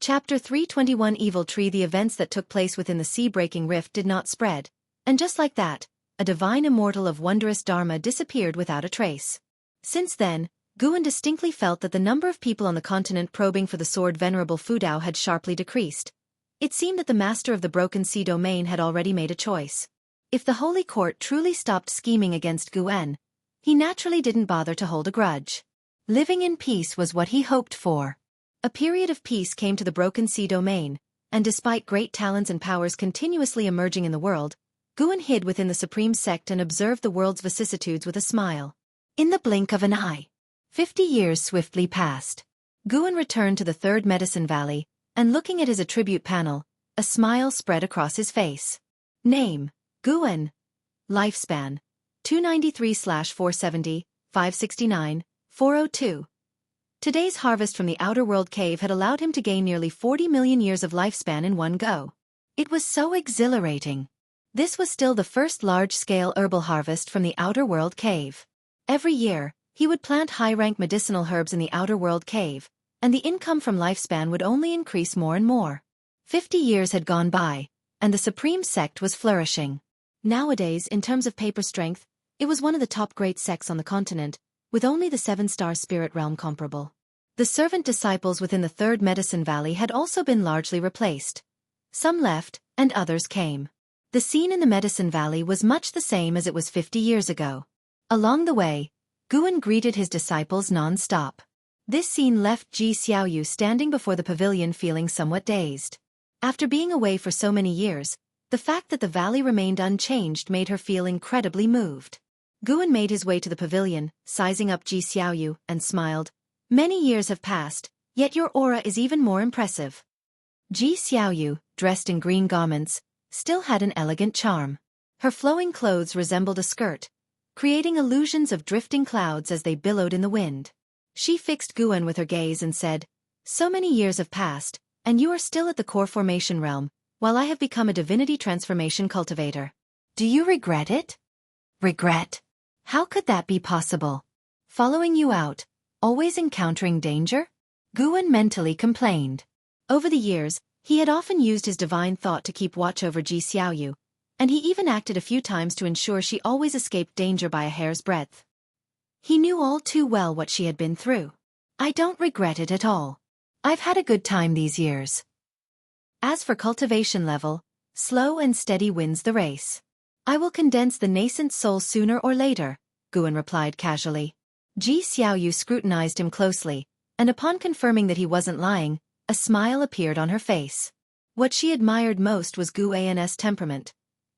Chapter 321 Evil Tree. The events that took place within the sea-breaking rift did not spread, and just like that, a divine immortal of wondrous dharma disappeared without a trace. Since then, Guan distinctly felt that the number of people on the continent probing for the sword Venerable Fudao had sharply decreased. It seemed that the master of the Broken Sea domain had already made a choice. If the Holy Court truly stopped scheming against Guan, he naturally didn't bother to hold a grudge. Living in peace was what he hoped for. A period of peace came to the Broken Sea domain, and despite great talents and powers continuously emerging in the world, Guan hid within the supreme sect and observed the world's vicissitudes with a smile. In the blink of an eye, 50 years swiftly passed. Guan returned to the Third Medicine Valley, and looking at his attribute panel, a smile spread across his face. Name: Guan. Lifespan: 293/470, 569, 402. Today's harvest from the Outer World Cave had allowed him to gain nearly 40 million years of lifespan in one go. It was so exhilarating. This was still the first large-scale herbal harvest from the Outer World Cave. Every year, he would plant high-rank medicinal herbs in the Outer World Cave, and the income from lifespan would only increase more and more. 50 years had gone by, and the Supreme Sect was flourishing. Nowadays, in terms of paper strength, it was one of the top great sects on the continent, with only the 7-star spirit realm comparable. The servant disciples within the Third Medicine Valley had also been largely replaced. Some left, and others came. The scene in the Medicine Valley was much the same as it was 50 years ago. Along the way, Guan greeted his disciples non-stop. This scene left Ji Xiaoyu standing before the pavilion feeling somewhat dazed. After being away for so many years, the fact that the valley remained unchanged made her feel incredibly moved. Guan made his way to the pavilion, sizing up Ji Xiaoyu, and smiled. Many years have passed, yet your aura is even more impressive. Ji Xiaoyu, dressed in green garments, still had an elegant charm. Her flowing clothes resembled a skirt, creating illusions of drifting clouds as they billowed in the wind. She fixed Guan with her gaze and said, "So many years have passed, and you are still at the core formation realm, while I have become a divinity transformation cultivator. Do you regret it?" "Regret? How could that be possible? Following you out, always encountering danger?" Guan mentally complained. Over the years, he had often used his divine thought to keep watch over Ji Xiaoyu, and he even acted a few times to ensure she always escaped danger by a hair's breadth. He knew all too well what she had been through. "I don't regret it at all. I've had a good time these years." As for cultivation level, slow and steady wins the race. "I will condense the nascent soul sooner or later," Guan replied casually. Ji Xiaoyu scrutinized him closely, and upon confirming that he wasn't lying, a smile appeared on her face. What she admired most was Guan's temperament.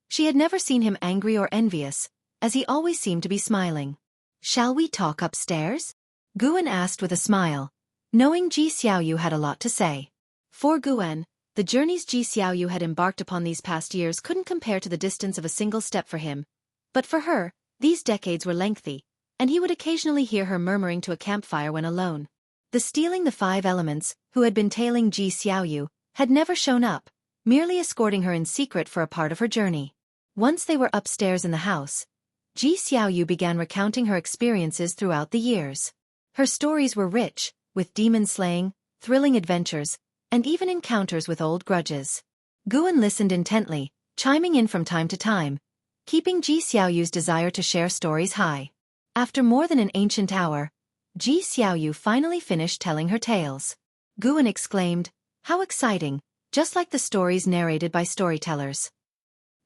She had never seen him angry or envious, as he always seemed to be smiling. "Shall we talk upstairs?" Guan asked with a smile, knowing Ji Xiaoyu had a lot to say. For Guan, the journeys Ji Xiaoyu had embarked upon these past years couldn't compare to the distance of a single step for him, but for her, these decades were lengthy, and he would occasionally hear her murmuring to a campfire when alone. The Stealing the 5 Elements, who had been tailing Ji Xiaoyu, had never shown up, merely escorting her in secret for a part of her journey. Once they were upstairs in the house, Ji Xiaoyu began recounting her experiences throughout the years. Her stories were rich, with demon slaying, thrilling adventures, and even encounters with old grudges. Guan listened intently, chiming in from time to time, keeping Ji Xiaoyu's desire to share stories high. After more than an ancient hour, Ji Xiaoyu finally finished telling her tales. Guan exclaimed, "How exciting, just like the stories narrated by storytellers."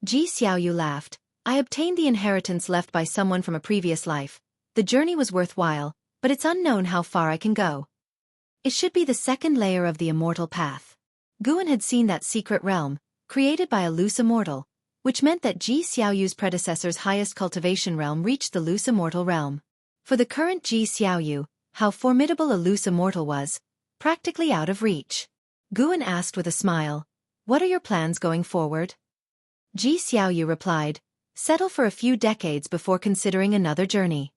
Ji Xiaoyu laughed. "I obtained the inheritance left by someone from a previous life. The journey was worthwhile, but it's unknown how far I can go. It should be the second layer of the immortal path." Guan had seen that secret realm, created by a loose immortal, which meant that Ji Xiaoyu's predecessor's highest cultivation realm reached the loose immortal realm. For the current Ji Xiaoyu, how formidable a loose immortal was, practically out of reach. Guan asked with a smile, "What are your plans going forward?" Ji Xiaoyu replied, "Settle for a few decades before considering another journey.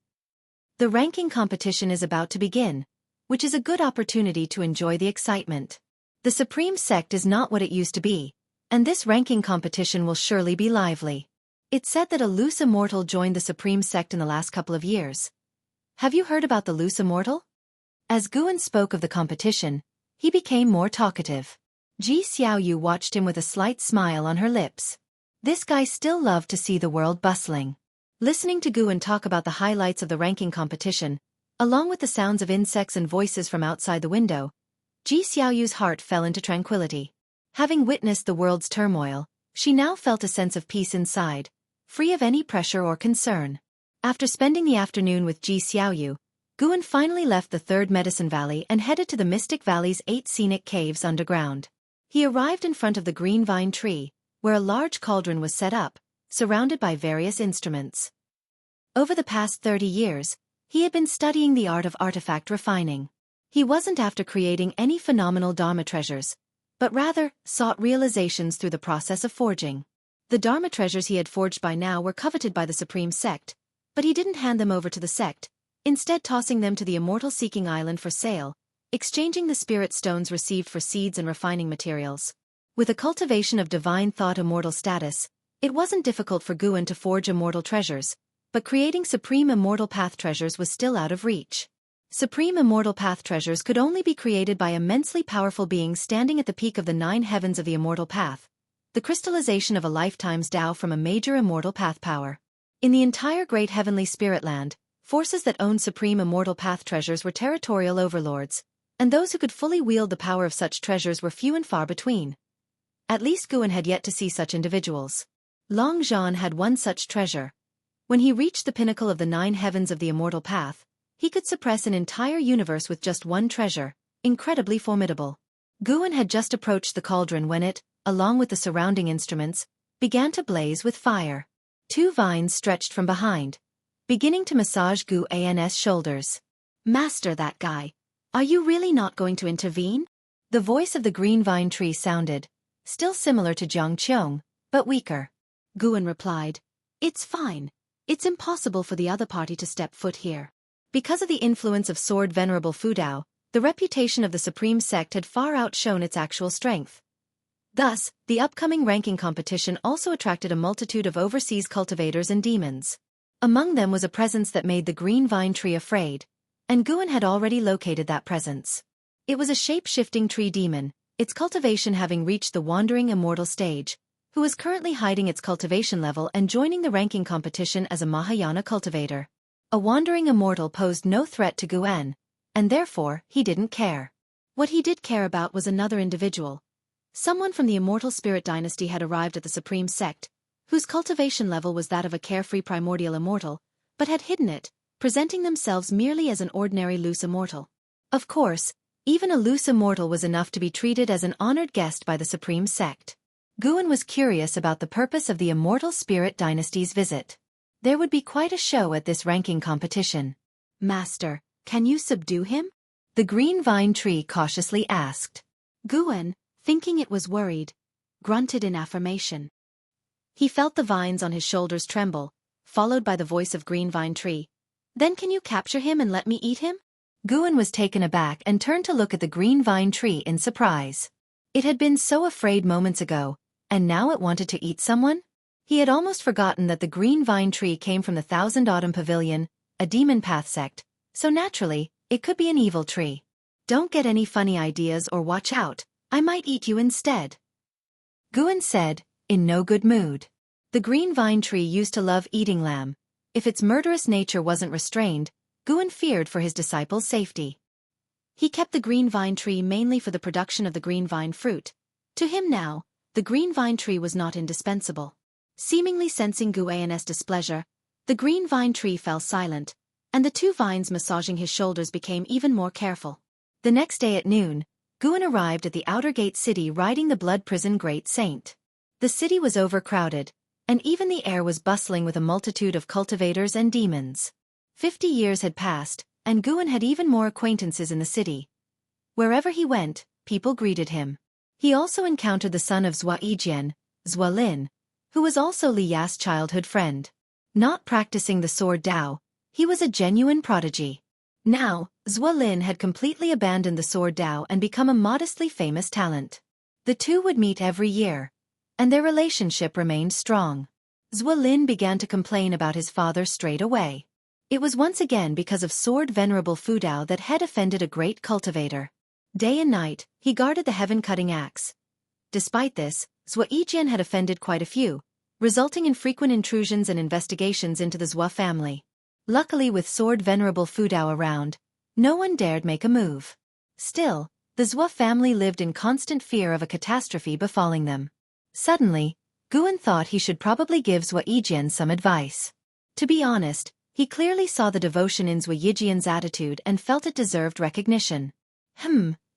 The ranking competition is about to begin, which is a good opportunity to enjoy the excitement. The Supreme Sect is not what it used to be, and this ranking competition will surely be lively. It's said that a loose immortal joined the Supreme Sect in the last couple of years. Have you heard about the loose immortal?" As Guan spoke of the competition, he became more talkative. Ji Xiaoyu watched him with a slight smile on her lips. This guy still loved to see the world bustling. Listening to Guan talk about the highlights of the ranking competition, along with the sounds of insects and voices from outside the window, Ji Xiaoyu's heart fell into tranquility. Having witnessed the world's turmoil, she now felt a sense of peace inside, free of any pressure or concern. After spending the afternoon with Ji Xiaoyu, Guan finally left the Third Medicine Valley and headed to the Mystic Valley's 8 scenic caves underground. He arrived in front of the green vine tree, where a large cauldron was set up, surrounded by various instruments. Over the past 30 years, he had been studying the art of artifact refining. He wasn't after creating any phenomenal Dharma treasures, but rather sought realizations through the process of forging. The Dharma treasures he had forged by now were coveted by the Supreme Sect, but he didn't hand them over to the sect, instead tossing them to the Immortal-seeking island for sale, exchanging the spirit stones received for seeds and refining materials. With a cultivation of divine thought immortal status, it wasn't difficult for Guan to forge immortal treasures, but creating supreme immortal path treasures was still out of reach. Supreme immortal path treasures could only be created by immensely powerful beings standing at the peak of the 9 heavens of the immortal path, the crystallization of a lifetime's Tao from a major immortal path power. In the entire great heavenly spirit land, forces that owned supreme immortal path treasures were territorial overlords, and those who could fully wield the power of such treasures were few and far between. At least Guan had yet to see such individuals. Long Zhan had one such treasure. When he reached the pinnacle of the 9 heavens of the immortal path, he could suppress an entire universe with just one treasure, incredibly formidable. Guan had just approached the cauldron when it, along with the surrounding instruments, began to blaze with fire. 2 vines stretched from behind, beginning to massage Guan's shoulders. "Master, that guy. Are you really not going to intervene?" The voice of the green vine tree sounded, still similar to Jiang Qiong, but weaker. Guan replied, "It's fine. It's impossible for the other party to step foot here." Because of the influence of Sword Venerable Fudao, the reputation of the Supreme Sect had far outshone its actual strength. Thus, the upcoming ranking competition also attracted a multitude of overseas cultivators and demons. Among them was a presence that made the green vine tree afraid, and Guan had already located that presence. It was a shape-shifting tree demon, its cultivation having reached the wandering immortal stage, who was currently hiding its cultivation level and joining the ranking competition as a Mahayana cultivator. A wandering immortal posed no threat to Guan, and therefore he didn't care. What he did care about was another individual. Someone from the immortal spirit dynasty had arrived at the Supreme Sect, whose cultivation level was that of a carefree primordial immortal, but had hidden it, presenting themselves merely as an ordinary loose immortal. Of course, even a loose immortal was enough to be treated as an honored guest by the Supreme Sect. Guan was curious about the purpose of the immortal spirit dynasty's visit. There would be quite a show at this ranking competition. "Master, can you subdue him?" the green vine tree cautiously asked. Guan, thinking it was worried, grunted in affirmation. He felt the vines on his shoulders tremble, followed by the voice of green vine tree. "Then can you capture him and let me eat him?" Guan was taken aback and turned to look at the green vine tree in surprise. It had been so afraid moments ago, and now it wanted to eat someone? He had almost forgotten that the green vine tree came from the Thousand Autumn Pavilion, a demon path sect, so naturally, it could be an evil tree. "Don't get any funny ideas or watch out, I might eat you instead," Guan said, in no good mood. The green vine tree used to love eating lamb. If its murderous nature wasn't restrained, Guan feared for his disciples' safety. He kept the green vine tree mainly for the production of the green vine fruit. To him now, the green vine tree was not indispensable. Seemingly sensing Guan's displeasure, the green vine tree fell silent, and the 2 vines massaging his shoulders became even more careful. The next day at noon, Guan arrived at the outer gate city riding the blood prison Great Saint. The city was overcrowded, and even the air was bustling with a multitude of cultivators and demons. 50 years had passed, and Guan had even more acquaintances in the city. Wherever he went, people greeted him. He also encountered the son of Zhua Yijian, Zhua Lin, who was also Li Ya's childhood friend. Not practicing the sword Dao, he was a genuine prodigy. Now, Zhua Lin had completely abandoned the sword Dao and become a modestly famous talent. The two would meet every year, and their relationship remained strong. Zhua Lin began to complain about his father straight away. It was once again because of Sword Venerable Fudao that had offended a great cultivator. Day and night, he guarded the heaven-cutting axe. Despite this, Zhuoyijian had offended quite a few, resulting in frequent intrusions and investigations into the Zhua family. Luckily, with Sword Venerable Fudao around, no one dared make a move. Still, the Zhua family lived in constant fear of a catastrophe befalling them. Suddenly, Guan thought he should probably give Zhuoyijian some advice. To be honest, he clearly saw the devotion in Zhuoyijian's attitude and felt it deserved recognition.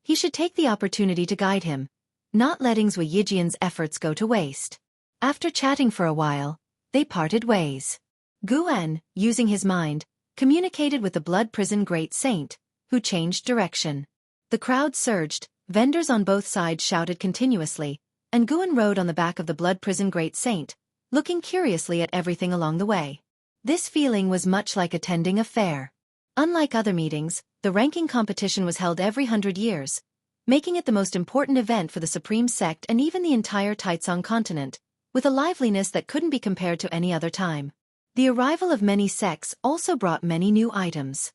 He should take the opportunity to guide him, not letting Zhuoyijian's efforts go to waste. After chatting for a while, they parted ways. Guan, using his mind, communicated with the Blood Prison Great Saint, who changed direction. The crowd surged, vendors on both sides shouted continuously, and Guan rode on the back of the Blood Prison Great Saint, looking curiously at everything along the way. This feeling was much like attending a fair. Unlike other meetings, the ranking competition was held every 100 years, making it the most important event for the Supreme Sect and even the entire Taicang continent, with a liveliness that couldn't be compared to any other time. The arrival of many sects also brought many new items.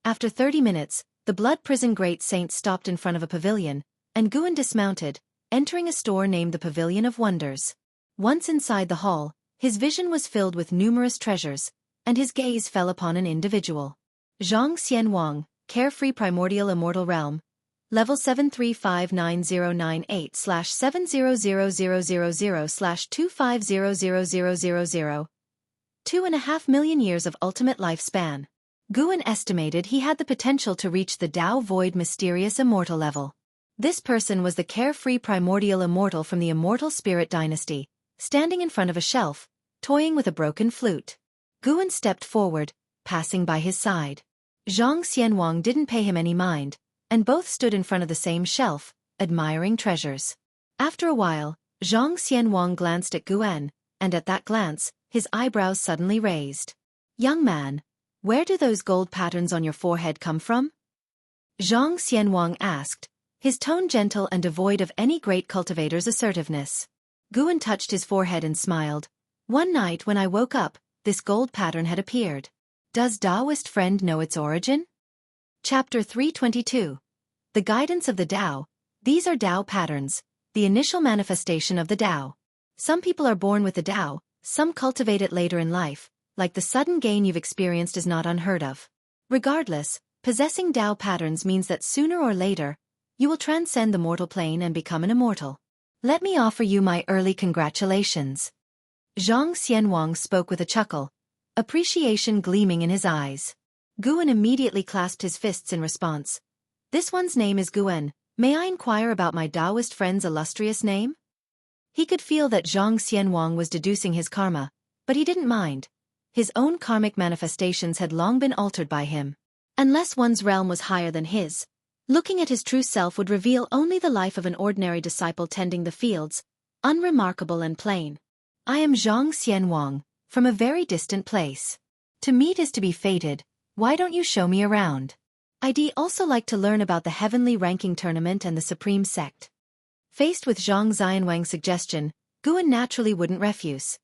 After 30 minutes, the Blood Prison Great Saint stopped in front of a pavilion, and Guan dismounted, entering a store named the Pavilion of Wonders. Once inside the hall, his vision was filled with numerous treasures, and his gaze fell upon an individual. Zhang Xianwang, Carefree Primordial Immortal Realm, Level 7359098/70000/250000. 2.5 million years of ultimate lifespan. Guan estimated he had the potential to reach the Tao Void Mysterious Immortal level. This person was the Carefree Primordial Immortal from the Immortal Spirit Dynasty, standing in front of a shelf, toying with a broken flute. Guan stepped forward, passing by his side. Zhang Xianwang didn't pay him any mind, and both stood in front of the same shelf, admiring treasures. After a while, Zhang Xianwang glanced at Guan, and at that glance, his eyebrows suddenly raised. "Young man, where do those gold patterns on your forehead come from?" Zhang Xianwang asked, his tone gentle and devoid of any great cultivator's assertiveness. Guan touched his forehead and smiled. "One night when I woke up, this gold pattern had appeared. Does Taoist friend know its origin?" Chapter 322. The Guidance of the Tao. These are Tao patterns, the initial manifestation of the Tao. Some people are born with the Tao, some cultivate it later in life, like the sudden gain you've experienced is not unheard of. Regardless, possessing Tao patterns means that sooner or later, you will transcend the mortal plane and become an immortal. Let me offer you my early congratulations. Zhang Xianwang spoke with a chuckle, appreciation gleaming in his eyes. Guan immediately clasped his fists in response. "This one's name is Guan. May I inquire about my Taoist friend's illustrious name?" He could feel that Zhang Xianwang was deducing his karma, but he didn't mind. His own karmic manifestations had long been altered by him. Unless one's realm was higher than his, looking at his true self would reveal only the life of an ordinary disciple tending the fields, unremarkable and plain. "I am Zhang Xianwang, from a very distant place. To meet is to be fated. Why don't you show me around? I'd also like to learn about the Heavenly Ranking Tournament and the Supreme Sect." Faced with Zhang Xianwang's suggestion, Guan naturally wouldn't refuse.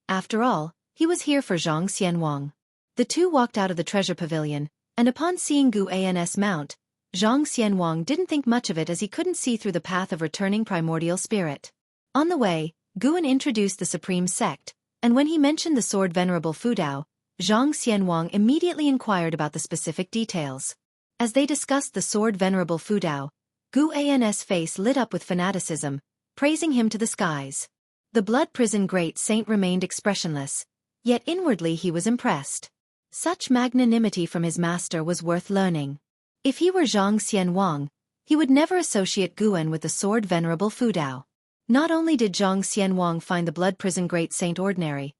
After all, he was here for Zhang Xianwang. The two walked out of the treasure pavilion, and upon seeing Guan's mount, Zhang Xianwang didn't think much of it as he couldn't see through the path of returning primordial spirit. On the way, Guan introduced the Supreme Sect, and when he mentioned the sword Venerable Fudao, Zhang Xianwang immediately inquired about the specific details. As they discussed the sword Venerable Fudao, Guan's face lit up with fanaticism, praising him to the skies. The Blood Prison Great Saint remained expressionless, yet inwardly he was impressed. Such magnanimity from his master was worth learning. If he were Zhang Xianwang, he would never associate Guan with the sword Venerable Fudao. Not only did Zhang Xianwang find the Blood Prison Great Saint ordinary,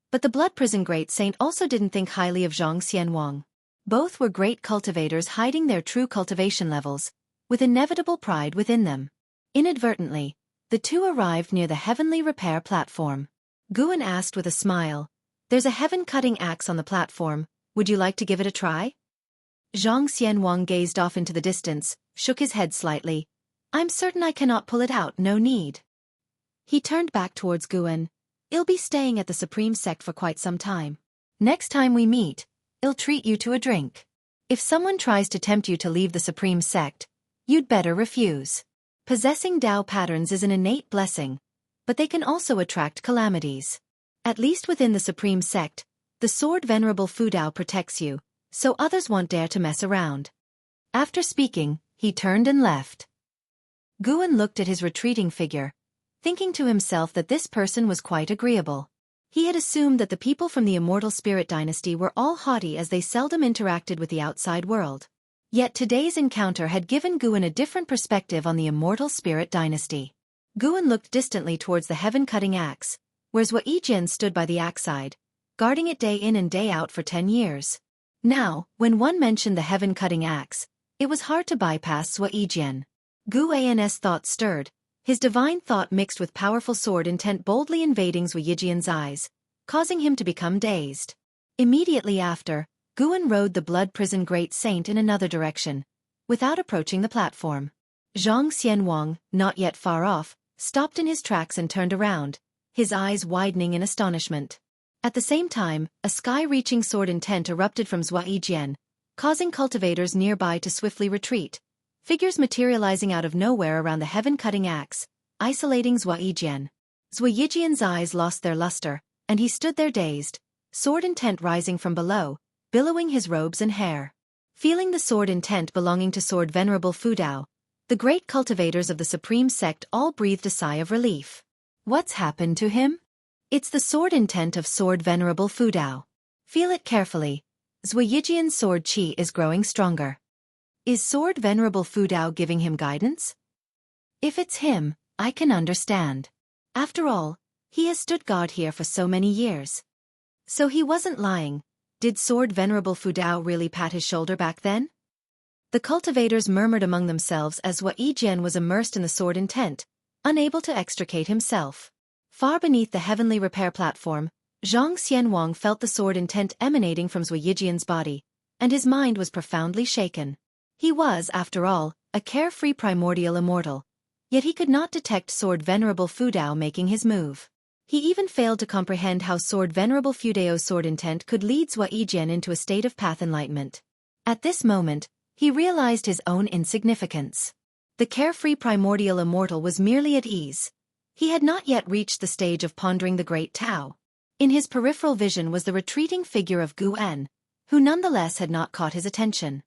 but the Blood Prison Great Saint also didn't think highly of Zhang Xianwang. Both were great cultivators hiding their true cultivation levels, with inevitable pride within them. Inadvertently, the two arrived near the Heavenly Repair platform. Guan asked with a smile, "There's a heaven-cutting axe on the platform, would you like to give it a try?" Zhang Xianwang gazed off into the distance, shook his head slightly. "I'm certain I cannot pull it out, no need." He turned back towards Guan. "I'll be staying at the Supreme Sect for quite some time. Next time we meet, I'll treat you to a drink. If someone tries to tempt you to leave the Supreme Sect, You'd better refuse. Possessing Tao patterns is an innate blessing, but they can also attract calamities. At least within the Supreme Sect, the Sword Venerable Fu Dao protects you, so others won't dare to mess around. After speaking, he turned and left. Guan looked at his retreating figure, thinking to himself that this person was quite agreeable. He had assumed that the people from the Immortal Spirit Dynasty were all haughty as they seldom interacted with the outside world. Yet today's encounter had given Guan a different perspective on the Immortal Spirit Dynasty. Guan looked distantly towards the heaven-cutting axe, where Zhuo Yijian stood by the axe side, guarding it day in and day out for 10 years. Now, when one mentioned the heaven-cutting axe, it was hard to bypass Zhuo Yijian. Guan's thoughts stirred, his divine thought mixed with powerful sword intent boldly invading Zhuo Yijian's eyes, causing him to become dazed. Immediately after, Guan rode the blood prison Great Saint in another direction, without approaching the platform. Zhang Xianwang, not yet far off, stopped in his tracks and turned around, his eyes widening in astonishment. At the same time, a sky-reaching sword intent erupted from Zhuo Yijian, causing cultivators nearby to swiftly retreat, figures materializing out of nowhere around the heaven-cutting axe, isolating Zhuo Yijian. Zhuo Yijian's eyes lost their luster, and he stood there dazed, sword intent rising from below, billowing his robes and hair. Feeling the sword intent belonging to Sword Venerable Fu Dao, the great cultivators of the Supreme Sect all breathed a sigh of relief. What's happened to him? It's the sword intent of Sword Venerable Fu Dao. Feel it carefully. Zhuo Yijian's sword qi is growing stronger. Is Sword Venerable Fu Dao giving him guidance? If it's him, I can understand. After all, he has stood guard here for so many years. So he wasn't lying. Did Sword Venerable Fu Dao really pat his shoulder back then? The cultivators murmured among themselves as Zhuo Yijian was immersed in the sword intent, unable to extricate himself. Far beneath the heavenly repair platform, Zhang Xianwang felt the sword intent emanating from Zhuo Yijian's body, and his mind was profoundly shaken. He was, after all, a carefree primordial immortal, yet he could not detect Sword Venerable Fu Dao making his move. He even failed to comprehend how Sword Venerable Fu Dao's sword intent could lead Zhuo Yijian into a state of path enlightenment. At this moment, he realized his own insignificance. The carefree primordial immortal was merely at ease. He had not yet reached the stage of pondering the great Tao. In his peripheral vision was the retreating figure of Guan, who nonetheless had not caught his attention.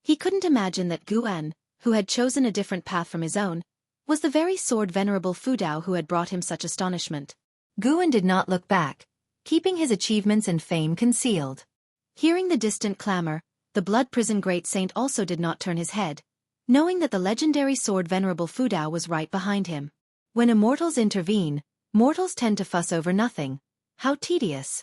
He couldn't imagine that Guan, who had chosen a different path from his own, was the very Sword Venerable Fu Dao who had brought him such astonishment. Guan did not look back, keeping his achievements and fame concealed. Hearing the distant clamor, the blood prison Great Saint also did not turn his head, knowing that the legendary Sword Venerable Fu Dao was right behind him. When immortals intervene, mortals tend to fuss over nothing. How tedious.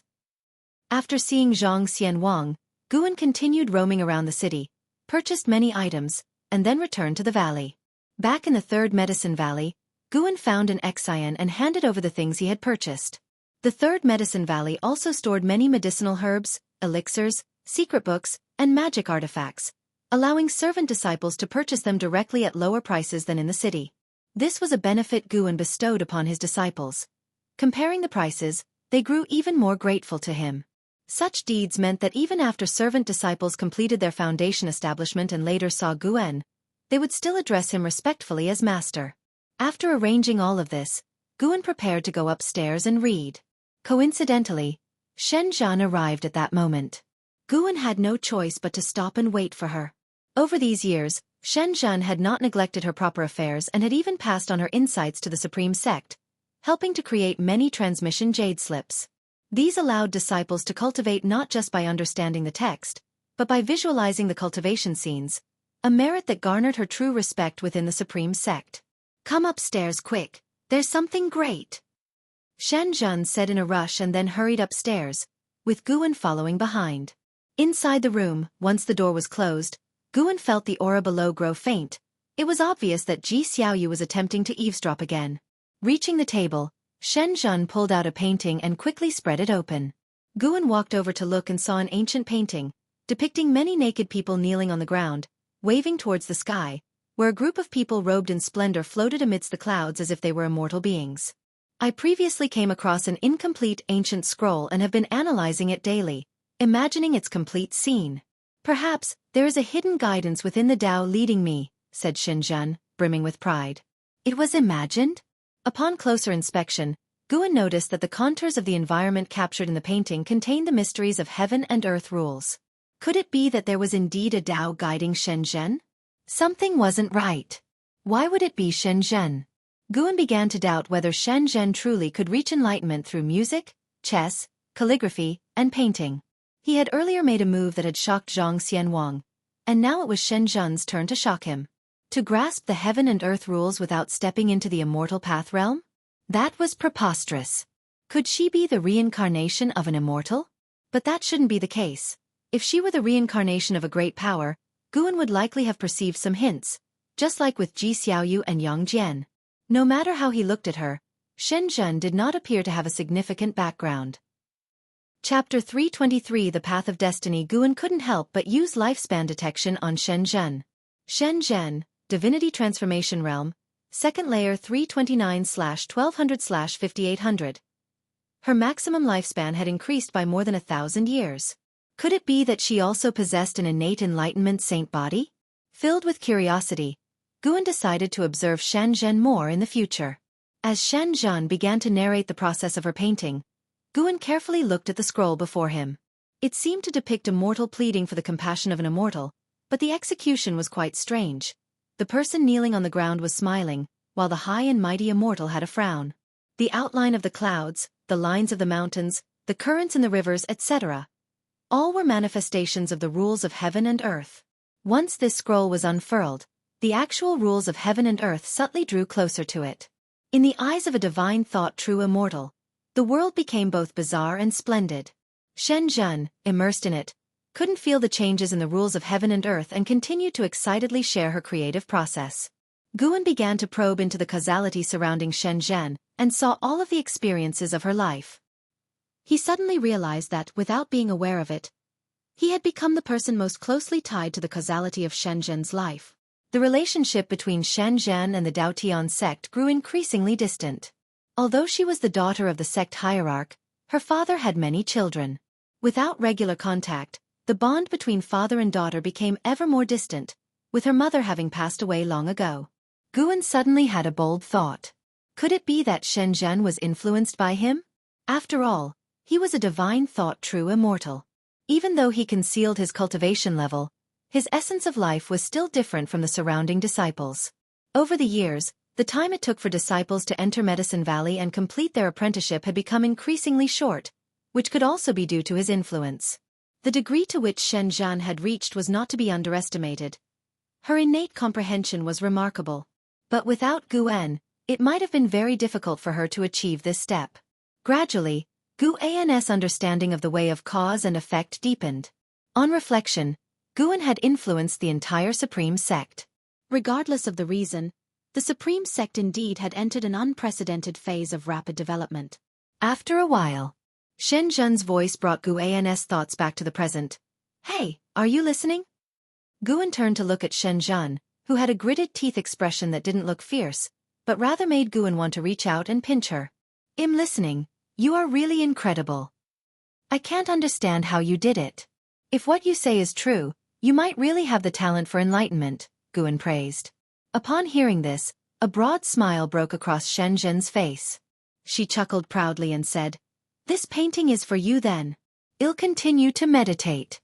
After seeing Zhang Xianwang, Guan continued roaming around the city, purchased many items, and then returned to the valley. Back in the Third Medicine Valley, Guan found an Xian and handed over the things he had purchased. The Third Medicine Valley also stored many medicinal herbs, elixirs, secret books, and magic artifacts, allowing servant disciples to purchase them directly at lower prices than in the city. This was a benefit Guan bestowed upon his disciples. Comparing the prices, they grew even more grateful to him. Such deeds meant that even after servant disciples completed their foundation establishment and later saw Guan, they would still address him respectfully as master. After arranging all of this, Guan prepared to go upstairs and read. Coincidentally, Shen Zhan arrived at that moment. Guan had no choice but to stop and wait for her. Over these years, Shen Zhan had not neglected her proper affairs and had even passed on her insights to the Supreme Sect, helping to create many transmission jade slips. These allowed disciples to cultivate not just by understanding the text, but by visualizing the cultivation scenes, a merit that garnered her true respect within the Supreme Sect. Come upstairs quick, there's something great. Shen Zhan said in a rush and then hurried upstairs, with Guan following behind. Inside the room, once the door was closed, Guan felt the aura below grow faint. It was obvious that Ji Xiaoyu was attempting to eavesdrop again. Reaching the table, Shen Zhan pulled out a painting and quickly spread it open. Guan walked over to look and saw an ancient painting, depicting many naked people kneeling on the ground, waving towards the sky, where a group of people robed in splendor floated amidst the clouds as if they were immortal beings. I previously came across an incomplete ancient scroll and have been analyzing it daily, imagining its complete scene. Perhaps, there is a hidden guidance within the Tao leading me, said Xinzhen, brimming with pride. It was imagined? Upon closer inspection, Guan noticed that the contours of the environment captured in the painting contained the mysteries of heaven and earth rules. Could it be that there was indeed a Tao guiding Shenzhen? Something wasn't right. Why would it be Shenzhen? Guan began to doubt whether Shenzhen truly could reach enlightenment through music, chess, calligraphy, and painting. He had earlier made a move that had shocked Zhang Xianwang, and now it was Shenzhen's turn to shock him. To grasp the heaven and earth rules without stepping into the immortal path realm? That was preposterous. Could she be the reincarnation of an immortal? But that shouldn't be the case. If she were the reincarnation of a great power, Guan would likely have perceived some hints, just like with Ji Xiaoyu and Yang Jian. No matter how he looked at her, Shenzhen did not appear to have a significant background. Chapter 323 The Path of Destiny. Guan couldn't help but use lifespan detection on Shenzhen. Shenzhen, Divinity Transformation Realm, second layer 329/1200/5800. Her maximum lifespan had increased by more than 1,000 years. Could it be that she also possessed an innate enlightenment saint body? Filled with curiosity, Guan decided to observe Shenzhen more in the future. As Shenzhen began to narrate the process of her painting, Guan carefully looked at the scroll before him. It seemed to depict a mortal pleading for the compassion of an immortal, but the execution was quite strange. The person kneeling on the ground was smiling, while the high and mighty immortal had a frown. The outline of the clouds, the lines of the mountains, the currents in the rivers, etc. all were manifestations of the rules of heaven and earth. Once this scroll was unfurled, the actual rules of heaven and earth subtly drew closer to it. In the eyes of a divine thought true immortal, the world became both bizarre and splendid. Shenzhen, immersed in it, couldn't feel the changes in the rules of heaven and earth and continued to excitedly share her creative process. Guan began to probe into the causality surrounding Shenzhen and saw all of the experiences of her life. He suddenly realized that, without being aware of it, he had become the person most closely tied to the causality of Shenzhen's life. The relationship between Shenzhen and the Daotian sect grew increasingly distant. Although she was the daughter of the sect hierarch, her father had many children. Without regular contact, the bond between father and daughter became ever more distant, with her mother having passed away long ago. Guan suddenly had a bold thought. Could it be that Shenzhen was influenced by him? After all, he was a divine thought true immortal. Even though he concealed his cultivation level, his essence of life was still different from the surrounding disciples. Over the years, the time it took for disciples to enter Medicine Valley and complete their apprenticeship had become increasingly short, which could also be due to his influence. The degree to which Shenzhen had reached was not to be underestimated. Her innate comprehension was remarkable. But without Guan, it might have been very difficult for her to achieve this step. Gradually, Guan's understanding of the way of cause and effect deepened. On reflection, Guan had influenced the entire Supreme Sect. Regardless of the reason, the Supreme Sect indeed had entered an unprecedented phase of rapid development. After a while, Shenzhen's voice brought Guan's thoughts back to the present. Hey, are you listening? Guan turned to look at Shenzhen, who had a gritted teeth expression that didn't look fierce, but rather made Guan want to reach out and pinch her. I'm listening. You are really incredible. I can't understand how you did it. If what you say is true, you might really have the talent for enlightenment, Guan praised. Upon hearing this, a broad smile broke across Shenzhen's face. She chuckled proudly and said, "This painting is for you then. I'll continue to meditate."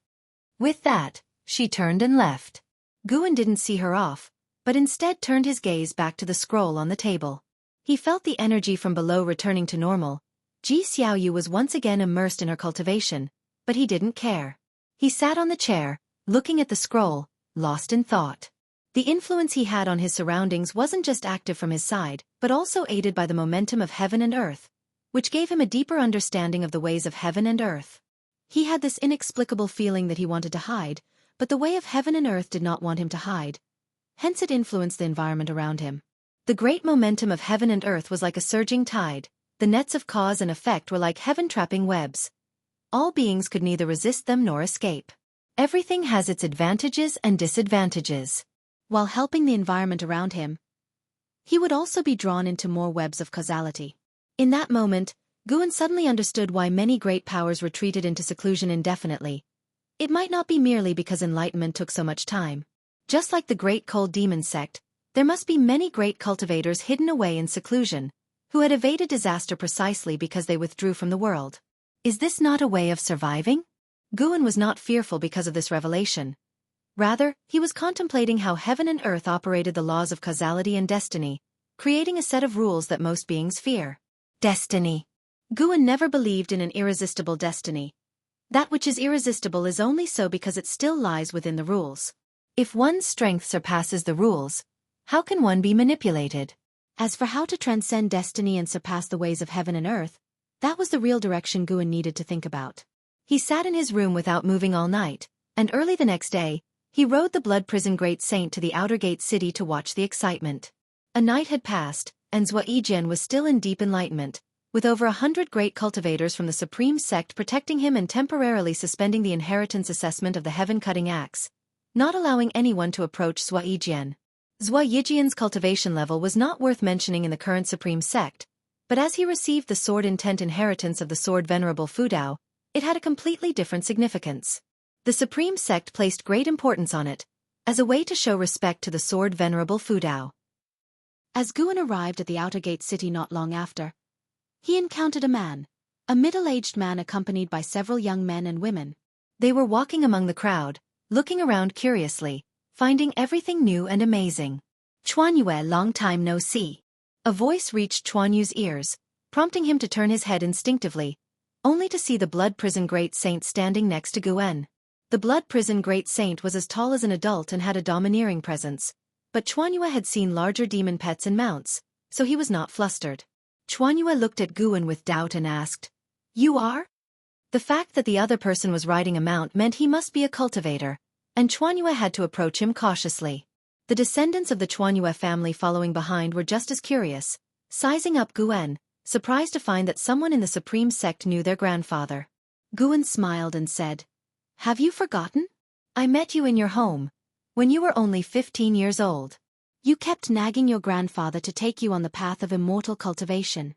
With that, she turned and left. Guan didn't see her off, but instead turned his gaze back to the scroll on the table. He felt the energy from below returning to normal. Ji Xiaoyu was once again immersed in her cultivation, but he didn't care. He sat on the chair, looking at the scroll, lost in thought. The influence he had on his surroundings wasn't just active from his side, but also aided by the momentum of heaven and earth, which gave him a deeper understanding of the ways of heaven and earth. He had this inexplicable feeling that he wanted to hide, but the way of heaven and earth did not want him to hide. Hence it influenced the environment around him. The great momentum of heaven and earth was like a surging tide. The nets of cause and effect were like heaven-trapping webs. All beings could neither resist them nor escape. Everything has its advantages and disadvantages. While helping the environment around him, he would also be drawn into more webs of causality. In that moment, Guan suddenly understood why many great powers retreated into seclusion indefinitely. It might not be merely because enlightenment took so much time. Just like the Great Cold Demon sect, there must be many great cultivators hidden away in seclusion, who had evaded disaster precisely because they withdrew from the world. Is this not a way of surviving? Guan was not fearful because of this revelation. Rather, he was contemplating how heaven and earth operated the laws of causality and destiny, creating a set of rules that most beings fear. Destiny. Guan never believed in an irresistible destiny. That which is irresistible is only so because it still lies within the rules. If one's strength surpasses the rules, how can one be manipulated? As for how to transcend destiny and surpass the ways of heaven and earth, that was the real direction Guan needed to think about. He sat in his room without moving all night, and early the next day, he rode the blood prison Great Saint to the outer gate city to watch the excitement. A night had passed, and Zuaijian was still in deep enlightenment, with over 100 great cultivators from the Supreme Sect protecting him and temporarily suspending the inheritance assessment of the heaven-cutting axe, not allowing anyone to approach Zuaijian. Zuaijian's cultivation level was not worth mentioning in the current Supreme Sect, but as he received the sword intent inheritance of the sword Venerable Fudao, it had a completely different significance. The Supreme Sect placed great importance on it, as a way to show respect to the sword Venerable Fudao. As Guan arrived at the outer gate city not long after, he encountered a middle-aged man accompanied by several young men and women. They were walking among the crowd, looking around curiously, finding everything new and amazing. "Chuanyue, long time no see." A voice reached Chuanyu's ears, prompting him to turn his head instinctively, only to see the Blood Prison Great Saint standing next to Guan. The Blood Prison Great Saint was as tall as an adult and had a domineering presence, but Chuanyue had seen larger demon pets and mounts, so he was not flustered. Chuanyue looked at Guan with doubt and asked, "You are?" The fact that the other person was riding a mount meant he must be a cultivator, and Chuanyue had to approach him cautiously. The descendants of the Chuanyue family following behind were just as curious, sizing up Guan, surprised to find that someone in the Supreme Sect knew their grandfather. Guan smiled and said, "Have you forgotten? I met you in your home, when you were only 15 years old. You kept nagging your grandfather to take you on the path of immortal cultivation."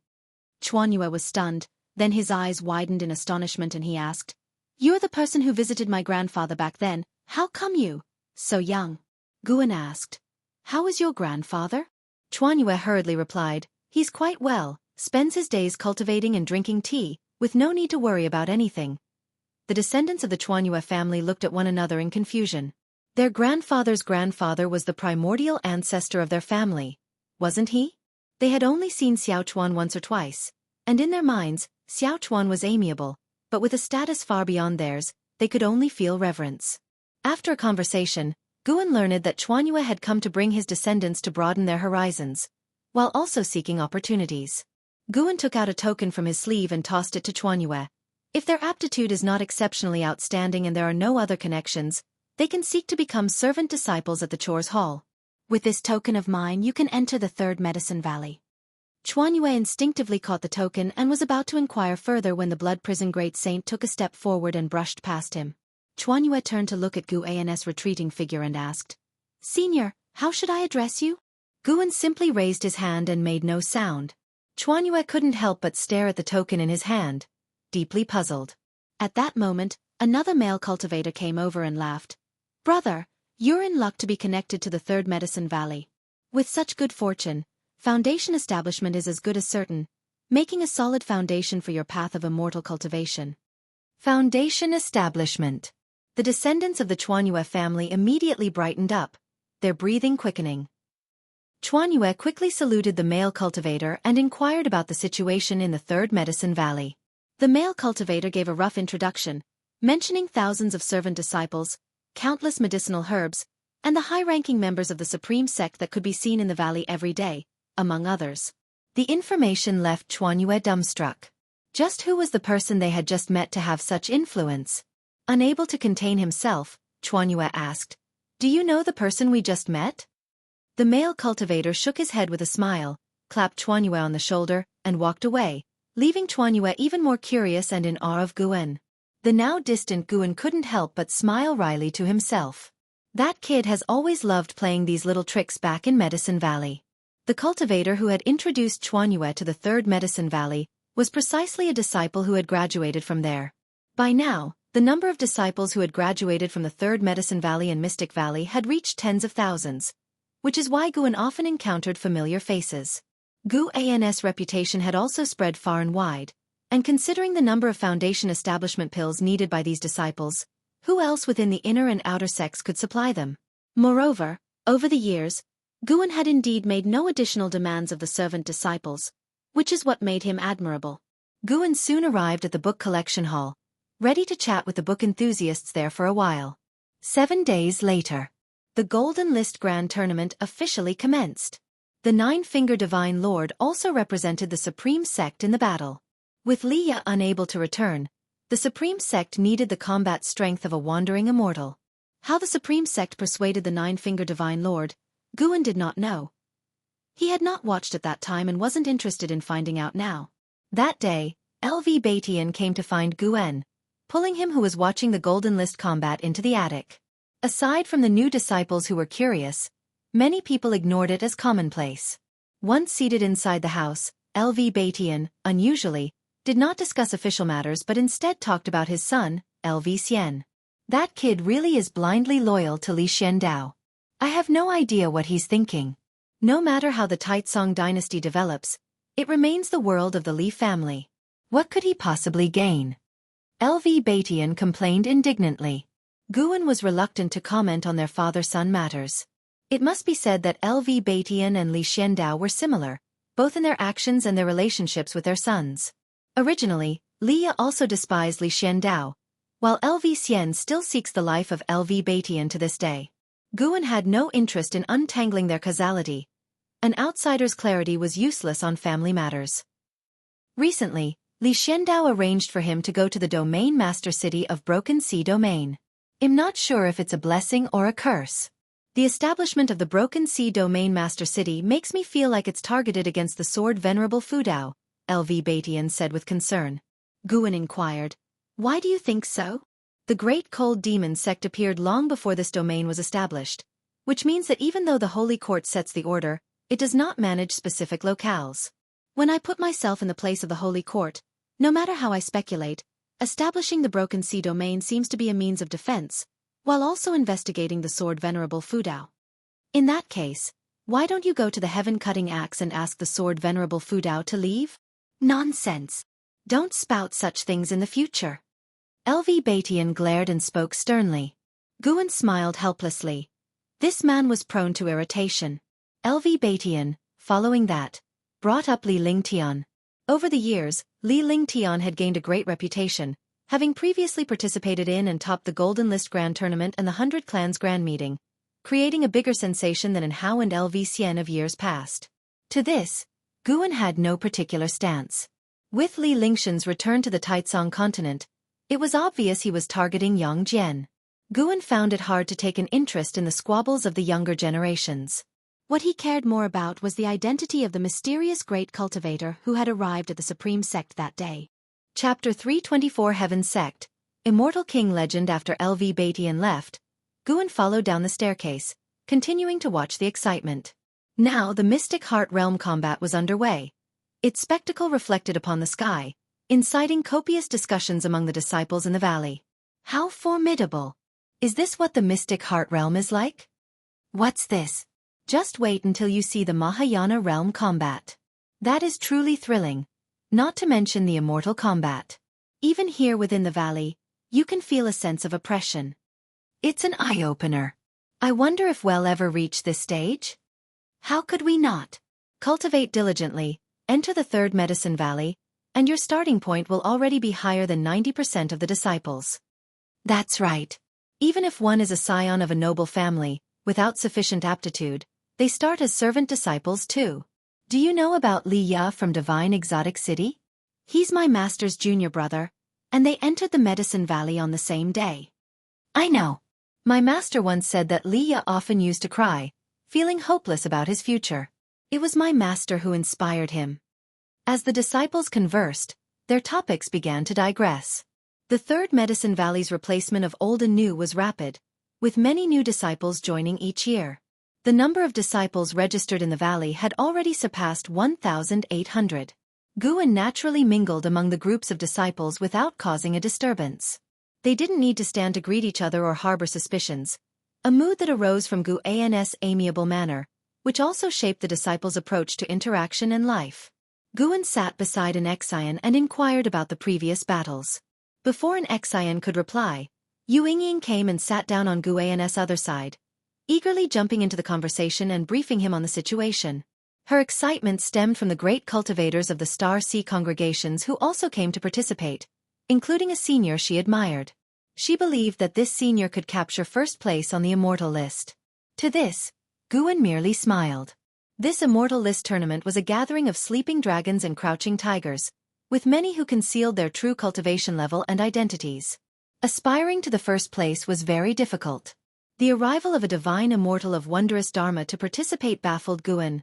Chuanyue was stunned, then his eyes widened in astonishment and he asked, "You're the person who visited my grandfather back then, how come you, so young?" Guan asked, "How is your grandfather?" Chuanyue hurriedly replied, "He's quite well, spends his days cultivating and drinking tea, with no need to worry about anything." The descendants of the Chuanyue family looked at one another in confusion. Their grandfather's grandfather was the primordial ancestor of their family, wasn't he? They had only seen Xiaochuan once or twice, and in their minds, Xiaochuan was amiable, but with a status far beyond theirs, they could only feel reverence. After a conversation, Guan learned that Chuanyue had come to bring his descendants to broaden their horizons, while also seeking opportunities. Guan took out a token from his sleeve and tossed it to Chuanyue. If their aptitude is not exceptionally outstanding and there are no other connections, they can seek to become servant disciples at the Chores Hall. With this token of mine you can enter the Third Medicine Valley. Chuanyue instinctively caught the token and was about to inquire further when the Blood Prison Great Saint took a step forward and brushed past him. Chuanyue turned to look at Guan's retreating figure and asked, "Senior, how should I address you?" Guan simply raised his hand and made no sound. Chuanyue couldn't help but stare at the token in his hand, deeply puzzled. At that moment, another male cultivator came over and laughed. "Brother, you're in luck to be connected to the Third Medicine Valley. With such good fortune, foundation establishment is as good as certain, making a solid foundation for your path of immortal cultivation." Foundation establishment. The descendants of the Chuanyue family immediately brightened up, their breathing quickening. Chuanyue quickly saluted the male cultivator and inquired about the situation in the Third Medicine Valley. The male cultivator gave a rough introduction, mentioning thousands of servant disciples, countless medicinal herbs, and the high-ranking members of the Supreme Sect that could be seen in the valley every day, among others. The information left Chuanyue dumbstruck. Just who was the person they had just met to have such influence? Unable to contain himself, Chuanyue asked, "Do you know the person we just met?" The male cultivator shook his head with a smile, clapped Chuanyue on the shoulder, and walked away, leaving Chuanyue even more curious and in awe of Guan. The now distant Guan couldn't help but smile wryly to himself. That kid has always loved playing these little tricks back in Medicine Valley. The cultivator who had introduced Chuanyue to the Third Medicine Valley was precisely a disciple who had graduated from there. By now, The number of disciples who had graduated from the Third Medicine Valley and Mystic Valley had reached tens of thousands, which is why Guan often encountered familiar faces. Guan's reputation had also spread far and wide, and considering the number of foundation establishment pills needed by these disciples, who else within the inner and outer sects could supply them? Moreover, over the years, Guan had indeed made no additional demands of the servant disciples, which is what made him admirable. Guan soon arrived at the book collection hall, ready to chat with the book enthusiasts there for a while. 7 days later, the Golden List Grand Tournament officially commenced. The Nine-Finger Divine Lord also represented the Supreme Sect in the battle. With Leia unable to return, the Supreme Sect needed the combat strength of a wandering immortal. How the Supreme Sect persuaded the Nine-Finger Divine Lord, Guan did not know. He had not watched at that time and wasn't interested in finding out now. That day, LV Batian came to find Guan, pulling him who was watching the Golden List combat into the attic. Aside from the new disciples who were curious, many people ignored it as commonplace. Once seated inside the house, LV Batian, unusually, did not discuss official matters but instead talked about his son, LV Xian. That kid really is blindly loyal to Li Xiandao. I have no idea what he's thinking. No matter how the Taizong dynasty develops, it remains the world of the Li family. What could he possibly gain? LV Batian complained indignantly. Guan was reluctant to comment on their father-son matters. It must be said that LV Batian and Li Xiandao were similar, both in their actions and their relationships with their sons. Originally, Leia also despised Li Xiandao, while LV Xian still seeks the life of LV Batian to this day. Guan had no interest in untangling their causality. An outsider's clarity was useless on family matters. Recently, Li Xiandao arranged for him to go to the domain master city of Broken Sea Domain. I'm not sure if it's a blessing or a curse. The establishment of the Broken Sea Domain Master City makes me feel like it's targeted against the sword Venerable Fudao, LV Batian said with concern. Guan inquired, "Why do you think so?" The Great Cold Demon sect appeared long before this domain was established, which means that even though the Holy Court sets the order, it does not manage specific locales. When I put myself in the place of the Holy Court, no matter how I speculate, establishing the Broken Sea Domain seems to be a means of defense, while also investigating the sword Venerable Fudao. In that case, why don't you go to the Heaven-Cutting Axe and ask the sword Venerable Fudao to leave? Nonsense. Don't spout such things in the future. LV Batian glared and spoke sternly. Guan smiled helplessly. This man was prone to irritation. LV Batian, following that, brought up Li Lingtian. Over the years, Li Lingtian had gained a great reputation, having previously participated in and topped the Golden List Grand Tournament and the 100 Clans Grand Meeting, creating a bigger sensation than in Hao and LV Xian of years past. To this, Guan had no particular stance. With Li Lingtian's return to the Taizong continent, it was obvious he was targeting Yang Jian. Guan found it hard to take an interest in the squabbles of the younger generations. What he cared more about was the identity of the mysterious great cultivator who had arrived at the Supreme Sect that day. Chapter 324 Heaven Sect, Immortal King Legend. After LV Batian left, Guan followed down the staircase, continuing to watch the excitement. Now the Mystic Heart Realm combat was underway. Its spectacle reflected upon the sky, inciting copious discussions among the disciples in the valley. How formidable! Is this what the Mystic Heart Realm is like? What's this? Just wait until you see the Mahayana Realm combat. That is truly thrilling, not to mention the immortal combat. Even here within the valley, you can feel a sense of oppression. It's an eye-opener. I wonder if we'll ever reach this stage? How could we not? Cultivate diligently, enter the Third Medicine Valley, and your starting point will already be higher than 90% of the disciples. That's right. Even if one is a scion of a noble family, without sufficient aptitude, they start as servant disciples too. Do you know about Li Ya from Divine Exotic City? He's my master's junior brother, and they entered the Medicine Valley on the same day. I know. My master once said that Li Ya often used to cry, feeling hopeless about his future. It was my master who inspired him. As the disciples conversed, their topics began to digress. The Third Medicine Valley's replacement of old and new was rapid, with many new disciples joining each year. The number of disciples registered in the valley had already surpassed 1,800. Guan naturally mingled among the groups of disciples without causing a disturbance. They didn't need to stand to greet each other or harbor suspicions, a mood that arose from Gu An's amiable manner, which also shaped the disciples' approach to interaction and life. Guan sat beside an Xian and inquired about the previous battles. Before an Xian could reply, Yu Yingying came and sat down on Gu An's other side, eagerly jumping into the conversation and briefing him on the situation. Her excitement stemmed from the great cultivators of the Star Sea congregations who also came to participate, including a senior she admired. She believed that this senior could capture first place on the Immortal list. To this, Guan merely smiled. This Immortal list tournament was a gathering of sleeping dragons and crouching tigers, with many who concealed their true cultivation level and identities. Aspiring to the first place was very difficult. The arrival of a divine immortal of wondrous Dharma to participate baffled Guan.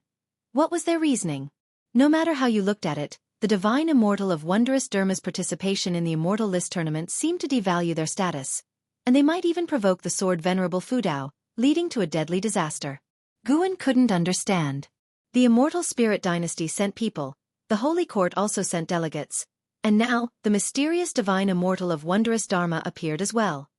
What was their reasoning? No matter how you looked at it, the divine immortal of wondrous Dharma's participation in the Immortal list tournament seemed to devalue their status, and they might even provoke the sword Venerable Fudao, leading to a deadly disaster. Guan couldn't understand. The Immortal Spirit Dynasty sent people, the Holy Court also sent delegates, and now, the mysterious divine immortal of wondrous Dharma appeared as well.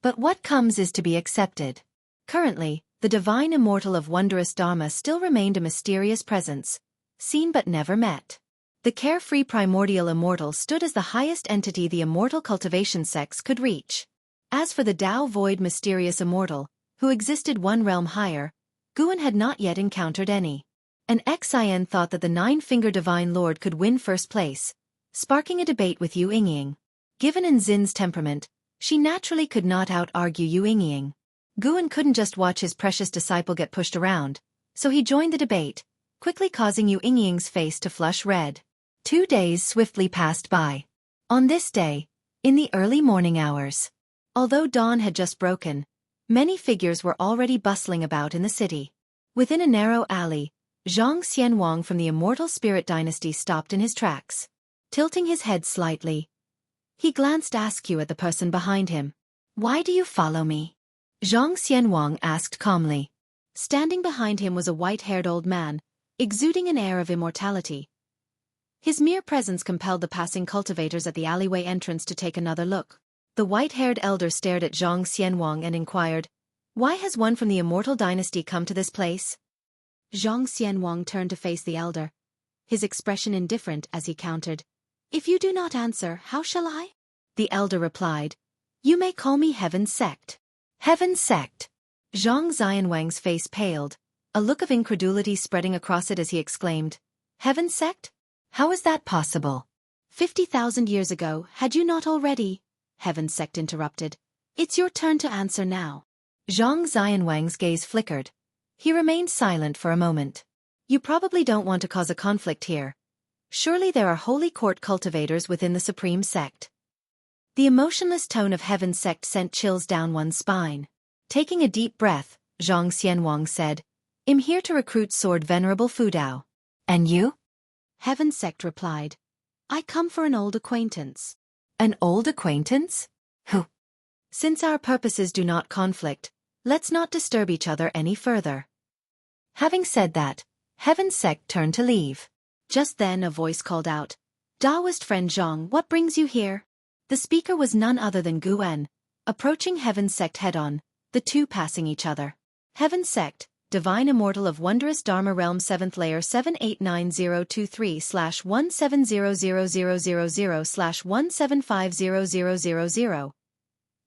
But what comes is to be accepted. Currently, the divine immortal of wondrous Dharma still remained a mysterious presence, seen but never met. The carefree primordial immortal stood as the highest entity the immortal cultivation sects could reach. As for the Tao Void mysterious immortal, who existed one realm higher, Guan had not yet encountered any. An Xian thought that the Nine-Finger Divine Lord could win first place, sparking a debate with Yu Yingying. Given Nzin's temperament, she naturally could not out-argue Yu Yingying. Guan couldn't just watch his precious disciple get pushed around, so he joined the debate, quickly causing Yu Yingying's face to flush red. 2 days swiftly passed by. On this day, in the early morning hours, although dawn had just broken, many figures were already bustling about in the city. Within a narrow alley, Zhang Xianwang from the Immortal Spirit Dynasty stopped in his tracks. Tilting his head slightly, he glanced askew at the person behind him. "Why do you follow me?" Zhang Xianwang asked calmly. Standing behind him was a white-haired old man, exuding an air of immortality. His mere presence compelled the passing cultivators at the alleyway entrance to take another look. The white-haired elder stared at Zhang Xianwang and inquired, "Why has one from the Immortal Dynasty come to this place?" Zhang Xianwang turned to face the elder, his expression indifferent as he countered, "If you do not answer, how shall I?" The elder replied, "You may call me Heaven Sect." Heaven Sect. Zhang Xianwang's face paled, a look of incredulity spreading across it as he exclaimed, "Heaven Sect? How is that possible? 50,000 years ago, had you not already?" Heaven Sect interrupted. "It's your turn to answer now." Zhang Xianwang's gaze flickered. He remained silent for a moment. "You probably don't want to cause a conflict here. Surely there are holy court cultivators within the supreme sect." The emotionless tone of Heaven Sect sent chills down one's spine. Taking a deep breath, Zhang Xianwang said, "I'm here to recruit Sword Venerable Fudao." "And you?" Heaven Sect replied, "I come for an old acquaintance." "An old acquaintance? Who?" "Since our purposes do not conflict, let's not disturb each other any further." Having said that, Heaven Sect turned to leave. Just then a voice called out, "Taoist friend Zhang, what brings you here?" The speaker was none other than Guan, approaching Heaven Sect head-on, the two passing each other. Heaven Sect, Divine Immortal of Wondrous Dharma Realm 7th Layer 789023/1700000/1750000.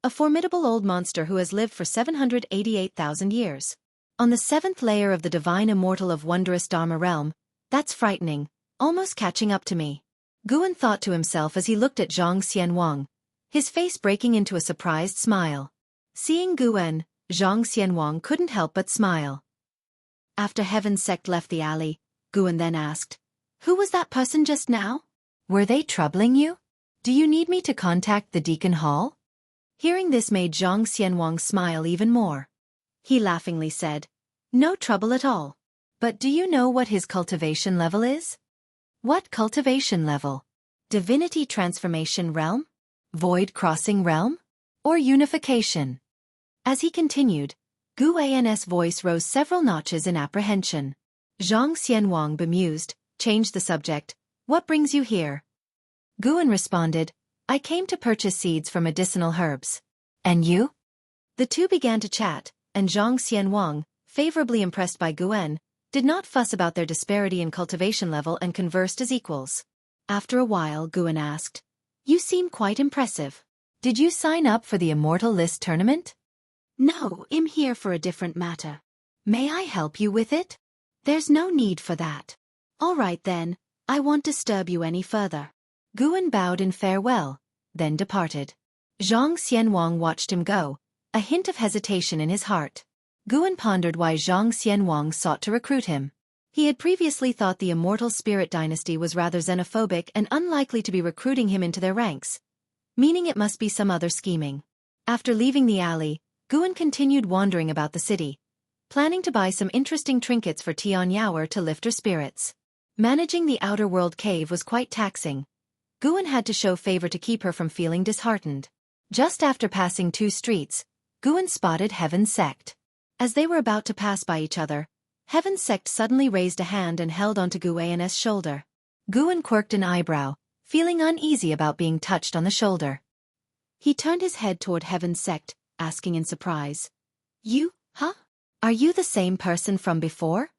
A formidable old monster who has lived for 788,000 years. On the 7th layer of the Divine Immortal of Wondrous Dharma Realm, that's frightening, almost catching up to me. Guan thought to himself as he looked at Zhang Xianwang, his face breaking into a surprised smile. Seeing Guan, Zhang Xianwang couldn't help but smile. After Heaven Sect left the alley, Guan then asked, "Who was that person just now? Were they troubling you? Do you need me to contact the Deacon Hall?" Hearing this made Zhang Xianwang smile even more. He laughingly said, "No trouble at all. But do you know what his cultivation level is?" "What cultivation level? Divinity Transformation Realm? Void Crossing Realm? Or Unification?" As he continued, Gu An's voice rose several notches in apprehension. Zhang Xianwang, bemused, changed the subject. "What brings you here?" Guan responded, I came to purchase seeds for medicinal herbs. And you? The two began to chat, and Zhang Xianwang, favorably impressed by Guan, did not fuss about their disparity in cultivation level and conversed as equals. After a while, Guan asked, "You seem quite impressive. Did you sign up for the Immortal List tournament?" "No, I'm here for a different matter. May I help you with it?" "There's no need for that." "All right then, I won't disturb you any further." Guan bowed in farewell, then departed. Zhang Xianwang watched him go, a hint of hesitation in his heart. Guan pondered why Zhang Xianwang sought to recruit him. He had previously thought the Immortal Spirit Dynasty was rather xenophobic and unlikely to be recruiting him into their ranks, meaning it must be some other scheming. After leaving the alley, Guan continued wandering about the city, planning to buy some interesting trinkets for Tian Yaoer to lift her spirits. Managing the outer world cave was quite taxing. Guan had to show favor to keep her from feeling disheartened. Just after passing 2 streets, Guan spotted Heaven's Sect. As they were about to pass by each other, Heaven's Sect suddenly raised a hand and held onto Guan's shoulder. Guan quirked an eyebrow, feeling uneasy about being touched on the shoulder. He turned his head toward Heaven's Sect, asking in surprise, "You, huh? Are you the same person from before?"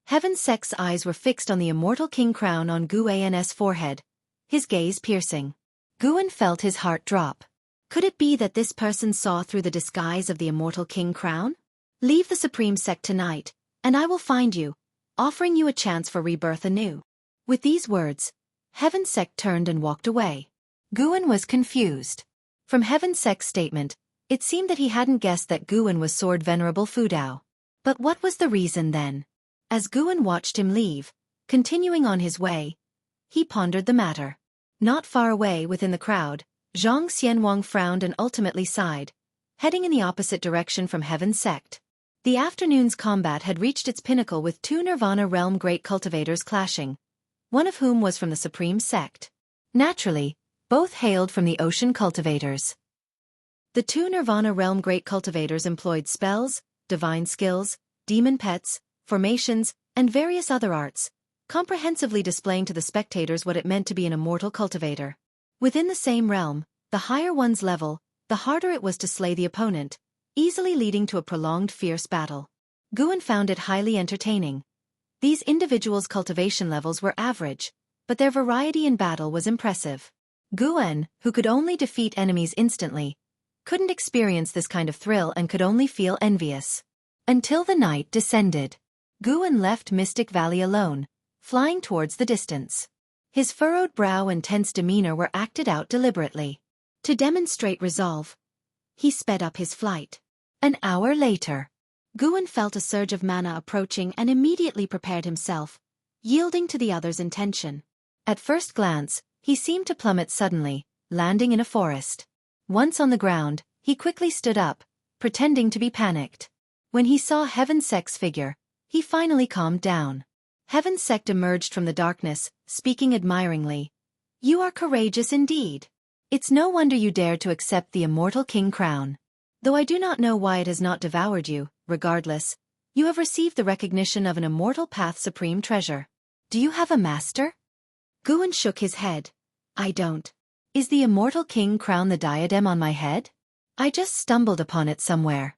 Heaven's Sect's eyes were fixed on the Immortal King crown on Guan's forehead, his gaze piercing. Guan felt his heart drop. Could it be that this person saw through the disguise of the Immortal King crown? "Leave the Supreme Sect tonight, and I will find you, offering you a chance for rebirth anew." With these words, Heaven's Sect turned and walked away. Guan was confused. From Heaven's Sect's statement, it seemed that he hadn't guessed that Guan was Sword Venerable Fudao. But what was the reason then? As Guan watched him leave, continuing on his way, he pondered the matter. Not far away within the crowd, Zhang Xianwang frowned and ultimately sighed, heading in the opposite direction from Heaven's Sect. The afternoon's combat had reached its pinnacle with 2 Nirvana Realm Great Cultivators clashing, one of whom was from the Supreme Sect. Naturally, both hailed from the Ocean Cultivators. The 2 Nirvana Realm Great Cultivators employed spells, divine skills, demon pets, formations, and various other arts, comprehensively displaying to the spectators what it meant to be an immortal cultivator. Within the same realm, the higher one's level, the harder it was to slay the opponent, easily leading to a prolonged fierce battle. Guan found it highly entertaining. These individuals' cultivation levels were average, but their variety in battle was impressive. Guan, who could only defeat enemies instantly, couldn't experience this kind of thrill and could only feel envious. Until the night descended. Guan left Mystic Valley alone, flying towards the distance. His furrowed brow and tense demeanor were acted out deliberately. To demonstrate resolve, he sped up his flight. An hour later, Guan felt a surge of mana approaching and immediately prepared himself, yielding to the other's intention. At first glance, he seemed to plummet suddenly, landing in a forest. Once on the ground, he quickly stood up, pretending to be panicked. When he saw Heaven's Sect's figure, he finally calmed down. Heaven's Sect emerged from the darkness, speaking admiringly. "You are courageous indeed. It's no wonder you dared to accept the Immortal King crown. Though I do not know why it has not devoured you, regardless, you have received the recognition of an Immortal Path Supreme Treasure. Do you have a master?" Guan shook his head. "I don't. Is the Immortal King crown the diadem on my head? I just stumbled upon it somewhere."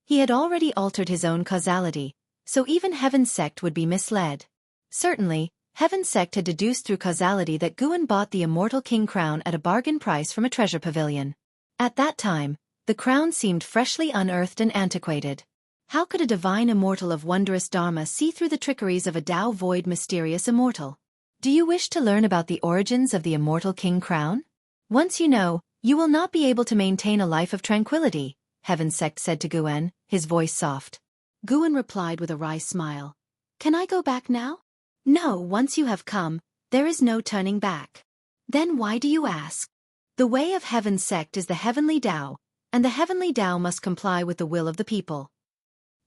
He had already altered his own causality, so even Heaven's Sect would be misled. Certainly, Heaven's Sect had deduced through causality that Guan bought the Immortal King crown at a bargain price from a treasure pavilion. At that time, the crown seemed freshly unearthed and antiquated. How could a divine immortal of wondrous dharma see through the trickeries of a Tao void mysterious immortal? Do you wish to learn about the origins of the Immortal King crown? Once you know, you will not be able to maintain a life of tranquility, Heaven's Sect said to Guan, his voice soft. Guan replied with a wry smile. "Can I go back now?" "No, once you have come, there is no turning back." "Then why do you ask?" "The way of Heaven's Sect is the heavenly Tao, and the heavenly Tao must comply with the will of the people."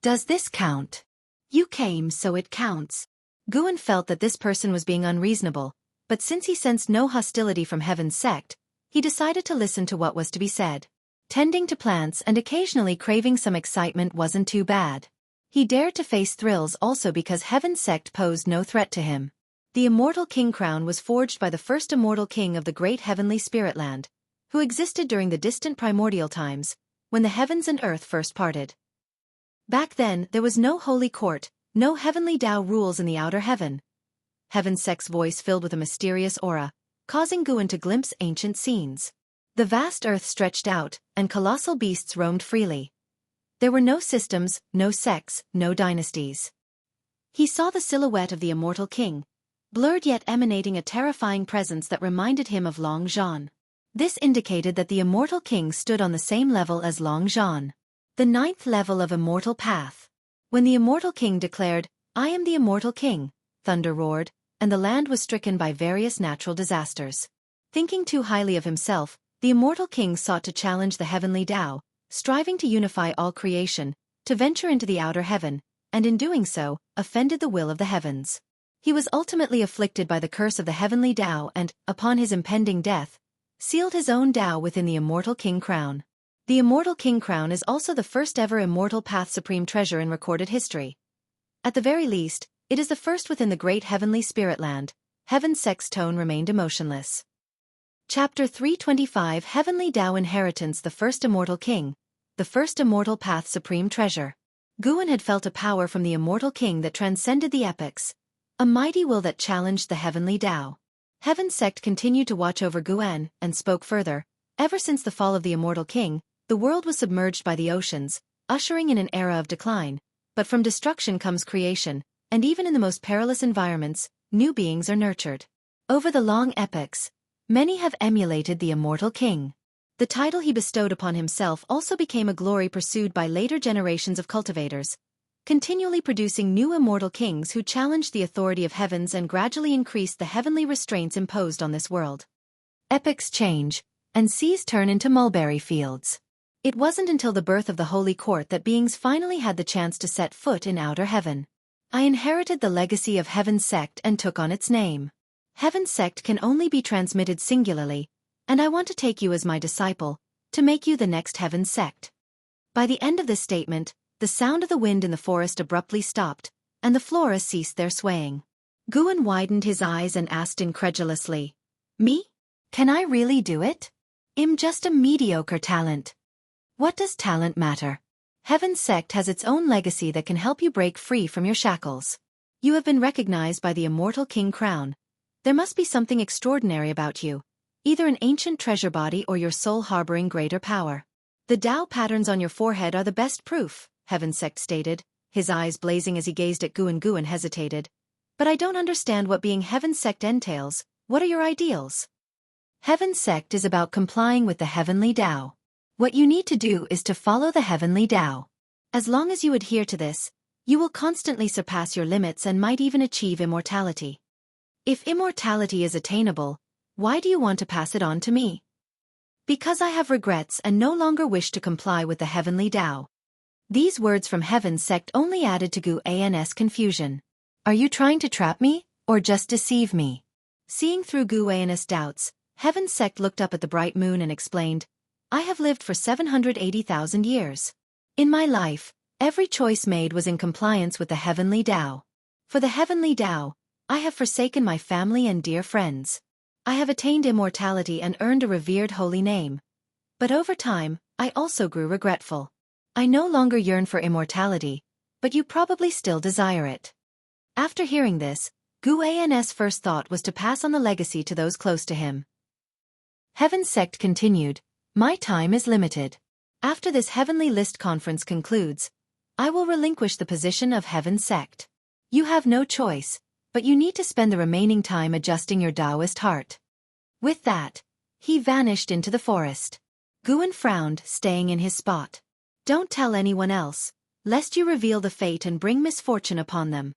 "Does this count?" "You came, so it counts." Guan felt that this person was being unreasonable, but since he sensed no hostility from Heaven's Sect, he decided to listen to what was to be said. Tending to plants and occasionally craving some excitement wasn't too bad. He dared to face thrills also because Heaven's Sect posed no threat to him. The Immortal King crown was forged by the first immortal king of the great heavenly spirit land, who existed during the distant primordial times, when the heavens and earth first parted. Back then, there was no holy court, no heavenly Tao rules in the outer heaven. Heaven Sect's voice filled with a mysterious aura, causing Guan to glimpse ancient scenes. The vast earth stretched out, and colossal beasts roamed freely. There were no systems, no sects, no dynasties. He saw the silhouette of the immortal king, blurred yet emanating a terrifying presence that reminded him of Long Zhan. This indicated that the immortal king stood on the same level as Long Zhan. The 9th level of immortal path. When the immortal king declared, "I am the immortal king," thunder roared, and the land was stricken by various natural disasters. Thinking too highly of himself, the immortal king sought to challenge the heavenly Tao, striving to unify all creation, to venture into the outer heaven, and in doing so, offended the will of the heavens. He was ultimately afflicted by the curse of the heavenly Tao and, upon his impending death, sealed his own Tao within the Immortal King crown. The Immortal King crown is also the first ever Immortal Path Supreme Treasure in recorded history. At the very least, it is the first within the great heavenly spirit land. Heaven Sect's tone remained emotionless. Chapter 325 Heavenly Tao Inheritance. The First Immortal King, the First Immortal Path Supreme Treasure. Guan had felt a power from the Immortal King that transcended the epochs, a mighty will that challenged the heavenly Tao. Heaven Sect continued to watch over Guan, and spoke further. Ever since the fall of the Immortal King, the world was submerged by the oceans, ushering in an era of decline. But from destruction comes creation, and even in the most perilous environments, new beings are nurtured. Over the long epochs, many have emulated the Immortal King. The title he bestowed upon himself also became a glory pursued by later generations of cultivators, continually producing new immortal kings who challenged the authority of heavens and gradually increased the heavenly restraints imposed on this world. Epochs change, and seas turn into mulberry fields. It wasn't until the birth of the Holy Court that beings finally had the chance to set foot in outer heaven. I inherited the legacy of Heaven Sect and took on its name. Heaven Sect can only be transmitted singularly, and I want to take you as my disciple, to make you the next Heaven Sect. By the end of this statement, the sound of the wind in the forest abruptly stopped, and the flora ceased their swaying. Guan widened his eyes and asked incredulously, "Me? Can I really do it? I'm just a mediocre talent." What does talent matter? Heaven Sect has its own legacy that can help you break free from your shackles. You have been recognized by the Immortal King crown. There must be something extraordinary about you, either an ancient treasure body or your soul harboring greater power. The Tao patterns on your forehead are the best proof, Heaven Sect stated, his eyes blazing as he gazed at Guan. Guan hesitated. "But I don't understand what being Heaven Sect entails. What are your ideals?" Heaven Sect is about complying with the heavenly Tao. What you need to do is to follow the heavenly Tao. As long as you adhere to this, you will constantly surpass your limits and might even achieve immortality. If immortality is attainable, why do you want to pass it on to me? Because I have regrets and no longer wish to comply with the heavenly Tao. These words from Heaven Sect only added to Guan's confusion. Are you trying to trap me, or just deceive me? Seeing through Guan's doubts, Heaven Sect looked up at the bright moon and explained, "I have lived for 780,000 years. In my life, every choice made was in compliance with the heavenly Tao. For the heavenly Tao, I have forsaken my family and dear friends. I have attained immortality and earned a revered holy name. But over time, I also grew regretful. I no longer yearn for immortality, but you probably still desire it." After hearing this, Guan's first thought was to pass on the legacy to those close to him. Heaven Sect continued, "My time is limited. After this heavenly list conference concludes, I will relinquish the position of Heaven Sect. You have no choice, but you need to spend the remaining time adjusting your Taoist heart." With that, he vanished into the forest. Guan frowned, staying in his spot. "Don't tell anyone else, lest you reveal the fate and bring misfortune upon them."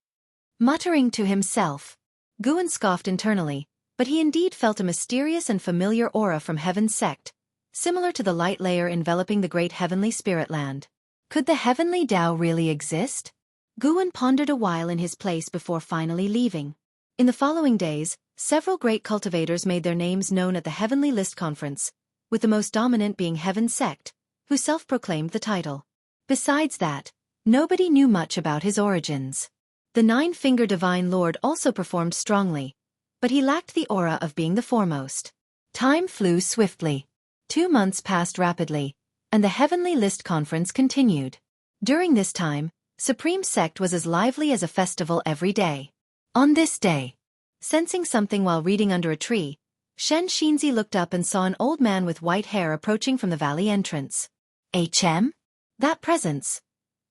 Muttering to himself, Guan scoffed internally, but he indeed felt a mysterious and familiar aura from Heaven Sect, similar to the light layer enveloping the great heavenly spirit land. Could the heavenly Tao really exist? Guan pondered a while in his place before finally leaving. In the following days, several great cultivators made their names known at the heavenly list conference, with the most dominant being Heaven Sect, who self-proclaimed the title. Besides that, nobody knew much about his origins. The nine-finger divine lord also performed strongly, but he lacked the aura of being the foremost. Time flew swiftly. 2 months passed rapidly, and the Heavenly List conference continued. During this time, Supreme Sect was as lively as a festival every day. On this day, sensing something while reading under a tree, Shen Xinzi looked up and saw an old man with white hair approaching from the valley entrance. HM? That presence.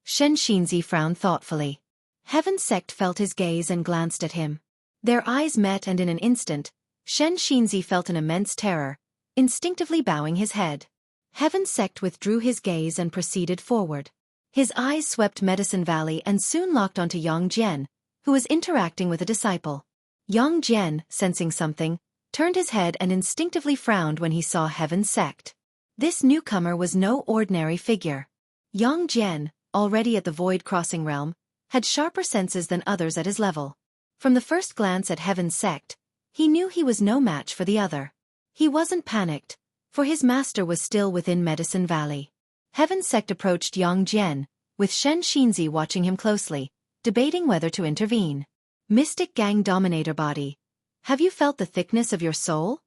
Shen Xinzi frowned thoughtfully. Heaven Sect felt his gaze and glanced at him. Their eyes met, and in an instant, Shen Xinzi felt an immense terror, instinctively bowing his head. Heaven Sect withdrew his gaze and proceeded forward. His eyes swept Medicine Valley and soon locked onto Yang Jian, who was interacting with a disciple. Yang Jian, sensing something, turned his head and instinctively frowned when he saw Heaven Sect. This newcomer was no ordinary figure. Yang Jian, already at the Void Crossing realm, had sharper senses than others at his level. From the first glance at Heaven Sect, he knew he was no match for the other. He wasn't panicked, for his master was still within Medicine Valley. Heaven Sect approached Yang Jian, with Shen Xinzi watching him closely, debating whether to intervene. Mystic Gang Dominator Body. Have you felt the thickness of your soul?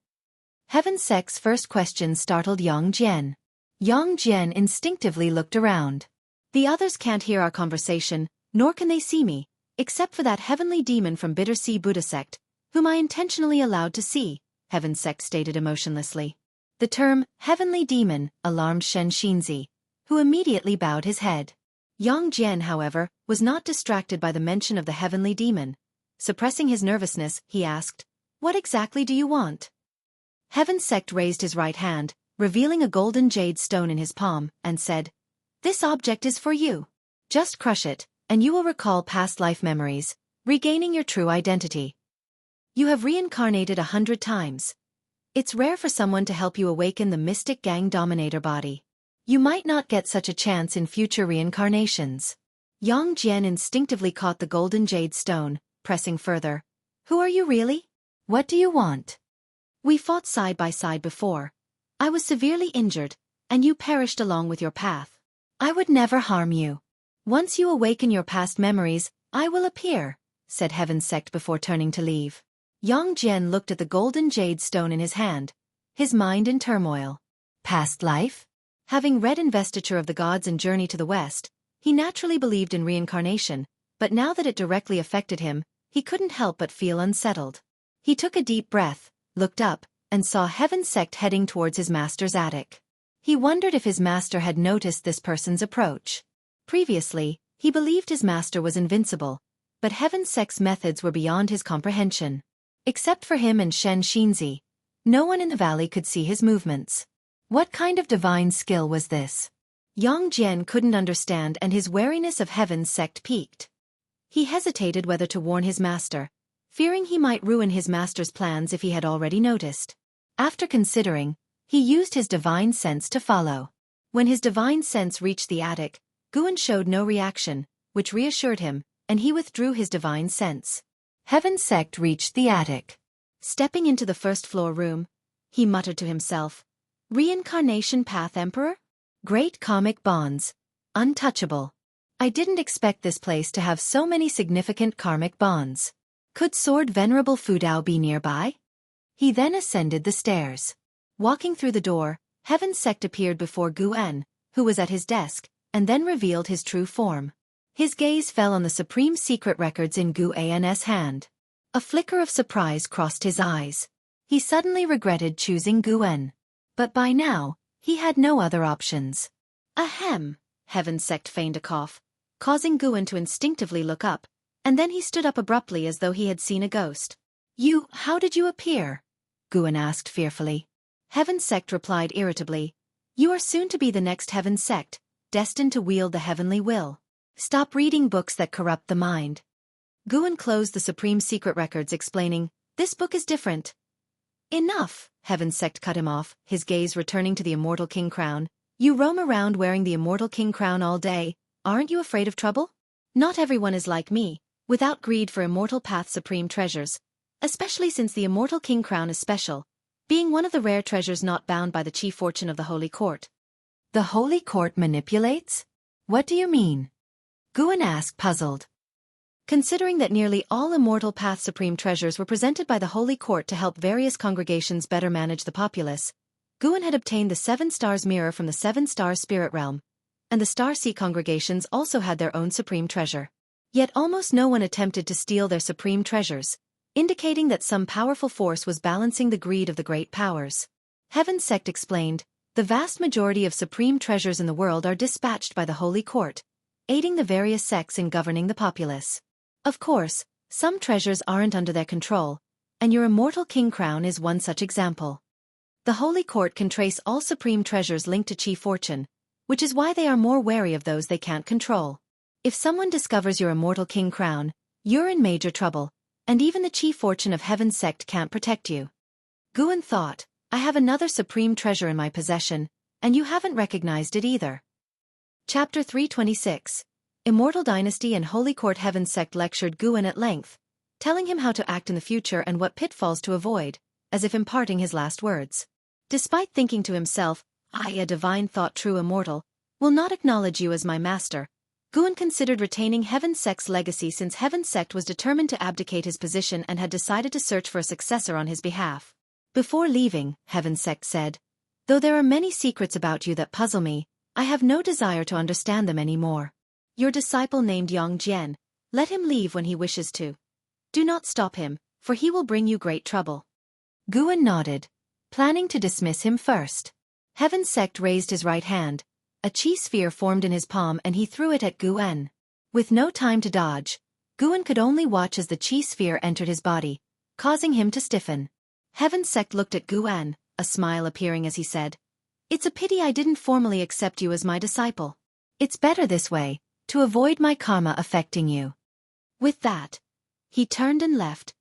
Heaven Sect's first question startled Yang Jian. Yang Jian instinctively looked around. The others can't hear our conversation, nor can they see me, except for that heavenly demon from Bitter Sea Buddha Sect, whom I intentionally allowed to see, Heaven Sect stated emotionlessly. The term, heavenly demon, alarmed Shen Xinzi, who immediately bowed his head. Yang Jian, however, was not distracted by the mention of the heavenly demon. Suppressing his nervousness, he asked, "What exactly do you want?" Heaven Sect raised his right hand, revealing a golden jade stone in his palm, and said, "This object is for you. Just crush it, and you will recall past life memories, regaining your true identity. You have reincarnated 100 times. It's rare for someone to help you awaken the Mystic Gang Dominator Body. You might not get such a chance in future reincarnations." Yang Jian instinctively caught the golden jade stone, pressing further. "Who are you really? What do you want? We fought side by side before. I was severely injured, and you perished along with your path. I would never harm you. Once you awaken your past memories, I will appear," said Heaven Sect before turning to leave. Yang Jian looked at the golden jade stone in his hand, his mind in turmoil. Past life? Having read Investiture of the Gods and Journey to the West, he naturally believed in reincarnation, but now that it directly affected him, he couldn't help but feel unsettled. He took a deep breath, looked up, and saw Heaven Sect heading towards his master's attic. He wondered if his master had noticed this person's approach. Previously, he believed his master was invincible, but Heaven Sect's methods were beyond his comprehension. Except for him and Shen Xinzi, no one in the valley could see his movements. What kind of divine skill was this? Yang Jian couldn't understand, and his wariness of Heaven Sect piqued. He hesitated whether to warn his master, fearing he might ruin his master's plans if he had already noticed. After considering, he used his divine sense to follow. When his divine sense reached the attic, Guan showed no reaction, which reassured him, and he withdrew his divine sense. Heaven Sect reached the attic. Stepping into the first-floor room, he muttered to himself, "Reincarnation Path Emperor? Great Comic Bonds. Untouchable. I didn't expect this place to have so many significant karmic bonds. Could Sword Venerable Fudao be nearby?" He then ascended the stairs. Walking through the door, Heaven Sect appeared before Guan, who was at his desk, and then revealed his true form. His gaze fell on the supreme secret records in Guan's hand. A flicker of surprise crossed his eyes. He suddenly regretted choosing Guan. But by now, he had no other options. Ahem, Heaven Sect feigned a cough, causing Guan to instinctively look up, and then he stood up abruptly as though he had seen a ghost. How did you appear?" Guan asked fearfully. Heaven Sect replied irritably, "You are soon to be the next Heaven Sect, destined to wield the heavenly will. Stop reading books that corrupt the mind." Guan closed the supreme secret records, explaining, "This book is different." "Enough," Heaven Sect cut him off, his gaze returning to the Immortal King Crown. "You roam around wearing the Immortal King Crown all day. Aren't you afraid of trouble? Not everyone is like me, without greed for Immortal Path supreme treasures, especially since the Immortal King Crown is special, being one of the rare treasures not bound by the chief fortune of the Holy Court." "The Holy Court manipulates? What do you mean?" Guan asked, puzzled. Considering that nearly all Immortal Path Supreme treasures were presented by the Holy Court to help various congregations better manage the populace, Guan had obtained the 7 Stars Mirror from the 7 Star Spirit Realm, and the Starseed congregations also had their own supreme treasure. Yet almost no one attempted to steal their supreme treasures, indicating that some powerful force was balancing the greed of the great powers. Heaven's Sect explained, the vast majority of supreme treasures in the world are dispatched by the Holy Court, aiding the various sects in governing the populace. Of course, some treasures aren't under their control, and your Immortal King Crown is one such example. The Holy Court can trace all supreme treasures linked to Chi Fortune, which is why they are more wary of those they can't control. If someone discovers your Immortal King Crown, you're in major trouble, and even the Chi Fortune of Heaven's Sect can't protect you. Guan thought, I have another supreme treasure in my possession, and you haven't recognized it either. Chapter 326. Immortal Dynasty and Holy Court. Heaven's Sect lectured Guan at length, telling him how to act in the future and what pitfalls to avoid, as if imparting his last words. Despite thinking to himself, I, a divine thought true immortal, will not acknowledge you as my master, Guan considered retaining Heaven's Sect's legacy since Heaven's Sect was determined to abdicate his position and had decided to search for a successor on his behalf. Before leaving, Heaven's Sect said, though there are many secrets about you that puzzle me, I have no desire to understand them anymore. Your disciple named Yang Jian, let him leave when he wishes to. Do not stop him, for he will bring you great trouble. Guan nodded, planning to dismiss him first. Heaven's Sect raised his right hand. A chi sphere formed in his palm and he threw it at Guan. With no time to dodge, Guan could only watch as the chi sphere entered his body, causing him to stiffen. Heaven's Sect looked at Guan, a smile appearing as he said, It's a pity I didn't formally accept you as my disciple. It's better this way, to avoid my karma affecting you. With that, he turned and left,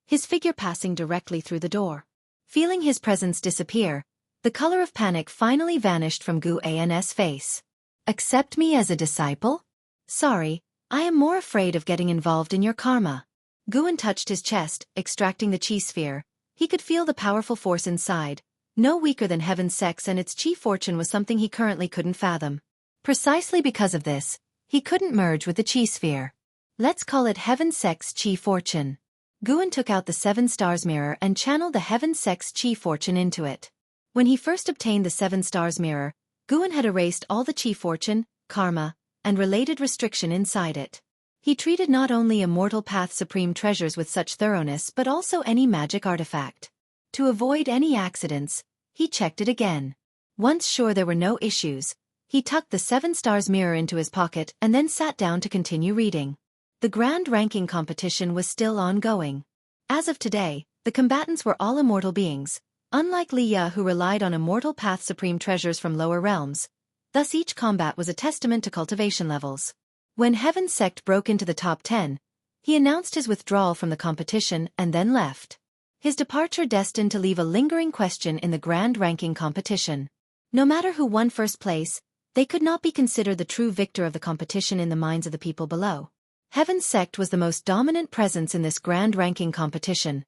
his figure passing directly through the door. Feeling his presence disappear, the color of panic finally vanished from Guan's face. Accept me as a disciple? Sorry, I am more afraid of getting involved in your karma. Guan touched his chest, extracting the chi sphere. He could feel the powerful force inside, no weaker than Heaven's Sect's, and its chi fortune was something he currently couldn't fathom. Precisely because of this, he couldn't merge with the chi sphere. Let's call it Heaven's Sect's chi fortune. Guan took out the 7 Stars Mirror and channeled the Heaven's Sect's chi fortune into it. When he first obtained the 7 Stars Mirror, Guan had erased all the chi fortune, karma, and related restriction inside it. He treated not only Immortal Path Supreme treasures with such thoroughness but also any magic artifact. To avoid any accidents, he checked it again. Once sure there were no issues, he tucked the 7 Stars Mirror into his pocket and then sat down to continue reading. The grand ranking competition was still ongoing. As of today, the combatants were all immortal beings, unlike Liya who relied on Immortal Path Supreme treasures from lower realms. Thus each combat was a testament to cultivation levels. When Heaven's Sect broke into the top 10, he announced his withdrawal from the competition and then left. His departure destined to leave a lingering question in the grand ranking competition. No matter who won first place, they could not be considered the true victor of the competition in the minds of the people below. Heaven's Sect was the most dominant presence in this grand ranking competition.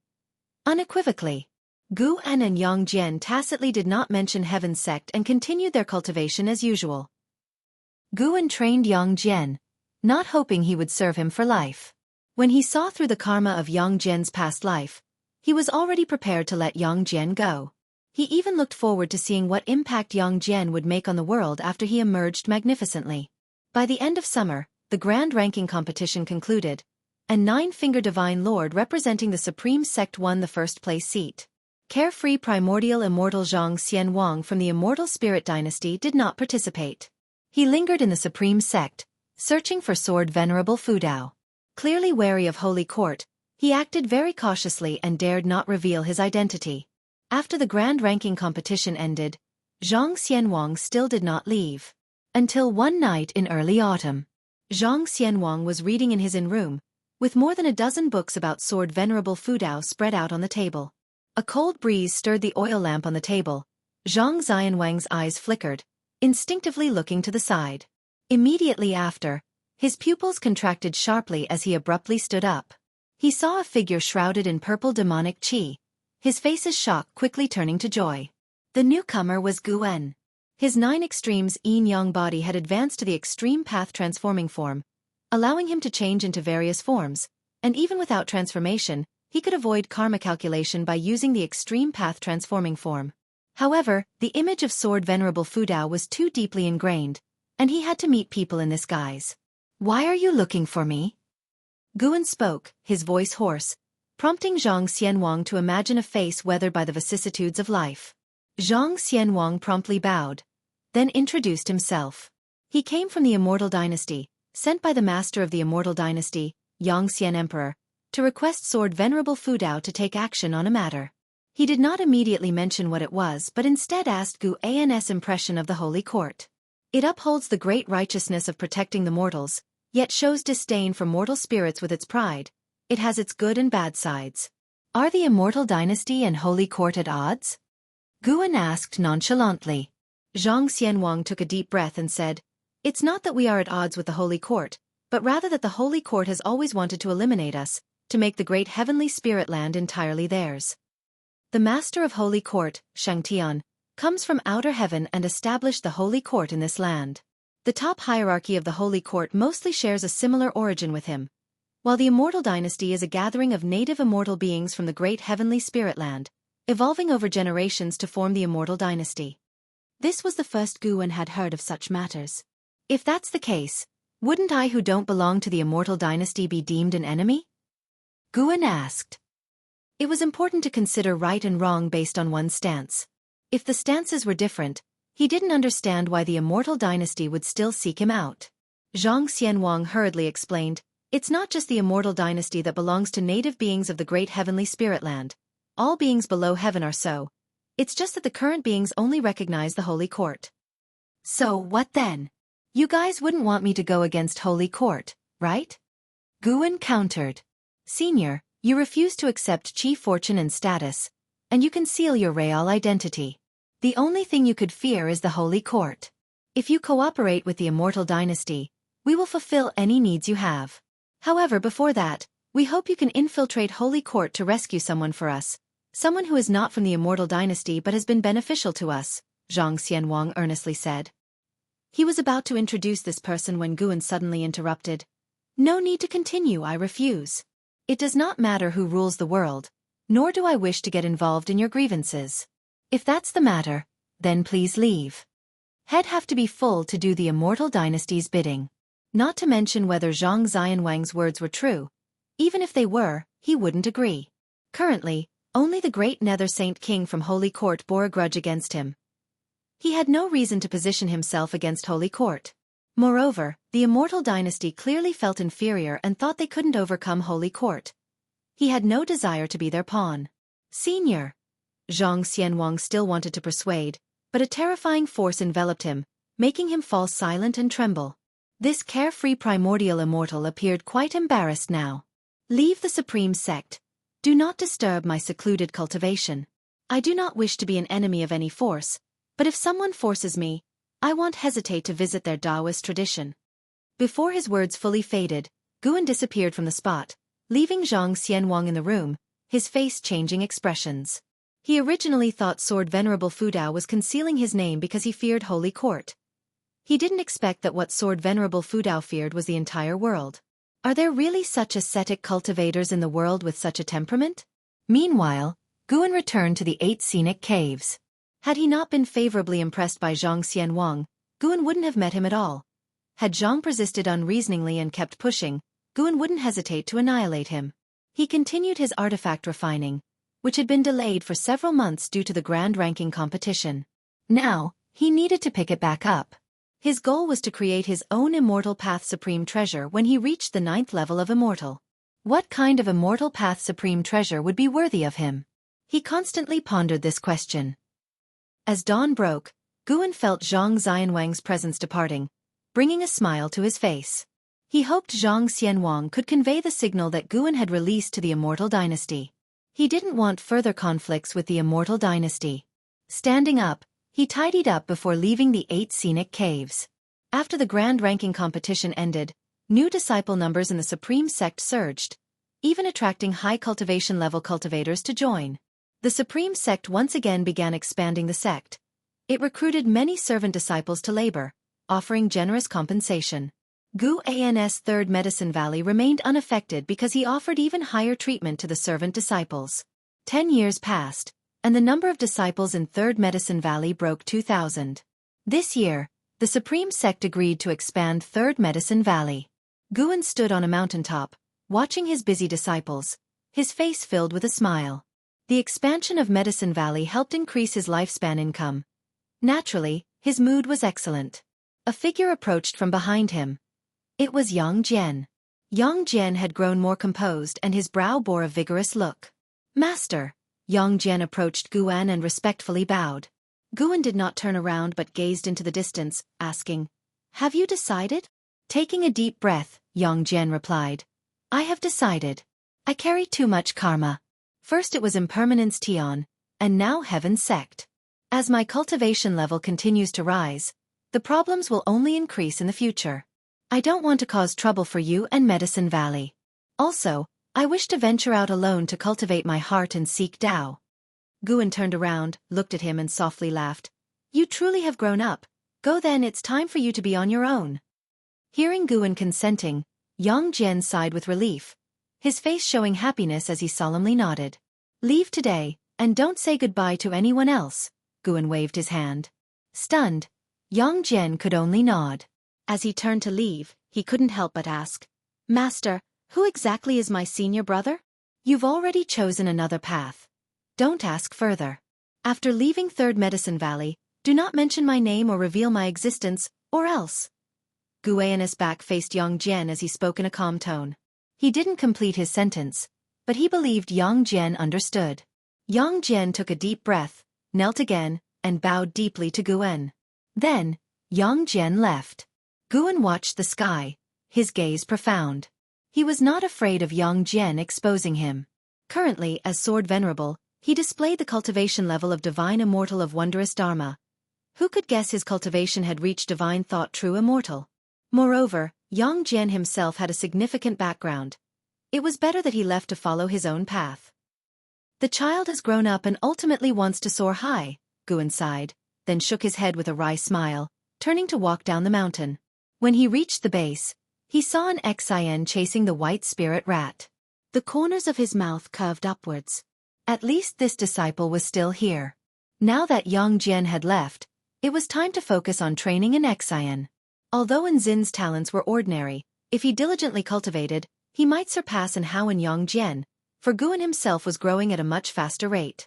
Unequivocally. Guan and Yang Jian tacitly did not mention Heaven's Sect and continued their cultivation as usual. Guan trained Yang Jian, not hoping he would serve him for life. When he saw through the karma of Yang Jian's past life, he was already prepared to let Yang Jian go. He even looked forward to seeing what impact Yang Jian would make on the world after he emerged magnificently. By the end of summer, the grand ranking competition concluded, and 9-Finger Divine Lord representing the Supreme Sect won the first place seat. Carefree primordial immortal Zhang Xianwang from the Immortal Spirit Dynasty did not participate. He lingered in the Supreme Sect, searching for Sword Venerable Fudao. Clearly wary of Holy Court, he acted very cautiously and dared not reveal his identity. After the grand ranking competition ended, Zhang Xianwang still did not leave. Until one night in early autumn. Zhang Xianwang was reading in his inn room, with more than a dozen books about Sword Venerable Fudao spread out on the table. A cold breeze stirred the oil lamp on the table. Zhang Xianwang's eyes flickered, instinctively looking to the side. Immediately after, his pupils contracted sharply as he abruptly stood up. He saw a figure shrouded in purple demonic chi, his face's shock quickly turning to joy. The newcomer was Guan. His 9 extremes yin-yang body had advanced to the extreme path transforming form, allowing him to change into various forms, and even without transformation, he could avoid karma calculation by using the extreme path transforming form. However, the image of Sword Venerable Fudao was too deeply ingrained, and he had to meet people in this guise. "Why are you looking for me?" Guan spoke, his voice hoarse, prompting Zhang Xianwang to imagine a face weathered by the vicissitudes of life. Zhang Xianwang promptly bowed, then introduced himself. He came from the Immortal Dynasty, sent by the master of the Immortal Dynasty, Yongxian Emperor, to request Sword Venerable Fudao to take action on a matter. He did not immediately mention what it was but instead asked Gu An's impression of the Holy Court. It upholds the great righteousness of protecting the mortals, yet shows disdain for mortal spirits with its pride. It has its good and bad sides. Are the Immortal Dynasty and Holy Court at odds? Guan asked nonchalantly. Zhang Xianwang took a deep breath and said, "It's not that we are at odds with the Holy Court, but rather that the Holy Court has always wanted to eliminate us, to make the great heavenly spirit land entirely theirs. The master of Holy Court, Shangtian, comes from outer heaven and established the Holy Court in this land. The top hierarchy of the Holy Court mostly shares a similar origin with him, while the Immortal Dynasty is a gathering of native immortal beings from the great heavenly spirit land, evolving over generations to form the Immortal Dynasty." This was the first Guan had heard of such matters. If that's the case, wouldn't I who don't belong to the Immortal Dynasty be deemed an enemy? Guan asked. It was important to consider right and wrong based on one's stance. If the stances were different, he didn't understand why the Immortal Dynasty would still seek him out. Zhang Xianwang hurriedly explained, "It's not just the Immortal Dynasty that belongs to native beings of the great heavenly spirit land. All beings below heaven are so. It's just that the current beings only recognize the Holy Court." "So what then? You guys wouldn't want me to go against Holy Court, right?" Guan countered. "Senior, you refuse to accept chief fortune and status, and you conceal your real identity. The only thing you could fear is the Holy Court. If you cooperate with the Immortal Dynasty, we will fulfill any needs you have. However, before that, we hope you can infiltrate Holy Court to rescue someone for us, someone who is not from the Immortal Dynasty but has been beneficial to us," Zhang Xianwang earnestly said. He was about to introduce this person when Guan suddenly interrupted. "No need to continue, I refuse. It does not matter who rules the world, nor do I wish to get involved in your grievances. If that's the matter, then please leave. Head have to be full to do the Immortal Dynasty's bidding." Not to mention whether Zhang Xianwang's words were true. Even if they were, he wouldn't agree. Currently, only the great Nether Saint King from Holy Court bore a grudge against him. He had no reason to position himself against Holy Court. Moreover, the Immortal Dynasty clearly felt inferior and thought they couldn't overcome Holy Court. He had no desire to be their pawn. "Senior." Zhang Xianwang still wanted to persuade, but a terrifying force enveloped him, making him fall silent and tremble. This carefree primordial immortal appeared quite embarrassed now. "Leave the supreme sect. Do not disturb my secluded cultivation. I do not wish to be an enemy of any force, but if someone forces me, I won't hesitate to visit their Taoist tradition." Before his words fully faded, Guan disappeared from the spot, leaving Zhang Xianwang in the room, his face changing expressions. He originally thought Sword Venerable Fudao was concealing his name because he feared Holy Court. He didn't expect that what Sword Venerable Fudao feared was the entire world. Are there really such ascetic cultivators in the world with such a temperament? Meanwhile, Guan returned to the 8 scenic caves. Had he not been favorably impressed by Zhang Xianwang, Guan wouldn't have met him at all. Had Zhang persisted unreasoningly and kept pushing, Guan wouldn't hesitate to annihilate him. He continued his artifact refining, which had been delayed for several months due to the grand ranking competition. Now, he needed to pick it back up. His goal was to create his own Immortal Path Supreme Treasure when he reached the 9th level of Immortal. What kind of Immortal Path Supreme Treasure would be worthy of him? He constantly pondered this question. As dawn broke, Guan felt Zhang Xianwang's presence departing, bringing a smile to his face. He hoped Zhang Xianwang could convey the signal that Guan had released to the Immortal Dynasty. He didn't want further conflicts with the Immortal Dynasty. Standing up, he tidied up before leaving the 8 scenic caves. After the grand ranking competition ended, new disciple numbers in the Supreme Sect surged, even attracting high cultivation level cultivators to join. The Supreme Sect once again began expanding the sect. It recruited many servant disciples to labor, offering generous compensation. Gu-An's third medicine valley remained unaffected because he offered even higher treatment to the servant disciples. 10 years passed, and the number of disciples in third medicine valley broke 2,000. This year, the Supreme Sect agreed to expand third medicine valley. Guan stood on a mountaintop, watching his busy disciples, his face filled with a smile. The expansion of Medicine Valley helped increase his lifespan income. Naturally, his mood was excellent. A figure approached from behind him. It was Yang Jian. Yang Jian had grown more composed and his brow bore a vigorous look. "Master." Yang Jian approached Guan and respectfully bowed. Guan did not turn around but gazed into the distance, asking, "Have you decided?" Taking a deep breath, Yang Jian replied, "I have decided. I carry too much karma. First it was Impermanence Tian, and now Heaven Sect. As my cultivation level continues to rise, the problems will only increase in the future. I don't want to cause trouble for you and Medicine Valley. Also, I wish to venture out alone to cultivate my heart and seek Tao." Guan turned around, looked at him and softly laughed. "You truly have grown up. Go then, it's time for you to be on your own." Hearing Guan consenting, Yang Jian sighed with relief, his face showing happiness as he solemnly nodded. "Leave today, and don't say goodbye to anyone else." Guan waved his hand. Stunned, Yang Jian could only nod. As he turned to leave, he couldn't help but ask, "Master, who exactly is my senior brother?" "You've already chosen another path. Don't ask further. After leaving Third Medicine Valley, do not mention my name or reveal my existence, or else." Guan's back faced Yang Jian as he spoke in a calm tone. He didn't complete his sentence, but he believed Yang Jian understood. Yang Jian took a deep breath, knelt again, and bowed deeply to Guan. Then, Yang Jian left. Guan watched the sky, his gaze profound. He was not afraid of Yang Jian exposing him. Currently, as Sword Venerable, he displayed the cultivation level of Divine Immortal of Wondrous Dharma. Who could guess his cultivation had reached Divine Thought True Immortal? Moreover, Yang Jian himself had a significant background. It was better that he left to follow his own path. The child has grown up and ultimately wants to soar high, Guan sighed, then shook his head with a wry smile, turning to walk down the mountain. When he reached the base, he saw an Xian chasing the white spirit rat. The corners of his mouth curved upwards. At least this disciple was still here. Now that Yang Jian had left, it was time to focus on training an Xian. Although Nzin's talents were ordinary, if he diligently cultivated, he might surpass Hao and Yang Jian, for Guan himself was growing at a much faster rate.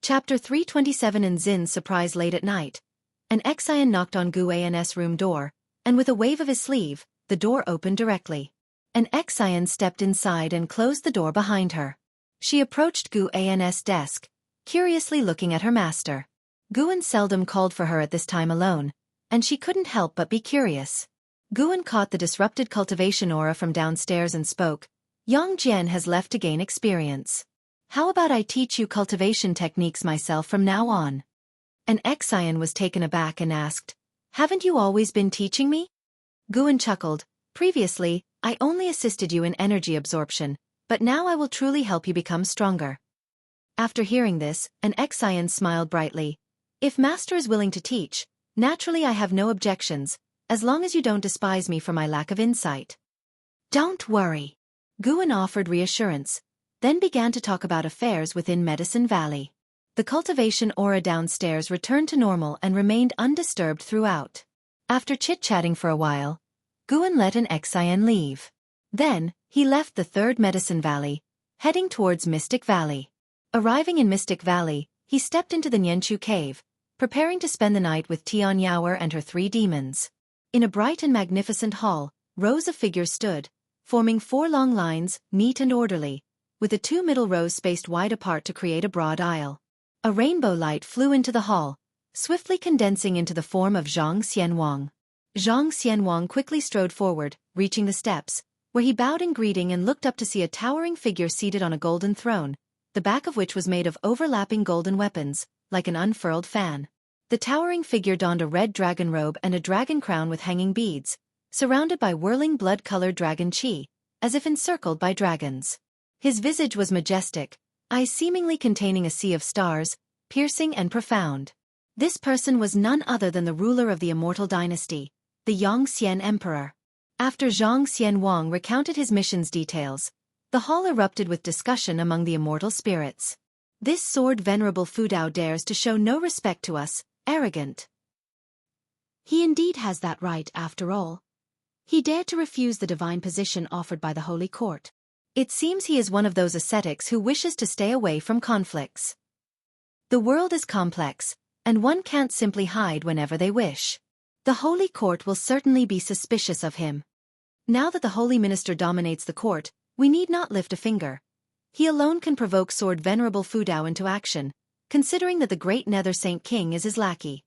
Chapter 327. Nzin's surprise. Late at night, an Xian knocked on Guan's room door, and with a wave of his sleeve, the door opened directly. An Xian stepped inside and closed the door behind her. She approached Guan's desk, curiously looking at her master. Guan seldom called for her at this time alone, and she couldn't help but be curious. Guan caught the disrupted cultivation aura from downstairs and spoke. "Yang Jian has left to gain experience. How about I teach you cultivation techniques myself from now on?" An Xian was taken aback and asked, "Haven't you always been teaching me?" Guan chuckled. "Previously, I only assisted you in energy absorption, but now I will truly help you become stronger." After hearing this, an Xian smiled brightly. "If Master is willing to teach, naturally I have no objections, as long as you don't despise me for my lack of insight." "Don't worry." Guan offered reassurance, then began to talk about affairs within Medicine Valley. The cultivation aura downstairs returned to normal and remained undisturbed throughout. After chit-chatting for a while, Guan let an Xian leave. Then, he left the Third Medicine Valley, heading towards Mystic Valley. Arriving in Mystic Valley, he stepped into the Nianchu cave, preparing to spend the night with Tian Yaoer and her 3 demons. In a bright and magnificent hall, rows of figures stood, forming 4 long lines, neat and orderly, with the 2 middle rows spaced wide apart to create a broad aisle. A rainbow light flew into the hall, swiftly condensing into the form of Zhang Xianwang. Zhang Xianwang quickly strode forward, reaching the steps, where he bowed in greeting and looked up to see a towering figure seated on a golden throne, the back of which was made of overlapping golden weapons, like an unfurled fan. The towering figure donned a red dragon robe and a dragon crown with hanging beads, surrounded by whirling blood-colored dragon chi, as if encircled by dragons. His visage was majestic, eyes seemingly containing a sea of stars, piercing and profound. This person was none other than the ruler of the Immortal Dynasty, the Yongxian Emperor. After Zhang Xianwang recounted his mission's details, the hall erupted with discussion among the immortal spirits. This sword venerable Fudao dares to show no respect to us, arrogant. He indeed has that right after all. He dared to refuse the divine position offered by the Holy Court. It seems he is one of those ascetics who wishes to stay away from conflicts. The world is complex, and one can't simply hide whenever they wish. The Holy Court will certainly be suspicious of him. Now that the Holy Minister dominates the court, we need not lift a finger. He alone can provoke Sword Venerable Fudao into action, considering that the great Nether Saint King is his lackey.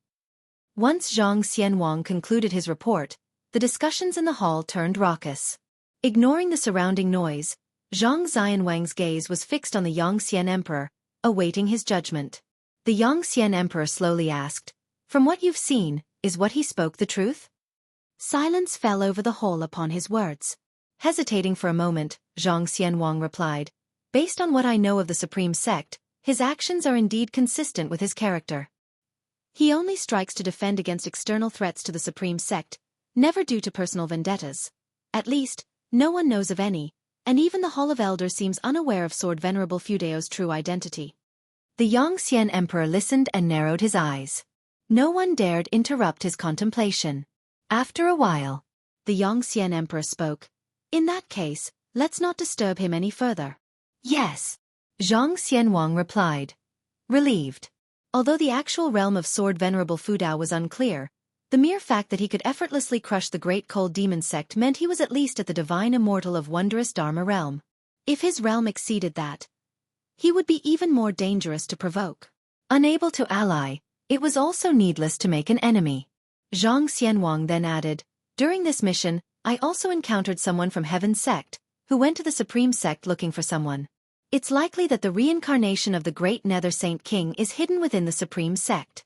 Once Zhang Xianwang concluded his report, the discussions in the hall turned raucous. Ignoring the surrounding noise, Zhang Xianwang's gaze was fixed on the Yangxian Emperor, awaiting his judgment. The Yangxian Emperor slowly asked, "From what you've seen, is what he spoke the truth?" Silence fell over the hall upon his words. Hesitating for a moment, Zhang Xianwang replied, "Based on what I know of the Supreme Sect, his actions are indeed consistent with his character. He only strikes to defend against external threats to the Supreme Sect, never due to personal vendettas. At least, no one knows of any, and even the Hall of Elders seems unaware of Sword Venerable Fudao's true identity." The Yangxian Emperor listened and narrowed his eyes. No one dared interrupt his contemplation. After a while, the Yangxian Emperor spoke. "In that case, let's not disturb him any further." "Yes," Zhang Xianwang replied, relieved. Although the actual realm of Sword Venerable Fudao was unclear, the mere fact that he could effortlessly crush the Great Cold Demon Sect meant he was at least at the divine immortal of wondrous Dharma realm. If his realm exceeded that, he would be even more dangerous to provoke. Unable to ally, it was also needless to make an enemy. Zhang Xianwang then added, "During this mission, I also encountered someone from Heaven's Sect, who went to the Supreme Sect looking for someone. It's likely that the reincarnation of the great Nether Saint King is hidden within the Supreme Sect."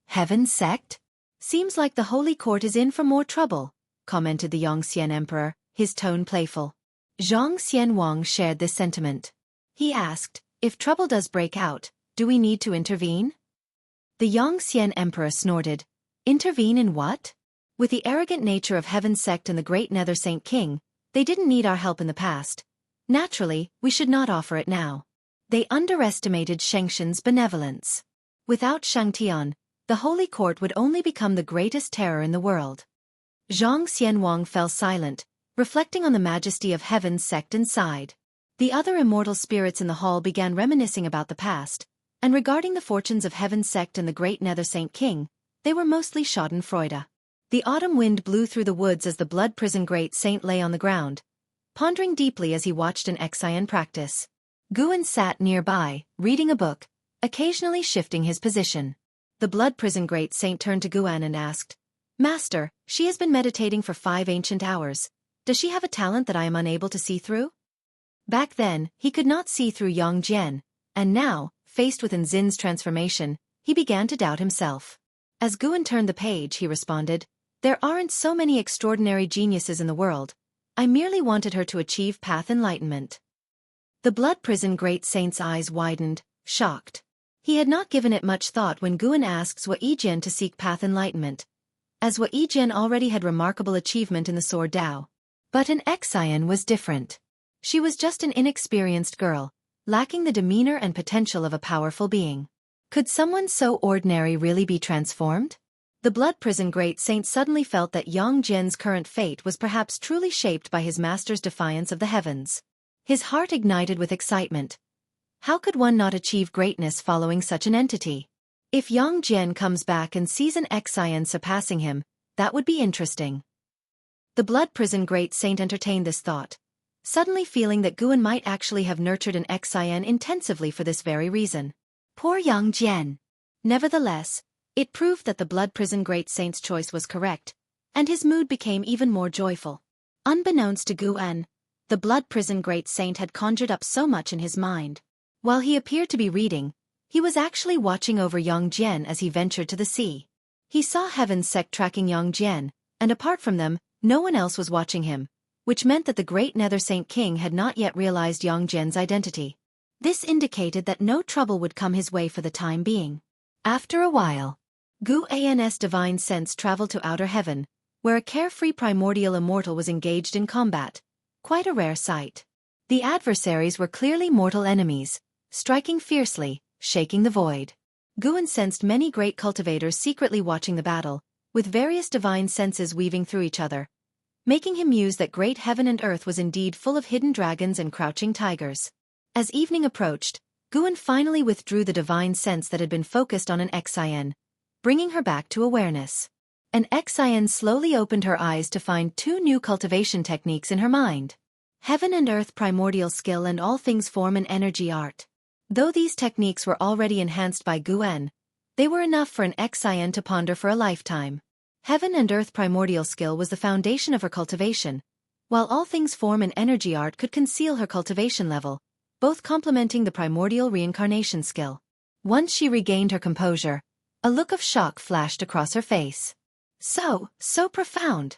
"Heaven's Sect? Seems like the Holy Court is in for more trouble," commented the Yangxian Emperor, his tone playful. Zhang Xianwang shared this sentiment. He asked, "If trouble does break out, do we need to intervene?" The Yangxian Emperor snorted. "Intervene in what?" With the arrogant nature of Heaven's Sect and the great Nether Saint King, they didn't need our help in the past. Naturally, we should not offer it now. They underestimated Shengshan's benevolence. Without Shangtian, the Holy Court would only become the greatest terror in the world. Zhang Xianwang fell silent, reflecting on the majesty of Heaven's Sect and sighed. The other immortal spirits in the hall began reminiscing about the past, and regarding the fortunes of Heaven's Sect and the great Nether Saint King, they were mostly schadenfreude. The autumn wind blew through the woods as the blood prison great saint lay on the ground, pondering deeply as he watched an Xian practice. Guan sat nearby, reading a book, occasionally shifting his position. The blood prison great saint turned to Guan and asked, "Master, she has been meditating for 5 ancient hours. Does she have a talent that I am unable to see through?" Back then, he could not see through Yang Jian, and now, faced with Nzin's transformation, he began to doubt himself. As Guan turned the page, he responded, "There aren't so many extraordinary geniuses in the world. I merely wanted her to achieve path enlightenment." The blood prison great saint's eyes widened, shocked. He had not given it much thought when Guan asked Wei Jian to seek path enlightenment, as Wei Jian already had remarkable achievement in the sword Dao. But an Xian was different. She was just an inexperienced girl, lacking the demeanor and potential of a powerful being. Could someone so ordinary really be transformed? The blood prison great saint suddenly felt that Yang Jian's current fate was perhaps truly shaped by his master's defiance of the heavens. His heart ignited with excitement. How could one not achieve greatness following such an entity? If Yang Jian comes back and sees an Xian surpassing him, that would be interesting. The blood prison great saint entertained this thought, suddenly feeling that Guan might actually have nurtured an Xian intensively for this very reason. Poor Yang Jian. Nevertheless, it proved that the blood prison great saint's choice was correct, and his mood became even more joyful. Unbeknownst to Guan, the blood prison great saint had conjured up so much in his mind. While he appeared to be reading, he was actually watching over Yang Jian as he ventured to the sea. He saw Heaven's Sect tracking Yang Jian, and apart from them, no one else was watching him, which meant that the great Nether Saint King had not yet realized Yang Jian's identity. This indicated that no trouble would come his way for the time being. After a while, Guan's divine sense traveled to outer heaven, where a carefree primordial immortal was engaged in combat. Quite a rare sight. The adversaries were clearly mortal enemies, striking fiercely, shaking the void. Guan sensed many great cultivators secretly watching the battle, with various divine senses weaving through each other, making him muse that great heaven and earth was indeed full of hidden dragons and crouching tigers. As evening approached, Guan finally withdrew the divine sense that had been focused on an Xian, bringing her back to awareness. An Xian slowly opened her eyes to find two new cultivation techniques in her mind. Heaven and earth primordial skill and all things form and energy art. Though these techniques were already enhanced by Guan, they were enough for an Xian to ponder for a lifetime. Heaven and earth primordial skill was the foundation of her cultivation, while all things form and energy art could conceal her cultivation level, both complementing the primordial reincarnation skill. Once she regained her composure, a look of shock flashed across her face. So profound.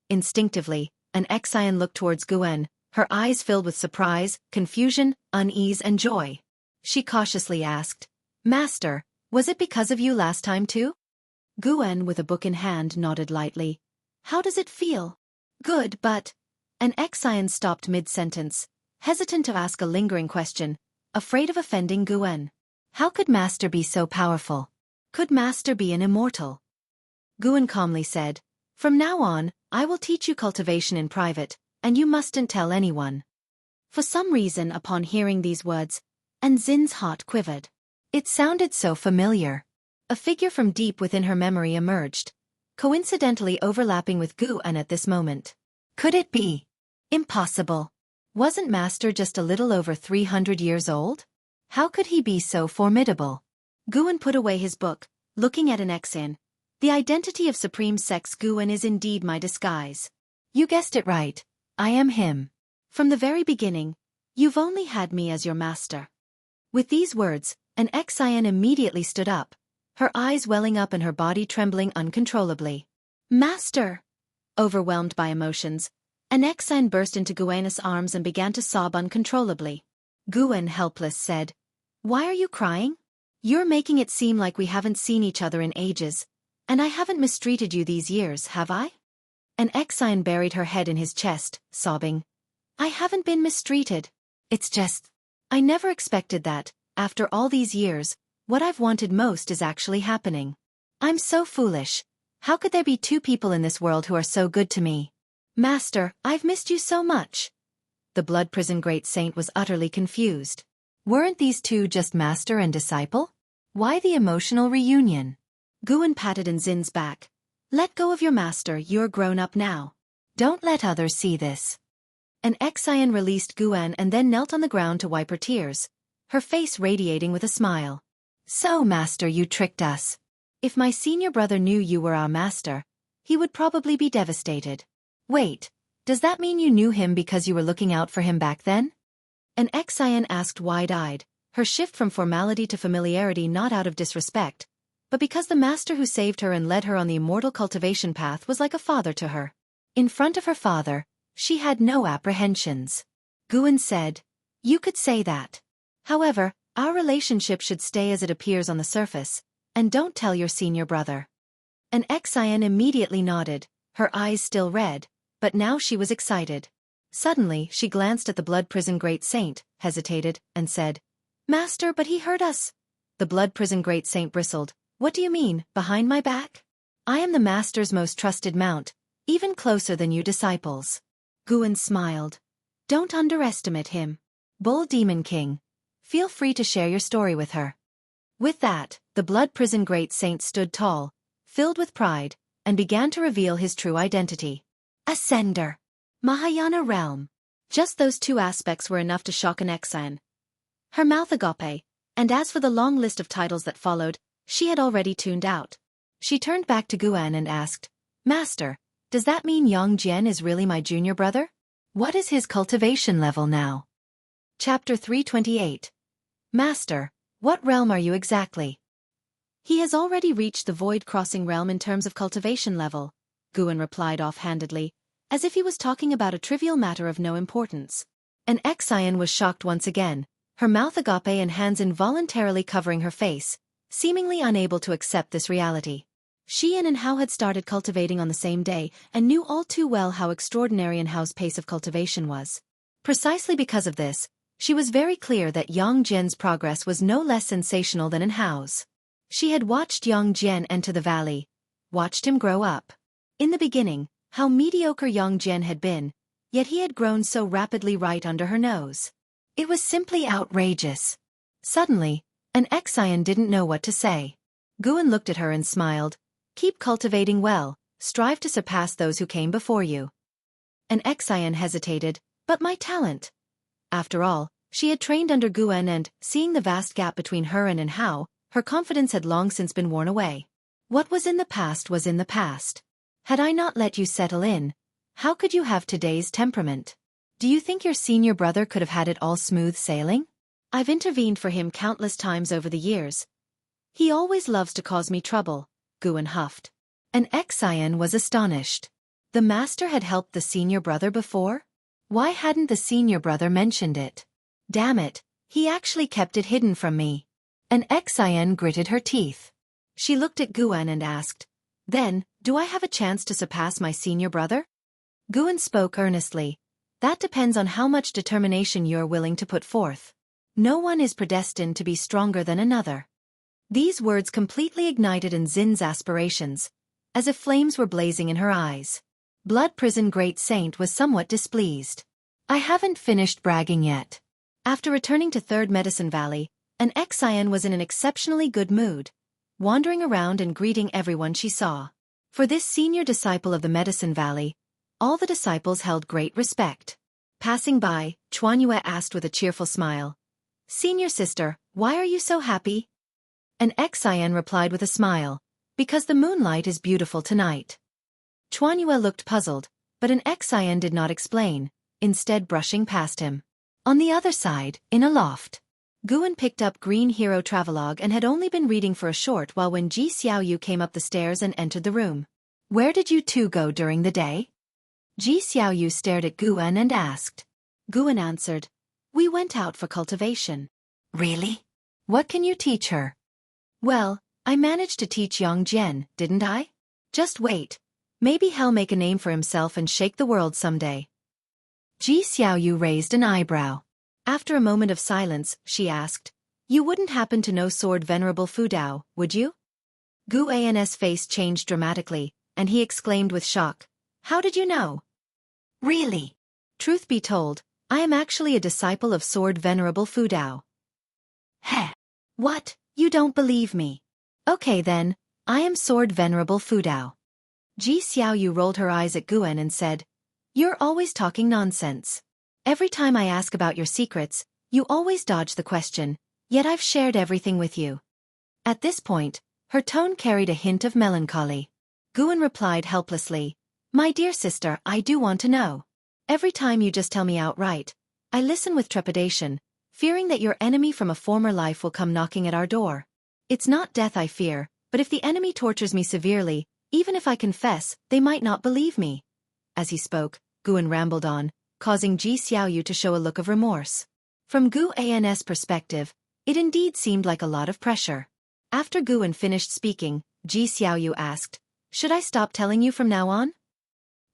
Instinctively, an Xian looked towards Guan, her eyes filled with surprise, confusion, unease and joy. She cautiously asked, "Master, was it because of you last time too?" Guan, with a book in hand, nodded lightly. "How does it feel?" "Good, but—" An Xian stopped mid-sentence, hesitant to ask a lingering question, afraid of offending Guan. How could Master be so powerful? Could Master be an immortal? Guan calmly said, "From now on, I will teach you cultivation in private, and you mustn't tell anyone." For some reason, upon hearing these words, Anzin's heart quivered. It sounded so familiar. A figure from deep within her memory emerged, coincidentally overlapping with Guan at this moment. Could it be? Impossible. Wasn't Master just a little over 300 years old? How could he be so formidable? Guan put away his book, looking at an Xian. "The identity of Supreme Sex Guan is indeed my disguise." "You guessed it right. I am him. From the very beginning, you've only had me as your master." With these words, an Xian immediately stood up, her eyes welling up and her body trembling uncontrollably. "Master!" Overwhelmed by emotions, an Xian burst into Guan's arms and began to sob uncontrollably. Guan, helpless, said, "Why are you crying? You're making it seem like we haven't seen each other in ages, and I haven't mistreated you these years, have I?" An Xian buried her head in his chest, sobbing, "I haven't been mistreated. It's just, I never expected that, after all these years, what I've wanted most is actually happening. I'm so foolish. How could there be two people in this world who are so good to me? Master, I've missed you so much." The blood prison great saint was utterly confused. Weren't these two just master and disciple? Why the emotional reunion? Guan patted Anzin's back. "Let go of your master, you're grown up now. Don't let others see this." An Xian released Guan and then knelt on the ground to wipe her tears, her face radiating with a smile. "So, Master, you tricked us. If my senior brother knew you were our master, he would probably be devastated. Wait, does that mean you knew him because you were looking out for him back then?" An Xian asked wide-eyed, her shift from formality to familiarity not out of disrespect, but because the master who saved her and led her on the immortal cultivation path was like a father to her. In front of her father, she had no apprehensions. Guan said, "You could say that. However, our relationship should stay as it appears on the surface, and don't tell your senior brother." An Xian immediately nodded, her eyes still red, but now she was excited. Suddenly, she glanced at the blood prison great saint, hesitated, and said, "Master, but he hurt us." The blood prison great saint bristled. "What do you mean, behind my back? I am the master's most trusted mount, even closer than you disciples." Guan smiled. "Don't underestimate him. Bull Demon King. Feel free to share your story with her." With that, the blood prison great saint stood tall, filled with pride, and began to reveal his true identity. Ascender. Mahayana realm. Just those two aspects were enough to shock an Xian. Her mouth agape, and as for the long list of titles that followed, she had already tuned out. She turned back to Guan and asked, "Master, does that mean Yang Jian is really my junior brother? What is his cultivation level now?" Chapter 328. Master, what realm are you exactly? "He has already reached the void-crossing realm in terms of cultivation level," Guan replied offhandedly, as if he was talking about a trivial matter of no importance. An Xian was shocked once again, her mouth agape and hands involuntarily covering her face, seemingly unable to accept this reality. Xian and Hao had started cultivating on the same day and knew all too well how extraordinary Hao's pace of cultivation was. Precisely because of this, she was very clear that Yang Jian's progress was no less sensational than Hao's. She had watched Yang Jian enter the valley, watched him grow up. In the beginning, how mediocre Yang Jian had been, yet he had grown so rapidly right under her nose. It was simply outrageous. Suddenly, an Xian didn't know what to say. Guan looked at her and smiled. Keep cultivating well, strive to surpass those who came before you. An Xian hesitated, but my talent. After all, she had trained under Guan and, seeing the vast gap between her and Hao, her confidence had long since been worn away. What was in the past was in the past. Had I not let you settle in, how could you have today's temperament? Do you think your senior brother could have had it all smooth sailing? I've intervened for him countless times over the years. He always loves to cause me trouble, Guan huffed. An Xian was astonished. The master had helped the senior brother before? Why hadn't the senior brother mentioned it? Damn it, he actually kept it hidden from me. An Xian gritted her teeth. She looked at Guan and asked, then, do I have a chance to surpass my senior brother? Guan spoke earnestly. That depends on how much determination you're willing to put forth. No one is predestined to be stronger than another. These words completely ignited Nzin's aspirations, as if flames were blazing in her eyes. Blood Prison Great Saint was somewhat displeased. I haven't finished bragging yet. After returning to Third Medicine Valley, an Xian was in an exceptionally good mood, wandering around and greeting everyone she saw. For this senior disciple of the Medicine Valley, all the disciples held great respect. Passing by, Chuanyue asked with a cheerful smile, Senior sister, why are you so happy? An Xian replied with a smile, because the moonlight is beautiful tonight. Chuanyue looked puzzled, but an Xian did not explain, instead brushing past him. On the other side, in a loft, Guan picked up Green Hero Travelogue and had only been reading for a short while when Ji Xiaoyu came up the stairs and entered the room. Where did you two go during the day? Ji Xiaoyu stared at Guan and asked. Guan answered, we went out for cultivation. Really? What can you teach her? Well, I managed to teach Yang Jian, didn't I? Just wait. Maybe he'll make a name for himself and shake the world someday. Ji Xiaoyu raised an eyebrow. After a moment of silence, she asked, you wouldn't happen to know Sword Venerable Fu Dao, would you? Gu An's face changed dramatically, and he exclaimed with shock, how did you know? Really? Truth be told, I am actually a disciple of Sword Venerable Fu Dao. Heh. What? You don't believe me? Okay then, I am Sword Venerable Fu Dao. Ji Xiaoyu rolled her eyes at Guan and said, you're always talking nonsense. Every time I ask about your secrets, you always dodge the question, yet I've shared everything with you. At this point, her tone carried a hint of melancholy. Guan replied helplessly, my dear sister, I do want to know. Every time you just tell me outright, I listen with trepidation, fearing that your enemy from a former life will come knocking at our door. It's not death I fear, but if the enemy tortures me severely, even if I confess, they might not believe me. As he spoke, Guan rambled on, causing Ji Xiaoyu to show a look of remorse. From Gu An's perspective, it indeed seemed like a lot of pressure. After Guan finished speaking, Ji Xiaoyu asked, should I stop telling you from now on?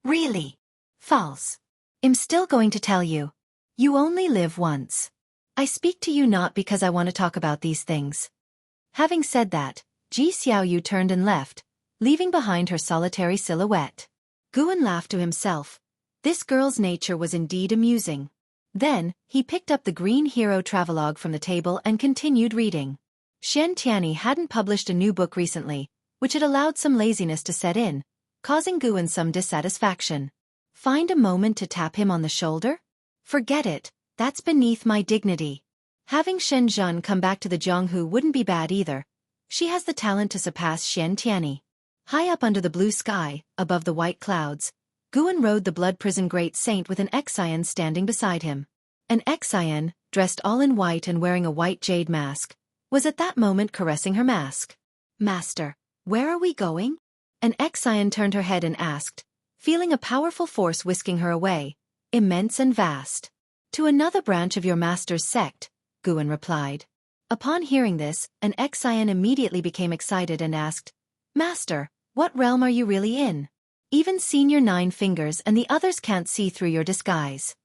Really? False. I'm still going to tell you. You only live once. I speak to you not because I want to talk about these things. Having said that, Ji Xiaoyu turned and left, leaving behind her solitary silhouette. Guan laughed to himself. This girl's nature was indeed amusing. Then, he picked up the Green Hero Travelogue from the table and continued reading. Shen Tianyi hadn't published a new book recently, which had allowed some laziness to set in, causing Guan some dissatisfaction. Find a moment to tap him on the shoulder? Forget it, that's beneath my dignity. Having Shen Zhen come back to the Jianghu wouldn't be bad either. She has the talent to surpass Shen Tianyi. High up under the blue sky, above the white clouds, Guan rode the Blood Prison Great Saint with an Xian standing beside him. An Xian, dressed all in white and wearing a white jade mask, was at that moment caressing her mask. Master, where are we going? An Xian turned her head and asked, feeling a powerful force whisking her away, immense and vast. To another branch of your master's sect, Guan replied. Upon hearing this, an Xian immediately became excited and asked, Master, What realm are you really in? Even Senior 9 Fingers and the others can't see through your disguise.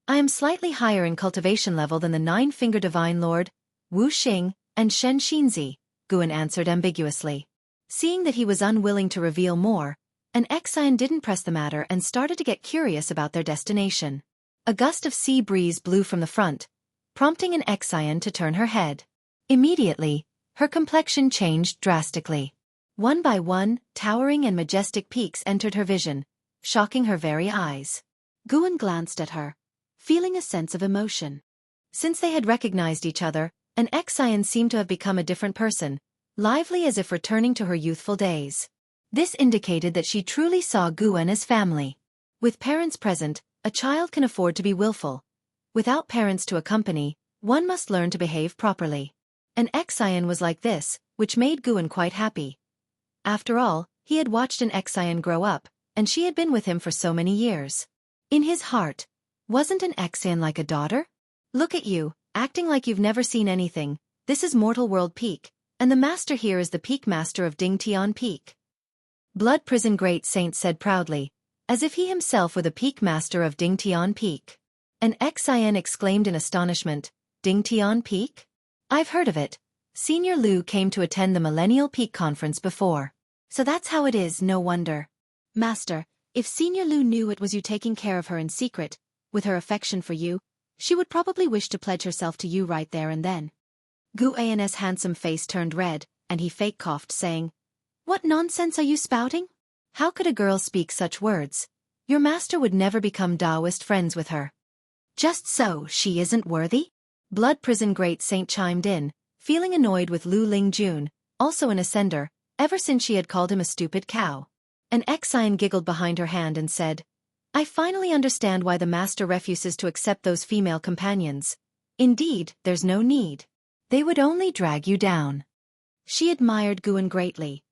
I am slightly higher in cultivation level than the 9-Finger Divine Lord, Wu Xing, and Shen Xinzi, Guan answered ambiguously. Seeing that he was unwilling to reveal more, an Xian didn't press the matter and started to get curious about their destination. A gust of sea breeze blew from the front, prompting an Xian to turn her head. Immediately, her complexion changed drastically. One by one, towering and majestic peaks entered her vision, shocking her very eyes. Guan glanced at her, feeling a sense of emotion. Since they had recognized each other, an Xian seemed to have become a different person, lively as if returning to her youthful days. This indicated that she truly saw Guan as family. With parents present, a child can afford to be willful. Without parents to accompany, one must learn to behave properly. An Xian was like this, which made Guan quite happy. After all, he had watched an Xian grow up, and she had been with him for so many years. In his heart, wasn't an Xian like a daughter? Look at you, acting like you've never seen anything. This is Mortal World Peak, and the master here is the Peak Master of Dingtian Peak. Blood Prison Great Saint said proudly, as if he himself were the Peak Master of Dingtian Peak. An Xian exclaimed in astonishment, Dingtian Peak? I've heard of it. Senior Lu came to attend the Millennial Peak Conference before. So that's how it is, no wonder. Master, if Senior Lu knew it was you taking care of her in secret, with her affection for you, she would probably wish to pledge herself to you right there and then. Gu An's handsome face turned red, and he fake coughed, saying, What nonsense are you spouting? How could a girl speak such words? Your master would never become Taoist friends with her. Just so, she isn't worthy? Blood Prison Great Saint chimed in, feeling annoyed with Lu Lingjun, also an ascender, ever since she had called him a stupid cow. An Xian giggled behind her hand and said, I finally understand why the master refuses to accept those female companions. Indeed, there's no need. They would only drag you down. She admired Guan greatly.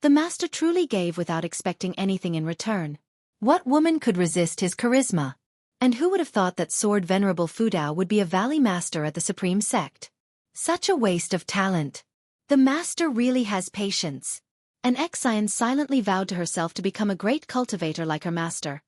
The master truly gave without expecting anything in return. What woman could resist his charisma? And who would have thought that Sword Venerable Fudao would be a valley master at the Supreme Sect? Such a waste of talent. The master really has patience. An Xian silently vowed to herself to become a great cultivator like her master.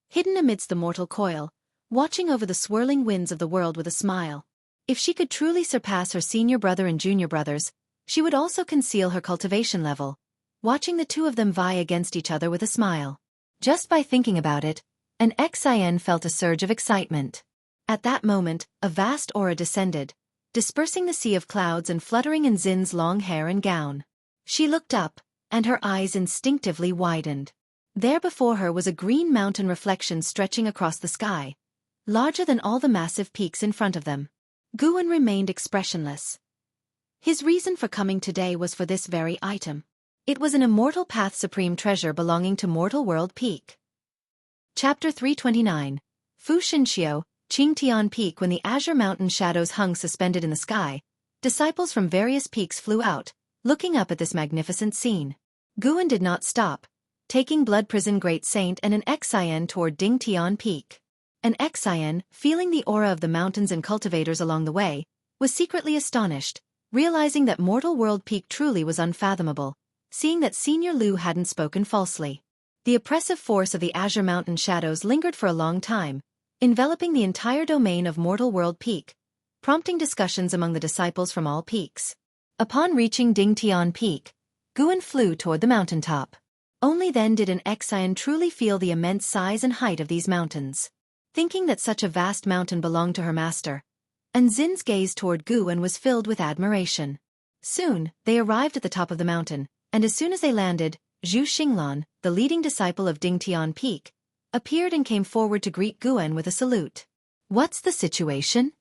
Hidden amidst the mortal coil, watching over the swirling winds of the world with a smile. If she could truly surpass her senior brother and junior brothers, she would also conceal her cultivation level, watching the two of them vie against each other with a smile. Just by thinking about it, an Xian felt a surge of excitement. At that moment, a vast aura descended, dispersing the sea of clouds and fluttering in Xin's long hair and gown. She looked up, and her eyes instinctively widened. There before her was a green mountain reflection stretching across the sky, larger than all the massive peaks in front of them. Guan remained expressionless. His reason for coming today was for this very item. It was an Immortal Path Supreme treasure belonging to Mortal World Peak. Chapter 329, Fu Shinxiu, Qingtian Peak. When the azure mountain shadows hung suspended in the sky, disciples from various peaks flew out, looking up at this magnificent scene. Guan did not stop, taking Blood Prison Great Saint and an Xian toward Dingtian Peak. An Xian, feeling the aura of the mountains and cultivators along the way, was secretly astonished, realizing that Mortal World Peak truly was unfathomable, seeing that Senior Lu hadn't spoken falsely. The oppressive force of the azure mountain shadows lingered for a long time, enveloping the entire domain of Mortal World Peak, prompting discussions among the disciples from all peaks. Upon reaching Dingtian Peak, Guan flew toward the mountaintop. Only then did an Xian truly feel the immense size and height of these mountains. Thinking that such a vast mountain belonged to her master, and Xin's gaze toward Guan was filled with admiration. Soon, they arrived at the top of the mountain, and as soon as they landed, Zhu Xinglan, the leading disciple of Dingtian Peak, appeared and came forward to greet Guan with a salute. What's the situation?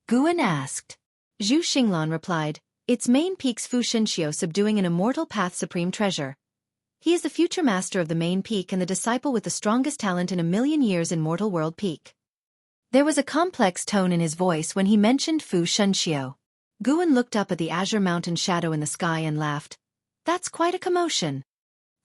Guan asked. Zhu Xinglan replied, Its main peak's Fu Shinxiu subduing an Immortal Path Supreme treasure. He is the future master of the main peak and the disciple with the strongest talent in 1,000,000 years in Mortal World Peak. There was a complex tone in his voice when he mentioned Fu Shenxiu. Guan looked up at the azure mountain shadow in the sky and laughed. That's quite a commotion.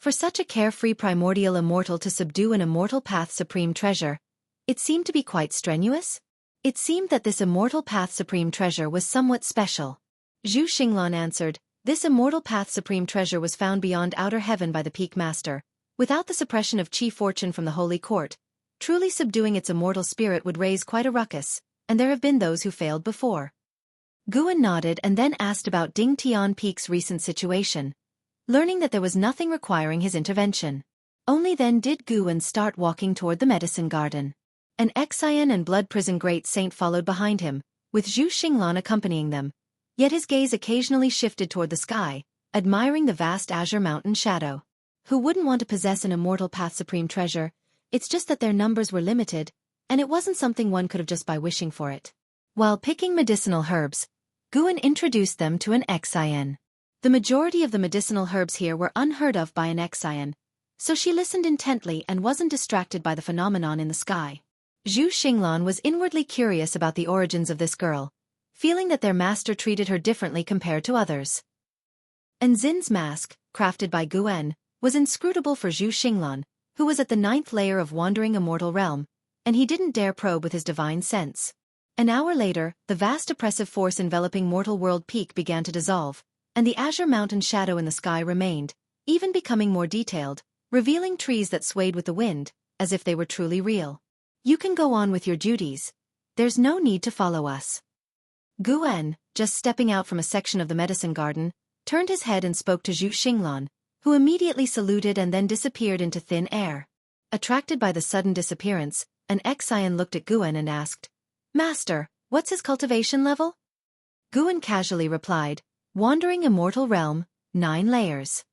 For such a carefree primordial immortal to subdue an Immortal Path Supreme treasure, it seemed to be quite strenuous. It seemed that this Immortal Path Supreme treasure was somewhat special. Zhu Xinglan answered, This immortal path supreme treasure was found beyond outer heaven by the Peak Master, without the suppression of Qi fortune from the Holy Court. Truly subduing its immortal spirit would raise quite a ruckus, and there have been those who failed before. Guan nodded and then asked about Ding Tian Peak's recent situation, learning that there was nothing requiring his intervention. Only then did Guan start walking toward the medicine garden. An Xian and Blood Prison Great Saint followed behind him, with Zhu Xinglan accompanying them, yet his gaze occasionally shifted toward the sky, admiring the vast azure mountain shadow. Who wouldn't want to possess an immortal path supreme treasure? It's just that their numbers were limited, and it wasn't something one could have just by wishing for it. While picking medicinal herbs, Guan introduced them to an Xian. The majority of the medicinal herbs here were unheard of by an Xian, so she listened intently and wasn't distracted by the phenomenon in the sky. Zhu Xinglan was inwardly curious about the origins of this girl, feeling that their master treated her differently compared to others. And Zin's mask, crafted by Guan, was inscrutable for Zhu Xinglan, who was at the 9th layer of Wandering Immortal Realm, and he didn't dare probe with his divine sense. An hour later, the vast oppressive force enveloping Mortal World Peak began to dissolve, and the azure mountain shadow in the sky remained, even becoming more detailed, revealing trees that swayed with the wind, as if they were truly real. You can go on with your duties. There's no need to follow us. Guan, just stepping out from a section of the medicine garden, turned his head and spoke to Zhu Xinglan, who immediately saluted and then disappeared into thin air. Attracted by the sudden disappearance, an Xian looked at Guan and asked, "Master, what's his cultivation level?" Guan casually replied, "Wandering Immortal Realm, 9 layers."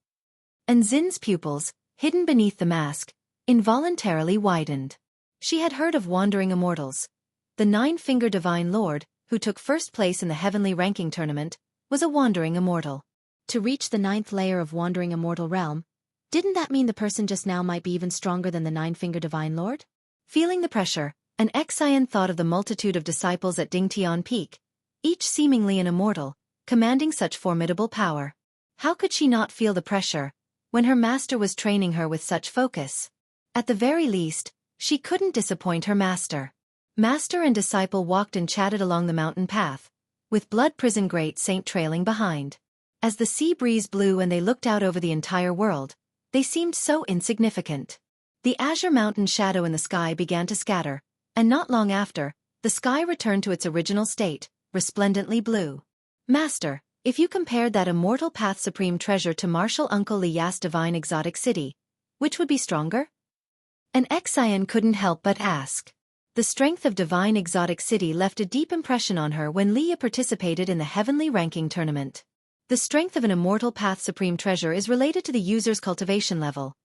And Zin's pupils, hidden beneath the mask, involuntarily widened. She had heard of Wandering Immortals. The 9-finger Divine Lord, who took first place in the heavenly ranking tournament, was a Wandering Immortal. To reach the 9th layer of Wandering Immortal Realm, didn't that mean the person just now might be even stronger than the 9-finger Divine Lord? Feeling the pressure, an Xian thought of the multitude of disciples at Ding Tian Peak, each seemingly an immortal, commanding such formidable power. How could she not feel the pressure, when her master was training her with such focus? At the very least, she couldn't disappoint her master. Master and disciple walked and chatted along the mountain path, with Blood Prison Great Saint trailing behind. As the sea breeze blew and they looked out over the entire world, they seemed so insignificant. The azure mountain shadow in the sky began to scatter, and not long after, the sky returned to its original state, resplendently blue. Master, if you compared that immortal path supreme treasure to Martial Uncle Li Ya's divine exotic city, which would be stronger? An Xian couldn't help but ask. The strength of divine exotic city left a deep impression on her when Li Ya participated in the heavenly ranking tournament. The strength of an immortal path supreme treasure is related to the user's cultivation level.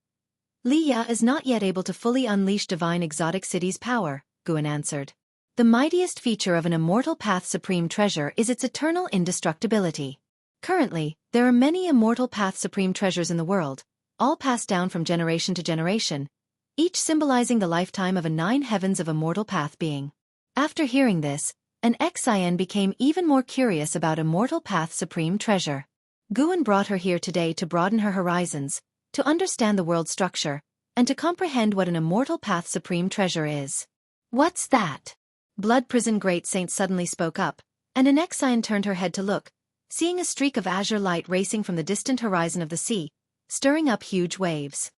Li Ya is not yet able to fully unleash divine exotic city's power, Guan answered. The mightiest feature of an immortal path supreme treasure is its eternal indestructibility. Currently, there are many immortal path supreme treasures in the world, all passed down from generation to generation, each symbolizing the lifetime of a 9 heavens of immortal path being. After hearing this, an Xian became even more curious about immortal path supreme treasure. Guan brought her here today to broaden her horizons, to understand the world structure, and to comprehend what an immortal path supreme treasure is. What's that? Blood Prison Great Saint suddenly spoke up, and an Xian turned her head to look, seeing a streak of azure light racing from the distant horizon of the sea, stirring up huge waves.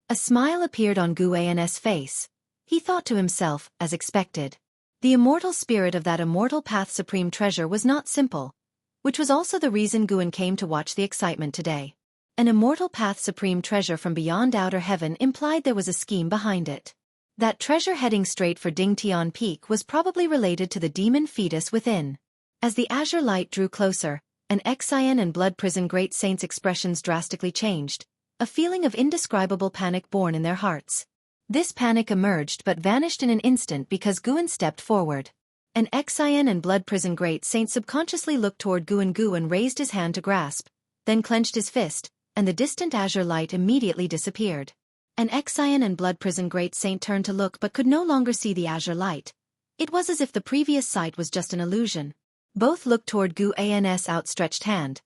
A smile appeared on Guan's face. He thought to himself, as expected. The immortal spirit of that immortal path supreme treasure was not simple, which was also the reason Guan came to watch the excitement today. An immortal path supreme treasure from beyond outer heaven implied there was a scheme behind it. That treasure heading straight for Ding Tian Peak was probably related to the demon fetus within. As the azure light drew closer, an Xian and Blood Prison Great Saint's expressions drastically changed, a feeling of indescribable panic born in their hearts. This panic emerged but vanished in an instant because Guan stepped forward. An Xian and Blood Prison Great Saint subconsciously looked toward Guan. Guan raised his hand to grasp, then clenched his fist, and the distant azure light immediately disappeared. An Xian and Blood Prison Great Saint turned to look but could no longer see the azure light. It was as if the previous sight was just an illusion. Both looked toward Guan's outstretched hand.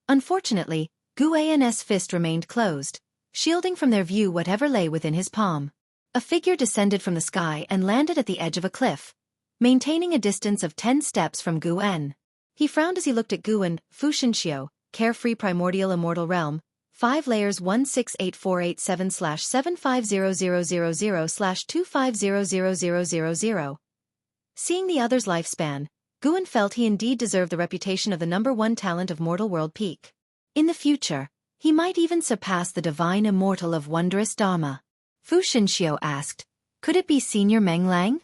Unfortunately, Guan's fist remained closed, shielding from their view whatever lay within his palm. A figure descended from the sky and landed at the edge of a cliff, maintaining a distance of 10 steps from Guan. He frowned as he looked at Guan. Fu Shenxiu, carefree primordial immortal realm, 5 layers 1684877500000/25000000. Seeing the other's lifespan, Guan felt he indeed deserved the reputation of the #1 talent of mortal world peak. In the future, he might even surpass the divine immortal of wondrous Dharma. Fu Xinxiu asked, "Could it be Senior Meng Lang?"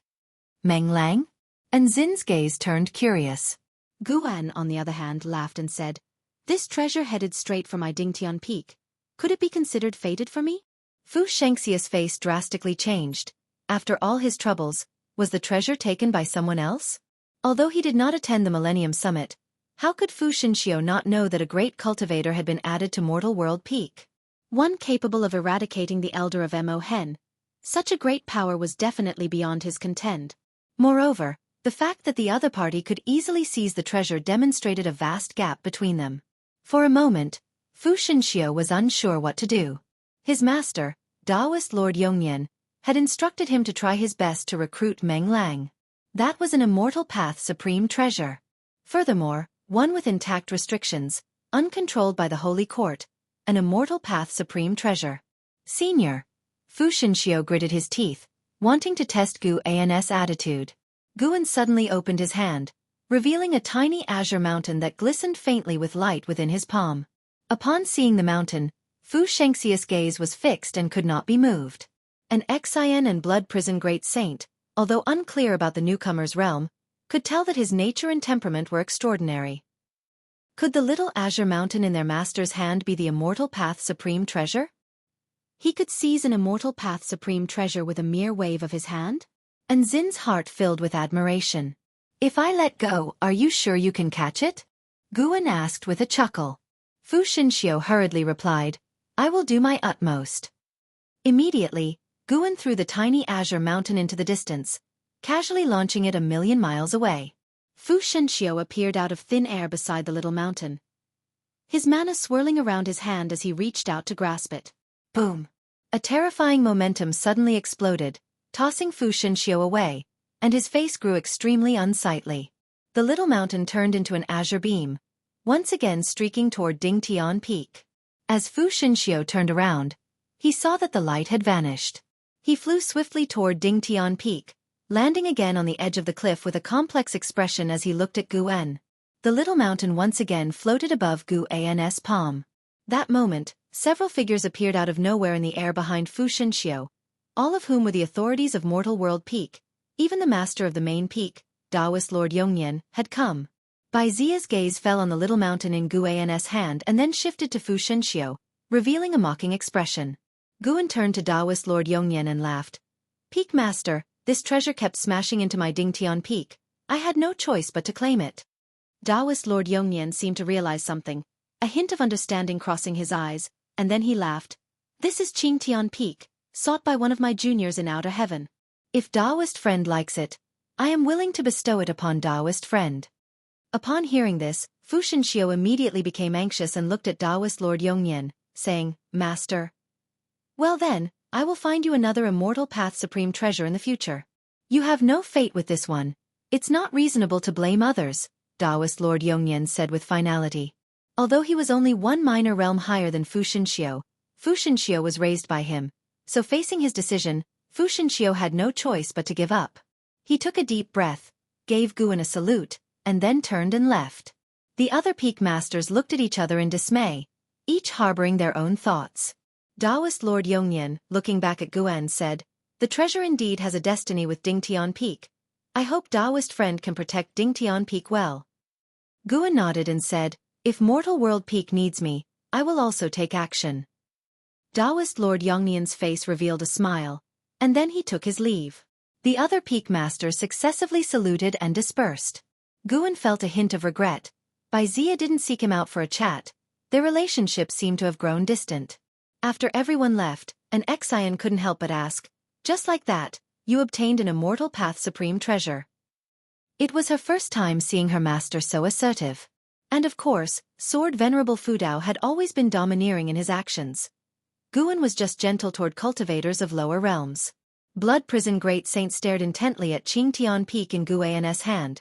"Meng Lang?" And Xin's gaze turned curious. Guan, on the other hand, laughed and said, "This treasure headed straight for my Dingtian peak. Could it be considered fated for me?" Fu Shengxia's face drastically changed. After all his troubles, was the treasure taken by someone else? Although he did not attend the Millennium Summit, how could Fu Xinxiu not know that a great cultivator had been added to Mortal World Peak? One capable of eradicating the Elder of Mo Hen. Such a great power was definitely beyond his contend. Moreover, the fact that the other party could easily seize the treasure demonstrated a vast gap between them. For a moment, Fu Xinxiu was unsure what to do. His master, Taoist Lord Yongnian, had instructed him to try his best to recruit Meng Lang. That was an immortal path supreme treasure. Furthermore, one with intact restrictions, uncontrolled by the Holy Court, an immortal path supreme treasure. Senior. Fu Xinxiu gritted his teeth, wanting to test Guan's attitude. Guan suddenly opened his hand, revealing a tiny azure mountain that glistened faintly with light within his palm. Upon seeing the mountain, Fu Shengxia's gaze was fixed and could not be moved. An Xian and blood prison great saint, although unclear about the newcomer's realm, could tell that his nature and temperament were extraordinary. Could the little azure mountain in their master's hand be the immortal path supreme treasure? He could seize an immortal path supreme treasure with a mere wave of his hand? And Xin's heart filled with admiration. "If I let go, are you sure you can catch it?" Guan asked with a chuckle. Fu Xinxiu hurriedly replied, "I will do my utmost." Immediately, Guan threw the tiny azure mountain into the distance, casually launching it 1,000,000 miles away. Fu Xinxiu appeared out of thin air beside the little mountain, his mana swirling around his hand as he reached out to grasp it. Boom! A terrifying momentum suddenly exploded, tossing Fu Xinxiu away, and his face grew extremely unsightly. The little mountain turned into an azure beam, once again streaking toward Dingtian Peak. As Fu Xinxiu turned around, he saw that the light had vanished. He flew swiftly toward Dingtian Peak, landing again on the edge of the cliff with a complex expression as he looked at Guan. The little mountain once again floated above Guan's palm. That moment, several figures appeared out of nowhere in the air behind Fu Xinxiu, all of whom were the authorities of Mortal World Peak. Even the master of the main peak, Taoist Lord Yongnian, had come. Bai Zia's gaze fell on the little mountain in Guan's hand and then shifted to Fu Xinxiu, revealing a mocking expression. Guan turned to Taoist Lord Yongnian and laughed. "Peak Master, this treasure kept smashing into my Dingtian Peak. I had no choice but to claim it." Taoist Lord Yongnian seemed to realize something, a hint of understanding crossing his eyes, and then he laughed. "This is Qingtian Peak, sought by one of my juniors in outer heaven. If Taoist friend likes it, I am willing to bestow it upon Taoist friend." Upon hearing this, Fu Xinxiu immediately became anxious and looked at Taoist Lord Yongnian, saying, "Master. Well then, I will find you another immortal path supreme treasure in the future. You have no fate with this one. It's not reasonable to blame others," Taoist Lord Yongnian said with finality. Although he was only one minor realm higher than Fu Xinxiu was raised by him, so facing his decision, Fu Xinxiu had no choice but to give up. He took a deep breath, gave Guan a salute, and then turned and left. The other peak masters looked at each other in dismay, each harboring their own thoughts. Taoist Lord Yongnian, looking back at Guan, said, "The treasure indeed has a destiny with Dingtian Peak. I hope Taoist friend can protect Dingtian Peak well." Guan nodded and said, "If Mortal World Peak needs me, I will also take action." Taoist Lord Yongnian's face revealed a smile, and then he took his leave. The other peak masters successively saluted and dispersed. Guan felt a hint of regret. Bai Zia didn't seek him out for a chat. Their relationship seemed to have grown distant. After everyone left, an Xian couldn't help but ask, "Just like that, you obtained an immortal path supreme treasure." It was her first time seeing her master so assertive. And of course, Sword Venerable Fudao had always been domineering in his actions. Guan was just gentle toward cultivators of lower realms. Blood Prison Great Saint stared intently at Qingtian Peak in Guan's hand,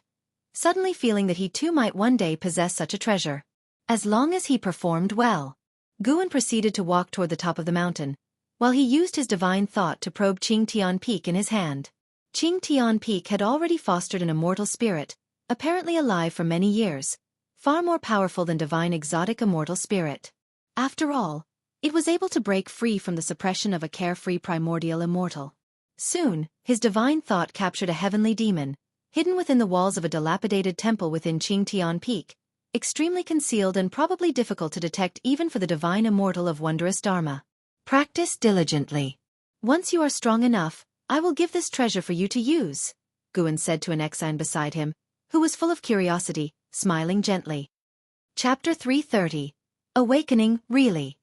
suddenly feeling that he too might one day possess such a treasure. as long as he performed well. Guan proceeded to walk toward the top of the mountain, while he used his divine thought to probe Qingtian Peak in his hand. Qingtian Peak had already fostered an immortal spirit, apparently alive for many years, far more powerful than divine exotic immortal spirit. After all, it was able to break free from the suppression of a carefree primordial immortal. Soon, his divine thought captured a heavenly demon, hidden within the walls of a dilapidated temple within Qingtian Peak, extremely concealed and probably difficult to detect even for the divine immortal of wondrous Dharma. Practice diligently. Once you are strong enough, I will give this treasure for you to use, Guan said to an Exine beside him, who was full of curiosity, smiling gently. Chapter 330. Awakening, really.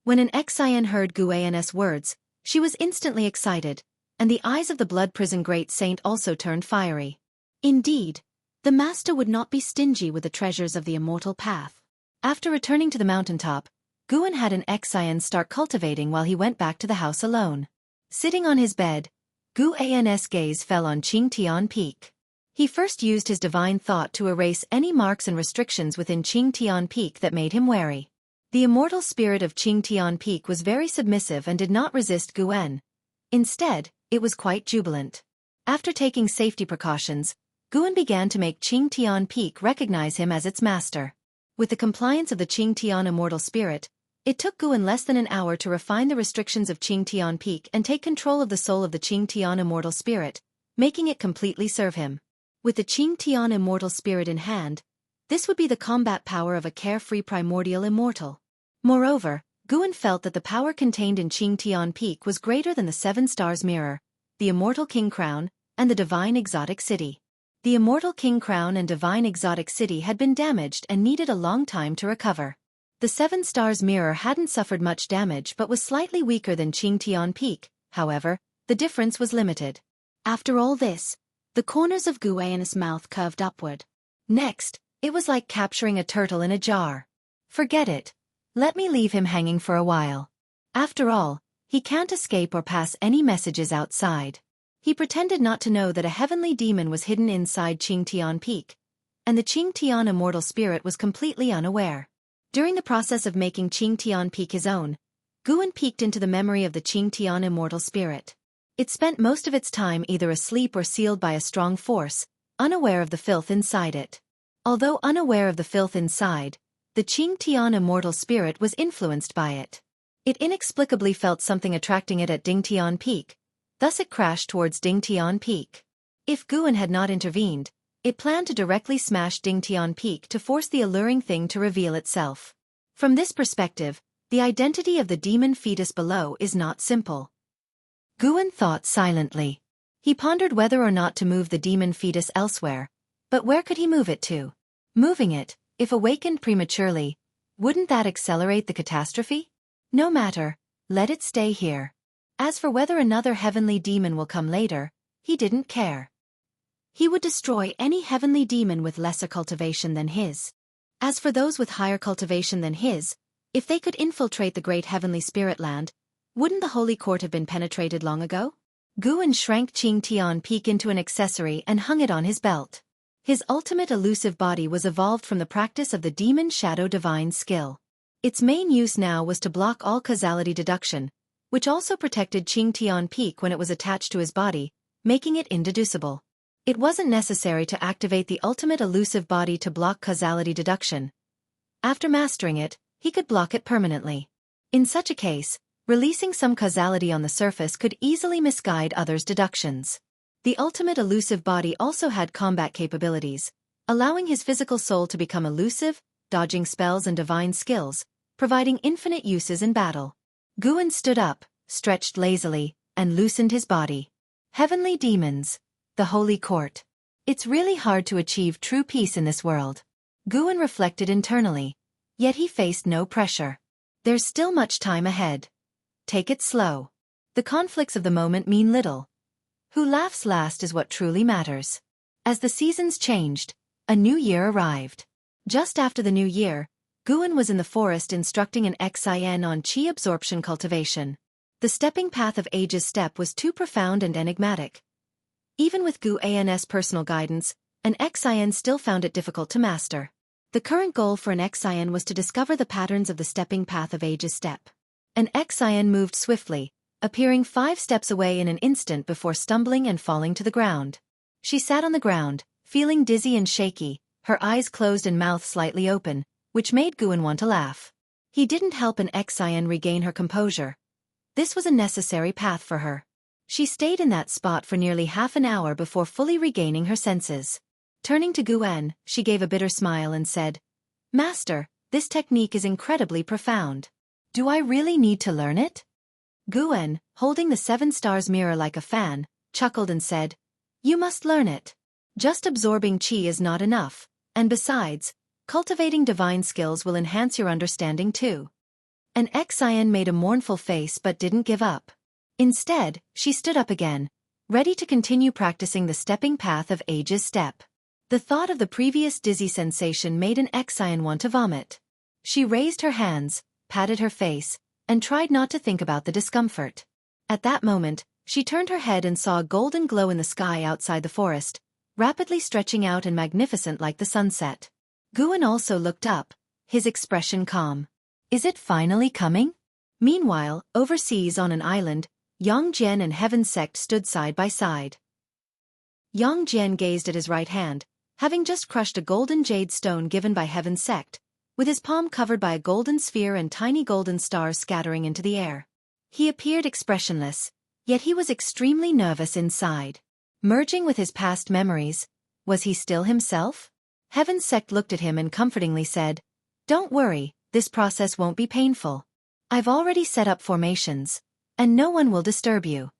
When an Exine heard Guan's words, she was instantly excited, and the eyes of the blood prison great saint also turned fiery. Indeed, the master would not be stingy with the treasures of the immortal path. After returning to the mountaintop, Guan had an Exine start cultivating while he went back to the house alone. Sitting on his bed, Guan's gaze fell on Qingtian Peak. He first used his divine thought to erase any marks and restrictions within Qingtian Peak that made him wary. The immortal spirit of Qingtian Peak was very submissive and did not resist Guan. Instead, it was quite jubilant. After taking safety precautions, Guan began to make Qingtian Peak recognize him as its master. With the compliance of the Qingtian immortal spirit, it took Guan less than an hour to refine the restrictions of Qingtian Peak and take control of the soul of the Qingtian immortal spirit, making it completely serve him. With the Qingtian immortal spirit in hand, this would be the combat power of a carefree primordial immortal. Moreover, Guan felt that the power contained in Qingtian Peak was greater than the 7 stars mirror, the immortal king crown, and the divine exotic city. The immortal king crown and divine exotic city had been damaged and needed a long time to recover. The 7 stars mirror hadn't suffered much damage but was slightly weaker than Qingtian Peak, however, the difference was limited. After all this, the corners of Guan's mouth curved upward. Next, it was like capturing a turtle in a jar. Forget it. Let me leave him hanging for a while. After all, he can't escape or pass any messages outside. He pretended not to know that a heavenly demon was hidden inside Qingtian Peak, and the Qingtian immortal spirit was completely unaware. During the process of making Qingtian Peak his own, Guan peeked into the memory of the Qingtian immortal spirit. It spent most of its time either asleep or sealed by a strong force, unaware of the filth inside it. Although unaware of the filth inside, the Qingtian immortal spirit was influenced by it. It inexplicably felt something attracting it at Dingtian Peak, thus it crashed towards Dingtian Peak. If Guan had not intervened, it planned to directly smash Dingtian Peak to force the alluring thing to reveal itself. From this perspective, the identity of the demon fetus below is not simple. Guan thought silently. He pondered whether or not to move the demon fetus elsewhere, but where could he move it to? Moving it, if awakened prematurely, wouldn't that accelerate the catastrophe? No matter, let it stay here. As for whether another heavenly demon will come later, he didn't care. He would destroy any heavenly demon with lesser cultivation than his. As for those with higher cultivation than his, if they could infiltrate the great heavenly spirit land, wouldn't the holy court have been penetrated long ago? Guan shrank Qingtian Peak into an accessory and hung it on his belt. His ultimate elusive body was evolved from the practice of the demon shadow divine skill. Its main use now was to block all causality deduction, which also protected Qingtian Peak when it was attached to his body, making it indeducible. It wasn't necessary to activate the ultimate elusive body to block causality deduction. After mastering it, he could block it permanently. In such a case, releasing some causality on the surface could easily misguide others' deductions. The ultimate elusive body also had combat capabilities, allowing his physical soul to become elusive, dodging spells and divine skills, providing infinite uses in battle. Guan stood up, stretched lazily, and loosened his body. Heavenly demons. The Holy Court. It's really hard to achieve true peace in this world. Guan reflected internally, yet he faced no pressure. There's still much time ahead. Take it slow. The conflicts of the moment mean little. Who laughs last is what truly matters. As the seasons changed, a new year arrived. Just after the new year, Guan was in the forest instructing an Xin on qi absorption cultivation. The stepping path of Age's step was too profound and enigmatic. Even with Guan's personal guidance, an Xin still found it difficult to master. The current goal for an Xian was to discover the patterns of the stepping path of age's step. An Xian moved swiftly, appearing 5 steps away in an instant before stumbling and falling to the ground. She sat on the ground, feeling dizzy and shaky, her eyes closed and mouth slightly open, which made Guan want to laugh. He didn't help an Xian regain her composure. This was a necessary path for her. She stayed in that spot for nearly half an hour before fully regaining her senses. Turning to Guan, she gave a bitter smile and said, "Master, this technique is incredibly profound. Do I really need to learn it?" Guan, holding the 7 stars mirror like a fan, chuckled and said, "You must learn it. Just absorbing qi is not enough, and besides, cultivating divine skills will enhance your understanding too." An Xian made a mournful face but didn't give up. Instead, she stood up again, ready to continue practicing the stepping path of age's step. The thought of the previous dizzy sensation made an Xian want to vomit. She raised her hands, patted her face, and tried not to think about the discomfort. At that moment, she turned her head and saw a golden glow in the sky outside the forest, rapidly stretching out and magnificent like the sunset. Guan also looked up, his expression calm. Is it finally coming? Meanwhile, overseas on an island, Yang Jian and Heaven Sect stood side by side. Yang Jian gazed at his right hand, having just crushed a golden jade stone given by Heaven Sect, with his palm covered by a golden sphere and tiny golden stars scattering into the air. He appeared expressionless, yet he was extremely nervous inside. Merging with his past memories, was he still himself? Heaven Sect looked at him and comfortingly said, "Don't worry, this process won't be painful. I've already set up formations, and no one will disturb you."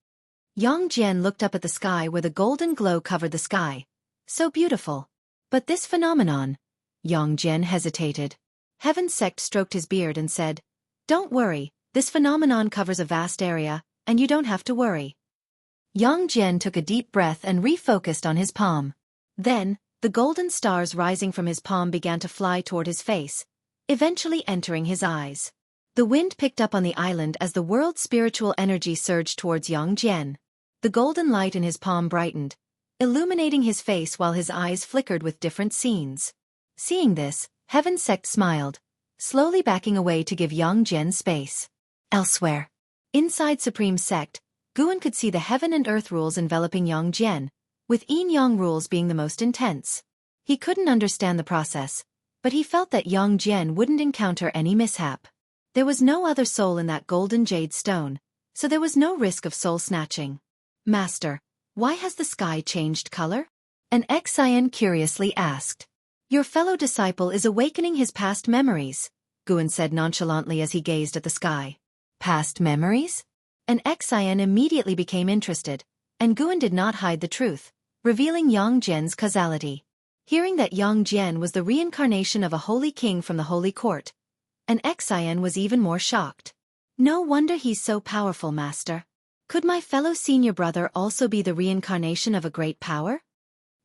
Yang Jian looked up at the sky where the golden glow covered the sky. So beautiful. But this phenomenon? Yang Jian hesitated. Heaven Sect stroked his beard and said, "Don't worry, this phenomenon covers a vast area, and you don't have to worry." Yang Jian took a deep breath and refocused on his palm. Then, the golden stars rising from his palm began to fly toward his face, eventually entering his eyes. The wind picked up on the island as the world's spiritual energy surged towards Yang Jian. The golden light in his palm brightened, illuminating his face while his eyes flickered with different scenes. Seeing this, Heaven Sect smiled, slowly backing away to give Yang Jian space. Elsewhere, inside Supreme Sect, Guan could see the heaven and earth rules enveloping Yang Jian, with yin-yang rules being the most intense. He couldn't understand the process, but he felt that Yang Jian wouldn't encounter any mishap. There was no other soul in that golden jade stone, so there was no risk of soul snatching. "Master, why has the sky changed color?" An Xian curiously asked. "Your fellow disciple is awakening his past memories," Guan said nonchalantly as he gazed at the sky. "Past memories?" An Xian immediately became interested, and Guan did not hide the truth, revealing Yang Jian's causality. Hearing that Yang Jian was the reincarnation of a holy king from the holy court, an Xian was even more shocked. "No wonder he's so powerful, Master. Could my fellow senior brother also be the reincarnation of a great power?"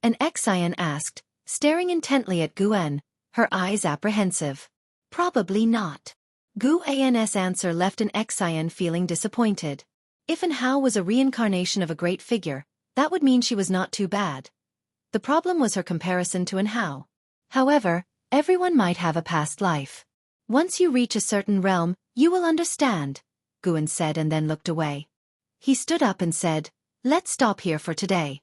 An Xian asked, staring intently at Guan, her eyes apprehensive. "Probably not." Guan's answer left an Xian feeling disappointed. If and how was a reincarnation of a great figure, that would mean she was not too bad. The problem was her comparison to an how. However, everyone might have a past life. "Once you reach a certain realm, you will understand," Guan said and then looked away. He stood up and said, "Let's stop here for today."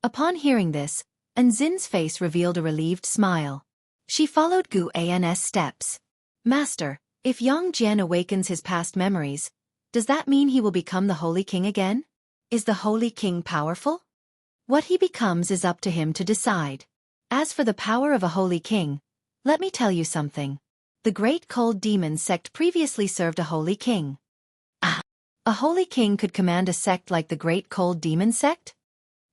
Upon hearing this, Anzin's face revealed a relieved smile. She followed Guan's steps. "Master, if Yang Jian awakens his past memories, does that mean he will become the Holy King again? Is the Holy King powerful?" "What he becomes is up to him to decide. As for the power of a Holy King, let me tell you something. The Great Cold Demon Sect previously served a Holy King." A Holy King could command a sect like the Great Cold Demon Sect?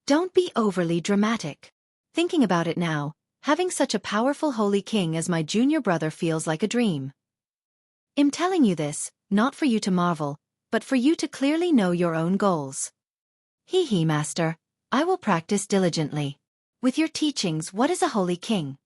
Don't be overly dramatic. Thinking about it now, having such a powerful Holy King as my junior brother feels like a dream. I'm telling you this, not for you to marvel, but for you to clearly know your own goals. Hee, Master, I will practice diligently. With your teachings, what is a Holy King?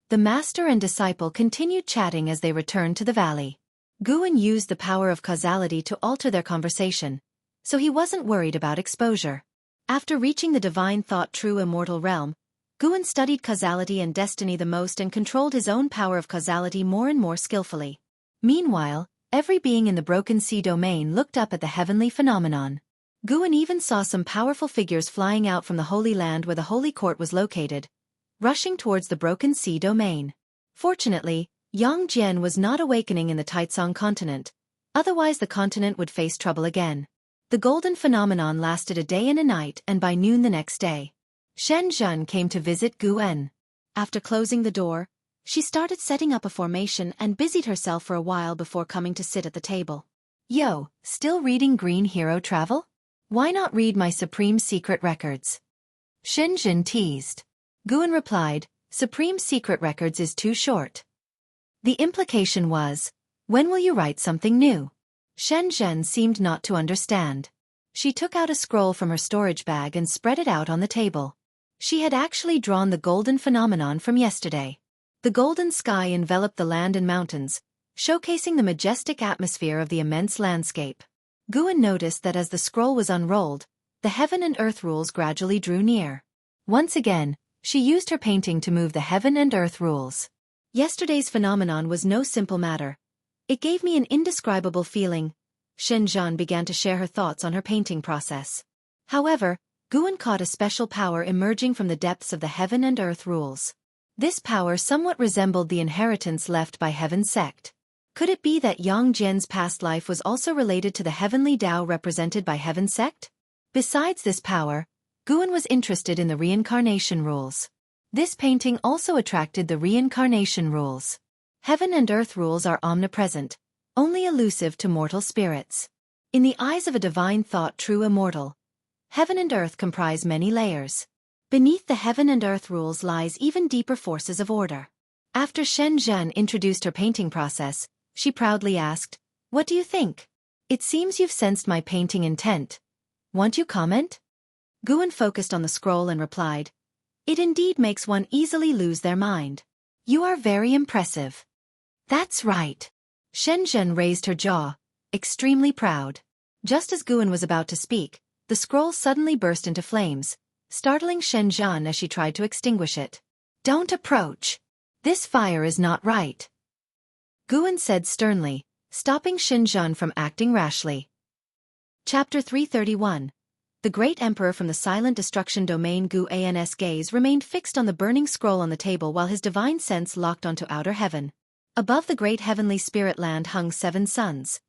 The master and disciple continued chatting as they returned to the valley. Guan used the power of causality to alter their conversation, so he wasn't worried about exposure. After reaching the divine thought true immortal realm, Guan studied causality and destiny the most and controlled his own power of causality more and more skillfully. Meanwhile, every being in the Broken Sea domain looked up at the heavenly phenomenon. Guan even saw some powerful figures flying out from the Holy Land where the Holy Court was located, rushing towards the Broken Sea domain. Fortunately, Yang Jian was not awakening in the Taitsong continent, otherwise the continent would face trouble again. The golden phenomenon lasted a day and a night, and by noon the next day, Shen Zhen came to visit Guan. After closing the door, she started setting up a formation and busied herself for a while before coming to sit at the table. Yo, still reading Green Hero Travel? Why not read my Supreme Secret Records? Shen Zhen teased. Guan replied, Supreme Secret Records is too short. The implication was, when will you write something new? Shen Zhen seemed not to understand. She took out a scroll from her storage bag and spread it out on the table. She had actually drawn the golden phenomenon from yesterday. The golden sky enveloped the land and mountains, showcasing the majestic atmosphere of the immense landscape. Guan noticed that as the scroll was unrolled, the heaven and earth rules gradually drew near. Once again, she used her painting to move the heaven and earth rules. Yesterday's phenomenon was no simple matter. It gave me an indescribable feeling. Shen Zhen began to share her thoughts on her painting process. However, Guan caught a special power emerging from the depths of the heaven and earth rules. This power somewhat resembled the inheritance left by Heaven's sect. Could it be that Yang Jian's past life was also related to the heavenly Tao represented by Heaven's sect? Besides this power, Guan was interested in the reincarnation rules. This painting also attracted the reincarnation rules. Heaven and earth rules are omnipresent, only elusive to mortal spirits. In the eyes of a divine thought true immortal, heaven and earth comprise many layers. Beneath the heaven and earth rules lies even deeper forces of order. After Shen Zhen introduced her painting process, she proudly asked, What do you think? It seems you've sensed my painting intent. Won't you comment? Guan focused on the scroll and replied, It indeed makes one easily lose their mind. You are very impressive. That's right. Shen Zhen raised her jaw, extremely proud. Just as Guan was about to speak, the scroll suddenly burst into flames, startling Shen Zhen as she tried to extinguish it. Don't approach. This fire is not right. Guan said sternly, stopping Shen Zhen from acting rashly. Chapter 331. The great emperor from the silent destruction domain Guan's gaze remained fixed on the burning scroll on the table while his divine sense locked onto outer heaven. Above the great heavenly spirit land hung 7 suns.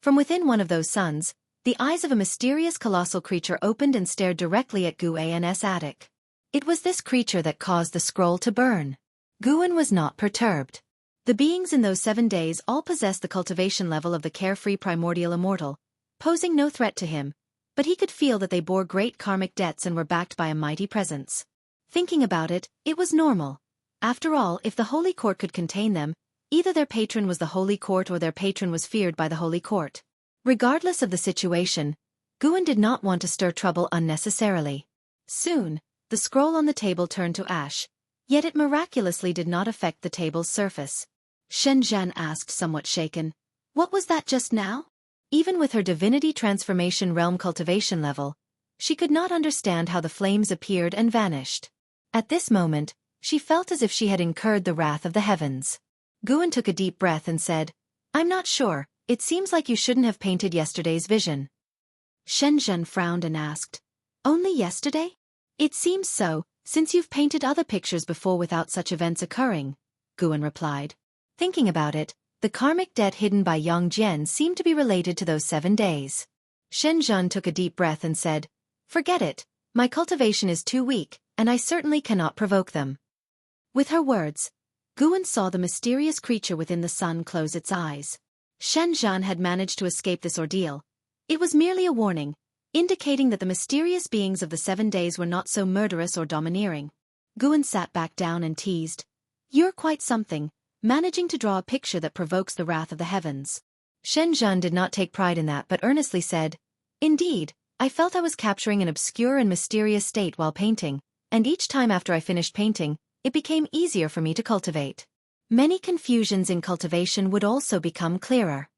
From within one of those suns, the eyes of a mysterious colossal creature opened and stared directly at Guan's attic. It was this creature that caused the scroll to burn. Guan was not perturbed. The beings in those 7 days all possessed the cultivation level of the carefree primordial immortal, posing no threat to him, but he could feel that they bore great karmic debts and were backed by a mighty presence. Thinking about it, it was normal. After all, if the Holy Court could contain them, either their patron was the Holy Court or their patron was feared by the Holy Court. Regardless of the situation, Guan did not want to stir trouble unnecessarily. Soon, the scroll on the table turned to ash, yet it miraculously did not affect the table's surface. Shen Zhen asked, somewhat shaken, What was that just now? Even with her divinity transformation realm cultivation level, she could not understand how the flames appeared and vanished. At this moment, she felt as if she had incurred the wrath of the heavens. Guan took a deep breath and said, I'm not sure, it seems like you shouldn't have painted yesterday's vision. Shen Zhen frowned and asked, Only yesterday? It seems so, since you've painted other pictures before without such events occurring, Guan replied. Thinking about it, the karmic debt hidden by Yang Jian seemed to be related to those 7 days. Shen Zhen took a deep breath and said, Forget it, my cultivation is too weak, and I certainly cannot provoke them. With her words, Guan saw the mysterious creature within the sun close its eyes. Shen Zhen had managed to escape this ordeal. It was merely a warning, indicating that the mysterious beings of the 7 days were not so murderous or domineering. Guan sat back down and teased, You're quite something, managing to draw a picture that provokes the wrath of the heavens. Shen Zhen did not take pride in that but earnestly said, Indeed, I felt I was capturing an obscure and mysterious state while painting, and each time after I finished painting, it became easier for me to cultivate. Many confusions in cultivation would also become clearer.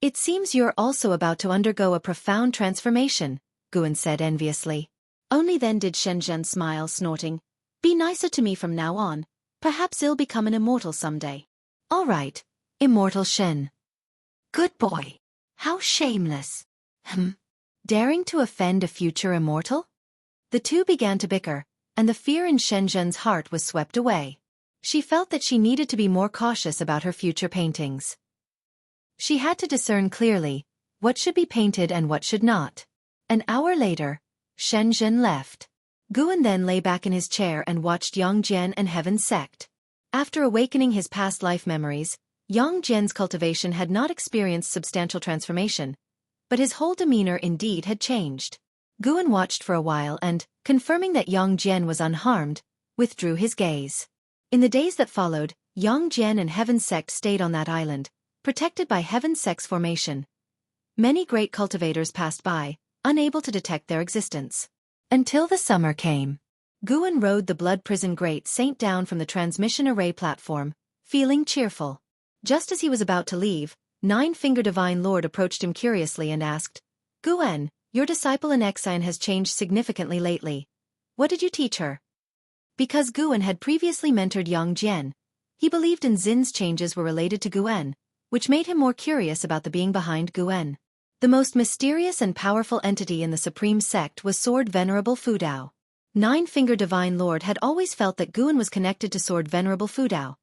It seems you're also about to undergo a profound transformation, Guan said enviously. Only then did Shen Zhen smile, snorting, Be nicer to me from now on. Perhaps I'll become an immortal someday. All right, Immortal Shen. Good boy. How shameless. Daring to offend a future immortal? The two began to bicker, and the fear in Shen Zhen's heart was swept away. She felt that she needed to be more cautious about her future paintings. She had to discern clearly what should be painted and what should not. An hour later, Shen Zhen left. Guan then lay back in his chair and watched Yang Jian and Heaven's Sect. After awakening his past life memories, Yang Jian's cultivation had not experienced substantial transformation, but his whole demeanor indeed had changed. Guan watched for a while and, confirming that Yang Jian was unharmed, withdrew his gaze. In the days that followed, Yang Jian and Heaven's Sect stayed on that island, protected by Heaven's Sect's formation. Many great cultivators passed by, unable to detect their existence. Until the summer came. Guan rode the Blood Prison Great Saint down from the transmission array platform, feeling cheerful. Just as he was about to leave, Nine-Finger Divine Lord approached him curiously and asked, Guan, your disciple in Exine has changed significantly lately. What did you teach her? Because Guan had previously mentored Yang Jian, he believed in Xin's changes were related to Guan, which made him more curious about the being behind Guan. The most mysterious and powerful entity in the Supreme Sect was Sword Venerable Fudao. Nine-Finger Divine Lord had always felt that Guan was connected to Sword Venerable Fudao.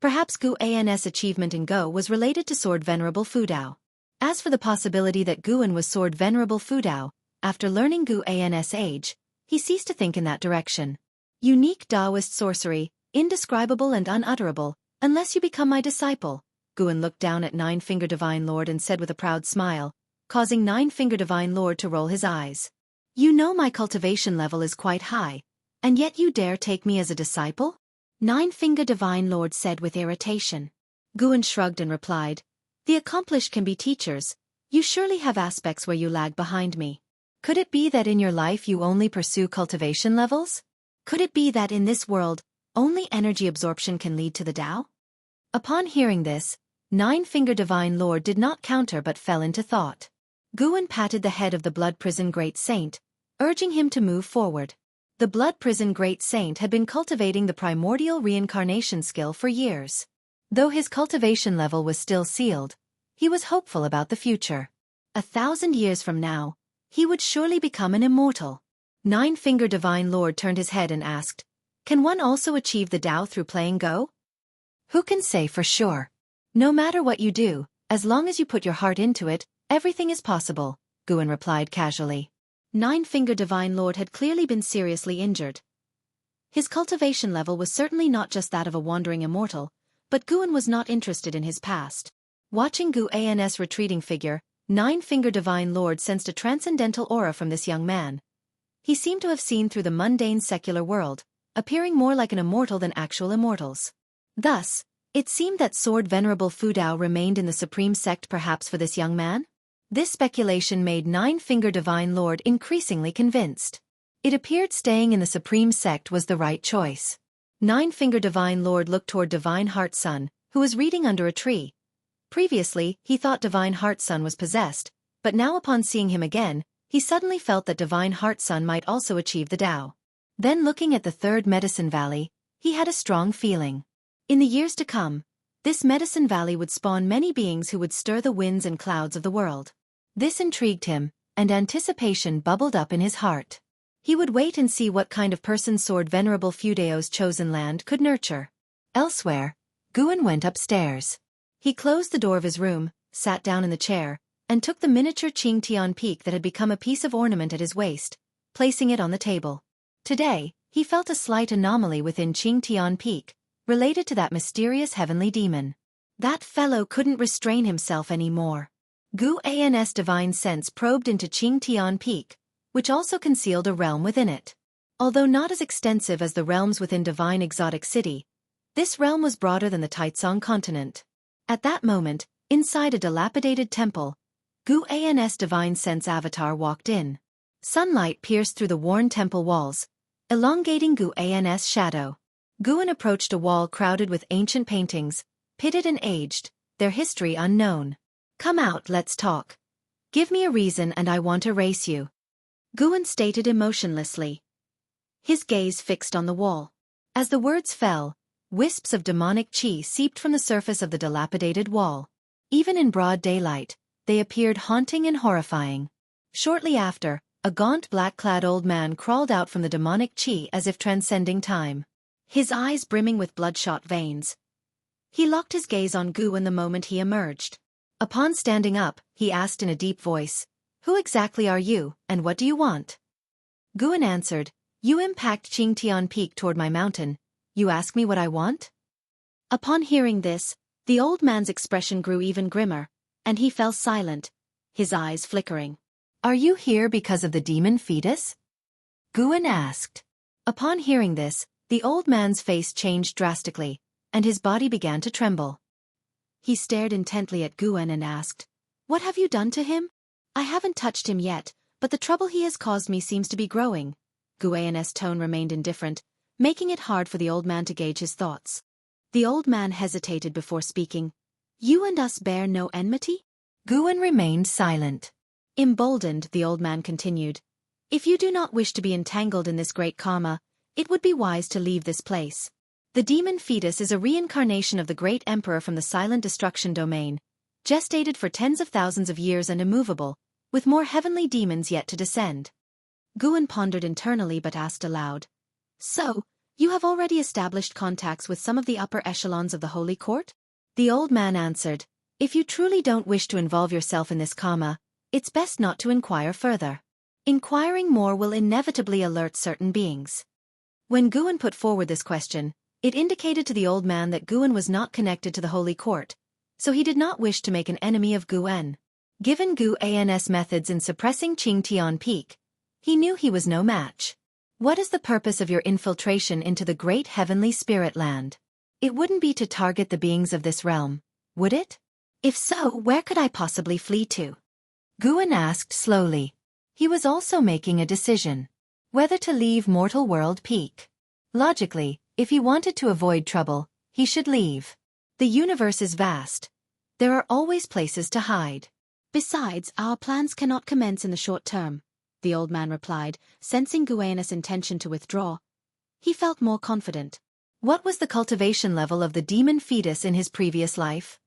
Perhaps Guan's achievement in Go was related to Sword Venerable Fudao. As for the possibility that Guan was Sword Venerable Fudao, after learning Guan's age, he ceased to think in that direction. Unique Taoist sorcery, indescribable and unutterable, unless you become my disciple. Guan looked down at Nine-Finger Divine Lord and said with a proud smile, causing Nine-Finger Divine Lord to roll his eyes. You know my cultivation level is quite high, and yet you dare take me as a disciple? Nine-Finger Divine Lord said with irritation. Guan shrugged and replied, The accomplished can be teachers. You surely have aspects where you lag behind me. Could it be that in your life you only pursue cultivation levels? Could it be that in this world, only energy absorption can lead to the Tao? Upon hearing this, Nine-Finger Divine Lord did not counter but fell into thought. Guan patted the head of the Blood Prison Great Saint, urging him to move forward. The Blood Prison Great Saint had been cultivating the primordial reincarnation skill for years. Though his cultivation level was still sealed, he was hopeful about the future. 1,000 years from now, he would surely become an immortal. Nine-Finger Divine Lord turned his head and asked, Can one also achieve the Tao through playing Go? Who can say for sure? No matter what you do, as long as you put your heart into it, everything is possible, Guan replied casually. Nine-Finger Divine Lord had clearly been seriously injured. His cultivation level was certainly not just that of a wandering immortal, but Guan was not interested in his past. Watching Guan's retreating figure, Nine-Finger Divine Lord sensed a transcendental aura from this young man. He seemed to have seen through the mundane secular world, appearing more like an immortal than actual immortals. Thus, it seemed that Sword Venerable Fudao remained in the Supreme Sect perhaps for this young man? This speculation made Nine-Finger Divine Lord increasingly convinced. It appeared staying in the Supreme Sect was the right choice. Nine-Finger Divine Lord looked toward Divine Heart Sun, who was reading under a tree. Previously, he thought Divine Heart Sun was possessed, but now upon seeing him again, he suddenly felt that Divine Heart Sun might also achieve the Tao. Then looking at the third Medicine Valley, he had a strong feeling. In the years to come, this Medicine Valley would spawn many beings who would stir the winds and clouds of the world. This intrigued him, and anticipation bubbled up in his heart. He would wait and see what kind of person Sword Venerable Fudao's chosen land could nurture. Elsewhere, Guan went upstairs. He closed the door of his room, sat down in the chair, and took the miniature Qing Tian peak that had become a piece of ornament at his waist, placing it on the table. Today, he felt a slight anomaly within Qing Tian peak, related to that mysterious heavenly demon. That fellow couldn't restrain himself anymore. Guan's divine sense probed into Qing Tian Peak, which also concealed a realm within it. Although not as extensive as the realms within Divine Exotic City, this realm was broader than the Taitsong continent. At that moment, inside a dilapidated temple, Guan's divine sense avatar walked in. Sunlight pierced through the worn temple walls, elongating Guan's shadow. Guan approached a wall crowded with ancient paintings, pitted and aged, their history unknown. Come out, let's talk. Give me a reason and I want to erase you. Guan stated emotionlessly. His gaze fixed on the wall. As the words fell, wisps of demonic chi seeped from the surface of the dilapidated wall. Even in broad daylight, they appeared haunting and horrifying. Shortly after, a gaunt black-clad old man crawled out from the demonic chi as if transcending time. His eyes brimming with bloodshot veins. He locked his gaze on Guan the moment he emerged. Upon standing up, he asked in a deep voice, "Who exactly are you, and what do you want?" Guan answered, "You impact Qingtian Peak toward my mountain. You ask me what I want?" Upon hearing this, the old man's expression grew even grimmer, and he fell silent, his eyes flickering. "Are you here because of the demon fetus?" Guan asked. Upon hearing this, the old man's face changed drastically, and his body began to tremble. He stared intently at Guan and asked, "What have you done to him?" "I haven't touched him yet, but the trouble he has caused me seems to be growing." Guan's tone remained indifferent, making it hard for the old man to gauge his thoughts. The old man hesitated before speaking. "You and us bear no enmity?" Guan remained silent. Emboldened, the old man continued, "If you do not wish to be entangled in this great karma, it would be wise to leave this place. The demon fetus is a reincarnation of the great emperor from the silent destruction domain, gestated for tens of thousands of years and immovable, with more heavenly demons yet to descend." Guan pondered internally but asked aloud, "So, you have already established contacts with some of the upper echelons of the Holy Court?" The old man answered, "If you truly don't wish to involve yourself in this karma, it's best not to inquire further. Inquiring more will inevitably alert certain beings." When Guan put forward this question, it indicated to the old man that Guan was not connected to the Holy Court, so he did not wish to make an enemy of Guan. Given Guan's methods in suppressing Qingtian Peak, he knew he was no match. "What is the purpose of your infiltration into the great heavenly spirit land? It wouldn't be to target the beings of this realm, would it? If so, where could I possibly flee to?" Guan asked slowly. He was also making a decision. Whether to leave Mortal World Peak. Logically, if he wanted to avoid trouble, he should leave. The universe is vast. There are always places to hide. "Besides, our plans cannot commence in the short term," the old man replied, sensing Guan's intention to withdraw. He felt more confident. What was the cultivation level of the demon fetus in his previous life?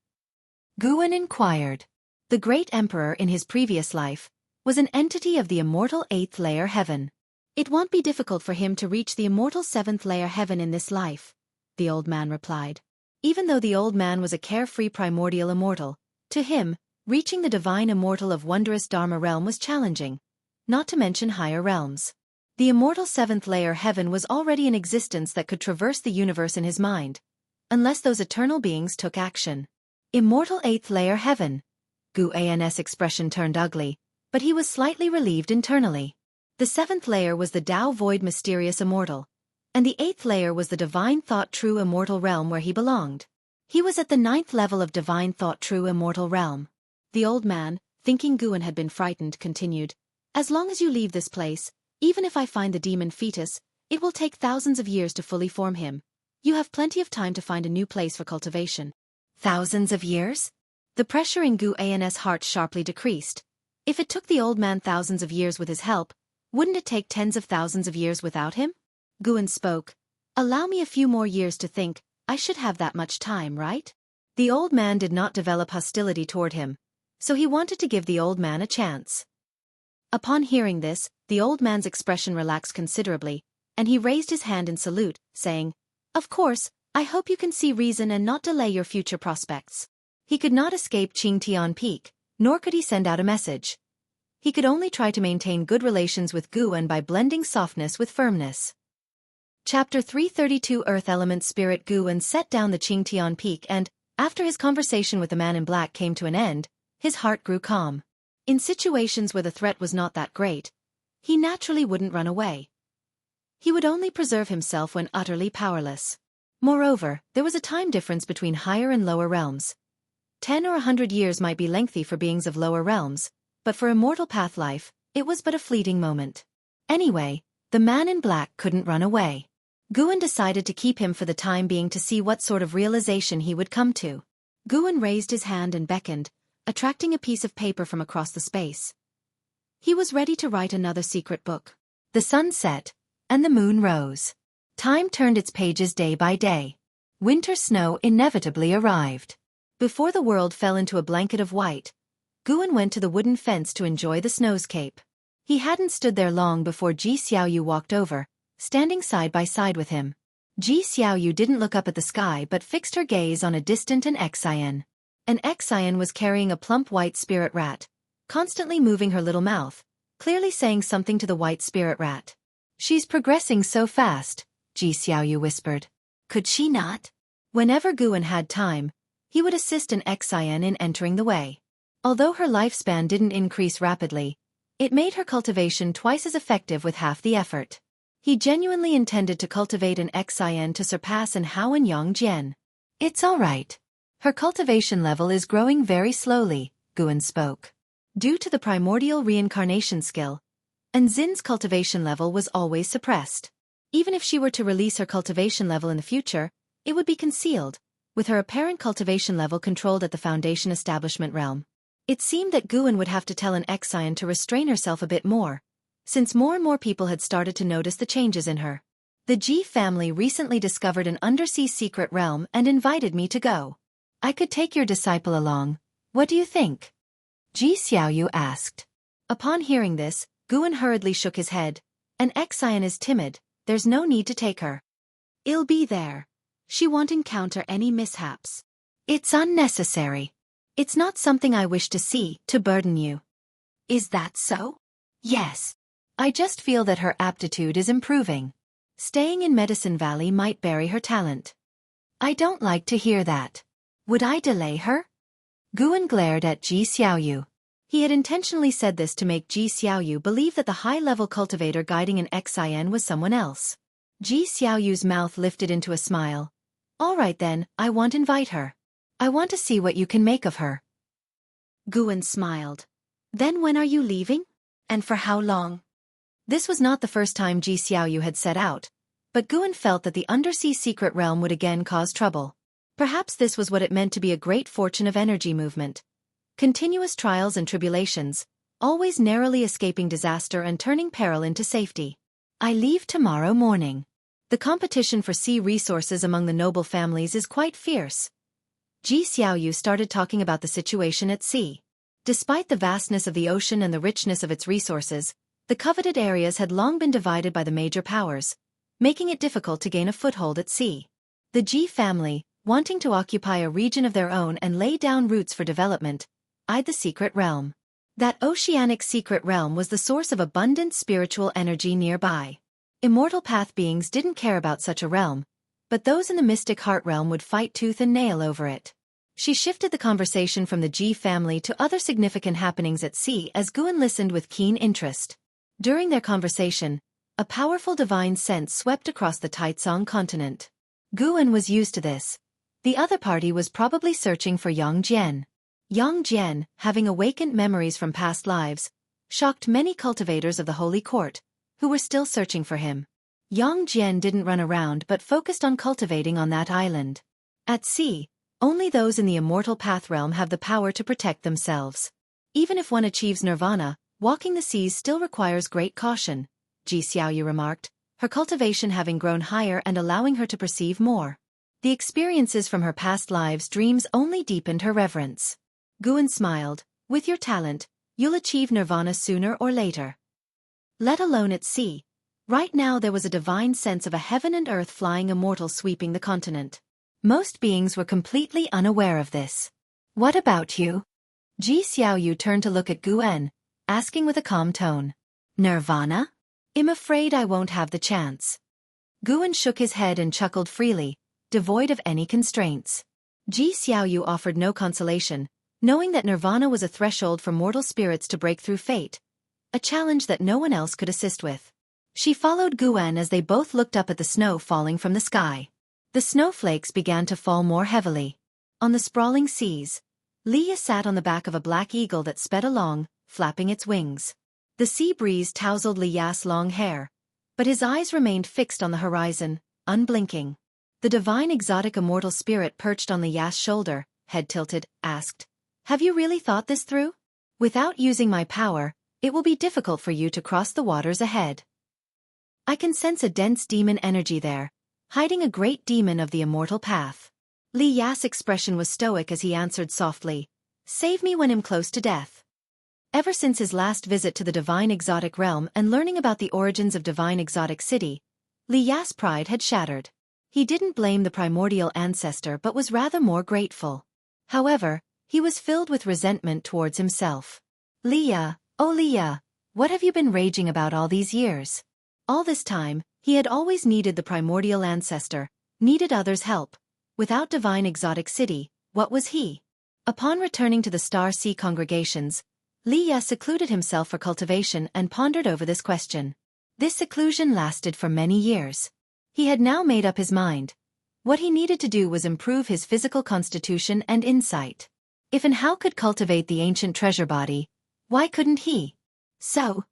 Guan inquired. The great emperor in his previous life was an entity of the immortal 8th layer heaven. "It won't be difficult for him to reach the immortal 7th layer heaven in this life," the old man replied. Even though the old man was a carefree primordial immortal, to him, reaching the divine immortal of wondrous Dharma realm was challenging, not to mention higher realms. The immortal 7th layer heaven was already an existence that could traverse the universe in his mind, unless those eternal beings took action. Immortal 8th layer heaven. Guan's expression turned ugly, but he was slightly relieved internally. The 7th layer was the Tao Void mysterious immortal, and the 8th layer was the divine thought true immortal realm where he belonged. He was at the 9th level of divine thought true immortal realm. The old man, thinking Guan had been frightened, continued, "As long as you leave this place, even if I find the demon fetus, it will take thousands of years to fully form him. You have plenty of time to find a new place for cultivation." Thousands of years? The pressure in Guan's heart sharply decreased. If it took the old man thousands of years with his help, wouldn't it take tens of thousands of years without him? Guan spoke. "Allow me a few more years to think. I should have that much time, right?" The old man did not develop hostility toward him, so he wanted to give the old man a chance. Upon hearing this, the old man's expression relaxed considerably, and he raised his hand in salute, saying, "Of course, I hope you can see reason and not delay your future prospects." He could not escape Qingtian Peak, nor could he send out a message. He could only try to maintain good relations with Guan by blending softness with firmness. Chapter 332 Earth Element Spirit. Guan set down the Qingtian Peak and, after his conversation with the man in black came to an end, his heart grew calm. In situations where the threat was not that great, he naturally wouldn't run away. He would only preserve himself when utterly powerless. Moreover, there was a time difference between higher and lower realms. 10 or 100 years might be lengthy for beings of lower realms, but for immortal path life, it was but a fleeting moment. Anyway, the man in black couldn't run away. Guan decided to keep him for the time being to see what sort of realization he would come to. Guan raised his hand and beckoned, attracting a piece of paper from across the space. He was ready to write another secret book. The sun set, and the moon rose. Time turned its pages day by day. Winter snow inevitably arrived. Before the world fell into a blanket of white, Guan went to the wooden fence to enjoy the snowscape. He hadn't stood there long before Ji Xiaoyu walked over, standing side by side with him. Ji Xiaoyu didn't look up at the sky but fixed her gaze on a distant Xian. An Xian was carrying a plump white spirit rat, constantly moving her little mouth, clearly saying something to the white spirit rat. "She's progressing so fast," Ji Xiaoyu whispered. "Could she not?" Whenever Guan had time, he would assist an Xian in entering the way. Although her lifespan didn't increase rapidly, it made her cultivation twice as effective with half the effort. He genuinely intended to cultivate an Xian to surpass an Hao and Yang Jian. "It's all right. Her cultivation level is growing very slowly," Guan spoke. Due to the primordial reincarnation skill, An Xin's cultivation level was always suppressed. Even if she were to release her cultivation level in the future, it would be concealed, with her apparent cultivation level controlled at the Foundation establishment realm. It seemed that Guan would have to tell an Xian to restrain herself a bit more, since more and more people had started to notice the changes in her. "The Ji family recently discovered an undersea secret realm and invited me to go. I could take your disciple along. What do you think?" Ji Xiaoyu asked. Upon hearing this, Guan hurriedly shook his head. "An Xian is timid, there's no need to take her. I'll be there. She won't encounter any mishaps. It's unnecessary. It's not something I wish to see, to burden you." "Is that so?" "Yes. I just feel that her aptitude is improving. Staying in Medicine Valley might bury her talent." "I don't like to hear that. Would I delay her?" Guan glared at Ji Xiaoyu. He had intentionally said this to make Ji Xiaoyu believe that the high-level cultivator guiding an Xian was someone else. Ji Xiaoyu's mouth lifted into a smile. "All right then, I won't invite her. I want to see what you can make of her." Guan smiled. "Then when are you leaving? And for how long?" This was not the first time Ji Xiaoyu had set out, but Guan felt that the undersea secret realm would again cause trouble. Perhaps this was what it meant to be a great fortune of energy movement. Continuous trials and tribulations, always narrowly escaping disaster and turning peril into safety. "I leave tomorrow morning. The competition for sea resources among the noble families is quite fierce." Ji Xiaoyu started talking about the situation at sea. Despite the vastness of the ocean and the richness of its resources, the coveted areas had long been divided by the major powers, making it difficult to gain a foothold at sea. The Ji family, wanting to occupy a region of their own and lay down roots for development, eyed the secret realm. That oceanic secret realm was the source of abundant spiritual energy nearby. Immortal path beings didn't care about such a realm, but those in the mystic heart realm would fight tooth and nail over it. She shifted the conversation from the Ji family to other significant happenings at sea as Guan listened with keen interest. During their conversation, a powerful divine sense swept across the Taitsong continent. Guan was used to this. The other party was probably searching for Yang Jian. Yang Jian, having awakened memories from past lives, shocked many cultivators of the Holy Court, who were still searching for him. Yang Jian didn't run around but focused on cultivating on that island. At sea, only those in the immortal path realm have the power to protect themselves. Even if one achieves nirvana, walking the seas still requires great caution, Ji Xiaoyu remarked, her cultivation having grown higher and allowing her to perceive more. The experiences from her past lives' dreams only deepened her reverence. Guan smiled. "With your talent, you'll achieve nirvana sooner or later. Let alone at sea." Right now there was a divine sense of a heaven and earth flying immortal sweeping the continent. Most beings were completely unaware of this. "What about you?" Ji Xiaoyu turned to look at Guan, asking with a calm tone. "Nirvana? I'm afraid I won't have the chance." Guan shook his head and chuckled freely, devoid of any constraints. Ji Xiaoyu offered no consolation, knowing that nirvana was a threshold for mortal spirits to break through fate, a challenge that no one else could assist with. She followed Guan as they both looked up at the snow falling from the sky. The snowflakes began to fall more heavily. On the sprawling seas, Leah sat on the back of a black eagle that sped along, flapping its wings. The sea breeze tousled Leah's long hair, but his eyes remained fixed on the horizon, unblinking. The divine exotic immortal spirit perched on Leah's shoulder, head tilted, asked, "Have you really thought this through? Without using my power, it will be difficult for you to cross the waters ahead." I can sense a dense demon energy there, hiding a great demon of the immortal path. Li Ya's expression was stoic as he answered softly, "Save me when I'm close to death." Ever since his last visit to the divine exotic realm and learning about the origins of divine exotic city, Li Ya's pride had shattered. He didn't blame the primordial ancestor but was rather more grateful. However, he was filled with resentment towards himself. Li Ya, oh Li Ya, what have you been raging about all these years? All this time, he had always needed the primordial ancestor, needed others' help. Without divine exotic city, what was he? Upon returning to the Star Sea congregations, Li Ya secluded himself for cultivation and pondered over this question. This seclusion lasted for many years. He had now made up his mind. What he needed to do was improve his physical constitution and insight. If and how could cultivate the ancient treasure body, why couldn't he? So,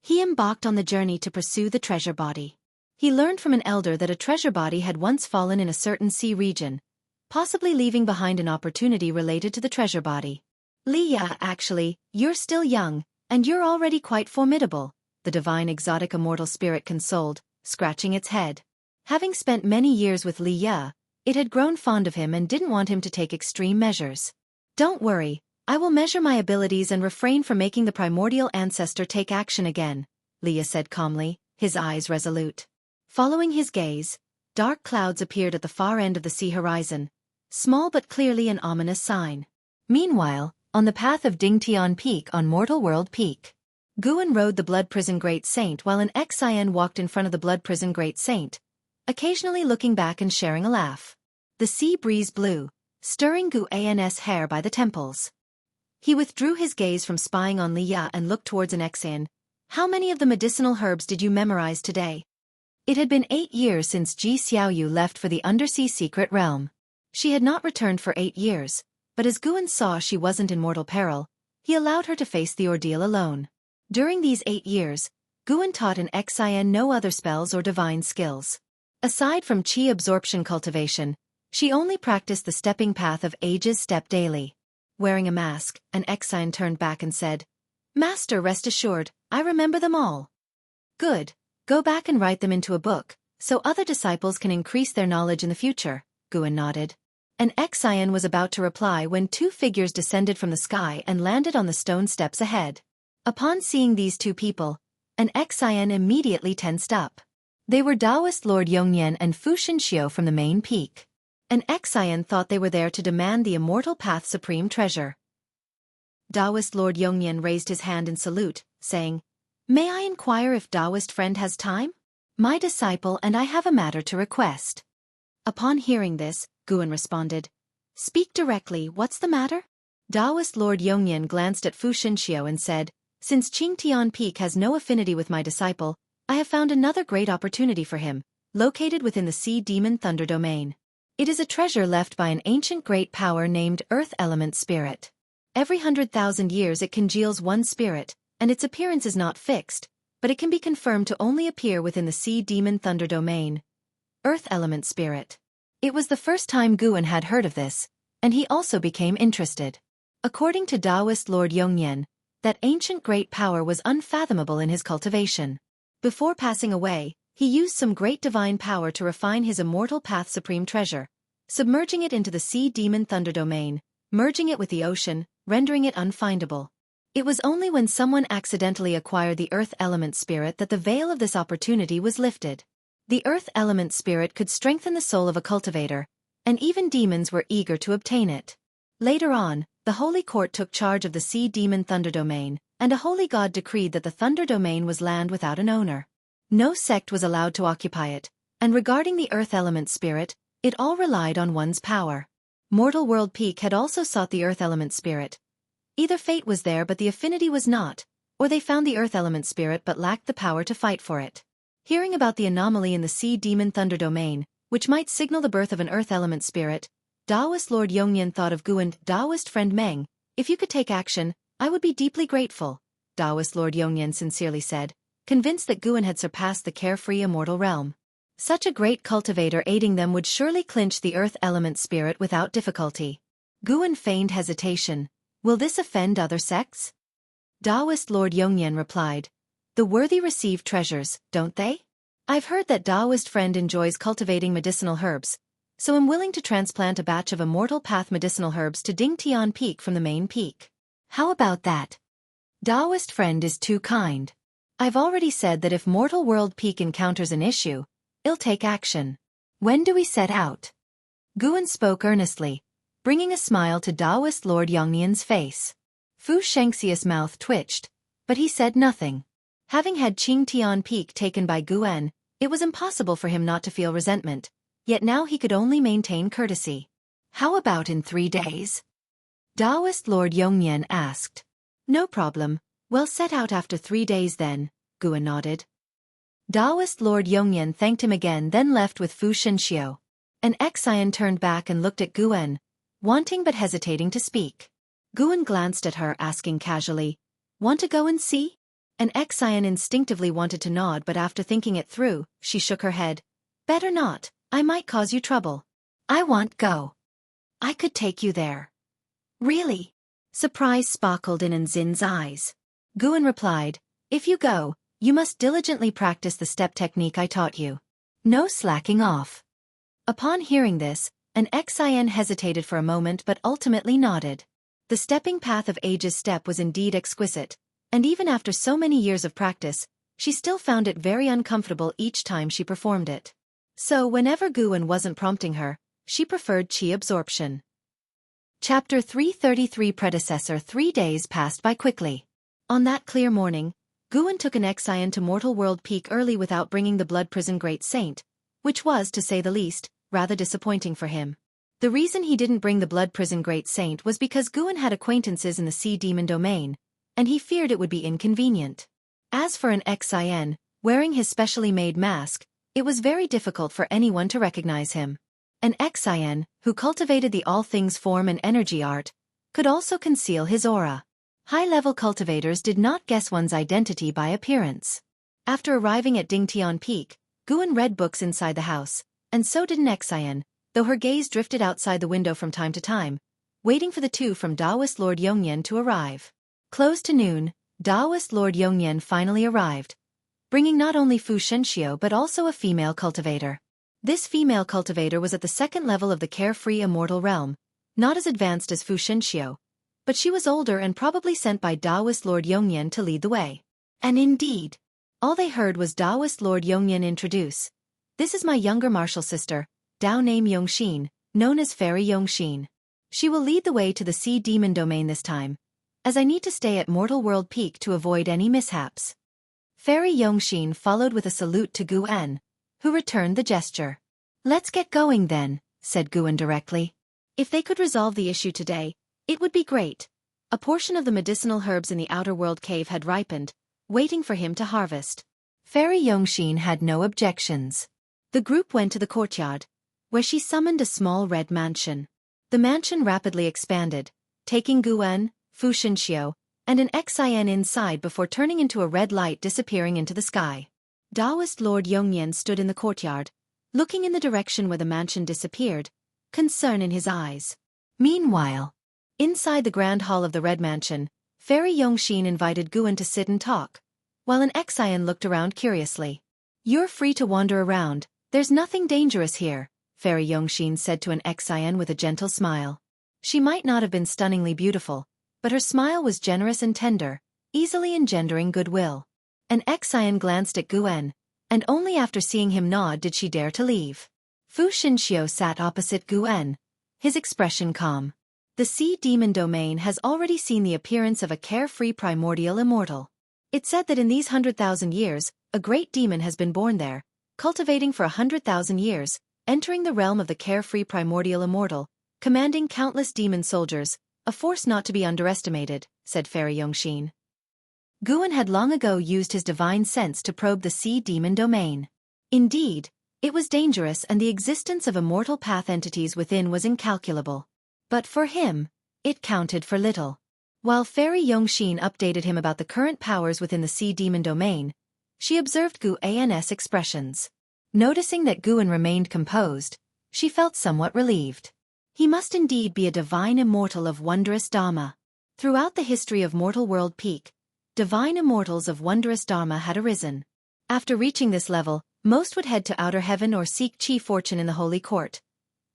he embarked on the journey to pursue the treasure body. He learned from an elder that a treasure body had once fallen in a certain sea region, possibly leaving behind an opportunity related to the treasure body. Li Ya, actually, you're still young, and you're already quite formidable, the divine exotic immortal spirit consoled, scratching its head. Having spent many years with Li Ya, it had grown fond of him and didn't want him to take extreme measures. Don't worry, I will measure my abilities and refrain from making the primordial ancestor take action again, Li Ya said calmly, his eyes resolute. Following his gaze, dark clouds appeared at the far end of the sea horizon, small but clearly an ominous sign. Meanwhile, on the path of Dingtian Peak on Mortal World Peak, Guan rode the Blood Prison Great Saint while an Xian walked in front of the Blood Prison Great Saint, occasionally looking back and sharing a laugh. The sea breeze blew, stirring Guan's hair by the temples. He withdrew his gaze from spying on Li Ya and looked towards an Xian. How many of the medicinal herbs did you memorize today? It had been 8 years since Ji Xiaoyu left for the undersea secret realm. She had not returned for 8 years, but as Guan saw she wasn't in mortal peril, he allowed her to face the ordeal alone. During these 8 years, Guan taught an Xian no other spells or divine skills. Aside from qi absorption cultivation, she only practiced the stepping path of ages step daily. Wearing a mask, an Xian turned back and said, "Master, rest assured, I remember them all." "Good. Go back and write them into a book, so other disciples can increase their knowledge in the future," Guan nodded. An Xian was about to reply when 2 figures descended from the sky and landed on the stone steps ahead. Upon seeing these 2 people, an Xian immediately tensed up. They were Taoist Lord Yongnian and Fu Shinxiu from the main peak. An Xian thought they were there to demand the Immortal Path's supreme treasure. Taoist Lord Yongnian raised his hand in salute, saying, "May I inquire if Taoist friend has time? My disciple and I have a matter to request." Upon hearing this, Guan responded, "Speak directly, what's the matter?" Taoist Lord Yongnian glanced at Fu Shinxiu and said, "Since Qingtian Peak has no affinity with my disciple, I have found another great opportunity for him, located within the Sea Demon Thunder Domain. It is a treasure left by an ancient great power named Earth Element Spirit. Every 100,000 years it congeals one spirit, and its appearance is not fixed, but it can be confirmed to only appear within the Sea Demon Thunder Domain. Earth Element Spirit." It was the first time Guan had heard of this, and he also became interested. According to Taoist Lord Yongnian, that ancient great power was unfathomable in his cultivation. Before passing away, he used some great divine power to refine his Immortal Path supreme treasure, submerging it into the Sea Demon Thunder Domain, merging it with the ocean, rendering it unfindable. It was only when someone accidentally acquired the Earth Element Spirit that the veil of this opportunity was lifted. The Earth Element Spirit could strengthen the soul of a cultivator, and even demons were eager to obtain it. Later on, the Holy Court took charge of the Sea Demon Thunder Domain, and a holy god decreed that the Thunder Domain was land without an owner. No sect was allowed to occupy it, and regarding the Earth Element Spirit, it all relied on one's power. Mortal World Peak had also sought the Earth Element Spirit. Either fate was there but the affinity was not, or they found the Earth Element Spirit but lacked the power to fight for it. Hearing about the anomaly in the Sea Demon Thunder Domain, which might signal the birth of an Earth Element Spirit, Taoist Lord Yongnian thought of Guan. "Taoist friend Meng, if you could take action, I would be deeply grateful," Taoist Lord Yongnian sincerely said, convinced that Guan had surpassed the carefree immortal realm. Such a great cultivator aiding them would surely clinch the Earth Element Spirit without difficulty. Guan feigned hesitation. "Will this offend other sects?" Taoist Lord Yongnian replied, "The worthy receive treasures, don't they? I've heard that Taoist friend enjoys cultivating medicinal herbs, so I'm willing to transplant a batch of Immortal Path medicinal herbs to Dingtian Peak from the main peak. How about that? Taoist friend is too kind. I've already said that if Mortal World Peak encounters an issue, I'll take action. When do we set out? Guan spoke earnestly, bringing a smile to Taoist Lord Yongnian's face. Fu Shengxia's mouth twitched, but he said nothing. Having had Qingtian Peak taken by Guan, it was impossible for him not to feel resentment, yet now he could only maintain courtesy. How about in 3 days? Taoist Lord Yongnian asked. No problem, we'll set out after 3 days then, Guan nodded. Taoist Lord Yongnian thanked him again, then left with Fu Shenxiu. An Xian turned back and looked at Guan, wanting but hesitating to speak. Guan glanced at her, asking casually, "Want to go and see?" An Xian instinctively wanted to nod, but after thinking it through, she shook her head. "Better not, I might cause you trouble." "I want go. I could take you there." "Really?" Surprise sparkled in Nzin's eyes. Guan replied, "If you go, you must diligently practice the step technique I taught you. No slacking off." Upon hearing this, an Xian hesitated for a moment but ultimately nodded. The stepping path of Age's step was indeed exquisite, and even after so many years of practice, she still found it very uncomfortable each time she performed it. So whenever Guan wasn't prompting her, she preferred qi absorption. Chapter 333 Predecessor. 3 days passed by quickly. On that clear morning, Guan took an Xian to Mortal World Peak early without bringing the Blood Prison Great Saint, which was, to say the least, rather disappointing for him. The reason he didn't bring the Blood Prison Great Saint was because Guan had acquaintances in the Sea Demon domain, and he feared it would be inconvenient. As for an Xian, wearing his specially made mask, it was very difficult for anyone to recognize him. An Xian, who cultivated the all things form and energy art, could also conceal his aura. High-level cultivators did not guess one's identity by appearance. After arriving at Dingtian Peak, Guan read books inside the house, and so did an Xian, though her gaze drifted outside the window from time to time, waiting for the two from Taoist Lord Yongnian to arrive. Close to noon, Taoist Lord Yongnian finally arrived, bringing not only Fu Shenxiu but also a female cultivator. This female cultivator was at the second level of the carefree immortal realm, not as advanced as Fu Shenxiu, but she was older and probably sent by Taoist Lord Yongnian to lead the way. And indeed, all they heard was Taoist Lord Yongnian introduce, "This is my younger martial sister, Dao name Yongxin, known as Fairy Yongxin. She will lead the way to the Sea Demon domain this time, as I need to stay at Mortal World Peak to avoid any mishaps." Fairy Yongxin followed with a salute to Guan, who returned the gesture. "Let's get going then," said Guan directly. If they could resolve the issue today, it would be great. A portion of the medicinal herbs in the Outer World Cave had ripened, waiting for him to harvest. Fairy Yongxin had no objections. The group went to the courtyard, where she summoned a small red mansion. The mansion rapidly expanded, taking Guan, Fu Shenxiu, and an Xian inside before turning into a red light disappearing into the sky. Taoist Lord Yongnian stood in the courtyard, looking in the direction where the mansion disappeared, concern in his eyes. Meanwhile, inside the grand hall of the red mansion, Fairy Yongxin invited Guan to sit and talk, while an Xian looked around curiously. "You're free to wander around, there's nothing dangerous here," Fairy Yongxin said to an Xian with a gentle smile. She might not have been stunningly beautiful, but her smile was generous and tender, easily engendering goodwill. An Xian glanced at Guan, and only after seeing him nod did she dare to leave. Fu Shenxiu sat opposite Guan, his expression calm. The Sea Demon domain has already seen the appearance of a carefree primordial immortal. It said that in these 100,000 years, a great demon has been born there, cultivating for 100,000 years, entering the realm of the carefree primordial immortal, commanding countless demon soldiers, a force not to be underestimated, said Fairy Yongxin. Guan had long ago used his divine sense to probe the Sea Demon domain. Indeed, it was dangerous and the existence of immortal path entities within was incalculable. But for him, it counted for little. While Fairy Yongxin updated him about the current powers within the Sea Demon domain, she observed Guan's expressions. Noticing that Guan remained composed, she felt somewhat relieved. He must indeed be a divine immortal of wondrous Dharma. Throughout the history of Mortal World Peak, divine immortals of wondrous Dharma had arisen. After reaching this level, Most would head to outer heaven or seek chi fortune in the holy court.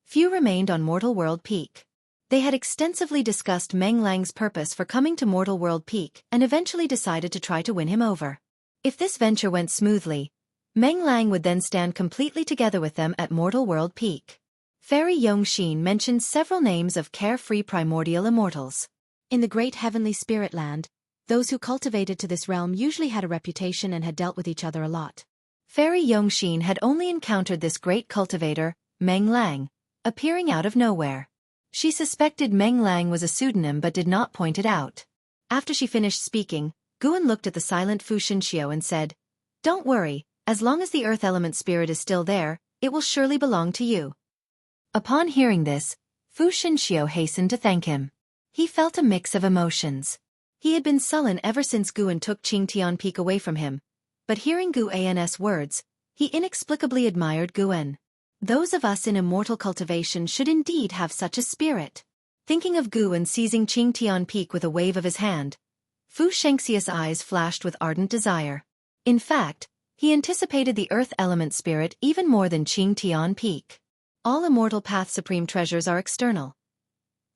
Few remained on Mortal World Peak. They had extensively discussed Meng Lang's purpose for coming to Mortal World Peak and eventually decided to try to win him over. If this venture went smoothly, Meng Lang would then stand completely together with them at Mortal World Peak. Fairy Yongxin mentioned several names of carefree primordial immortals. In the great heavenly spirit land, those who cultivated to this realm usually had a reputation and had dealt with each other a lot. Fairy Yongxin had only encountered this great cultivator, Meng Lang, appearing out of nowhere. She suspected Meng Lang was a pseudonym but did not point it out. After she finished speaking, Guan looked at the silent Fu Xinxiu and said, "Don't worry, as long as the earth element spirit is still there, it will surely belong to you." Upon hearing this, Fu Xinxiu hastened to thank him. He felt a mix of emotions. He had been sullen ever since Guan took Qingtian Peak away from him, but hearing Guan's words, he inexplicably admired Guan. Those of us in immortal cultivation should indeed have such a spirit. Thinking of Guan seizing Qingtian Peak with a wave of his hand, Fu Shengxia's eyes flashed with ardent desire. In fact, he anticipated the earth element spirit even more than Qingtian Peak. All immortal path supreme treasures are external.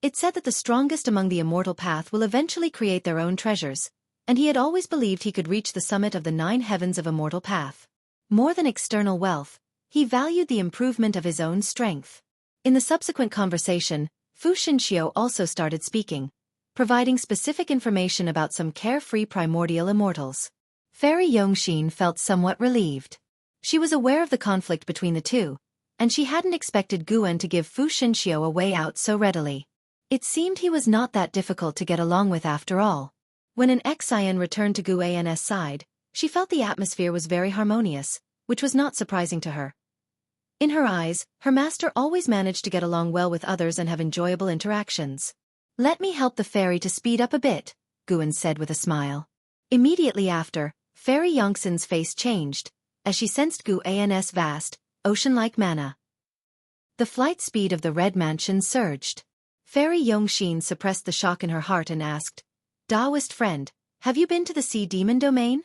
It said that the strongest among the immortal path will eventually create their own treasures, and he had always believed he could reach the summit of the 9 heavens of immortal path. More than external wealth, he valued the improvement of his own strength. In the subsequent conversation, Fu Xinxiu also started speaking, providing specific information about some carefree primordial immortals. Fairy Yongxin felt somewhat relieved. She was aware of the conflict between the two, and she hadn't expected Guan to give Fu Xinxiu a way out so readily. It seemed he was not that difficult to get along with after all. When an Xian returned to Guan's side, she felt the atmosphere was very harmonious, which was not surprising to her. In her eyes, her master always managed to get along well with others and have enjoyable interactions. "Let me help the fairy to speed up a bit," Guan said with a smile. Immediately after, Fairy Yongxin's face changed, as she sensed Guan's vast, ocean-like mana. The flight speed of the Red Mansion surged. Fairy Yongxin suppressed the shock in her heart and asked, "Taoist friend, have you been to the Sea Demon domain?"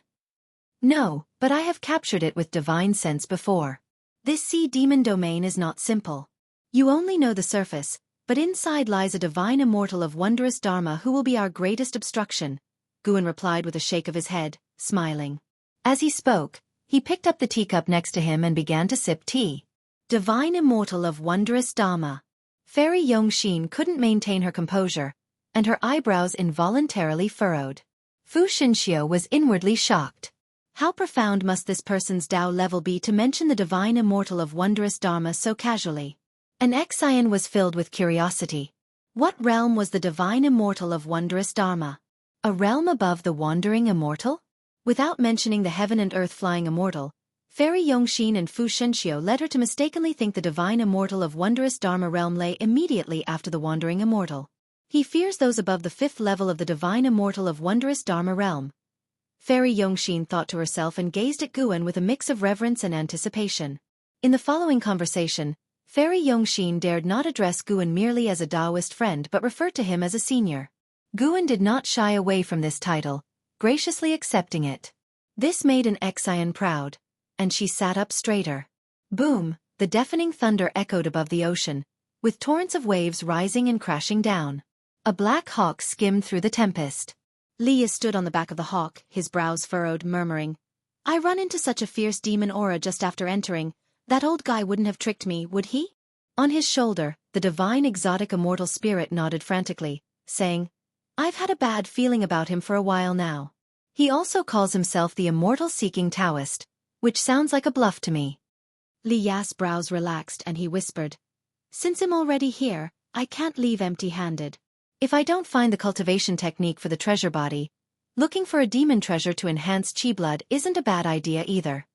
"No, but I have captured it with divine sense before. This Sea Demon domain is not simple. You only know the surface, but inside lies a divine immortal of wondrous dharma who will be our greatest obstruction," Guan replied with a shake of his head, smiling. As he spoke, he picked up the teacup next to him and began to sip tea. Divine immortal of wondrous dharma. Fairy Yongxin couldn't maintain her composure, and her eyebrows involuntarily furrowed. Fu Xinxiu was inwardly shocked. How profound must this person's Tao level be to mention the divine immortal of wondrous dharma so casually? An Xian was filled with curiosity. What realm was the divine immortal of wondrous dharma? A realm above the wandering immortal? Without mentioning the heaven and earth flying immortal, Fairy Yongxin and Fu Xinxiu led her to mistakenly think the divine immortal of wondrous dharma realm lay immediately after the wandering immortal. He fears those above the 5th level of the divine immortal of wondrous dharma realm. Fairy Yongxin thought to herself and gazed at Guan with a mix of reverence and anticipation. In the following conversation, Fairy Yongxin dared not address Guan merely as a Taoist friend but referred to him as a senior. Guan did not shy away from this title, graciously accepting it. This made an Xian proud, and she sat up straighter. Boom, the deafening thunder echoed above the ocean, with torrents of waves rising and crashing down. A black hawk skimmed through the tempest. Leah stood on the back of the hawk, his brows furrowed, murmuring, "I run into such a fierce demon aura just after entering. That old guy wouldn't have tricked me, would he?" On his shoulder, the divine exotic immortal spirit nodded frantically, saying, "I've had a bad feeling about him for a while now. He also calls himself the immortal seeking Taoist, which sounds like a bluff to me." Li Ya's brows relaxed and he whispered, "Since I'm already here, I can't leave empty-handed. If I don't find the cultivation technique for the treasure body, looking for a demon treasure to enhance chi blood isn't a bad idea either."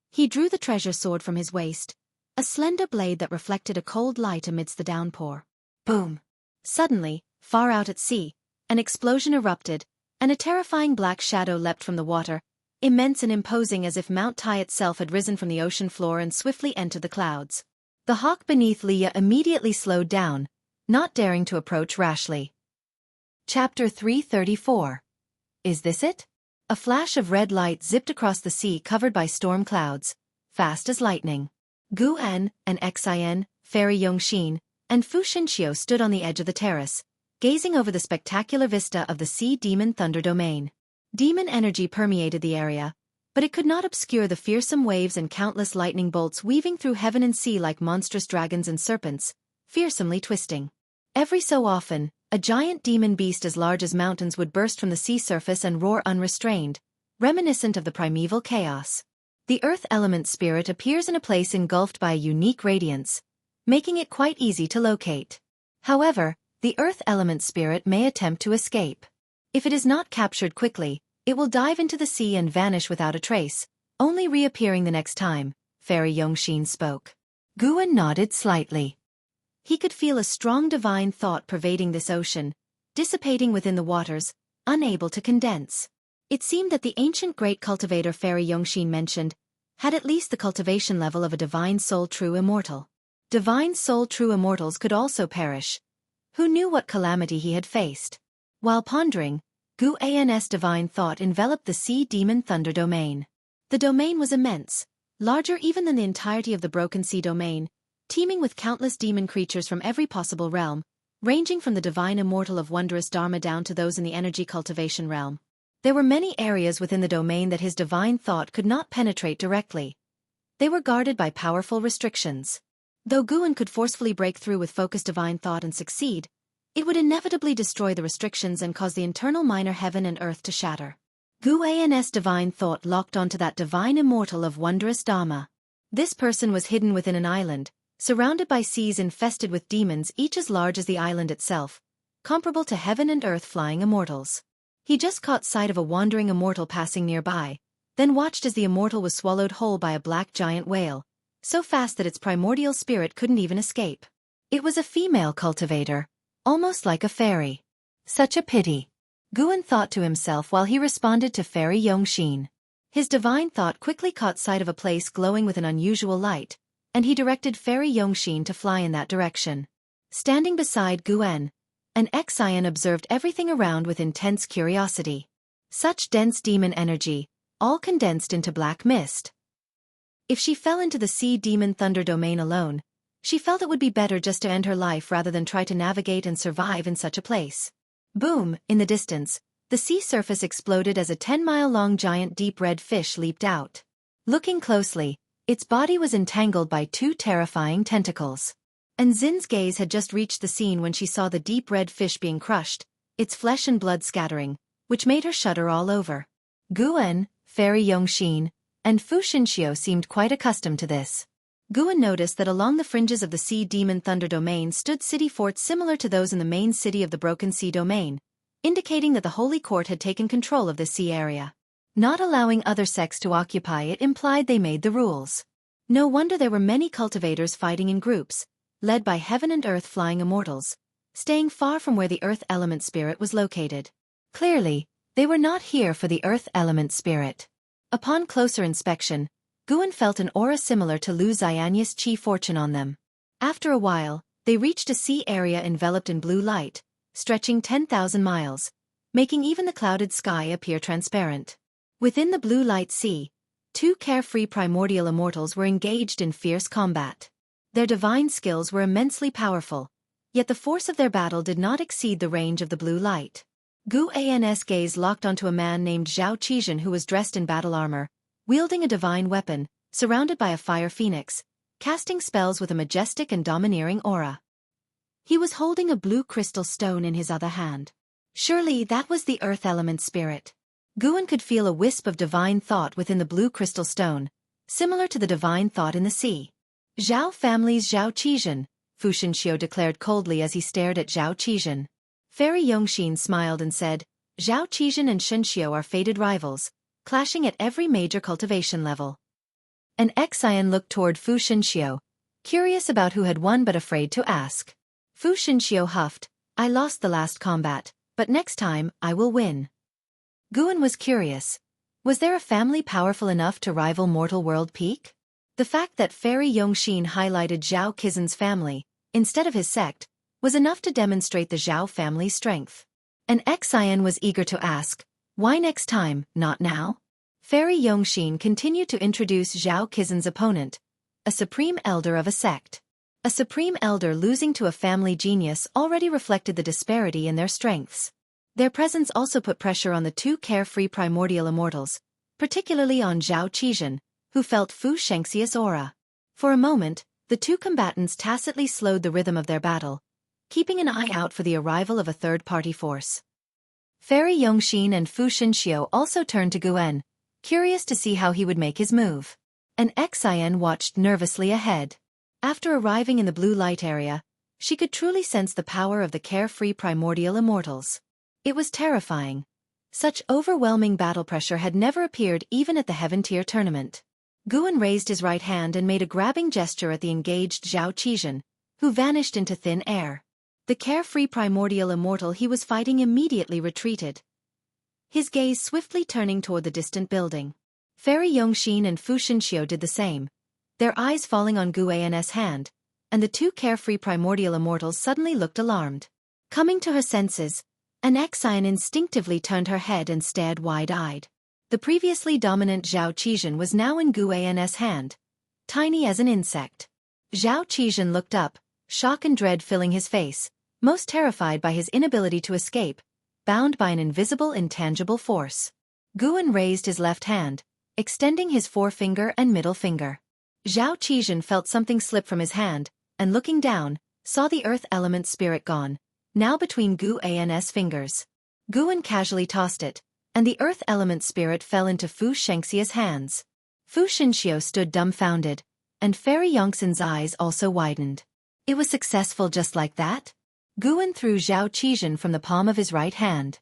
He drew the treasure sword from his waist, a slender blade that reflected a cold light amidst the downpour. Boom! Suddenly, far out at sea, an explosion erupted, and a terrifying black shadow leapt from the water, immense and imposing as if Mount Tai itself had risen from the ocean floor and swiftly entered the clouds. The hawk beneath Leah immediately slowed down, not daring to approach rashly. Chapter 334. Is this it? A flash of red light zipped across the sea covered by storm clouds, fast as lightning. Gu En, and Xin, Fairy Yongxin, and Fu Xinxiu stood on the edge of the terrace, gazing over the spectacular vista of the Sea Demon Thunder Domain. Demon energy permeated the area, but it could not obscure the fearsome waves and countless lightning bolts weaving through heaven and sea like monstrous dragons and serpents, fearsomely twisting. Every so often, a giant demon beast as large as mountains would burst from the sea surface and roar unrestrained, reminiscent of the primeval chaos. The earth element spirit appears in a place engulfed by a unique radiance, making it quite easy to locate. However, the earth element spirit may attempt to escape. If it is not captured quickly, it will dive into the sea and vanish without a trace, only reappearing the next time, Fairy Yongxin spoke. Guan nodded slightly. He could feel a strong divine thought pervading this ocean, dissipating within the waters, unable to condense. It seemed that the ancient great cultivator Fairy Yongxin mentioned had at least the cultivation level of a divine soul true immortal. Divine soul true immortals could also perish. Who knew what calamity he had faced? While pondering, Gu An's divine thought enveloped the Sea Demon Thunder Domain. The domain was immense, larger even than the entirety of the Broken Sea Domain, teeming with countless demon creatures from every possible realm, ranging from the divine immortal of wondrous Dharma down to those in the energy cultivation realm. There were many areas within the domain that his divine thought could not penetrate directly. They were guarded by powerful restrictions. Though Guan could forcefully break through with focused divine thought and succeed, it would inevitably destroy the restrictions and cause the internal minor heaven and earth to shatter. Gu An's divine thought locked onto that divine immortal of wondrous Dharma. This person was hidden within an island, surrounded by seas infested with demons each as large as the island itself, comparable to heaven and earth flying immortals. He just caught sight of a wandering immortal passing nearby, then watched as the immortal was swallowed whole by a black giant whale, so fast that its primordial spirit couldn't even escape. It was a female cultivator, almost like a fairy. Such a pity. Guan thought to himself while he responded to Fairy Yongxin. His divine thought quickly caught sight of a place glowing with an unusual light, and he directed Fairy Yongxin to fly in that direction. Standing beside Guan, an Xian observed everything around with intense curiosity. Such dense demon energy, all condensed into black mist. If she fell into the Sea Demon Thunder Domain alone, she felt it would be better just to end her life rather than try to navigate and survive in such a place. Boom! In the distance, the sea surface exploded as a 10-mile-long giant deep red fish leaped out. Looking closely, its body was entangled by two terrifying tentacles. And Xin's gaze had just reached the scene when she saw the deep red fish being crushed, its flesh and blood scattering, which made her shudder all over. Guan, Fairy Yongxin, and Fu Xinxiu seemed quite accustomed to this. Guan noticed that along the fringes of the Sea Demon Thunder Domain stood city forts similar to those in the main city of the Broken Sea Domain, indicating that the Holy Court had taken control of this sea area. Not allowing other sects to occupy it implied they made the rules. No wonder there were many cultivators fighting in groups, led by heaven and earth flying immortals, staying far from where the earth element spirit was located. Clearly, they were not here for the earth element spirit. Upon closer inspection, Guan felt an aura similar to Lu Xianya's chi fortune on them. After a while, they reached a sea area enveloped in blue light, stretching 10,000 miles, making even the clouded sky appear transparent. Within the blue light sea, two carefree primordial immortals were engaged in fierce combat. Their divine skills were immensely powerful, yet the force of their battle did not exceed the range of the blue light. Gu An's gaze locked onto a man named Zhao Qizhen who was dressed in battle armor, wielding a divine weapon, surrounded by a fire phoenix, casting spells with a majestic and domineering aura. He was holding a blue crystal stone in his other hand. Surely that was the earth element spirit. Guan could feel a wisp of divine thought within the blue crystal stone, similar to the divine thought in the sea. Zhao family's Zhao Qizhen, Fu Xinxiu declared coldly as he stared at Zhao Qizhen. Fairy Yongxin smiled and said, Zhao Qizhen and Xinxiu are fated rivals, clashing at every major cultivation level. An Xian looked toward Fu Xinxiu, curious about who had won but afraid to ask. Fu Xinxiu huffed, I lost the last combat, but next time, I will win. Guan was curious. Was there a family powerful enough to rival mortal world peak? The fact that Fairy Yongxin highlighted Zhao Qizhen's family, instead of his sect, was enough to demonstrate the Zhao family's strength. An Xian was eager to ask, why next time, not now? Fairy Yongxin continued to introduce Zhao Qizen's opponent, a supreme elder of a sect. A supreme elder losing to a family genius already reflected the disparity in their strengths. Their presence also put pressure on the two carefree primordial immortals, particularly on Zhao Qizhen, who felt Fu Shengxia's aura. For a moment, the two combatants tacitly slowed the rhythm of their battle, keeping an eye out for the arrival of a third-party force. Fairy Yongxin and Fu Shenxiu also turned to Guan, curious to see how he would make his move. And Xian watched nervously ahead. After arriving in the blue light area, she could truly sense the power of the carefree primordial immortals. It was terrifying. Such overwhelming battle pressure had never appeared even at the Heaven Tier tournament. Guan raised his right hand and made a grabbing gesture at the engaged Zhao Qizhen, who vanished into thin air. The carefree primordial immortal he was fighting immediately retreated, his gaze swiftly turning toward the distant building. Fairy Yongxin and Fu Shenxiu did the same, their eyes falling on Guan's hand, and the two carefree primordial immortals suddenly looked alarmed. Coming to her senses, Xian instinctively turned her head and stared wide-eyed. The previously dominant Zhao Qizhen was now in Guan's hand, tiny as an insect. Zhao Qizhen looked up, shock and dread filling his face, most terrified by his inability to escape, bound by an invisible intangible force. Guan raised his left hand, extending his forefinger and middle finger. Zhao Qizhen felt something slip from his hand, and looking down, saw the earth element spirit gone, now between Guan's fingers. Guan casually tossed it, and the earth element spirit fell into Fu Shengxia's hands. Fu Shenxiu stood dumbfounded, and Fairy Yongxin's eyes also widened. It was successful just like that? Guan threw Zhao Qizhen from the palm of his right hand.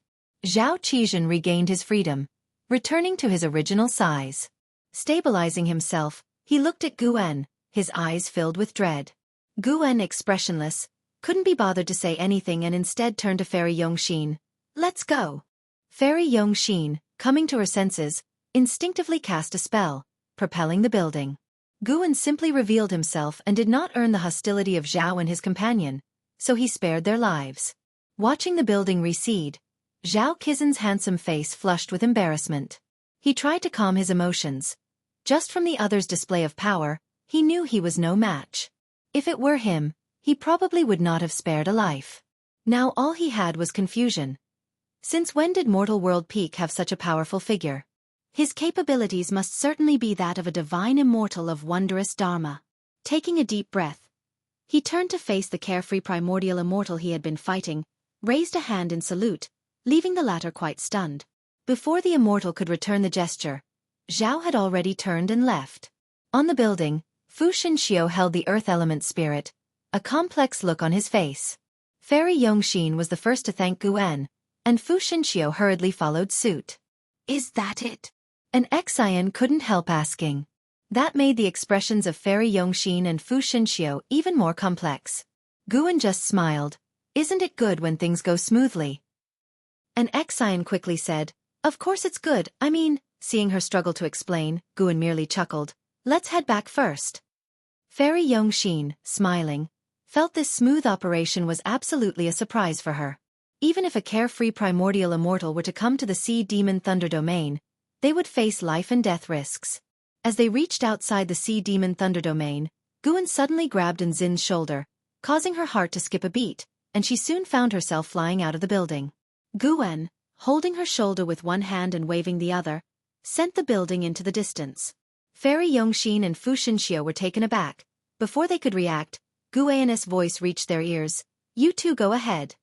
Zhao Qizhen regained his freedom, returning to his original size. Stabilizing himself, he looked at Guan, his eyes filled with dread. Guan, expressionless, couldn't be bothered to say anything and instead turned to Fairy Yongxin. "Let's go." Fairy Yongxin, coming to her senses, instinctively cast a spell, propelling the building. Guan simply revealed himself and did not earn the hostility of Zhao and his companion, so he spared their lives. Watching the building recede, Zhao Qizen's handsome face flushed with embarrassment. He tried to calm his emotions. Just from the other's display of power, he knew he was no match. If it were him, he probably would not have spared a life. Now all he had was confusion. Since when did Mortal World Peak have such a powerful figure? His capabilities must certainly be that of a divine immortal of wondrous dharma. Taking a deep breath, he turned to face the carefree primordial immortal he had been fighting, raised a hand in salute, leaving the latter quite stunned. Before the immortal could return the gesture, Zhao had already turned and left. On the building, Fu Shenxiu held the earth element spirit, a complex look on his face. Fairy Yongxin was the first to thank Guan, and Fu Shenxiu hurriedly followed suit. "Is that it?" And Xian couldn't help asking. That made the expressions of Fairy Yongxin and Fu Shenxiu even more complex. Guan just smiled. "Isn't it good when things go smoothly?" And Xian quickly said, "Of course it's good, I mean," seeing her struggle to explain, Guan merely chuckled, "Let's head back first." Fairy Yongxin, smiling, felt this smooth operation was absolutely a surprise for her. Even if a carefree primordial immortal were to come to the Sea Demon Thunder Domain, they would face life and death risks. As they reached outside the Sea Demon Thunder Domain, Guan suddenly grabbed Nzin's shoulder, causing her heart to skip a beat, and she soon found herself flying out of the building. Guan, holding her shoulder with one hand and waving the other, sent the building into the distance. Fairy Yongxin and Fu Shenxiu were taken aback. Before they could react, Guan's voice reached their ears. "You two go ahead."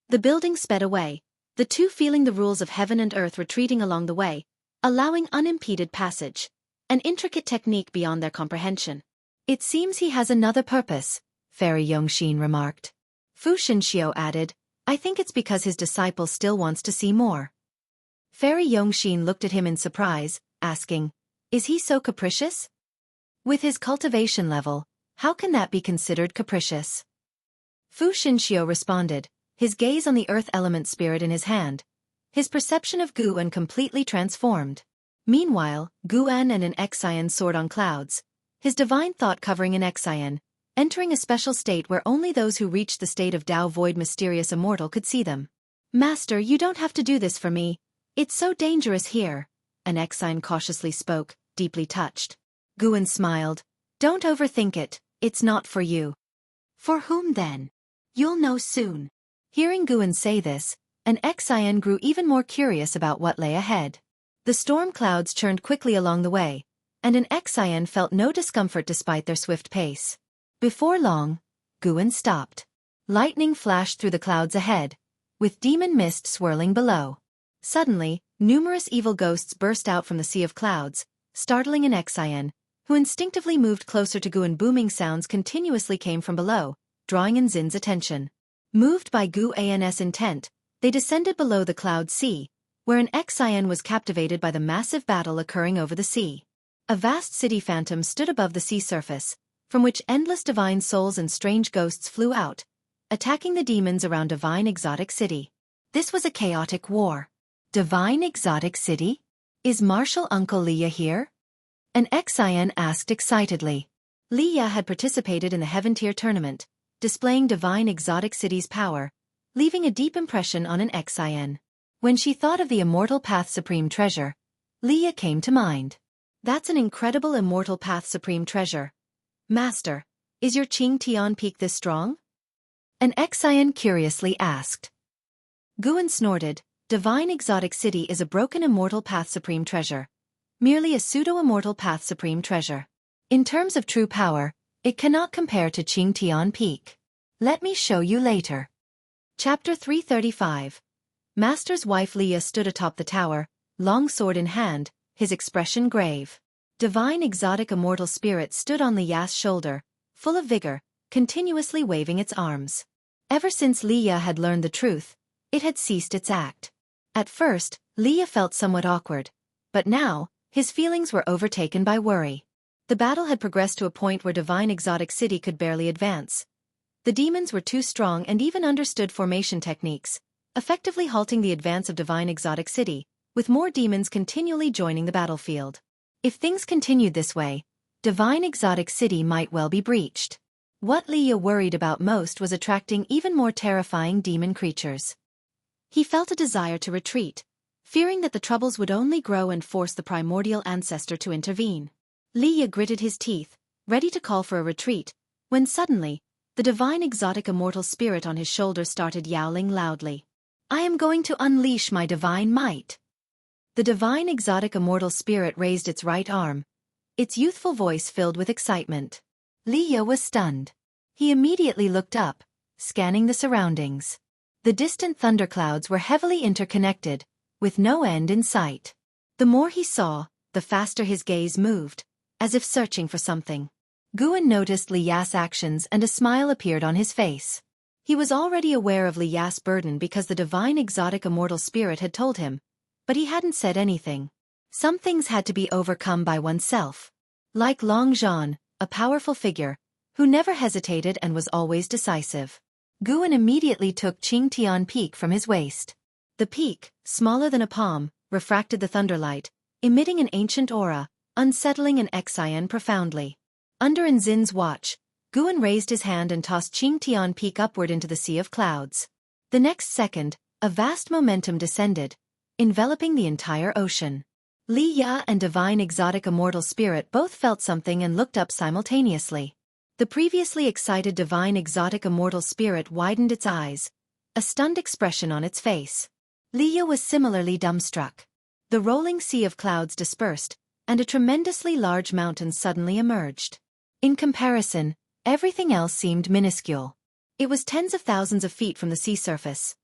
The building sped away, the two feeling the rules of heaven and earth retreating along the way, allowing unimpeded passage, an intricate technique beyond their comprehension. "It seems he has another purpose," Fairy Yongxin remarked. Fu Shenxiu added, "I think it's because his disciple still wants to see more." Fairy Yongxin looked at him in surprise, asking, "Is he so capricious?" With his cultivation level, how can that be considered capricious? Fu Shenxiu responded, his gaze on the earth element spirit in his hand, his perception of Guan completely transformed. Meanwhile, Guan and Xian soared on clouds, his divine thought covering Xian, entering a special state where only those who reached the state of Tao Void mysterious immortal could see them. "Master, you don't have to do this for me. It's so dangerous here," an Exine cautiously spoke, deeply touched. Guan smiled. Don't overthink it, it's not for you. For whom then? You'll know soon. Hearing Guan say this, an Exine grew even more curious about what lay ahead. The storm clouds churned quickly along the way, and an Exine felt no discomfort despite their swift pace. Before long, Guan stopped. Lightning flashed through the clouds ahead, with demon mist swirling below. Suddenly, numerous evil ghosts burst out from the sea of clouds, startling an Exine, who instinctively moved closer to Guan. Booming sounds continuously came from below, drawing in Zin's attention. Moved by Guan's intent, they descended below the cloud sea, where an Exine was captivated by the massive battle occurring over the sea. A vast city phantom stood above the sea surface, from which endless divine souls and strange ghosts flew out, attacking the demons around Divine Exotic City. This was a chaotic war. Divine Exotic City? Is Martial Uncle Leia here? An Exine asked excitedly. Leia had participated in the Heaven Tier tournament, displaying Divine Exotic City's power, leaving a deep impression on an Exine. When she thought of the Immortal Path Supreme Treasure, Leia came to mind. That's an incredible Immortal Path Supreme Treasure. Master, is your Qing Tian Peak this strong? An Exine curiously asked. Guan snorted. Divine Exotic City is a broken Immortal Path Supreme Treasure. Merely a pseudo-Immortal Path Supreme Treasure. In terms of true power, it cannot compare to Qing Tian Peak. Let me show you later. Chapter 335. Master's wife Leia stood atop the tower, long sword in hand, his expression grave. Divine Exotic Immortal Spirit stood on Leia's shoulder, full of vigor, continuously waving its arms. Ever since Leia had learned the truth, it had ceased its act. At first, Leia felt somewhat awkward, but now, his feelings were overtaken by worry. The battle had progressed to a point where Divine Exotic City could barely advance. The demons were too strong and even understood formation techniques, effectively halting the advance of Divine Exotic City, with more demons continually joining the battlefield. If things continued this way, Divine Exotic City might well be breached. What Leia worried about most was attracting even more terrifying demon creatures. He felt a desire to retreat, fearing that the troubles would only grow and force the primordial ancestor to intervene. Leia gritted his teeth, ready to call for a retreat, when suddenly, the Divine Exotic Immortal Spirit on his shoulder started yowling loudly. I am going to unleash my divine might. The Divine Exotic Immortal Spirit raised its right arm, its youthful voice filled with excitement. Leia was stunned. He immediately looked up, scanning the surroundings. The distant thunderclouds were heavily interconnected, with no end in sight. The more he saw, the faster his gaze moved, as if searching for something. Guan noticed Leia's actions and a smile appeared on his face. He was already aware of Leia's burden because the Divine Exotic Immortal Spirit had told him, but he hadn't said anything. Some things had to be overcome by oneself. Like Long Zhan, a powerful figure, who never hesitated and was always decisive. Guan immediately took Qing Tian Peak from his waist. The peak, smaller than a palm, refracted the thunderlight, emitting an ancient aura, unsettling an Exine profoundly. Under Zin's watch, Guan raised his hand and tossed Qing Tian Peak upward into the sea of clouds. The next second, a vast momentum descended, enveloping the entire ocean. Leia and Divine Exotic Immortal Spirit both felt something and looked up simultaneously. The previously excited Divine Exotic Immortal Spirit widened its eyes, a stunned expression on its face. Leia was similarly dumbstruck. The rolling sea of clouds dispersed, and a tremendously large mountain suddenly emerged. In comparison, everything else seemed minuscule. It was tens of thousands of feet from the sea surface.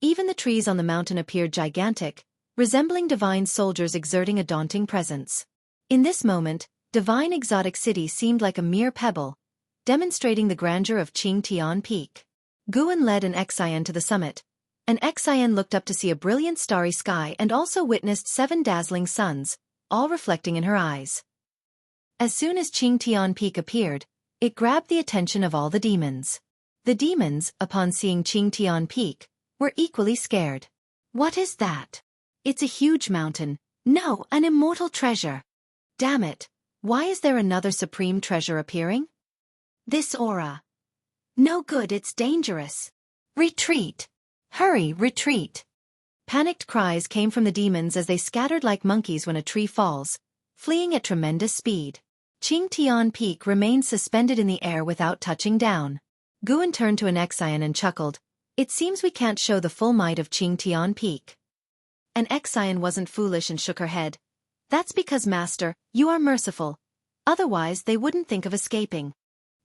Even the trees on the mountain appeared gigantic, resembling divine soldiers exerting a daunting presence. In this moment, Divine Exotic City seemed like a mere pebble, demonstrating the grandeur of Qing Tian Peak. Guan led an Exine to the summit. An Exine looked up to see a brilliant starry sky and also witnessed 7 dazzling suns, all reflecting in her eyes. As soon as Qing Tian Peak appeared, it grabbed the attention of all the demons. The demons, upon seeing Qing Tian Peak, were equally scared. What is that? It's a huge mountain. No, an immortal treasure. Damn it, why is there another supreme treasure appearing? This aura. No good, it's dangerous. Retreat. Hurry, retreat. Panicked cries came from the demons as they scattered like monkeys when a tree falls, fleeing at tremendous speed. Qingtian Peak remained suspended in the air without touching down. Guan turned to an Exian and chuckled. It seems we can't show the full might of Qingtian Peak. An Exian wasn't foolish and shook her head. That's because, Master, you are merciful. Otherwise they wouldn't think of escaping.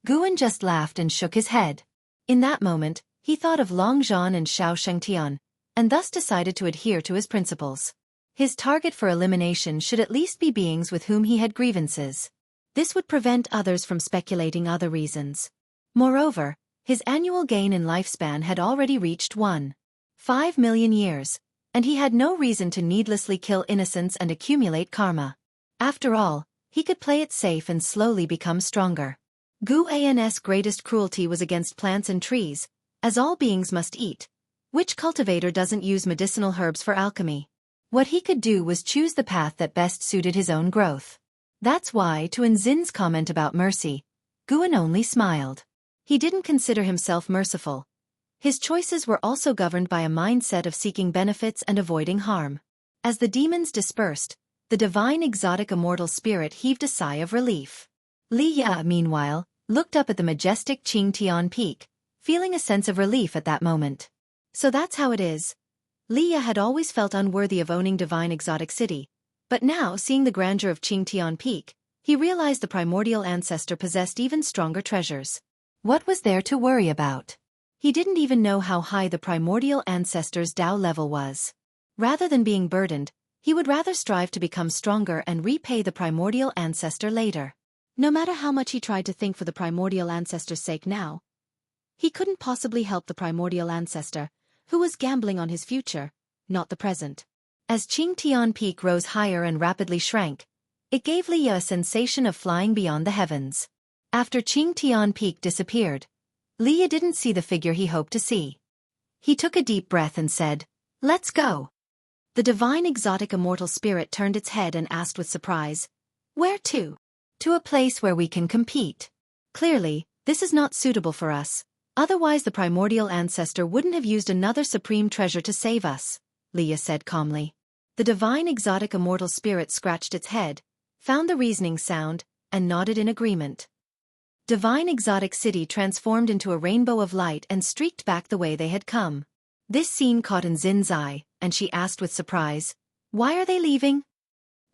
Guan just laughed and shook his head. In that moment, he thought of Long Zhan and Xiao Shengtian, and thus decided to adhere to his principles. His target for elimination should at least be beings with whom he had grievances. This would prevent others from speculating other reasons. Moreover, his annual gain in lifespan had already reached 1.5 million years, and he had no reason to needlessly kill innocents and accumulate karma. After all, he could play it safe and slowly become stronger. Guan's greatest cruelty was against plants and trees, as all beings must eat. Which cultivator doesn't use medicinal herbs for alchemy? What he could do was choose the path that best suited his own growth. That's why, to Nzin's comment about mercy, Guan only smiled. He didn't consider himself merciful. His choices were also governed by a mindset of seeking benefits and avoiding harm. As the demons dispersed, the divine exotic immortal spirit heaved a sigh of relief. Li Ya, meanwhile, looked up at the majestic Qingtian Peak, feeling a sense of relief at that moment. So that's how it is. Li Ya had always felt unworthy of owning divine exotic city, but now, seeing the grandeur of Qingtian Peak, he realized the primordial ancestor possessed even stronger treasures. What was there to worry about? He didn't even know how high the primordial ancestor's Tao level was. Rather than being burdened, he would rather strive to become stronger and repay the primordial ancestor later. No matter how much he tried to think for the primordial ancestor's sake now, he couldn't possibly help the primordial ancestor, who was gambling on his future, not the present. As Qingtian Peak rose higher and rapidly shrank, it gave Li Ya a sensation of flying beyond the heavens. After Qingtian Peak disappeared, Li Ya didn't see the figure he hoped to see. He took a deep breath and said, "Let's go." The divine exotic immortal spirit turned its head and asked with surprise, "Where to?" "To a place where we can compete. Clearly, this is not suitable for us. Otherwise the primordial ancestor wouldn't have used another supreme treasure to save us," Li Ya said calmly. The divine exotic immortal spirit scratched its head, found the reasoning sound, and nodded in agreement. Divine exotic city transformed into a rainbow of light and streaked back the way they had come. This scene caught Nzin's eye, and she asked with surprise, "Why are they leaving?"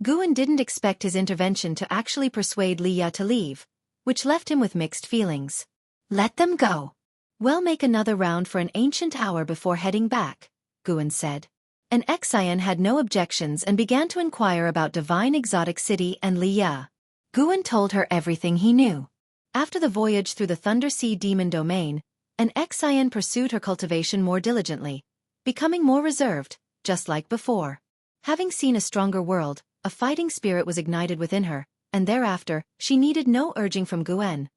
Guan didn't expect his intervention to actually persuade Li Ya to leave, which left him with mixed feelings. "Let them go. We'll make another round for an ancient hour before heading back," Guan said. An Exian had no objections and began to inquire about Divine Exotic City and Li Ya. Guan told her everything he knew. After the voyage through the Thunder Sea Demon Domain, an Exian pursued her cultivation more diligently, becoming more reserved, just like before. Having seen a stronger world, a fighting spirit was ignited within her, and thereafter, she needed no urging from Guan.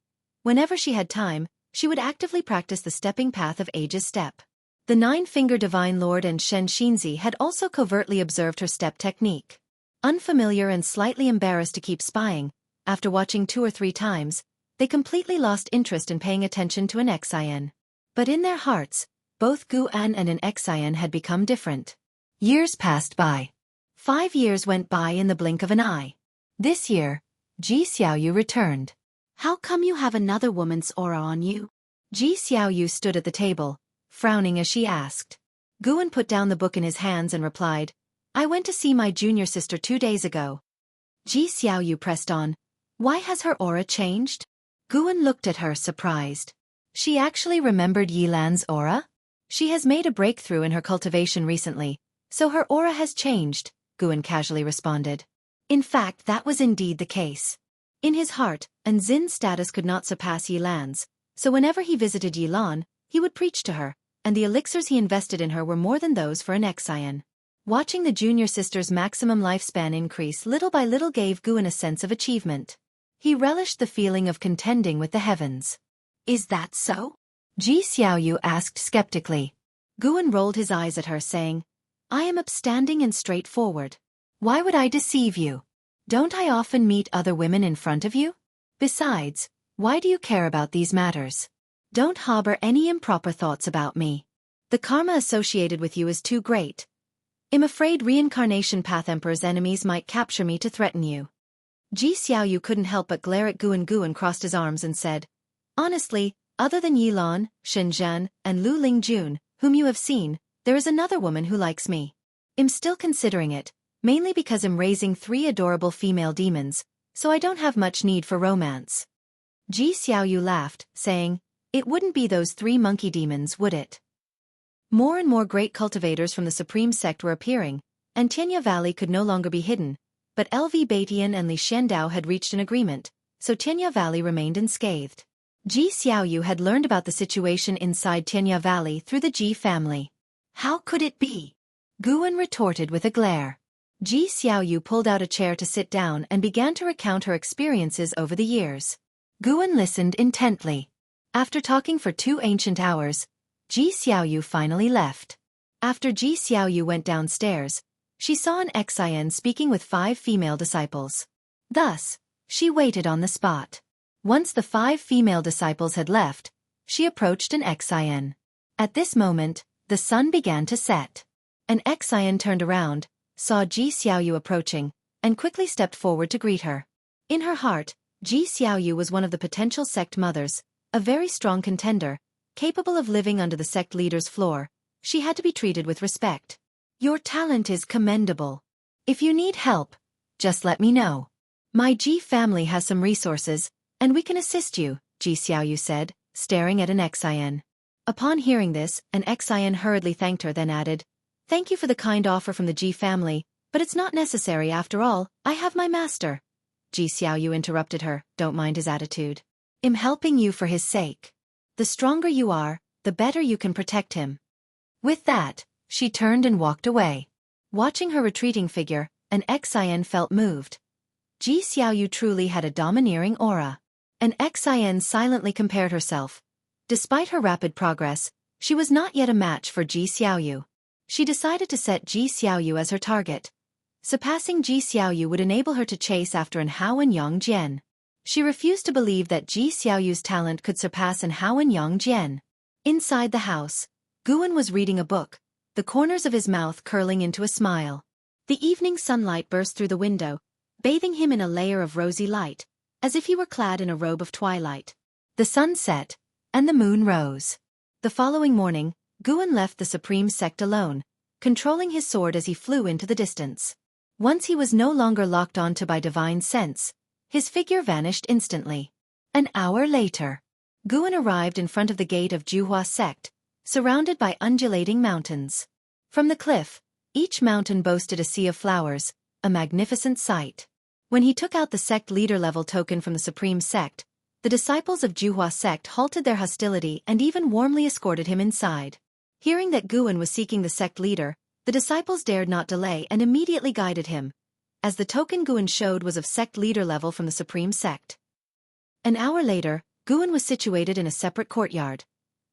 Whenever she had time, she would actively practice the stepping path of Age's step. The Nine-Finger Divine Lord and Shen Xinzi had also covertly observed her step technique. Unfamiliar and slightly embarrassed to keep spying, after watching 2 or 3 times, they completely lost interest in paying attention to an Exian. But in their hearts, both Guan and an Exian had become different. Years passed by. 5 years went by in the blink of an eye. This year, Ji Xiaoyu returned. "How come you have another woman's aura on you?" Ji Xiaoyu stood at the table, frowning as she asked. Guan put down the book in his hands and replied, "I went to see my junior sister 2 days ago." Ji Xiaoyu pressed on, "Why has her aura changed?" Guan looked at her surprised. She actually remembered Yilan's aura? "She has made a breakthrough in her cultivation recently, so her aura has changed," Guan casually responded. In fact, that was indeed the case. In his heart, Nzin's status could not surpass Yilan's, so whenever he visited Yilan, he would preach to her, and the elixirs he invested in her were more than those for an Exian. Watching the junior sister's maximum lifespan increase little by little gave Guan a sense of achievement. He relished the feeling of contending with the heavens. "Is that so?" Ji Xiaoyu asked skeptically. Guan rolled his eyes at her, saying, "I am upstanding and straightforward. Why would I deceive you? Don't I often meet other women in front of you? Besides, why do you care about these matters? Don't harbor any improper thoughts about me. The karma associated with you is too great. I'm afraid reincarnation path emperor's enemies might capture me to threaten you. Ji Xiaoyu couldn't help but glare at Guan. Guan crossed his arms and said, honestly, other than Yi Lan, Shen Zhan, and Lu Lingjun, whom you have seen, there is another woman who likes me. I'm still considering it, mainly because I'm raising 3 adorable female demons, so I don't have much need for romance. Ji Xiaoyu laughed, saying, it wouldn't be those 3 monkey demons, would it? More and more great cultivators from the Supreme Sect were appearing, and Tianya Valley could no longer be hidden, but LV Batian and Li Shendao had reached an agreement, so Tianya Valley remained unscathed. Ji Xiaoyu had learned about the situation inside Tianya Valley through the Ji family. How could it be? Guan retorted with a glare. Ji Xiaoyu pulled out a chair to sit down and began to recount her experiences over the years. Guan listened intently. After talking for 2 ancient hours, Ji Xiaoyu finally left. After Ji Xiaoyu went downstairs, she saw an Xian speaking with 5 female disciples. Thus, she waited on the spot. Once the 5 female disciples had left, she approached an Xian. At this moment, the sun began to set. An Xian turned around, saw Ji Xiaoyu approaching, and quickly stepped forward to greet her. In her heart, Ji Xiaoyu was one of the potential sect mothers, a very strong contender, capable of living under the sect leader's floor. She had to be treated with respect. Your talent is commendable. If you need help, just let me know. My Ji family has some resources, and we can assist you, Ji Xiaoyu said, staring at an Xian. Upon hearing this, an Xian hurriedly thanked her, then added, thank you for the kind offer from the Ji family, but it's not necessary after all, I have my master. Ji Xiaoyu interrupted her, don't mind his attitude. I'm helping you for his sake. The stronger you are, the better you can protect him. With that, she turned and walked away. Watching her retreating figure, an Xian felt moved. Ji Xiaoyu truly had a domineering aura. An Xian silently compared herself. Despite her rapid progress, she was not yet a match for Ji Xiaoyu. She decided to set Ji Xiaoyu as her target. Surpassing Ji Xiaoyu would enable her to chase after an Hao and Yang Jian. She refused to believe that Ji Xiaoyu's talent could surpass an Hao and Yang Jian. Inside the house, Guan was reading a book, the corners of his mouth curling into a smile. The evening sunlight burst through the window, bathing him in a layer of rosy light, as if he were clad in a robe of twilight. The sun set, and the moon rose. The following morning, Guan left the Supreme Sect alone, controlling his sword as he flew into the distance. Once he was no longer locked onto by divine sense, his figure vanished instantly. An hour later, Guan arrived in front of the gate of Juhua Sect, surrounded by undulating mountains. From the cliff, each mountain boasted a sea of flowers, a magnificent sight. When he took out the sect leader level token from the Supreme Sect, the disciples of Juhua Sect halted their hostility and even warmly escorted him inside. Hearing that Guan was seeking the sect leader, the disciples dared not delay and immediately guided him, as the token Guan showed was of sect leader level from the Supreme Sect. An hour later, Guan was situated in a separate courtyard.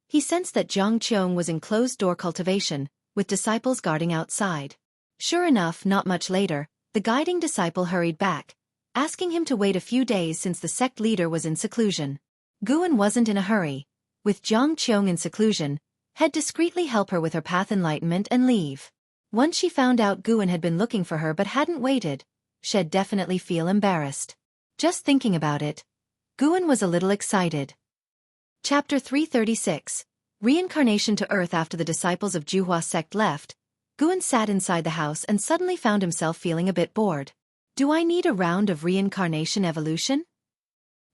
He sensed that Zhang Qiong was in closed-door cultivation, with disciples guarding outside. Sure enough, not much later, the guiding disciple hurried back, asking him to wait a few days since the sect leader was in seclusion. Guan wasn't in a hurry. With Zhang Qiong in seclusion, he'd discreetly help her with her path enlightenment and leave. Once she found out Guan had been looking for her but hadn't waited, she'd definitely feel embarrassed. Just thinking about it, Guan was a little excited. Chapter 336. Reincarnation to Earth. After the disciples of Juhua Sect left, Guan sat inside the house and suddenly found himself feeling a bit bored. Do I need a round of reincarnation evolution?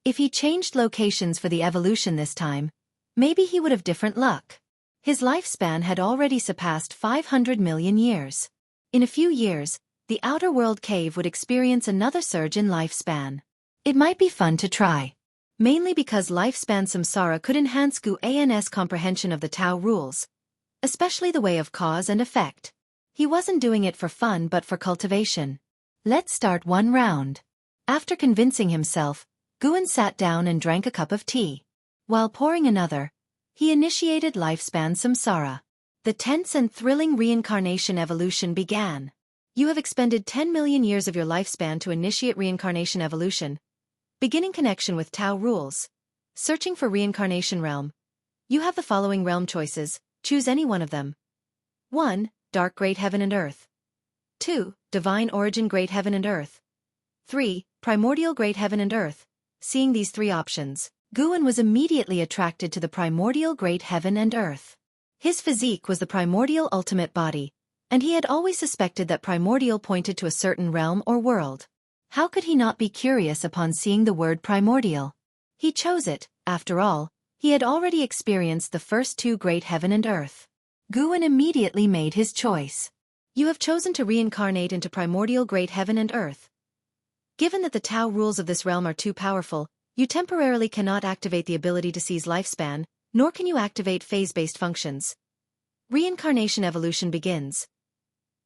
If he changed locations for the evolution this time, maybe he would have different luck. His lifespan had already surpassed 500 million years. In a few years, the outer world cave would experience another surge in lifespan. It might be fun to try. Mainly because lifespan samsara could enhance Guan's comprehension of the Tao rules, especially the way of cause and effect. He wasn't doing it for fun but for cultivation. Let's start one round. After convincing himself, Guan sat down and drank a cup of tea. While pouring another, he initiated lifespan samsara. The tense and thrilling reincarnation evolution began. You have expended 10 million years of your lifespan to initiate reincarnation evolution. Beginning connection with Tao rules. Searching for reincarnation realm. You have the following realm choices, choose any one of them. 1. Dark Great Heaven and Earth. 2. Divine origin great heaven and earth. 3. Primordial great heaven and earth. Seeing these three options, Guan was immediately attracted to the primordial great heaven and earth. His physique was the primordial ultimate body, and he had always suspected that primordial pointed to a certain realm or world. How could he not be curious upon seeing the word primordial? He chose it, after all, he had already experienced the first two great heaven and earth. Guan immediately made his choice. You have chosen to reincarnate into primordial great heaven and earth. Given that the Tao rules of this realm are too powerful, you temporarily cannot activate the ability to seize lifespan, nor can you activate phase-based functions. Reincarnation evolution begins.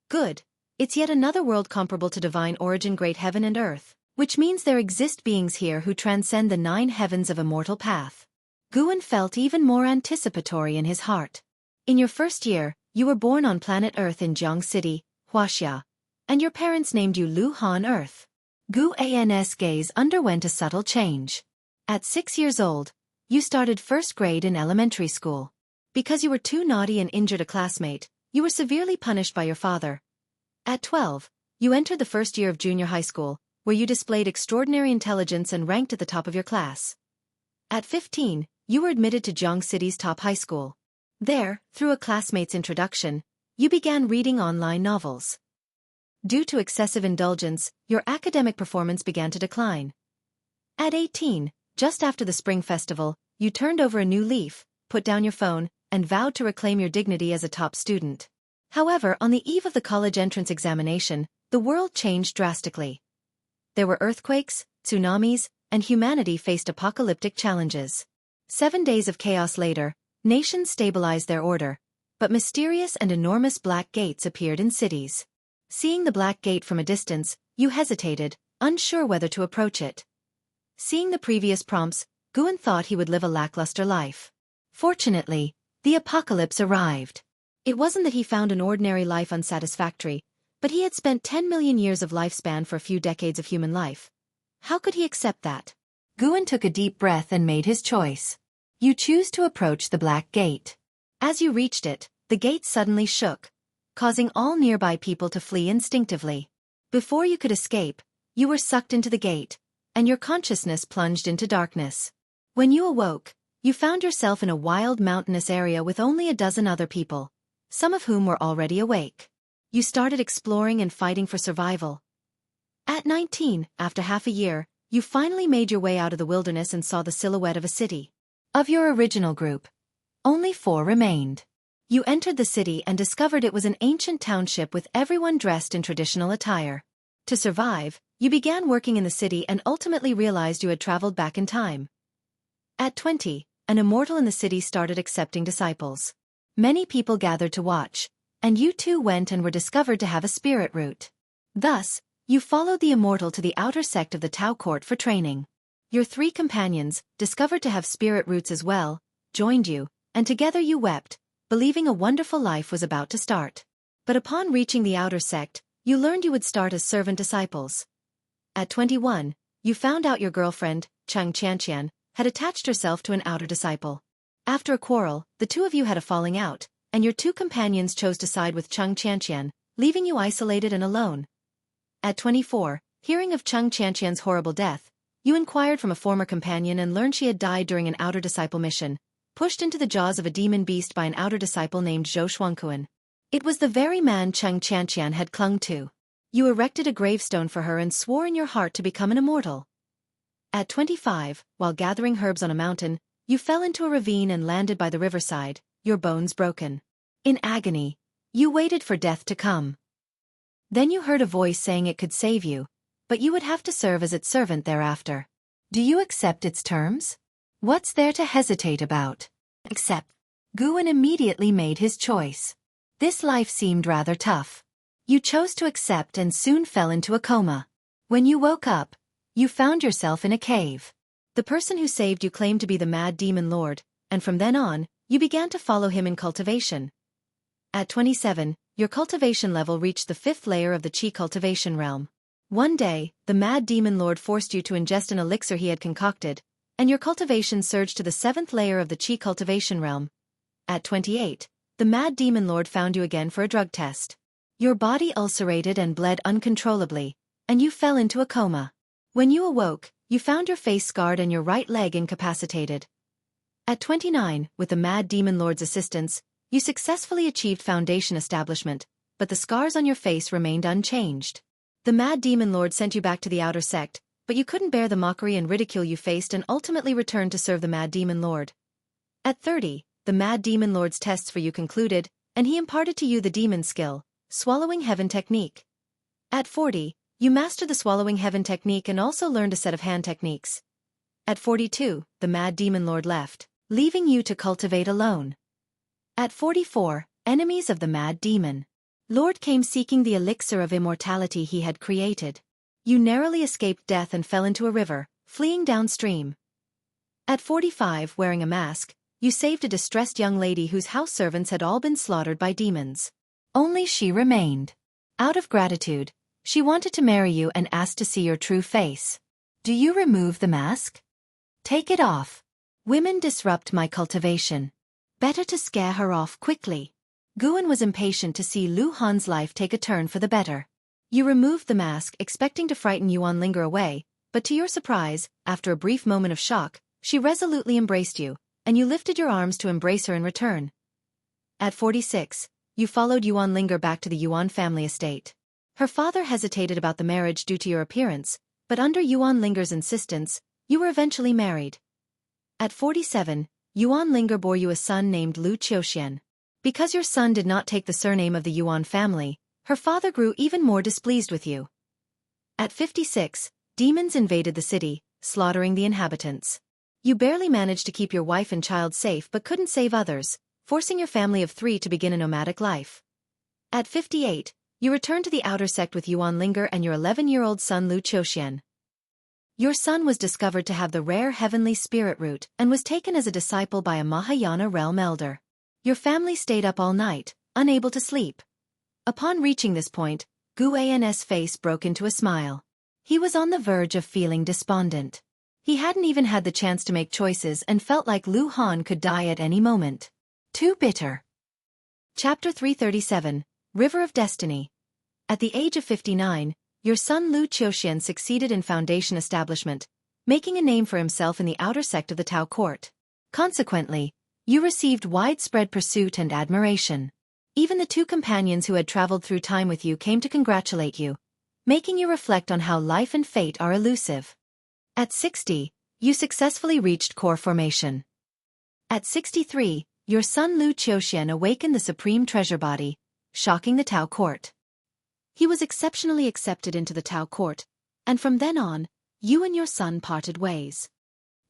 Good. It's yet another world comparable to divine origin great heaven and earth, which means there exist beings here who transcend the 9 heavens of immortal path. Guan felt even more anticipatory in his heart. In your first year, you were born on planet Earth in Jiang City, Wuxia, and your parents named you Lu Han Earth. Guan's gaze underwent a subtle change. At 6 years old, you started first grade in elementary school. Because you were too naughty and injured a classmate, you were severely punished by your father. At 12, you entered the first year of junior high school, where you displayed extraordinary intelligence and ranked at the top of your class. At 15, you were admitted to Jiang City's top high school. There, through a classmate's introduction, you began reading online novels. Due to excessive indulgence, your academic performance began to decline. At 18, just after the Spring Festival, you turned over a new leaf, put down your phone, and vowed to reclaim your dignity as a top student. However, on the eve of the college entrance examination, the world changed drastically. There were earthquakes, tsunamis, and humanity faced apocalyptic challenges. 7 days of chaos later, nations stabilized their order, but mysterious and enormous black gates appeared in cities. Seeing the black gate from a distance, you hesitated, unsure whether to approach it. Seeing the previous prompts, Guan thought he would live a lackluster life. Fortunately, the apocalypse arrived. It wasn't that he found an ordinary life unsatisfactory, but he had spent 10 million years of lifespan for a few decades of human life. How could he accept that? Guan took a deep breath and made his choice. You choose to approach the black gate. As you reached it, the gate suddenly shook, causing all nearby people to flee instinctively. Before you could escape, you were sucked into the gate, and your consciousness plunged into darkness. When you awoke, you found yourself in a wild mountainous area with only a dozen other people, some of whom were already awake. You started exploring and fighting for survival. At 19, after half a year, you finally made your way out of the wilderness and saw the silhouette of a city. Of your original group, only 4 remained. You entered the city and discovered it was an ancient township with everyone dressed in traditional attire. To survive, you began working in the city and ultimately realized you had traveled back in time. At 20, an immortal in the city started accepting disciples. Many people gathered to watch, and you too went and were discovered to have a spirit root. Thus, you followed the immortal to the outer sect of the Tao court for training. Your 3 companions, discovered to have spirit roots as well, joined you, and together you wept, believing a wonderful life was about to start. But upon reaching the outer sect, you learned you would start as servant disciples. At 21, you found out your girlfriend, Cheng Qianqian, had attached herself to an outer disciple. After a quarrel, the 2 of you had a falling out, and your 2 companions chose to side with Cheng Qianqian, leaving you isolated and alone. At 24, hearing of Cheng Qianqian's horrible death, you inquired from a former companion and learned she had died during an outer disciple mission, pushed into the jaws of a demon beast by an outer disciple named Zhou Xuanquan. It was the very man Cheng Qianqian had clung to. You erected a gravestone for her and swore in your heart to become an immortal. At 25, while gathering herbs on a mountain, you fell into a ravine and landed by the riverside, your bones broken. In agony, you waited for death to come. Then you heard a voice saying it could save you, but you would have to serve as its servant thereafter. Do you accept its terms? What's there to hesitate about? Accept. Guan immediately made his choice. This life seemed rather tough. You chose to accept and soon fell into a coma. When you woke up, you found yourself in a cave. The person who saved you claimed to be the mad demon lord, and from then on, you began to follow him in cultivation. At 27, your cultivation level reached the 5th layer of the Qi cultivation realm. One day, the mad demon lord forced you to ingest an elixir he had concocted, and your cultivation surged to the 7th layer of the Qi cultivation realm. At 28, the mad demon lord found you again for a drug test. Your body ulcerated and bled uncontrollably, and you fell into a coma. When you awoke, you found your face scarred and your right leg incapacitated. At 29, with the Mad Demon Lord's assistance, you successfully achieved foundation establishment, but the scars on your face remained unchanged. The Mad Demon Lord sent you back to the outer sect, but you couldn't bear the mockery and ridicule you faced and ultimately returned to serve the Mad Demon Lord. At 30, the Mad Demon Lord's tests for you concluded, and he imparted to you the demon skill, Swallowing Heaven technique. At 40, you mastered the Swallowing Heaven technique and also learned a set of hand techniques. At 42, the Mad Demon Lord left, leaving you to cultivate alone. At 44, enemies of the Mad Demon Lord came seeking the elixir of immortality he had created. You narrowly escaped death and fell into a river, fleeing downstream. At 45, wearing a mask, you saved a distressed young lady whose house servants had all been slaughtered by demons. Only she remained. Out of gratitude, she wanted to marry you and asked to see your true face. Do you remove the mask? Take it off. Women disrupt my cultivation. Better to scare her off quickly. Guan was impatient to see Lu Han's life take a turn for the better. You removed the mask expecting to frighten Yuan Linger away, but to your surprise, after a brief moment of shock, she resolutely embraced you, and you lifted your arms to embrace her in return. At 46, you followed Yuan Linger back to the Yuan family estate. Her father hesitated about the marriage due to your appearance, but under Yuan Linger's insistence, you were eventually married. At 47, Yuan Linger bore you a son named Lu Xiaofan. Because your son did not take the surname of the Yuan family, her father grew even more displeased with you. At 56, demons invaded the city, slaughtering the inhabitants. You barely managed to keep your wife and child safe but couldn't save others, forcing your family of 3 to begin a nomadic life. At 58, you returned to the outer sect with Yuan Linger and your 11-year-old son Lu Xiaofan. Your son was discovered to have the rare heavenly spirit root and was taken as a disciple by a Mahayana realm elder. Your family stayed up all night, unable to sleep. Upon reaching this point, Guan's face broke into a smile. He was on the verge of feeling despondent. He hadn't even had the chance to make choices and felt like Lu Han could die at any moment. Too bitter. Chapter 337, River of Destiny. At the age of 59, your son Lu Xiaofan succeeded in foundation establishment, making a name for himself in the outer sect of the Tao court. Consequently, you received widespread pursuit and admiration. Even the 2 companions who had traveled through time with you came to congratulate you, making you reflect on how life and fate are elusive. At 60, you successfully reached core formation. At 63, your son Lu Xiaofan awakened the supreme treasure body, shocking the Tao court. He was exceptionally accepted into the Tao court, and from then on, you and your son parted ways.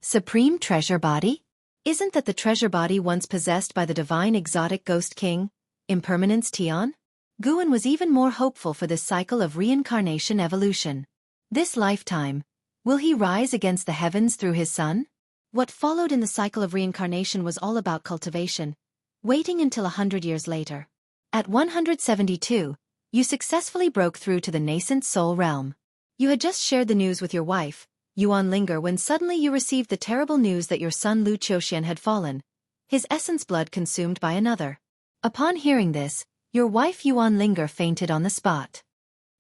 Supreme treasure body? Isn't that the treasure body once possessed by the divine exotic ghost king, Impermanence Tian? Guan was even more hopeful for this cycle of reincarnation evolution. This lifetime, will he rise against the heavens through his son? What followed in the cycle of reincarnation was all about cultivation, waiting until 100 years later. At 172, you successfully broke through to the nascent soul realm. You had just shared the news with your wife, Yuan Linger, when suddenly you received the terrible news that your son Lu Xiaofan had fallen, his essence blood consumed by another. Upon hearing this, your wife Yuan Linger fainted on the spot.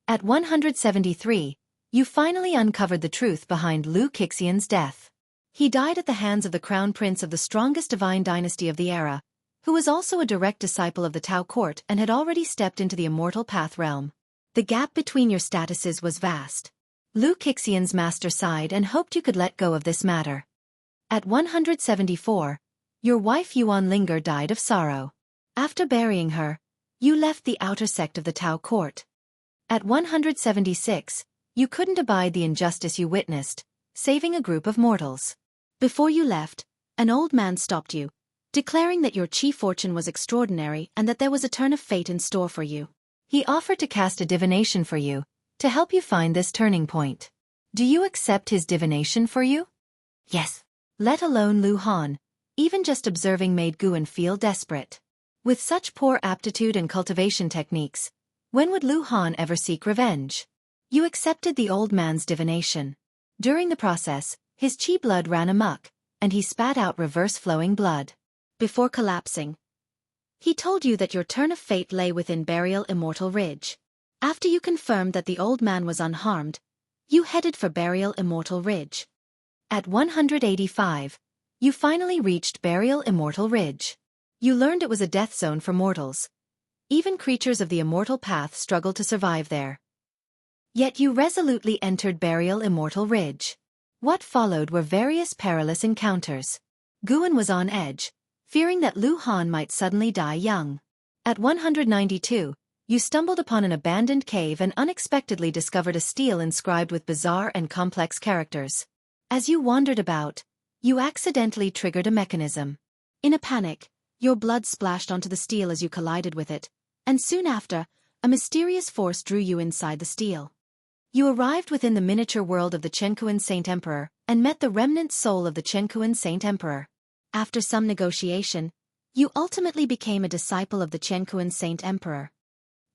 At 173, you finally uncovered the truth behind Lu Xiaofan's death. He died at the hands of the crown prince of the strongest divine dynasty of the era, who was also a direct disciple of the Tao court and had already stepped into the immortal path realm. The gap between your statuses was vast. Lu Xiaofan's master sighed and hoped you could let go of this matter. At 174, your wife Yuan Linger died of sorrow. After burying her, you left the outer sect of the Tao court. At 176, you couldn't abide the injustice you witnessed, saving a group of mortals. Before you left, an old man stopped you, declaring that your chief fortune was extraordinary and that there was a turn of fate in store for you. He offered to cast a divination for you, to help you find this turning point. Do you accept his divination for you? Yes. Let alone Lu Han, even just observing made Guan feel desperate. With such poor aptitude and cultivation techniques, when would Lu Han ever seek revenge? You accepted the old man's divination. During the process, his chi blood ran amok, and he spat out reverse-flowing blood. Before collapsing, He told you that your turn of fate lay within Burial Immortal Ridge. After you confirmed that the old man was unharmed, you headed for Burial Immortal Ridge. At 185, you finally reached Burial Immortal Ridge. You learned it was a death zone for mortals. Even creatures of the immortal path struggled to survive there. Yet you resolutely entered Burial Immortal Ridge. What followed were various perilous encounters. Guan was on edge, fearing that Lu Han might suddenly die young. At 192, you stumbled upon an abandoned cave and unexpectedly discovered a stele inscribed with bizarre and complex characters. As you wandered about, you accidentally triggered a mechanism. In a panic, your blood splashed onto the stele as you collided with it, and soon after, a mysterious force drew you inside the stele. You arrived within the miniature world of the Chenkuan Saint Emperor and met the remnant soul of the Chenkuan Saint Emperor. After some negotiation, you ultimately became a disciple of the Chenkuan Saint Emperor.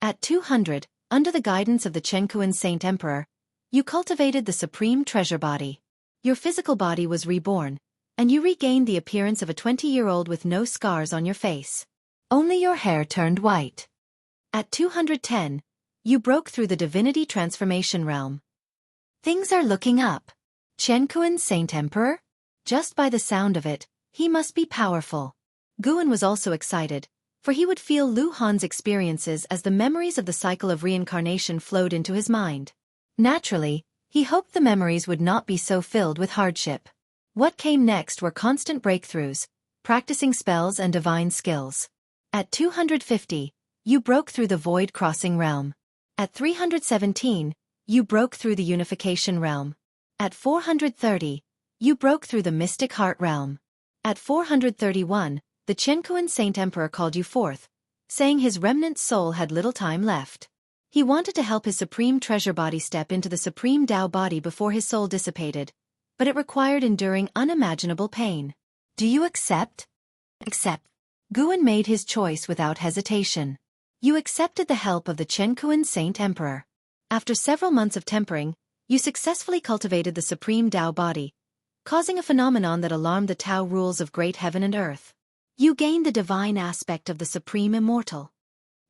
At 200, under the guidance of the Chenkuan Saint Emperor, you cultivated the Supreme Treasure Body. Your physical body was reborn, and you regained the appearance of a 20-year-old with no scars on your face. Only your hair turned white. At 210, you broke through the Divinity Transformation realm. Things are looking up. Chenkuan Saint Emperor? Just by the sound of it, he must be powerful. Guan was also excited, for he would feel Lu Han's experiences as the memories of the cycle of reincarnation flowed into his mind. Naturally, he hoped the memories would not be so filled with hardship. What came next were constant breakthroughs, practicing spells and divine skills. At 250, you broke through the Void Crossing realm. At 317, you broke through the Unification realm. At 430, you broke through the Mystic Heart realm. At 431, the Chenkuan Saint Emperor called you forth, saying his remnant soul had little time left. He wanted to help his Supreme Treasure Body step into the Supreme Tao Body before his soul dissipated, but it required enduring unimaginable pain. Do you accept? Accept. Guan made his choice without hesitation. You accepted the help of the Chenkuan Saint Emperor. After several months of tempering, you successfully cultivated the Supreme Tao Body, causing a phenomenon that alarmed the Tao rules of great heaven and earth. You gained the divine aspect of the Supreme Immortal.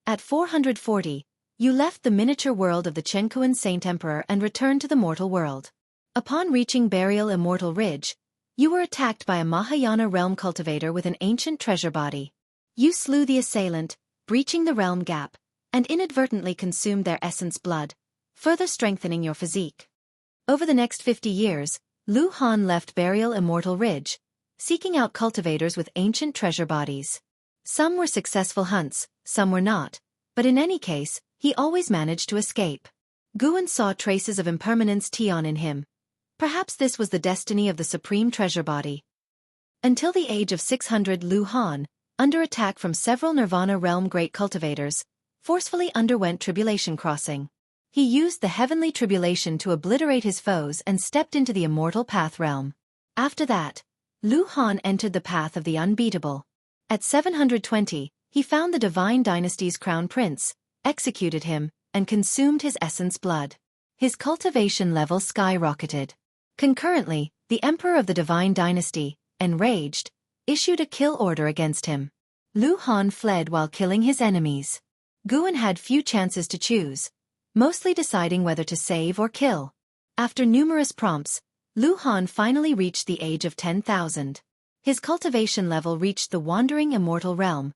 At 440, you left the miniature world of the Chenkuan Saint Emperor and returned to the mortal world. Upon reaching Burial Immortal Ridge, you were attacked by a Mahayana realm cultivator with an ancient treasure body. You slew the assailant, breaching the realm gap, and inadvertently consumed their essence blood, further strengthening your physique. Over the next 50 years, Lu Han left Burial Immortal Ridge, seeking out cultivators with ancient treasure bodies. Some were successful hunts, some were not, but in any case, he always managed to escape. Guan saw traces of impermanence Tian in him. Perhaps this was the destiny of the Supreme Treasure Body. Until the age of 600, Lu Han, under attack from several Nirvana realm great cultivators, forcefully underwent tribulation crossing. He used the heavenly tribulation to obliterate his foes and stepped into the immortal path realm. After that, Lu Han entered the path of the unbeatable. At 720, he found the Divine Dynasty's crown prince, executed him, and consumed his essence blood. His cultivation level skyrocketed. Concurrently, the Emperor of the Divine Dynasty, enraged, issued a kill order against him. Lu Han fled while killing his enemies. Guan had few chances to choose, mostly deciding whether to save or kill. After numerous prompts, Lu Han finally reached the age of 10,000. His cultivation level reached the Wandering Immortal realm,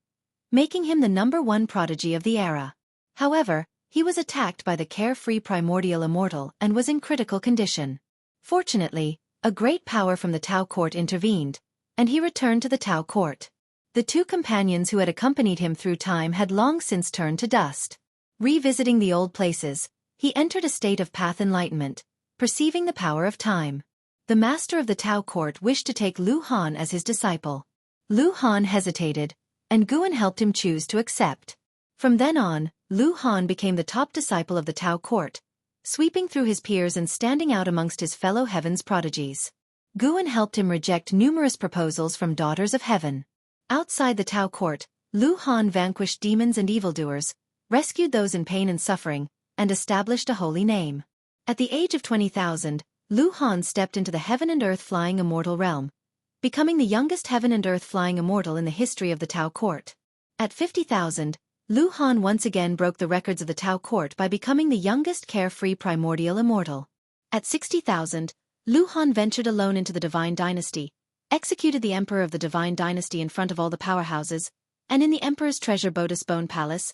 making him the #1 prodigy of the era. However, he was attacked by the carefree Primordial Immortal and was in critical condition. Fortunately, a great power from the Tao Court intervened, and he returned to the Tao Court. The two companions who had accompanied him through time had long since turned to dust. Revisiting the old places, he entered a state of path enlightenment, perceiving the power of time. The master of the Tao Court wished to take Lu Han as his disciple. Lu Han hesitated, and Guan helped him choose to accept. From then on, Lu Han became the top disciple of the Tao Court, sweeping through his peers and standing out amongst his fellow heaven's prodigies. Guan helped him reject numerous proposals from daughters of heaven. Outside the Tao Court, Lu Han vanquished demons and evildoers, rescued those in pain and suffering, and established a holy name. At the age of 20,000, Lu Han stepped into the heaven and earth flying immortal realm, becoming the youngest heaven and earth flying immortal in the history of the Tao Court. At 50,000, Lu Han once again broke the records of the Tao court by becoming the youngest carefree primordial immortal. At 60,000, Lu Han ventured alone into the Divine Dynasty, executed the Emperor of the Divine Dynasty in front of all the powerhouses, and in the Emperor's treasure Botus Bone Palace,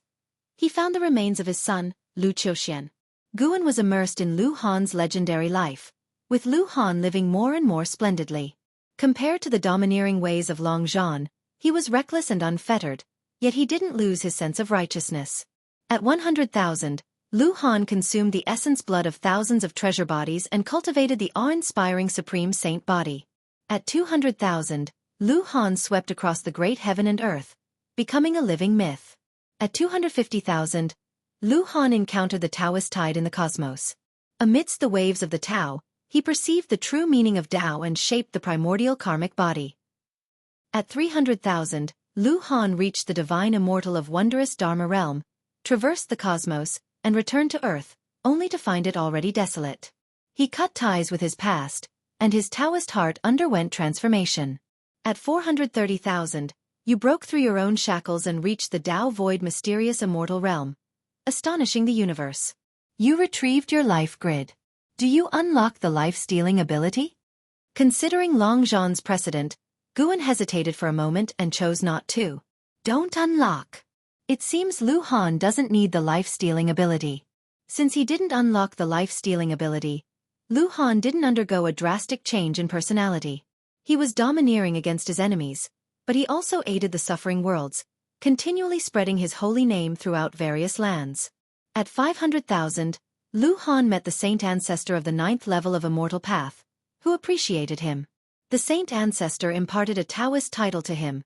he found the remains of his son, Lu Xiaofan. Guan was immersed in Lu Han's legendary life, with Lu Han living more and more splendidly. Compared to the domineering ways of Long Zhan, he was reckless and unfettered, yet he didn't lose his sense of righteousness. At 100,000, Lu Han consumed the essence blood of thousands of treasure bodies and cultivated the awe-inspiring Supreme Saint body. At 200,000, Lu Han swept across the great heaven and earth, becoming a living myth. At 250,000, Lu Han encountered the Taoist tide in the cosmos. Amidst the waves of the Tao, he perceived the true meaning of Tao and shaped the primordial karmic body. At 300,000, Lu Han reached the divine immortal of wondrous Dharma realm, traversed the cosmos, and returned to Earth, only to find it already desolate. He cut ties with his past, and his Taoist heart underwent transformation. At 430,000, you broke through your own shackles and reached the Tao void mysterious immortal realm, astonishing the universe. You retrieved your life grid. Do you unlock the life-stealing ability? Considering Long Zhan's precedent, Guan hesitated for a moment and chose not to. Don't unlock. It seems Lu Han doesn't need the life-stealing ability. Since he didn't unlock the life-stealing ability, Lu Han didn't undergo a drastic change in personality. He was domineering against his enemies, but he also aided the suffering worlds, continually spreading his holy name throughout various lands. At 500,000, Lu Han met the Saint Ancestor of the 9th level of Immortal Path, who appreciated him. The Saint Ancestor imparted a Taoist title to him,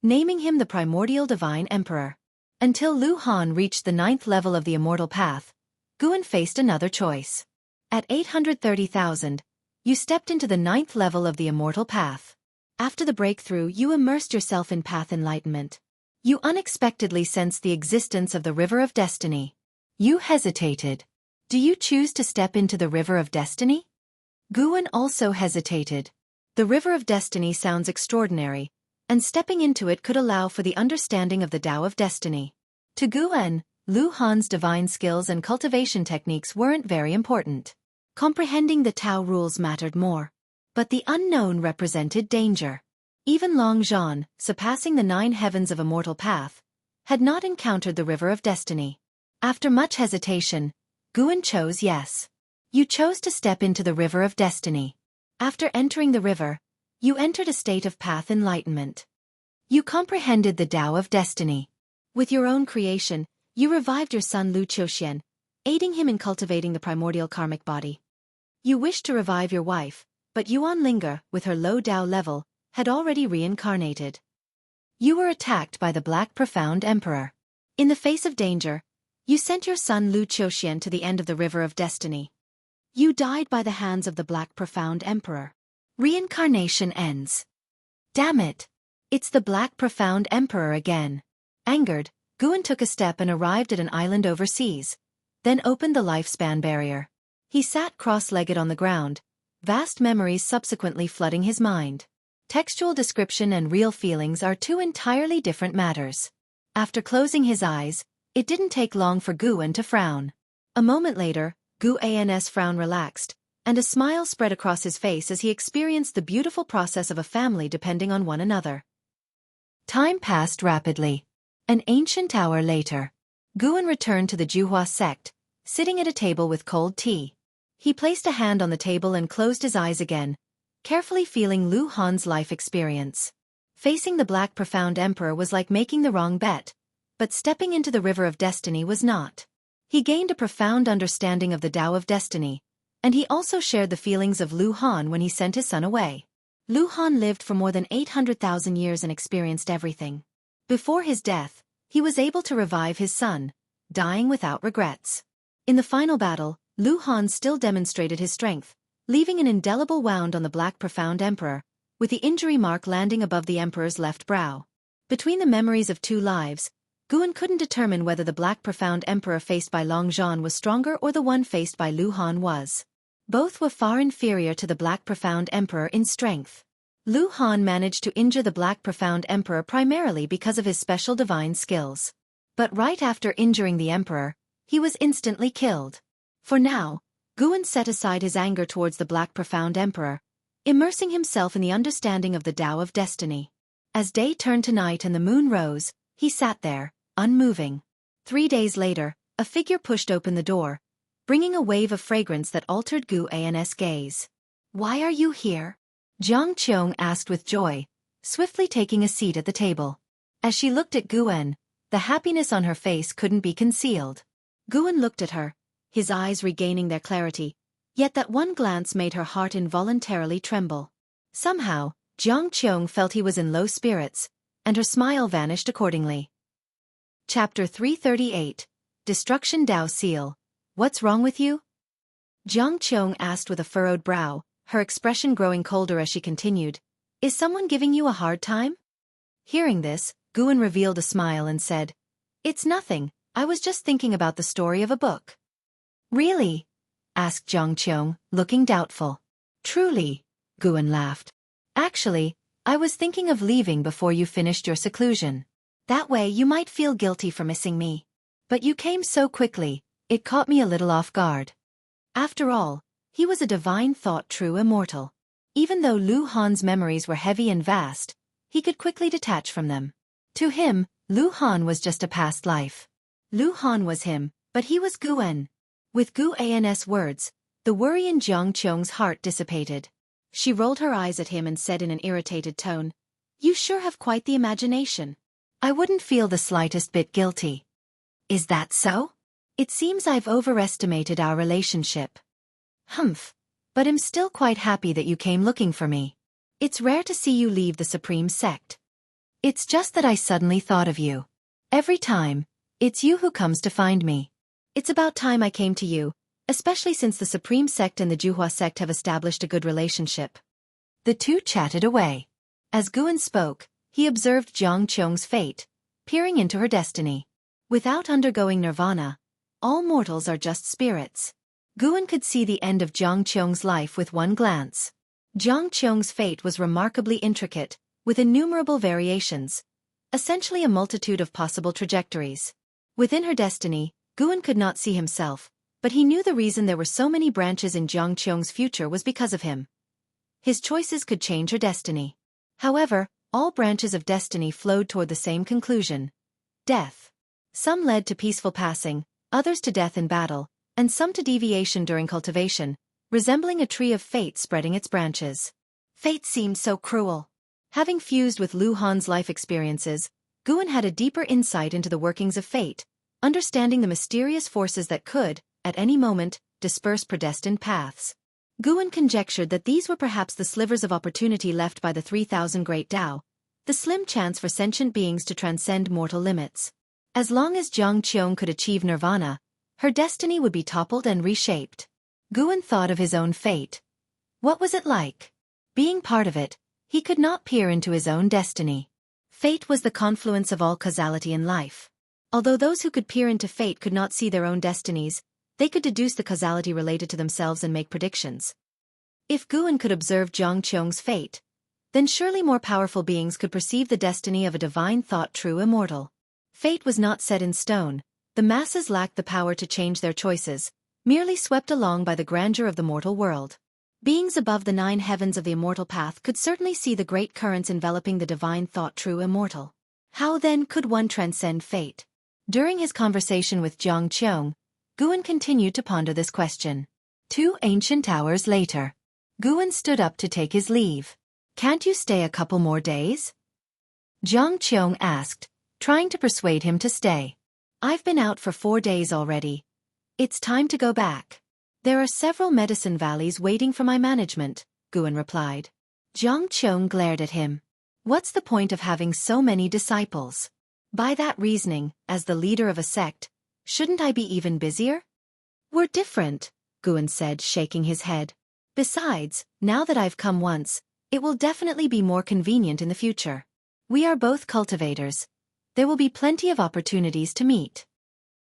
naming him the Primordial Divine Emperor. Until Lu Han reached the 9th level of the Immortal Path, Guan faced another choice. At 830,000, you stepped into the 9th level of the Immortal Path. After the breakthrough, you immersed yourself in path enlightenment. You unexpectedly sensed the existence of the River of Destiny. You hesitated. Do you choose to step into the River of Destiny? Guan also hesitated. The River of Destiny sounds extraordinary, and stepping into it could allow for the understanding of the Tao of Destiny. To Guan, Lu Han's divine skills and cultivation techniques weren't very important. Comprehending the Tao rules mattered more. But the unknown represented danger. Even Long Zhan, surpassing the 9 heavens of Immortal Path, had not encountered the River of Destiny. After much hesitation, Guan chose yes. You chose to step into the River of Destiny. After entering the river, you entered a state of path enlightenment. You comprehended the Tao of Destiny. With your own creation, you revived your son Lu Xiaofan, aiding him in cultivating the primordial karmic body. You wished to revive your wife, but Yuan Linga, with her low Tao level, had already reincarnated. You were attacked by the Black Profound Emperor. In the face of danger, you sent your son Lu Xiaofan to the end of the River of Destiny. You died by the hands of the Black Profound Emperor. Reincarnation ends. Damn it! It's the Black Profound Emperor again. Angered, Guan took a step and arrived at an island overseas, then opened the lifespan barrier. He sat cross-legged on the ground, vast memories subsequently flooding his mind. Textual description and real feelings are two entirely different matters. After closing his eyes, it didn't take long for Guan to frown. A moment later, Guan's frown relaxed, and a smile spread across his face as he experienced the beautiful process of a family depending on one another. Time passed rapidly. An ancient hour later, Guan returned to the Juhua sect, sitting at a table with cold tea. He placed a hand on the table and closed his eyes again, carefully feeling Lu Han's life experience. Facing the Black Profound Emperor was like making the wrong bet, but stepping into the River of Destiny was not. He gained a profound understanding of the Tao of Destiny, and he also shared the feelings of Lu Han when he sent his son away. Lu Han lived for more than 800,000 years and experienced everything. Before his death, he was able to revive his son, dying without regrets. In the final battle, Lu Han still demonstrated his strength, leaving an indelible wound on the Black Profound Emperor, with the injury mark landing above the Emperor's left brow. Between the memories of two lives, Guan couldn't determine whether the Black Profound Emperor faced by Long Zhan was stronger or the one faced by Lu Han was. Both were far inferior to the Black Profound Emperor in strength. Lu Han managed to injure the Black Profound Emperor primarily because of his special divine skills. But right after injuring the Emperor, he was instantly killed. For now, Guan set aside his anger towards the Black Profound Emperor, immersing himself in the understanding of the Tao of Destiny. As day turned to night and the moon rose, he sat there, unmoving. 3 days later, a figure pushed open the door, bringing a wave of fragrance that altered Guan's gaze. "Why are you here?" Jiang Qiong asked with joy, swiftly taking a seat at the table. As she looked at Guan, the happiness on her face couldn't be concealed. Guan looked at her, his eyes regaining their clarity, yet that one glance made her heart involuntarily tremble. Somehow, Jiang Qiong felt he was in low spirits, and her smile vanished accordingly. Chapter 338, Destruction Dao Seal. What's wrong with you? Jiang Qiong asked with a furrowed brow, her expression growing colder as she continued. Is someone giving you a hard time? Hearing this, Guan revealed a smile and said, It's nothing, I was just thinking about the story of a book. Really? Asked Jiang Qiong, looking doubtful. Truly, Guan laughed. Actually, I was thinking of leaving before you finished your seclusion. That way you might feel guilty for missing me. But you came so quickly, it caught me a little off guard. After all, he was a divine thought true immortal. Even though Lu Han's memories were heavy and vast, he could quickly detach from them. To him, Lu Han was just a past life. Lu Han was him, but he was Guan. With Guan's words, the worry in Jiang Qiong's heart dissipated. She rolled her eyes at him and said in an irritated tone, You sure have quite the imagination. I wouldn't feel the slightest bit guilty. Is that so? It seems I've overestimated our relationship. Humph, but I'm still quite happy that you came looking for me. It's rare to see you leave the Supreme Sect. It's just that I suddenly thought of you. Every time, it's you who comes to find me. It's about time I came to you, especially since the Supreme Sect and the Juhua Sect have established a good relationship. The two chatted away. As Guan spoke, he observed Jiang Qiong's fate, peering into her destiny. Without undergoing nirvana, all mortals are just spirits. Guan could see the end of Jiang Qiong's life with one glance. Jiang Qiong's fate was remarkably intricate, with innumerable variations, essentially a multitude of possible trajectories. Within her destiny, Guan could not see himself, but he knew the reason there were so many branches in Jiang Qiong's future was because of him. His choices could change her destiny. However, all branches of destiny flowed toward the same conclusion: death. Some led to peaceful passing, others to death in battle, and some to deviation during cultivation, resembling a tree of fate spreading its branches. Fate seemed so cruel. Having fused with Lu Han's life experiences, Guan had a deeper insight into the workings of fate, understanding the mysterious forces that could, at any moment, disperse predestined paths. Guan conjectured that these were perhaps the slivers of opportunity left by the 3,000 Great Tao, the slim chance for sentient beings to transcend mortal limits. As long as Jiang Qiong could achieve nirvana, her destiny would be toppled and reshaped. Guan thought of his own fate. What was it like? Being part of it, he could not peer into his own destiny. Fate was the confluence of all causality in life. Although those who could peer into fate could not see their own destinies, they could deduce the causality related to themselves and make predictions. If Guan could observe Jiang Qiong's fate, then surely more powerful beings could perceive the destiny of a divine thought true immortal. Fate was not set in stone. The masses lacked the power to change their choices, merely swept along by the grandeur of the mortal world. Beings above the 9 heavens of the immortal path could certainly see the great currents enveloping the divine thought true immortal. How then could one transcend fate? During his conversation with Jiang Qiong, Guan continued to ponder this question. 2 ancient hours later, Guan stood up to take his leave. Can't you stay a couple more days? Jiang Qiong asked, trying to persuade him to stay. I've been out for 4 days already. It's time to go back. There are several medicine valleys waiting for my management, Guan replied. Jiang Qiong glared at him. What's the point of having so many disciples? By that reasoning, as the leader of a sect, shouldn't I be even busier? We're different, Guan said, shaking his head. Besides, now that I've come once, it will definitely be more convenient in the future. We are both cultivators. There will be plenty of opportunities to meet.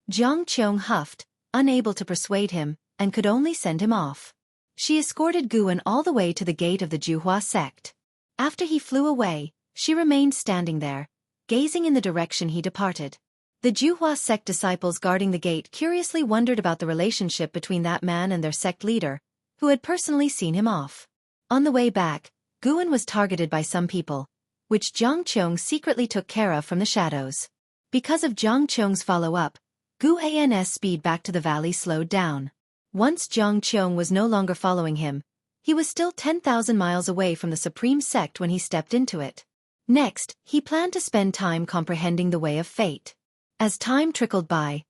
Jiang Qiong huffed, unable to persuade him, and could only send him off. She escorted Guan all the way to the gate of the Juhua sect. After he flew away, she remained standing there, gazing in the direction he departed. The Juhua sect disciples guarding the gate curiously wondered about the relationship between that man and their sect leader, who had personally seen him off. On the way back, Guan was targeted by some people, which Zhang Qiong secretly took care of from the shadows. Because of Zhang Qiong's follow-up, Guan's speed back to the valley slowed down. Once Zhang Qiong was no longer following him, he was still 10,000 miles away from the Supreme Sect when he stepped into it. Next, he planned to spend time comprehending the way of fate. As time trickled by,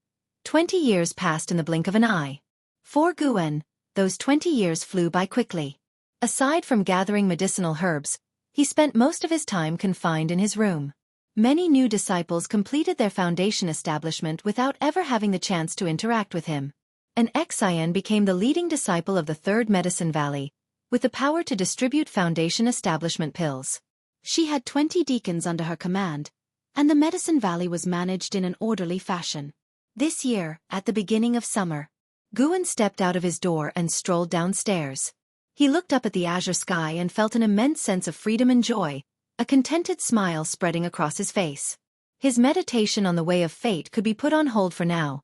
20 years passed in the blink of an eye. For Guan, those 20 years flew by quickly. Aside from gathering medicinal herbs, he spent most of his time confined in his room. Many new disciples completed their foundation establishment without ever having the chance to interact with him. An Xian became the leading disciple of the Third Medicine Valley, with the power to distribute foundation establishment pills. She had 20 deacons under her command, and the Medicine Valley was managed in an orderly fashion. This year, at the beginning of summer, Guan stepped out of his door and strolled downstairs. He looked up at the azure sky and felt an immense sense of freedom and joy, a contented smile spreading across his face. His meditation on the way of fate could be put on hold for now.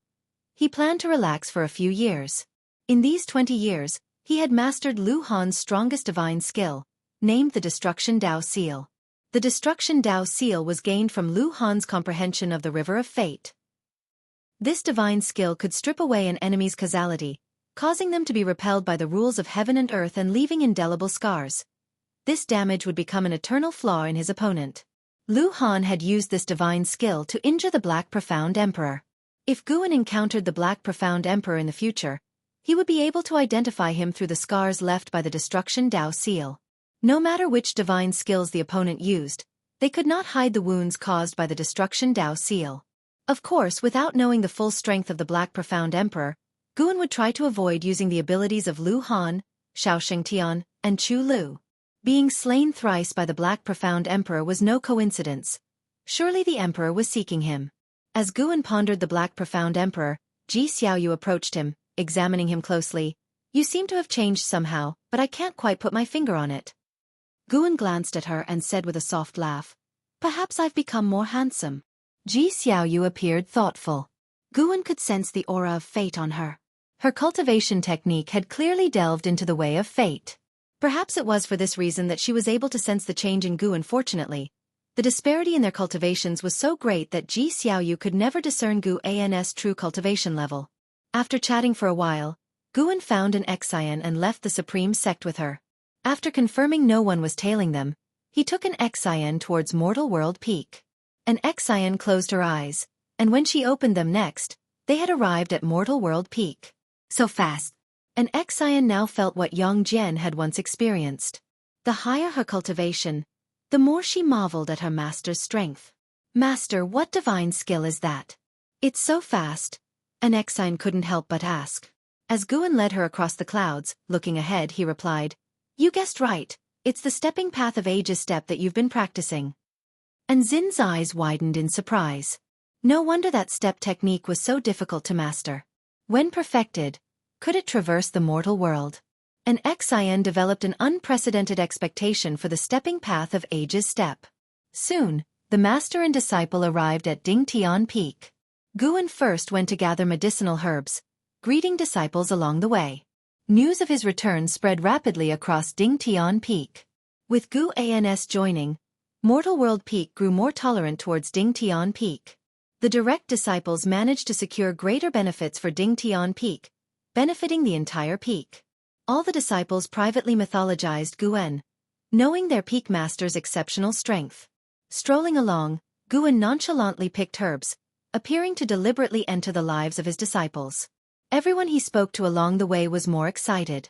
He planned to relax for a few years. In these 20 years, he had mastered Lu Han's strongest divine skill, named the Destruction Dao Seal. The Destruction Dao Seal was gained from Lu Han's comprehension of the River of Fate. This divine skill could strip away an enemy's causality, causing them to be repelled by the rules of heaven and earth and leaving indelible scars. This damage would become an eternal flaw in his opponent. Lu Han had used this divine skill to injure the Black Profound Emperor. If Guan encountered the Black Profound Emperor in the future, he would be able to identify him through the scars left by the Destruction Dao Seal. No matter which divine skills the opponent used, they could not hide the wounds caused by the Destruction Dao Seal. Of course, without knowing the full strength of the Black Profound Emperor, Guan would try to avoid using the abilities of Lu Han, Xiao Tian, and Chu Lu. Being slain thrice by the Black Profound Emperor was no coincidence. Surely the Emperor was seeking him. As Guan pondered the Black Profound Emperor, Ji Xiaoyu approached him, examining him closely. "You seem to have changed somehow, but I can't quite put my finger on it." Guan glanced at her and said with a soft laugh, "Perhaps I've become more handsome." Ji Xiaoyu appeared thoughtful. Guan could sense the aura of fate on her. Her cultivation technique had clearly delved into the way of fate. Perhaps it was for this reason that she was able to sense the change in Guan. Fortunately, the disparity in their cultivations was so great that Ji Xiaoyu could never discern Guan's true cultivation level. After chatting for a while, Guan found an Xian and left the Supreme Sect with her. After confirming no one was tailing them, he took an Xian towards Mortal World Peak. An Xian closed her eyes, and when she opened them next, they had arrived at Mortal World Peak. So fast. An Xian now felt what Yang Jian had once experienced. The higher her cultivation, the more she marveled at her master's strength. "Master, what divine skill is that? It's so fast." An Xian couldn't help but ask. As Guan led her across the clouds, looking ahead, he replied, "You guessed right, it's the stepping path of ages step that you've been practicing." And Zin's eyes widened in surprise. No wonder that step technique was so difficult to master. When perfected, could it traverse the mortal world? An Xian developed an unprecedented expectation for the stepping path of ages step. Soon, the master and disciple arrived at Dingtian Peak. Guan first went to gather medicinal herbs, greeting disciples along the way. News of his return spread rapidly across Dingtian Peak. With Guan's joining, Mortal World Peak grew more tolerant towards Dingtian Peak. The direct disciples managed to secure greater benefits for Dingtian Peak, benefiting the entire peak. All the disciples privately mythologized Guan, knowing their peak master's exceptional strength. Strolling along, Guan nonchalantly picked herbs, appearing to deliberately enter the lives of his disciples. Everyone he spoke to along the way was more excited.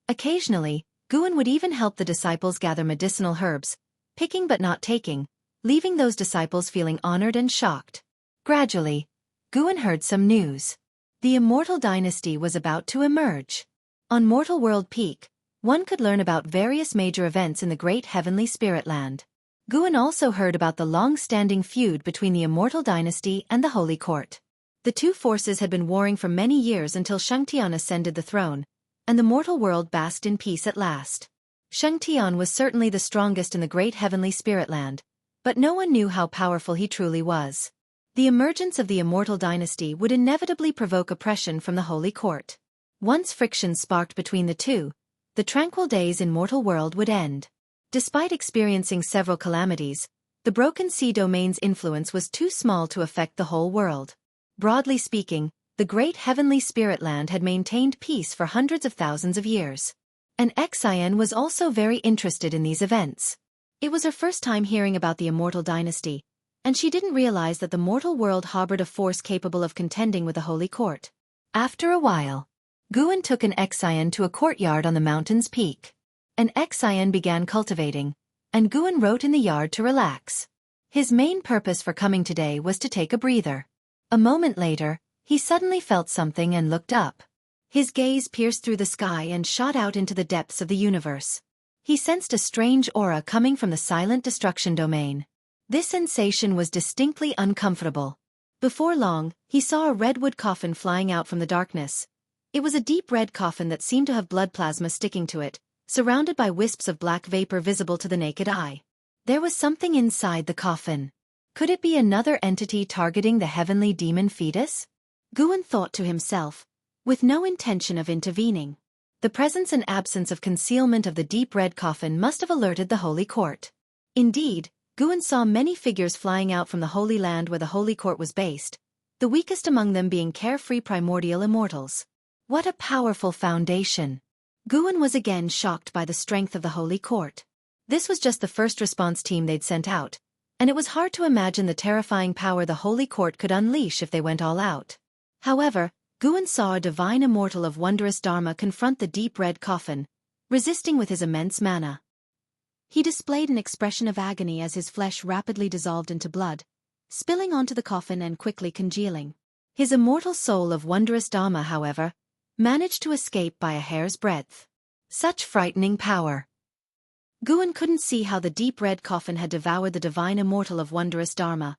Occasionally, Guan would even help the disciples gather medicinal herbs, picking but not taking, leaving those disciples feeling honored and shocked. Gradually, Guan heard some news. The Immortal dynasty was about to emerge. On Mortal World Peak, one could learn about various major events in the great heavenly spirit land. Guan also heard about the long-standing feud between the Immortal dynasty and the Holy Court. The two forces had been warring for many years until Shangtian ascended the throne, and the mortal world basked in peace at last. Tian was certainly the strongest in the great heavenly spirit land, but no one knew how powerful he truly was. The emergence of the immortal dynasty would inevitably provoke oppression from the holy court. Once friction sparked between the two, the tranquil days in mortal world would end. Despite experiencing several calamities, the broken sea domain's influence was too small to affect the whole world. Broadly speaking, the great heavenly spirit land had maintained peace for hundreds of thousands of years. And Xian was also very interested in these events. It was her first time hearing about the immortal dynasty, and she didn't realize that the mortal world harbored a force capable of contending with the holy court. After a while, Guan took an Xian to a courtyard on the mountain's peak. An Xian began cultivating, and Guan wrote in the yard to relax. His main purpose for coming today was to take a breather. A moment later, he suddenly felt something and looked up. His gaze pierced through the sky and shot out into the depths of the universe. He sensed a strange aura coming from the silent destruction domain. This sensation was distinctly uncomfortable. Before long, he saw a redwood coffin flying out from the darkness. It was a deep red coffin that seemed to have blood plasma sticking to it, surrounded by wisps of black vapor visible to the naked eye. There was something inside the coffin. Could it be another entity targeting the heavenly demon fetus? Guan thought to himself, with no intention of intervening. The presence and absence of concealment of the deep red coffin must have alerted the holy court. Indeed, Guan saw many figures flying out from the holy land where the holy court was based, the weakest among them being carefree primordial immortals. What a powerful foundation! Guan was again shocked by the strength of the holy court. This was just the first response team they'd sent out, and it was hard to imagine the terrifying power the holy court could unleash if they went all out. However, Guan saw a divine immortal of wondrous dharma confront the deep red coffin, resisting with his immense mana. He displayed an expression of agony as his flesh rapidly dissolved into blood, spilling onto the coffin and quickly congealing. His immortal soul of wondrous dharma, however, managed to escape by a hair's breadth. Such frightening power! Guan couldn't see how the deep red coffin had devoured the divine immortal of wondrous dharma.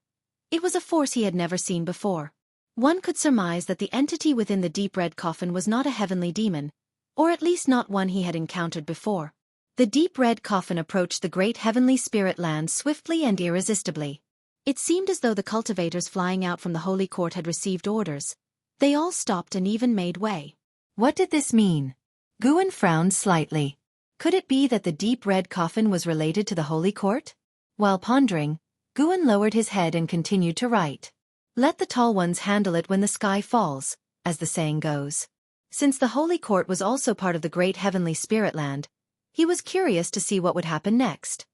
It was a force he had never seen before. One could surmise that the entity within the deep red coffin was not a heavenly demon, or at least not one he had encountered before. The deep red coffin approached the great heavenly spirit land swiftly and irresistibly. It seemed as though the cultivators flying out from the holy court had received orders. They all stopped and even made way. What did this mean? Guan frowned slightly. Could it be that the deep red coffin was related to the holy court? While pondering, Guan lowered his head and continued to write. Let the tall ones handle it when the sky falls, as the saying goes. Since the holy court was also part of the great heavenly spirit land, he was curious to see what would happen next.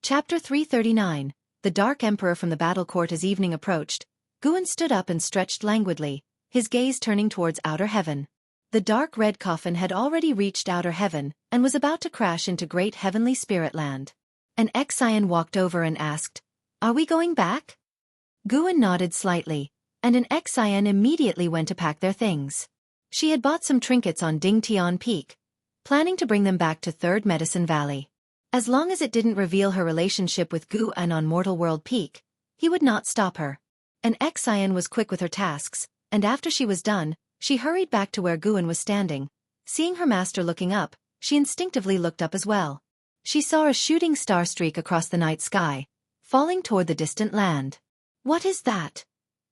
Chapter 339, The Dark Emperor. From the battle court. As evening approached, Guan stood up and stretched languidly, his gaze turning towards outer heaven. The dark red coffin had already reached outer heaven and was about to crash into great heavenly spirit land. An Xian walked over and asked, "Are we going back?" Guan nodded slightly, and an Xian immediately went to pack their things. She had bought some trinkets on Dingtian Peak, planning to bring them back to Third Medicine Valley. As long as it didn't reveal her relationship with Guan on Mortal World Peak, he would not stop her. An Xian was quick with her tasks, and after she was done, she hurried back to where Guan was standing. Seeing her master looking up, she instinctively looked up as well. She saw a shooting star streak across the night sky, falling toward the distant land. "What is that?"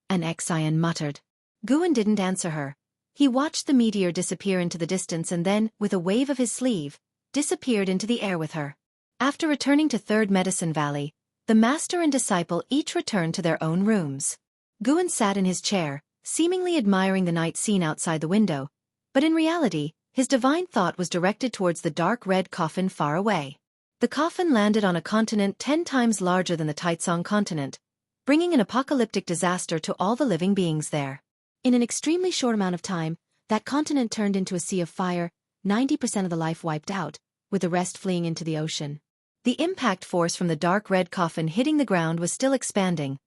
an Xian muttered. Guan didn't answer her. He watched the meteor disappear into the distance and then, with a wave of his sleeve, disappeared into the air with her. After returning to Third Medicine Valley, the master and disciple each returned to their own rooms. Guan sat in his chair, seemingly admiring the night scene outside the window, but in reality, his divine thought was directed towards the dark red coffin far away. The coffin landed on a continent 10 times larger than the Taitsong continent, bringing an apocalyptic disaster to all the living beings there. In an extremely short amount of time, that continent turned into a sea of fire, 90% of the life wiped out, with the rest fleeing into the ocean. The impact force from the dark red coffin hitting the ground was still expanding,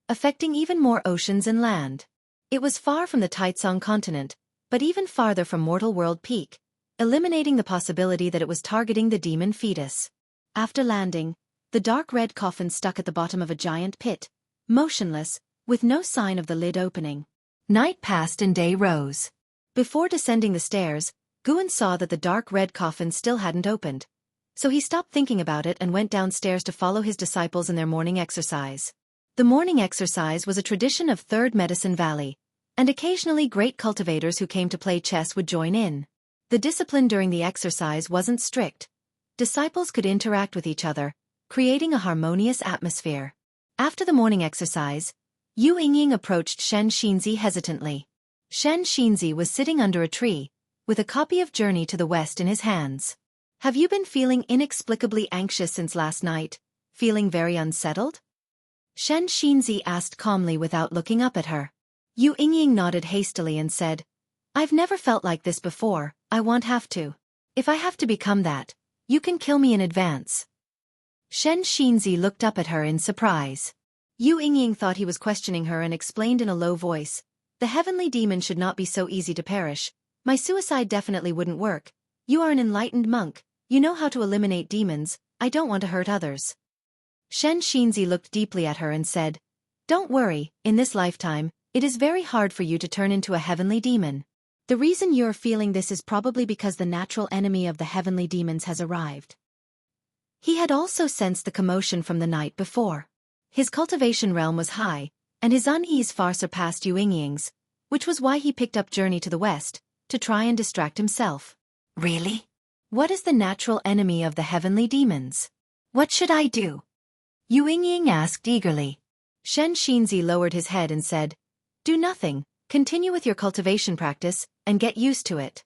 affecting even more oceans and land. It was far from the Taitsong continent, but even farther from Mortal World Peak, eliminating the possibility that it was targeting the demon fetus. After landing, the dark red coffin stuck at the bottom of a giant pit, motionless, with no sign of the lid opening. Night passed and day rose. Before descending the stairs, Guan saw that the dark red coffin still hadn't opened. So he stopped thinking about it and went downstairs to follow his disciples in their morning exercise. The morning exercise was a tradition of Third Medicine Valley, and occasionally great cultivators who came to play chess would join in. The discipline during the exercise wasn't strict. Disciples could interact with each other, creating a harmonious atmosphere. After the morning exercise, Yu Yingying approached Shen Xinzi hesitantly. Shen Xinzi was sitting under a tree, with a copy of Journey to the West in his hands. Have you been feeling inexplicably anxious since last night, feeling very unsettled? Shen Xinzi asked calmly without looking up at her. Yu Yingying nodded hastily and said, I've never felt like this before, I won't have to. If I have to become that, you can kill me in advance. Shen Xinzi looked up at her in surprise. Yu Yingying thought he was questioning her and explained in a low voice, the heavenly demon should not be so easy to perish. My suicide definitely wouldn't work. You are an enlightened monk, you know how to eliminate demons, I don't want to hurt others. Shen Xinzi looked deeply at her and said, Don't worry, in this lifetime, it is very hard for you to turn into a heavenly demon. The reason you're feeling this is probably because the natural enemy of the heavenly demons has arrived. He had also sensed the commotion from the night before. His cultivation realm was high, and his unease far surpassed Yu Yingying's, which was why he picked up Journey to the West, to try and distract himself. Really? What is the natural enemy of the heavenly demons? What should I do? Yu Yingying asked eagerly. Shen Xinzi lowered his head and said, Do nothing, continue with your cultivation practice, and get used to it.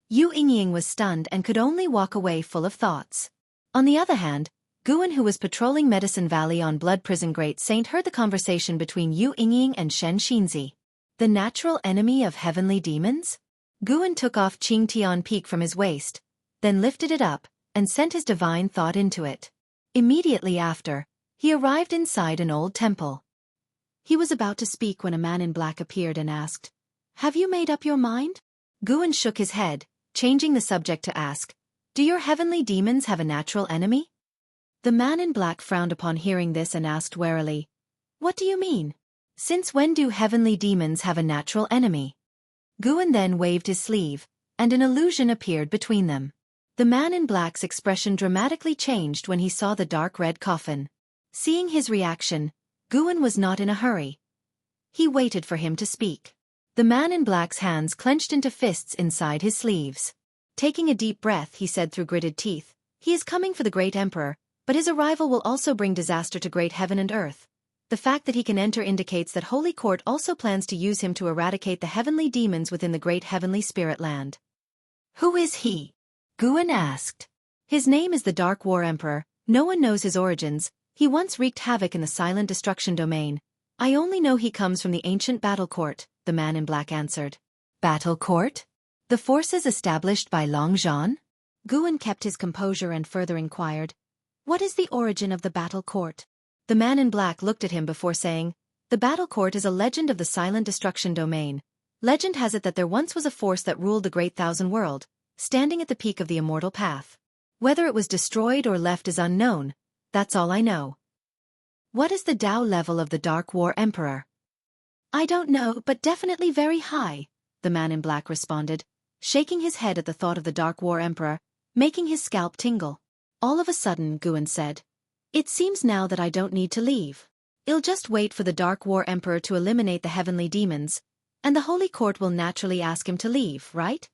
Yu Yingying was stunned and could only walk away full of thoughts. On the other hand, Guan, who was patrolling Medicine Valley on Blood Prison Great Saint, heard the conversation between Yu Yingying and Shen Xinzi. The natural enemy of heavenly demons? Guan took off Qing Tian Peak from his waist, then lifted it up, and sent his divine thought into it. Immediately after, he arrived inside an old temple. He was about to speak when a man in black appeared and asked, Have you made up your mind? Guan shook his head, changing the subject to ask, Do your heavenly demons have a natural enemy? The man in black frowned upon hearing this and asked warily, What do you mean? Since when do heavenly demons have a natural enemy? Guan then waved his sleeve, and an illusion appeared between them. The man in black's expression dramatically changed when he saw the dark red coffin. Seeing his reaction, Guan was not in a hurry. He waited for him to speak. The man in black's hands clenched into fists inside his sleeves. Taking a deep breath, he said through gritted teeth, He is coming for the great emperor, but his arrival will also bring disaster to great heaven and earth. The fact that he can enter indicates that Holy Court also plans to use him to eradicate the heavenly demons within the great heavenly spirit land. Who is he? Guan asked. His name is the Dark War Emperor, no one knows his origins, he once wreaked havoc in the Silent Destruction domain. I only know he comes from the ancient Battle Court, the man in black answered. Battle Court? The forces established by Long Zhan? Guan kept his composure and further inquired, What is the origin of the Battle Court? The man in black looked at him before saying, The Battle Court is a legend of the Silent Destruction domain. Legend has it that there once was a force that ruled the Great Thousand World, standing at the peak of the immortal path. Whether it was destroyed or left is unknown, that's all I know. What is the Tao level of the Dark War Emperor? I don't know, but definitely very high, the man in black responded, shaking his head at the thought of the Dark War Emperor, making his scalp tingle. All of a sudden, Guan said, It seems now that I don't need to leave. I'll just wait for the Dark War Emperor to eliminate the heavenly demons, and the Holy Court will naturally ask him to leave, right?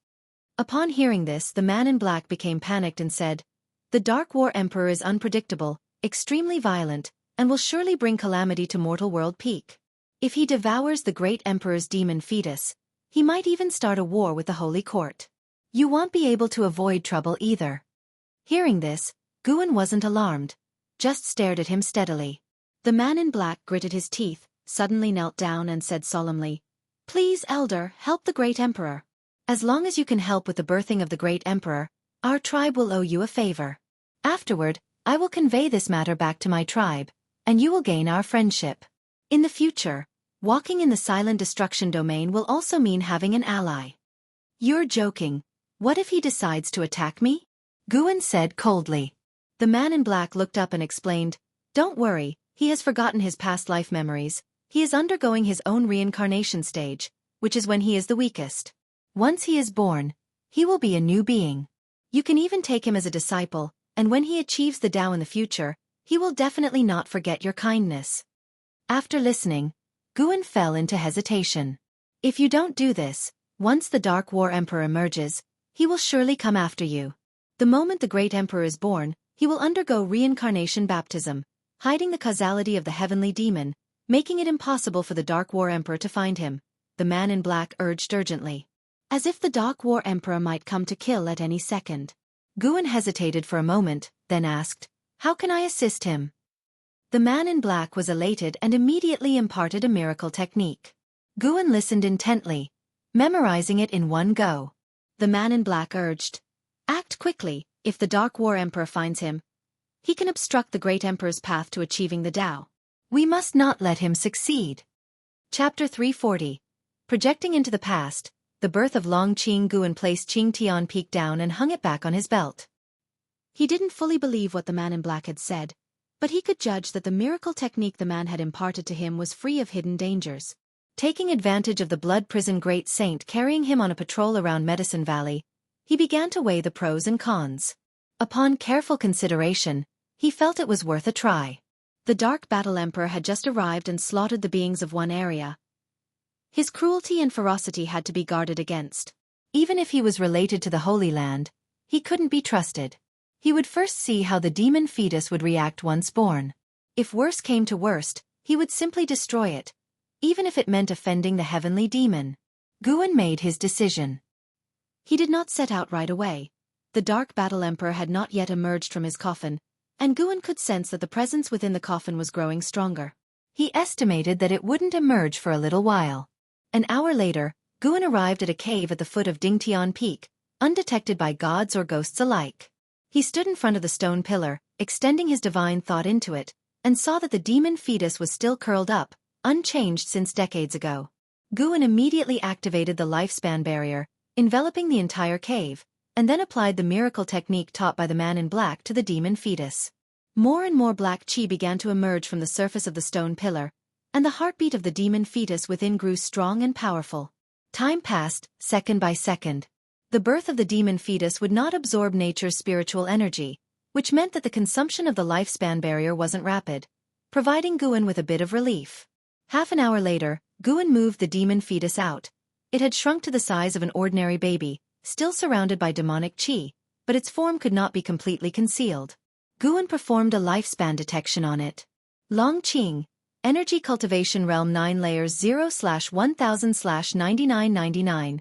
Upon hearing this, the man in black became panicked and said, The Dark War Emperor is unpredictable, extremely violent, and will surely bring calamity to mortal world peak. If he devours the great Emperor's demon fetus, he might even start a war with the Holy Court. You won't be able to avoid trouble either. Hearing this, Guan wasn't alarmed, just stared at him steadily. The man in black gritted his teeth, suddenly knelt down and said solemnly, Please, Elder, help the great Emperor. As long as you can help with the birthing of the great Emperor, our tribe will owe you a favor. Afterward, I will convey this matter back to my tribe, and you will gain our friendship. In the future, walking in the Silent Destruction domain will also mean having an ally. You're joking. What if he decides to attack me? Guan said coldly. The man in black looked up and explained, Don't worry, he has forgotten his past life memories. He is undergoing his own reincarnation stage, which is when he is the weakest. Once he is born, he will be a new being. You can even take him as a disciple, and when he achieves the Tao in the future, he will definitely not forget your kindness. After listening, Guan fell into hesitation. If you don't do this, once the Dark War Emperor emerges, he will surely come after you. The moment the Great Emperor is born, he will undergo reincarnation baptism, hiding the causality of the heavenly demon, making it impossible for the Dark War Emperor to find him, the man in black urged urgently. As if the Dark War Emperor might come to kill at any second. Guan hesitated for a moment, then asked, "How can I assist him?" The man in black was elated and immediately imparted a miracle technique. Guan listened intently, memorizing it in one go. The man in black urged, "Act quickly, if the Dark War Emperor finds him. He can obstruct the Great Emperor's path to achieving the Tao. We must not let him succeed." Chapter 340. Projecting into the past, the birth of Long Qing. Guan placed Qing Tian Peak down and hung it back on his belt. He didn't fully believe what the man in black had said, but he could judge that the miracle technique the man had imparted to him was free of hidden dangers. Taking advantage of the blood prison great saint carrying him on a patrol around Medicine Valley, he began to weigh the pros and cons. Upon careful consideration, he felt it was worth a try. The Dark Battle Emperor had just arrived and slaughtered the beings of one area. His cruelty and ferocity had to be guarded against. Even if he was related to the Holy Land, he couldn't be trusted. He would first see how the demon fetus would react once born. If worse came to worst, he would simply destroy it, even if it meant offending the heavenly demon. Guan made his decision. He did not set out right away. The Dark Battle Emperor had not yet emerged from his coffin, and Guan could sense that the presence within the coffin was growing stronger. He estimated that it wouldn't emerge for a little while. An hour later, Guan arrived at a cave at the foot of Dingtian Peak, undetected by gods or ghosts alike. He stood in front of the stone pillar, extending his divine thought into it, and saw that the demon fetus was still curled up, unchanged since decades ago. Guan immediately activated the lifespan barrier, enveloping the entire cave, and then applied the miracle technique taught by the man in black to the demon fetus. More and more black qi began to emerge from the surface of the stone pillar, and the heartbeat of the demon fetus within grew strong and powerful. Time passed, second by second. The birth of the demon fetus would not absorb nature's spiritual energy, which meant that the consumption of the lifespan barrier wasn't rapid, providing Guan with a bit of relief. Half an hour later, Guan moved the demon fetus out. It had shrunk to the size of an ordinary baby, still surrounded by demonic qi, but its form could not be completely concealed. Guan performed a lifespan detection on it. Long Qing, Energy Cultivation Realm 9 Layers 0/1000/9999.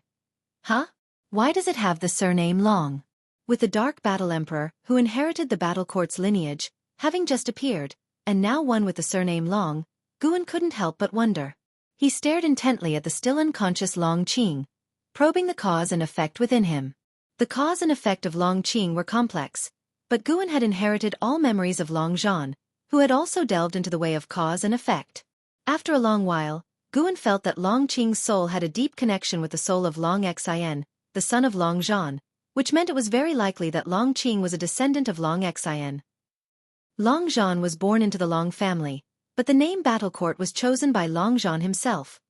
Huh? Why does it have the surname Long? With the Dark Battle Emperor, who inherited the Battle Court's lineage, having just appeared, and now one with the surname Long, Guan couldn't help but wonder. He stared intently at the still unconscious Long Qing, probing the cause and effect within him. The cause and effect of Long Qing were complex, but Guan had inherited all memories of Long Zhan, who had also delved into the way of cause and effect. After a long while, Guan felt that Long Qing's soul had a deep connection with the soul of Long Xin, the son of Long Zhan, which meant it was very likely that Long Qing was a descendant of Long Xin. Long Zhan was born into the Long family, but the name Battle Court was chosen by Long Zhan himself.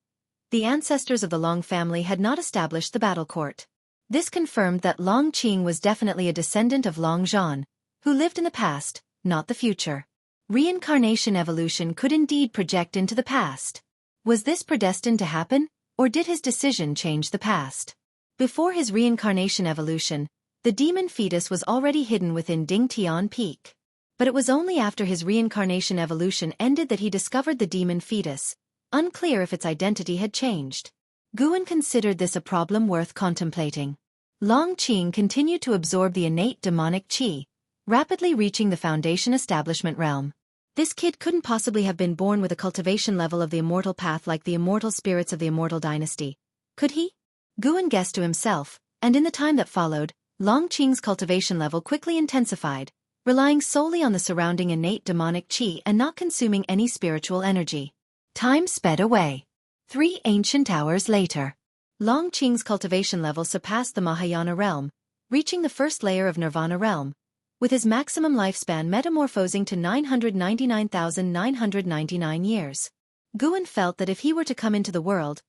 The ancestors of the Long family had not established the Battle Court. This confirmed that Long Qing was definitely a descendant of Long Zhan, who lived in the past, not the future. Reincarnation evolution could indeed project into the past. Was this predestined to happen, or did his decision change the past? Before his reincarnation evolution, the demon fetus was already hidden within Dingtian Peak. But it was only after his reincarnation evolution ended that he discovered the demon fetus, unclear if its identity had changed. Guan considered this a problem worth contemplating. Long Qing continued to absorb the innate demonic qi, rapidly reaching the Foundation Establishment realm. This kid couldn't possibly have been born with a cultivation level of the immortal path like the immortal spirits of the immortal dynasty, could he? Guan guessed to himself, and in the time that followed, Long Qing's cultivation level quickly intensified, relying solely on the surrounding innate demonic qi and not consuming any spiritual energy. Time sped away. 3 ancient hours later, Long Qing's cultivation level surpassed the Mahayana realm, reaching the first layer of Nirvana realm, with his maximum lifespan metamorphosing to 999,999 years. Guan felt that if he were to come into the world,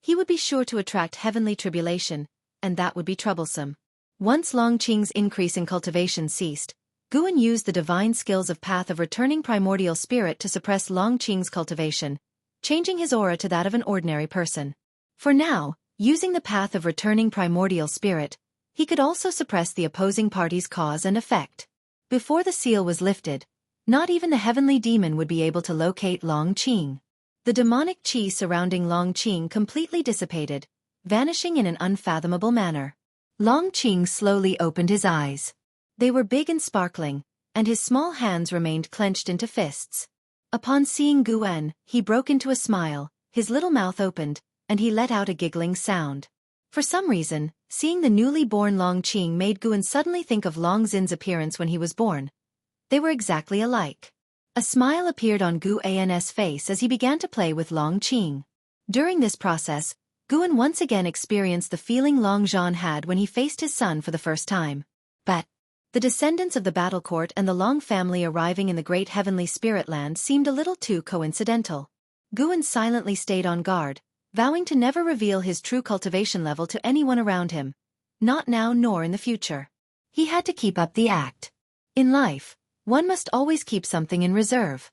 he would be sure to attract heavenly tribulation, and that would be troublesome. Once Long Qing's increase in cultivation ceased, Guan used the divine skills of Path of Returning Primordial Spirit to suppress Long Qing's cultivation, changing his aura to that of an ordinary person. For now, using the Path of Returning Primordial Spirit, he could also suppress the opposing party's cause and effect. Before the seal was lifted, not even the heavenly demon would be able to locate Long Qing. The demonic qi surrounding Long Qing completely dissipated, vanishing in an unfathomable manner. Long Qing slowly opened his eyes. They were big and sparkling, and his small hands remained clenched into fists. Upon seeing Guan, he broke into a smile, his little mouth opened, and he let out a giggling sound. For some reason, seeing the newly born Long Qing made Guan suddenly think of Long Xin's appearance when he was born. They were exactly alike. A smile appeared on Guan's face as he began to play with Long Qing. During this process, Guan once again experienced the feeling Long Zhan had when he faced his son for the first time. But the descendants of the battle court and the Long family arriving in the great heavenly spirit land seemed a little too coincidental. Guan silently stayed on guard, vowing to never reveal his true cultivation level to anyone around him, not now nor in the future. He had to keep up the act. In life, one must always keep something in reserve.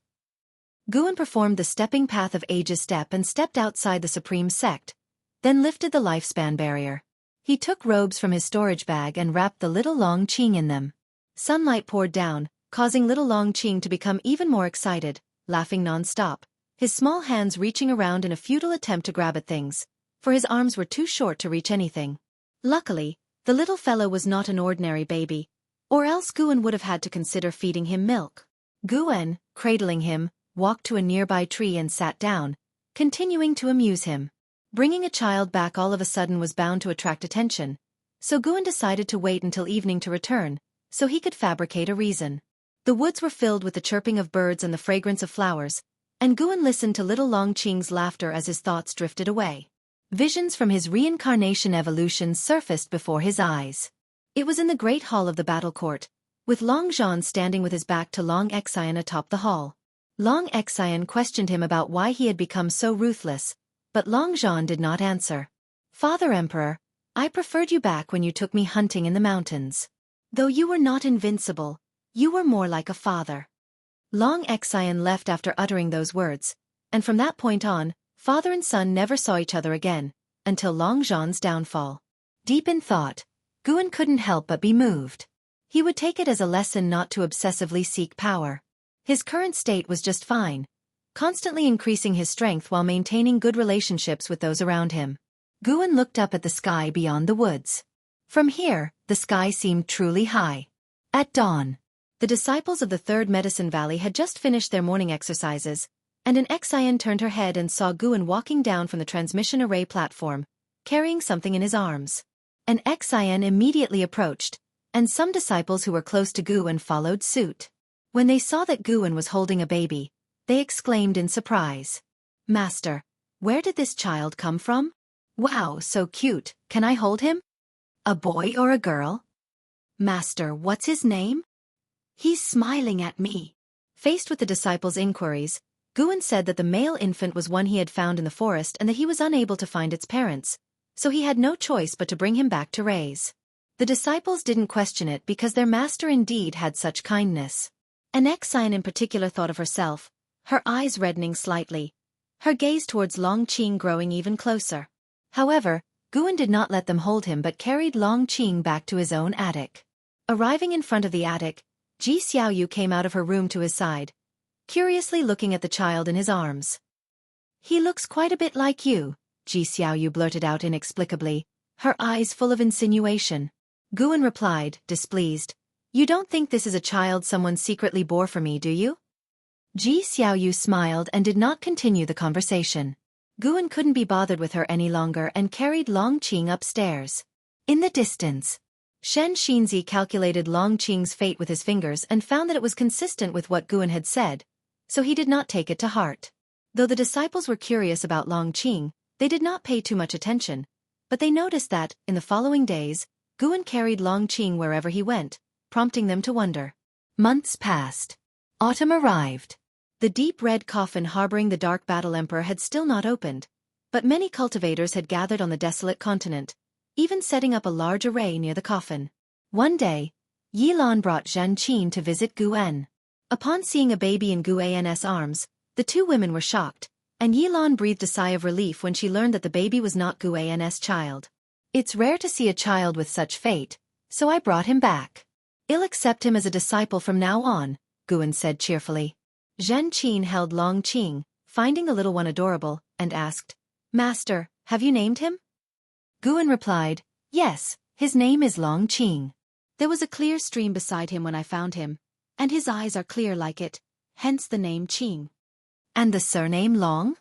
Guan performed the stepping path of ages step and stepped outside the supreme sect, then lifted the lifespan barrier. He took robes from his storage bag and wrapped the little Long Qing in them. Sunlight poured down, causing little Long Qing to become even more excited, laughing non-stop, his small hands reaching around in a futile attempt to grab at things, for his arms were too short to reach anything. Luckily, the little fellow was not an ordinary baby, or else Guan would have had to consider feeding him milk. Guan, cradling him, walked to a nearby tree and sat down, continuing to amuse him. Bringing a child back all of a sudden was bound to attract attention, so Guan decided to wait until evening to return, so he could fabricate a reason. The woods were filled with the chirping of birds and the fragrance of flowers, and Guan listened to little Long Qing's laughter as his thoughts drifted away. Visions from his reincarnation evolution surfaced before his eyes. It was in the great hall of the battle court, with Long Zhan standing with his back to Long Xian atop the hall. Long Xian questioned him about why he had become so ruthless, but Long Zhan did not answer. "Father Emperor, I preferred you back when you took me hunting in the mountains. Though you were not invincible, you were more like a father." Long Xian left after uttering those words, and from that point on, father and son never saw each other again, until Long Zhan's downfall. Deep in thought, Guan couldn't help but be moved. He would take it as a lesson not to obsessively seek power. His current state was just fine, constantly increasing his strength while maintaining good relationships with those around him. Guan looked up at the sky beyond the woods. From here, the sky seemed truly high. At dawn, the disciples of the Third Medicine Valley had just finished their morning exercises, and an Xian turned her head and saw Guan walking down from the transmission array platform, carrying something in his arms. An Xian immediately approached, and some disciples who were close to Guan followed suit. When they saw that Guan was holding a baby, they exclaimed in surprise. "Master, where did this child come from? Wow, so cute, can I hold him? A boy or a girl? Master, what's his name? He's smiling at me." Faced with the disciples' inquiries, Guan said that the male infant was one he had found in the forest and that he was unable to find its parents, so he had no choice but to bring him back to raise. The disciples didn't question it because their master indeed had such kindness. An Xian in particular thought of herself, her eyes reddening slightly, her gaze towards Long Qing growing even closer. However, Guan did not let them hold him but carried Long Qing back to his own attic. Arriving in front of the attic, Ji Xiaoyu came out of her room to his side, curiously looking at the child in his arms. "He looks quite a bit like you," Ji Xiaoyu blurted out inexplicably, her eyes full of insinuation. Guan replied, displeased, "You don't think this is a child someone secretly bore for me, do you?" Ji Xiaoyu smiled and did not continue the conversation. Guan couldn't be bothered with her any longer and carried Long Qing upstairs. In the distance, Shen Xinzi calculated Long Qing's fate with his fingers and found that it was consistent with what Guan had said, so he did not take it to heart. Though the disciples were curious about Long Qing, they did not pay too much attention, but they noticed that, in the following days, Guan carried Long Qing wherever he went, prompting them to wonder. Months passed. Autumn arrived. The deep red coffin harboring the Dark Battle Emperor had still not opened, but many cultivators had gathered on the desolate continent, even setting up a large array near the coffin. One day, Yilan brought Zhen Qin to visit Guan. Upon seeing a baby in Guan's arms, the two women were shocked, and Yilan breathed a sigh of relief when she learned that the baby was not Guan's child. It's rare to see a child with such fate, so I brought him back. I'll accept him as a disciple from now on, Guan said cheerfully. Zhen Qin held Long Qing, finding the little one adorable, and asked, Master, have you named him? Guan replied, Yes, his name is Long Qing. There was a clear stream beside him when I found him, and his eyes are clear like it, hence the name Qing. And the surname Long?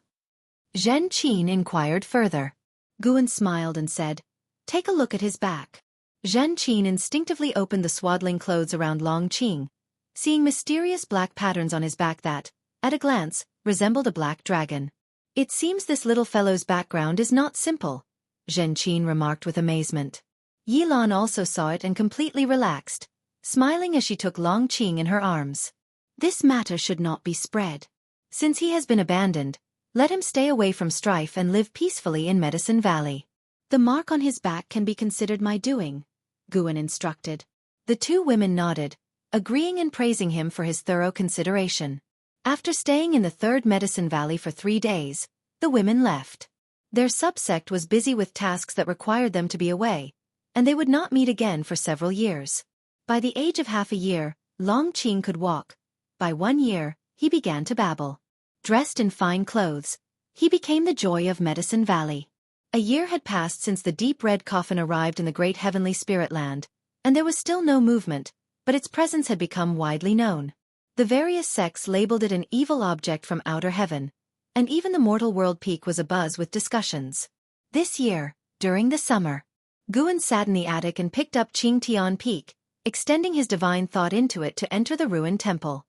Zhen Qin inquired further. Guan smiled and said, Take a look at his back. Zhen Qin instinctively opened the swaddling clothes around Long Qing, seeing mysterious black patterns on his back that, at a glance, resembled a black dragon. It seems this little fellow's background is not simple, Zhen Qin remarked with amazement. Yilan also saw it and completely relaxed, smiling as she took Long Qing in her arms. This matter should not be spread. Since he has been abandoned, let him stay away from strife and live peacefully in Medicine Valley. The mark on his back can be considered my doing, Guan instructed. The two women nodded, agreeing and praising him for his thorough consideration. After staying in the third Medicine Valley for 3 days, the women left. Their subsect was busy with tasks that required them to be away, and they would not meet again for several years. By the age of half a year, Long Qing could walk. By 1 year, he began to babble. Dressed in fine clothes, he became the joy of Medicine Valley. A year had passed since the deep red coffin arrived in the great heavenly spirit land, and there was still no movement, but its presence had become widely known. The various sects labeled it an evil object from outer heaven, and even the mortal world peak was abuzz with discussions. This year, during the summer, Guan sat in the attic and picked up Qingtian Peak, extending his divine thought into it to enter the ruined temple.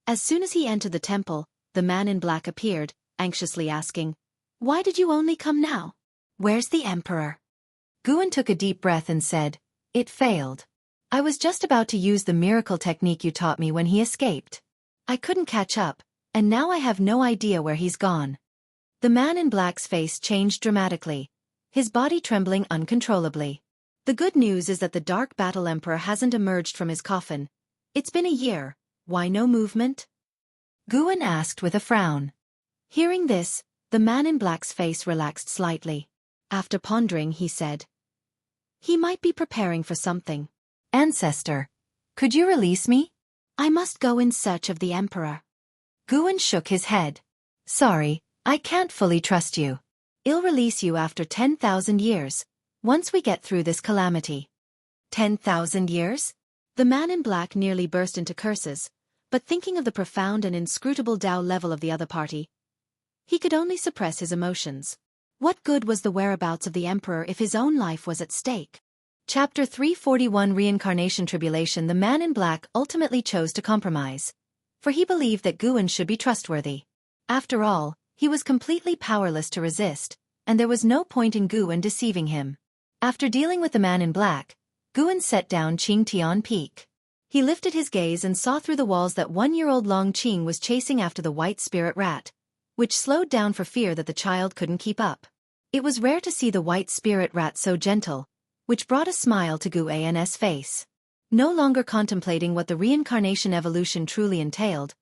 As soon as he entered the temple, the man in black appeared, anxiously asking, Why did you only come now? Where's the emperor? Guan took a deep breath and said, It failed. I was just about to use the miracle technique you taught me when he escaped. I couldn't catch up, and now I have no idea where he's gone. The man in black's face changed dramatically, his body trembling uncontrollably. The good news is that the Dark Battle Emperor hasn't emerged from his coffin. It's been a year, why no movement? Guan asked with a frown. Hearing this, the man in black's face relaxed slightly. After pondering, he said, He might be preparing for something. Ancestor, could you release me? I must go in search of the emperor. Guan shook his head. Sorry, I can't fully trust you. I'll release you after 10,000 years, once we get through this calamity. 10,000 years? The man in black nearly burst into curses, but thinking of the profound and inscrutable Tao level of the other party, he could only suppress his emotions. What good was the whereabouts of the emperor if his own life was at stake? Chapter 341 Reincarnation Tribulation. The man in black ultimately chose to compromise, for he believed that Guan should be trustworthy. After all, he was completely powerless to resist, and there was no point in Guan deceiving him. After dealing with the man in black, Guan set down Qingtian Peak. He lifted his gaze and saw through the walls that 1-year-old Long Qing was chasing after the white spirit rat, which slowed down for fear that the child couldn't keep up. It was rare to see the white spirit rat so gentle, which brought a smile to Guan's face. No longer contemplating what the reincarnation evolution truly entailed,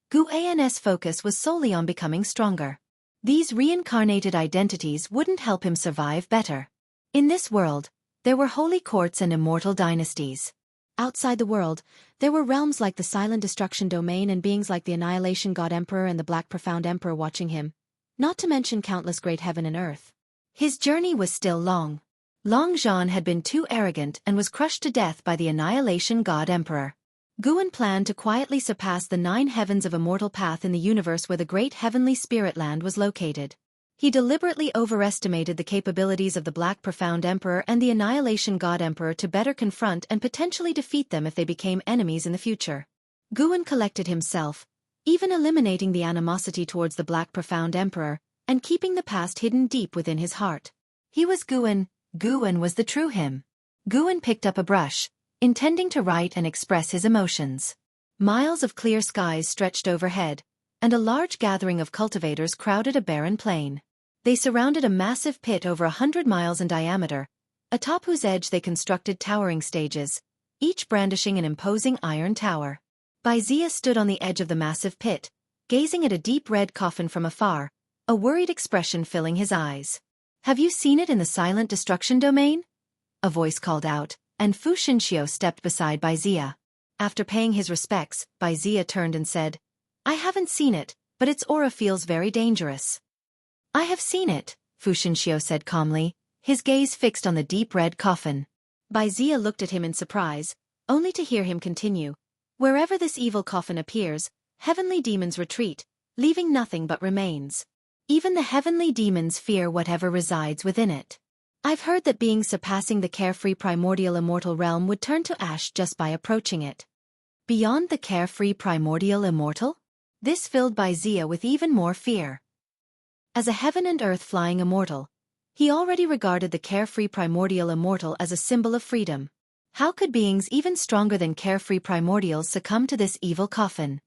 Guan's focus was solely on becoming stronger. These reincarnated identities wouldn't help him survive better. In this world, there were holy courts and immortal dynasties. Outside the world, there were realms like the Silent Destruction Domain and beings like the Annihilation God Emperor and the Black Profound Emperor watching him, not to mention countless great heaven and earth. His journey was still long. Long Zhan had been too arrogant and was crushed to death by the Annihilation God Emperor. Guan planned to quietly surpass the 9 heavens of immortal path in the universe where the great heavenly spirit land was located. He deliberately overestimated the capabilities of the Black Profound Emperor and the Annihilation God Emperor to better confront and potentially defeat them if they became enemies in the future. Guan collected himself, even eliminating the animosity towards the Black Profound Emperor, and keeping the past hidden deep within his heart. He was Guan. Guan was the true him. Guan picked up a brush, intending to write and express his emotions. Miles of clear skies stretched overhead, and a large gathering of cultivators crowded a barren plain. They surrounded a massive pit over 100 miles in diameter, atop whose edge they constructed towering stages, each brandishing an imposing iron tower. Baizia stood on the edge of the massive pit, gazing at a deep red coffin from afar, a worried expression filling his eyes. "Have you seen it in the silent destruction domain?" a voice called out, and Fu Xinxiu stepped beside Baizia. After paying his respects, Baizia turned and said, "I haven't seen it, but its aura feels very dangerous." "I have seen it," Fu Xinxiu said calmly, his gaze fixed on the deep red coffin. Baizia looked at him in surprise, only to hear him continue. "Wherever this evil coffin appears, heavenly demons retreat, leaving nothing but remains. Even the heavenly demons fear whatever resides within it. I've heard that beings surpassing the carefree primordial immortal realm would turn to ash just by approaching it." Beyond the carefree primordial immortal? This filled Baizia with even more fear. As a heaven and earth flying immortal, he already regarded the carefree primordial immortal as a symbol of freedom. How could beings even stronger than carefree primordials succumb to this evil coffin?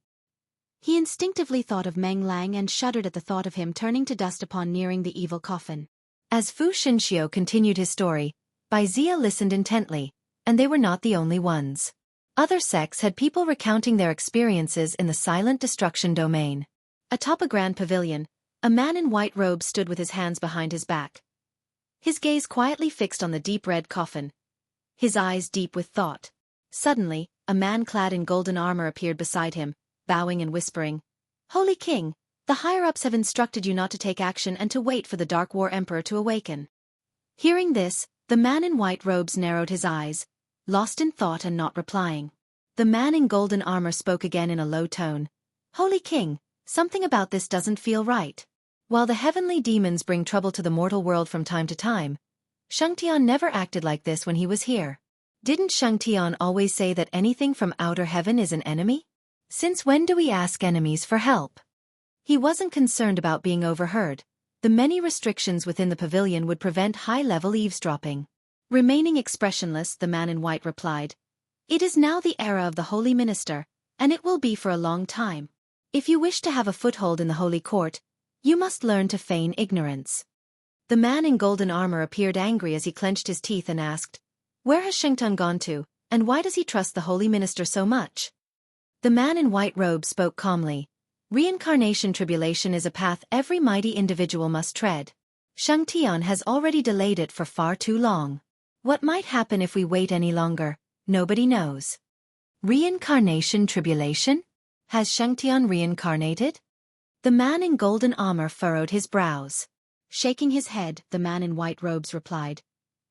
He instinctively thought of Meng Lang and shuddered at the thought of him turning to dust upon nearing the evil coffin. As Fu Xinxiu continued his story, Baizia listened intently, and they were not the only ones. Other sects had people recounting their experiences in the silent destruction domain. Atop a grand pavilion, a man in white robes stood with his hands behind his back, his gaze quietly fixed on the deep red coffin, his eyes deep with thought. Suddenly, a man clad in golden armor appeared beside him, bowing and whispering, "Holy King, the higher-ups have instructed you not to take action and to wait for the Dark War Emperor to awaken." Hearing this, the man in white robes narrowed his eyes, lost in thought and not replying. The man in golden armor spoke again in a low tone. "Holy King, something about this doesn't feel right. While the heavenly demons bring trouble to the mortal world from time to time, Shangtian never acted like this when he was here. Didn't Shangtian always say that anything from outer heaven is an enemy? Since when do we ask enemies for help?" He wasn't concerned about being overheard. The many restrictions within the pavilion would prevent high-level eavesdropping. Remaining expressionless, the man in white replied, "It is now the era of the Holy Minister, and it will be for a long time. If you wish to have a foothold in the Holy Court, you must learn to feign ignorance." The man in golden armor appeared angry as he clenched his teeth and asked, "Where has Shengtan gone to, and why does he trust the Holy Minister so much?" The man in white robes spoke calmly. "Reincarnation tribulation is a path every mighty individual must tread. Shangtian has already delayed it for far too long. What might happen if we wait any longer, nobody knows." Reincarnation tribulation? Has Shangtian reincarnated? The man in golden armor furrowed his brows. Shaking his head, the man in white robes replied,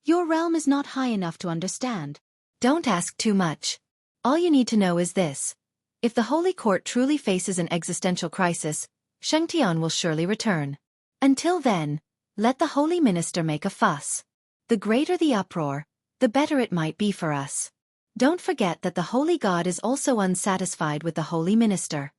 "Your realm is not high enough to understand. Don't ask too much. All you need to know is this. If the Holy Court truly faces an existential crisis, Shangtian will surely return. Until then, let the Holy Minister make a fuss. The greater the uproar, the better it might be for us. Don't forget that the Holy God is also unsatisfied with the Holy Minister."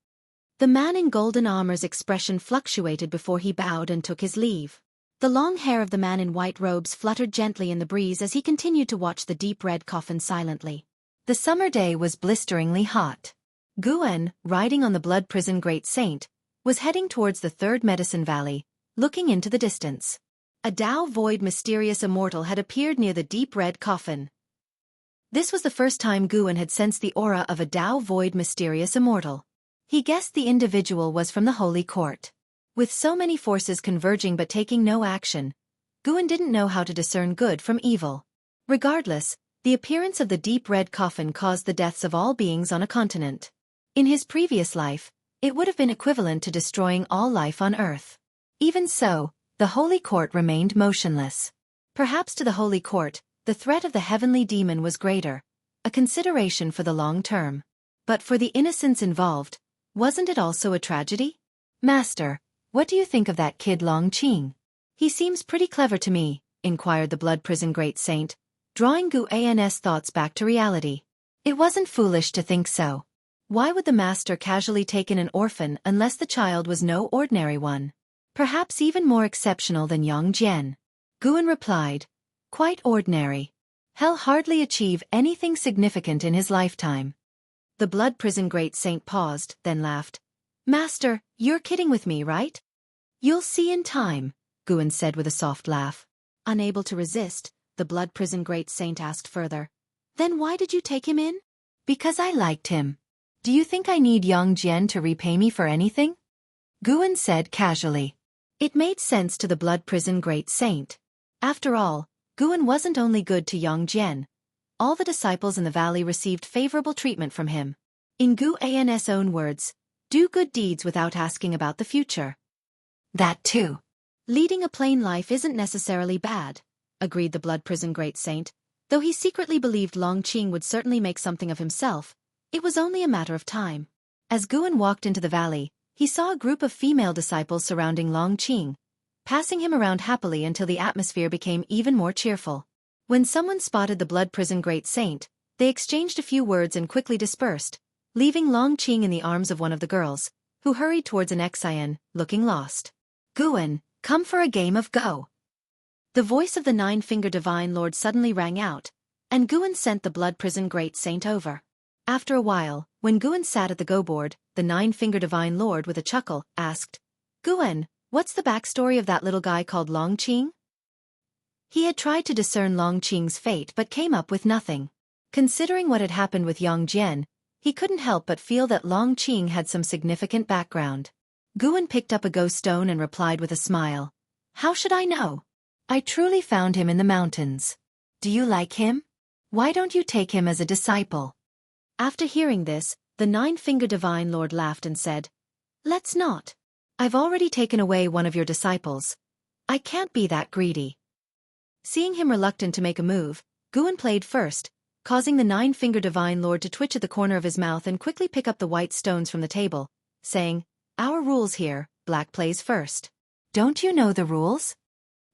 The man in golden armor's expression fluctuated before he bowed and took his leave. The long hair of the man in white robes fluttered gently in the breeze as he continued to watch the deep red coffin silently. The summer day was blisteringly hot. Guan, riding on the blood prison Great Saint, was heading towards the third medicine valley, looking into the distance. A Tao void mysterious immortal had appeared near the deep red coffin. This was the first time Guan had sensed the aura of a Tao void mysterious immortal. He guessed the individual was from the Holy Court. With so many forces converging but taking no action, Guan didn't know how to discern good from evil. Regardless, the appearance of the deep red coffin caused the deaths of all beings on a continent. In his previous life, it would have been equivalent to destroying all life on Earth. Even so, the Holy Court remained motionless. Perhaps to the Holy Court, the threat of the heavenly demon was greater, a consideration for the long term. But for the innocents involved, wasn't it also a tragedy? "Master, what do you think of that kid Long Qing? He seems pretty clever to me," inquired the blood prison Great Saint, drawing Guan's thoughts back to reality. It wasn't foolish to think so. Why would the master casually take in an orphan unless the child was no ordinary one? Perhaps even more exceptional than Yang Jian. Guan replied, "Quite ordinary. He'll hardly achieve anything significant in his lifetime." The blood prison Great Saint paused, then laughed. "Master, you're kidding with me, right?" "You'll see in time," Guan said with a soft laugh. Unable to resist, the blood prison Great Saint asked further, Then why did you take him in? Because I liked him. Do you think I need Yang Jian to repay me for anything? Guan said casually. It made sense to the blood prison great saint. After all, Guan wasn't only good to Yang Jian. All the disciples in the valley received favorable treatment from him. In Guan's own words, do good deeds without asking about the future. That too. Leading a plain life isn't necessarily bad, agreed the blood prison great saint. Though he secretly believed Longqing would certainly make something of himself, it was only a matter of time. As Guan walked into the valley, he saw a group of female disciples surrounding Longqing, passing him around happily until the atmosphere became even more cheerful. When someone spotted the blood prison great saint, they exchanged a few words and quickly dispersed, leaving Longqing in the arms of one of the girls, who hurried towards an Xiaofan, looking lost. Guan, come for a game of Go. The voice of the nine-finger divine lord suddenly rang out, and Guan sent the blood prison great saint over. After a while, when Guan sat at the Go board, the nine-finger divine lord with a chuckle asked, Guan, what's the backstory of that little guy called Longqing? He had tried to discern Longqing's fate but came up with nothing. Considering what had happened with Yang Jian, he couldn't help but feel that Longqing had some significant background. Guan picked up a Go stone and replied with a smile. How should I know? I truly found him in the mountains. Do you like him? Why don't you take him as a disciple? After hearing this, the nine-finger divine lord laughed and said, Let's not. I've already taken away one of your disciples. I can't be that greedy. Seeing him reluctant to make a move, Guan played first, causing the nine-finger divine lord to twitch at the corner of his mouth and quickly pick up the white stones from the table, saying, Our rules here, black plays first. Don't you know the rules?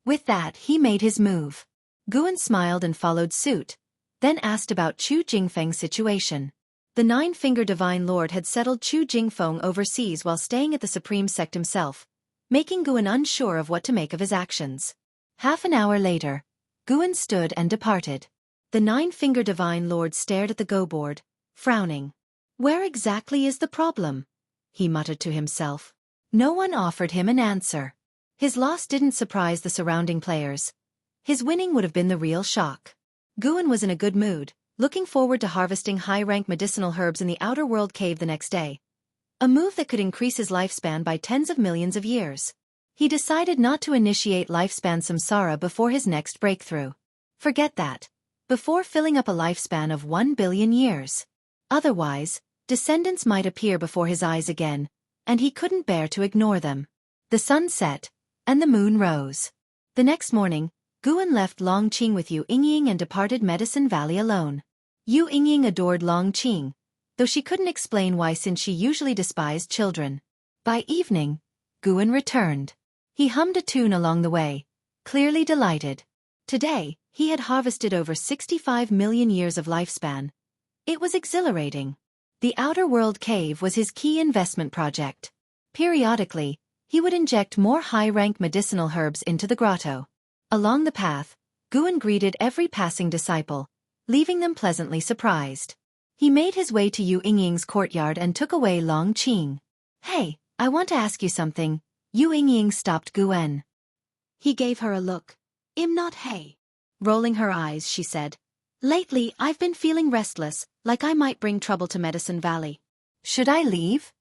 With that he made his move. Guan smiled and followed suit, then asked about Chu Jingfeng's situation. The nine-finger divine lord had settled Chu Jingfeng overseas while staying at the supreme sect himself, making Guan unsure of what to make of his actions. Half an hour later, Guan stood and departed. The nine-finger divine lord stared at the Go board, frowning. Where exactly is the problem? He muttered to himself. No one offered him an answer. His loss didn't surprise the surrounding players. His winning would have been the real shock. Guan was in a good mood, looking forward to harvesting high-rank medicinal herbs in the outer world cave the next day. A move that could increase his lifespan by tens of millions of years. He decided not to initiate lifespan samsara before his next breakthrough. Forget that. Before filling up a lifespan of 1 billion years. Otherwise, descendants might appear before his eyes again, and he couldn't bear to ignore them. The sun set, and the moon rose. The next morning, Guan left Longqing with Yu Yingying and departed Medicine Valley alone. Yu Yingying adored Longqing, though she couldn't explain why since she usually despised children. By evening, Guan returned. He hummed a tune along the way, clearly delighted. Today, he had harvested over 65 million years of lifespan. It was exhilarating. The outer world cave was his key investment project. Periodically, he would inject more high-rank medicinal herbs into the grotto. Along the path, Guan greeted every passing disciple, leaving them pleasantly surprised. He made his way to Yu Yingying's courtyard and took away Longqing. Hey, I want to ask you something. Yu Yingying stopped Guan. He gave her a look. Not hey. Rolling her eyes, she said. Lately, I've been feeling restless, like I might bring trouble to Medicine Valley. Should I leave?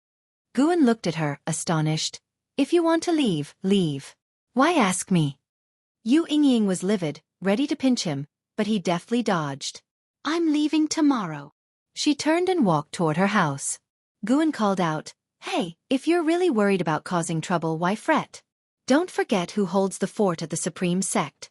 Guan looked at her, astonished. If you want to leave, leave. Why ask me? Yu Yingying was livid, ready to pinch him, but he deftly dodged. I'm leaving tomorrow. She turned and walked toward her house. Guan called out, Hey, if you're really worried about causing trouble, why fret? Don't forget who holds the fort at the supreme sect.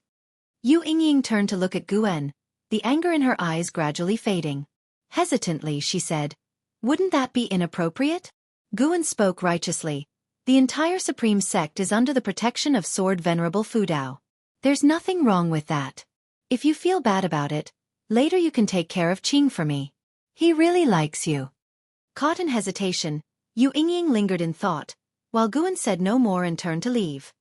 Yu Yingying turned to look at Guan, the anger in her eyes gradually fading. Hesitantly, she said, Wouldn't that be inappropriate? Guan spoke righteously. The entire supreme sect is under the protection of Sword Venerable Fudao. There's nothing wrong with that. If you feel bad about it, later you can take care of Qing for me. He really likes you. Caught in hesitation, Yu Yingying lingered in thought, while Guan said no more and turned to leave.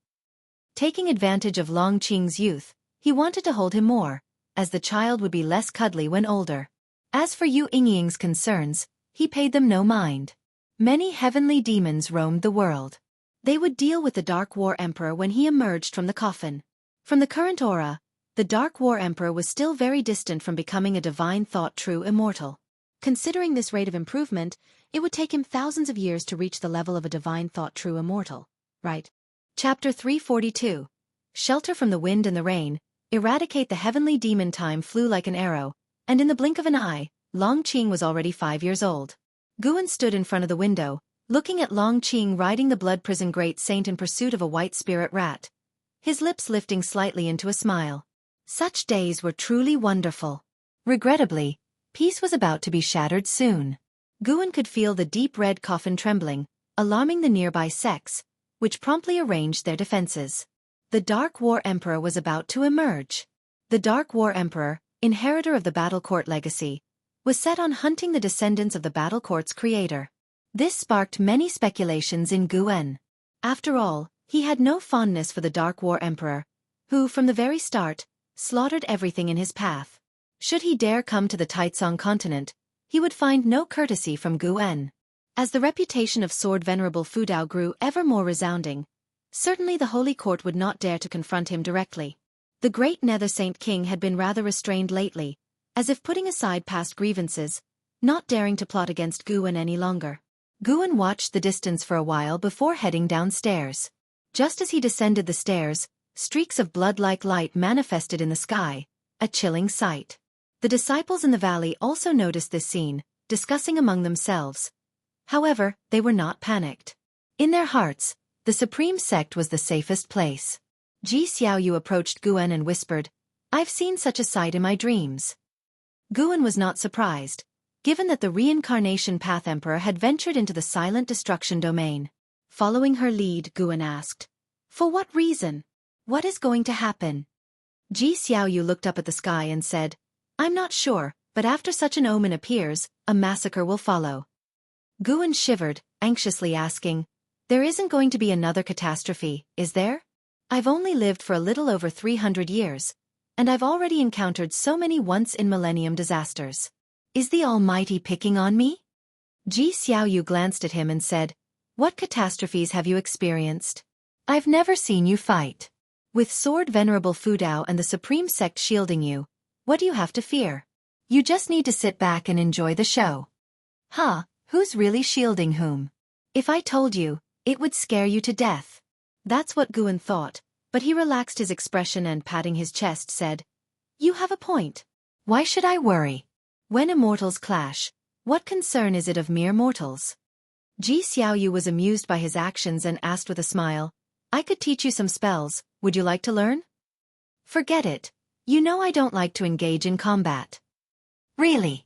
Taking advantage of Longqing's youth, he wanted to hold him more, as the child would be less cuddly when older. As for Yu Yingying's concerns, he paid them no mind. Many heavenly demons roamed the world. They would deal with the Dark War Emperor when he emerged from the coffin. From the current aura, The Dark War Emperor was still very distant from becoming a divine thought-true immortal. Considering this rate of improvement, it would take him thousands of years to reach the level of a divine thought-true immortal, right? Chapter 342. Shelter from the wind and the rain, eradicate the heavenly demon. Time flew like an arrow, and in the blink of an eye, Long Qing was already 5 years old. Guan stood in front of the window, looking at Long Qing riding the blood prison great saint in pursuit of a white spirit rat, his lips lifting slightly into a smile. Such days were truly wonderful. Regrettably, peace was about to be shattered soon. Guan could feel the deep red coffin trembling, alarming the nearby sects, which promptly arranged their defenses. The Dark War Emperor was about to emerge. The Dark War Emperor, inheritor of the Battle Court legacy, was set on hunting the descendants of the Battle Court's creator. This sparked many speculations in Guan. After all, he had no fondness for the Dark War Emperor, who, from the very start, slaughtered everything in his path. Should he dare come to the Taitsong continent, he would find no courtesy from Guan. As the reputation of Sword Venerable Fudao grew ever more resounding, certainly the Holy Court would not dare to confront him directly. The great Nether Saint King had been rather restrained lately, as if putting aside past grievances, not daring to plot against Guan any longer. Guan watched the distance for a while before heading downstairs. Just as he descended the stairs, streaks of blood-like light manifested in the sky, a chilling sight. The disciples in the valley also noticed this scene, discussing among themselves. However, they were not panicked. In their hearts, the supreme sect was the safest place. Ji Xiaoyu approached Guan and whispered, "I've seen such a sight in my dreams." Guan was not surprised, given that the reincarnation path emperor had ventured into the silent destruction domain. Following her lead, Guan asked, "For what reason? What is going to happen?" Ji Xiaoyu looked up at the sky and said, "I'm not sure, but after such an omen appears, a massacre will follow." Guan shivered, anxiously asking, "There isn't going to be another catastrophe, is there? I've only lived for a little over 300 years, and I've already encountered so many once-in-millennium disasters. Is the Almighty picking on me?" Ji Xiaoyu glanced at him and said, "What catastrophes have you experienced? I've never seen you fight. With Sword Venerable Fudao and the Supreme Sect shielding you, what do you have to fear? You just need to sit back and enjoy the show." "Huh, who's really shielding whom? If I told you, it would scare you to death." That's what Guan thought, but he relaxed his expression and patting his chest said, "You have a point. Why should I worry? When immortals clash, what concern is it of mere mortals?" Ji Xiaoyu was amused by his actions and asked with a smile, "I could teach you some spells, would you like to learn?" "Forget it. You know I don't like to engage in combat." "Really?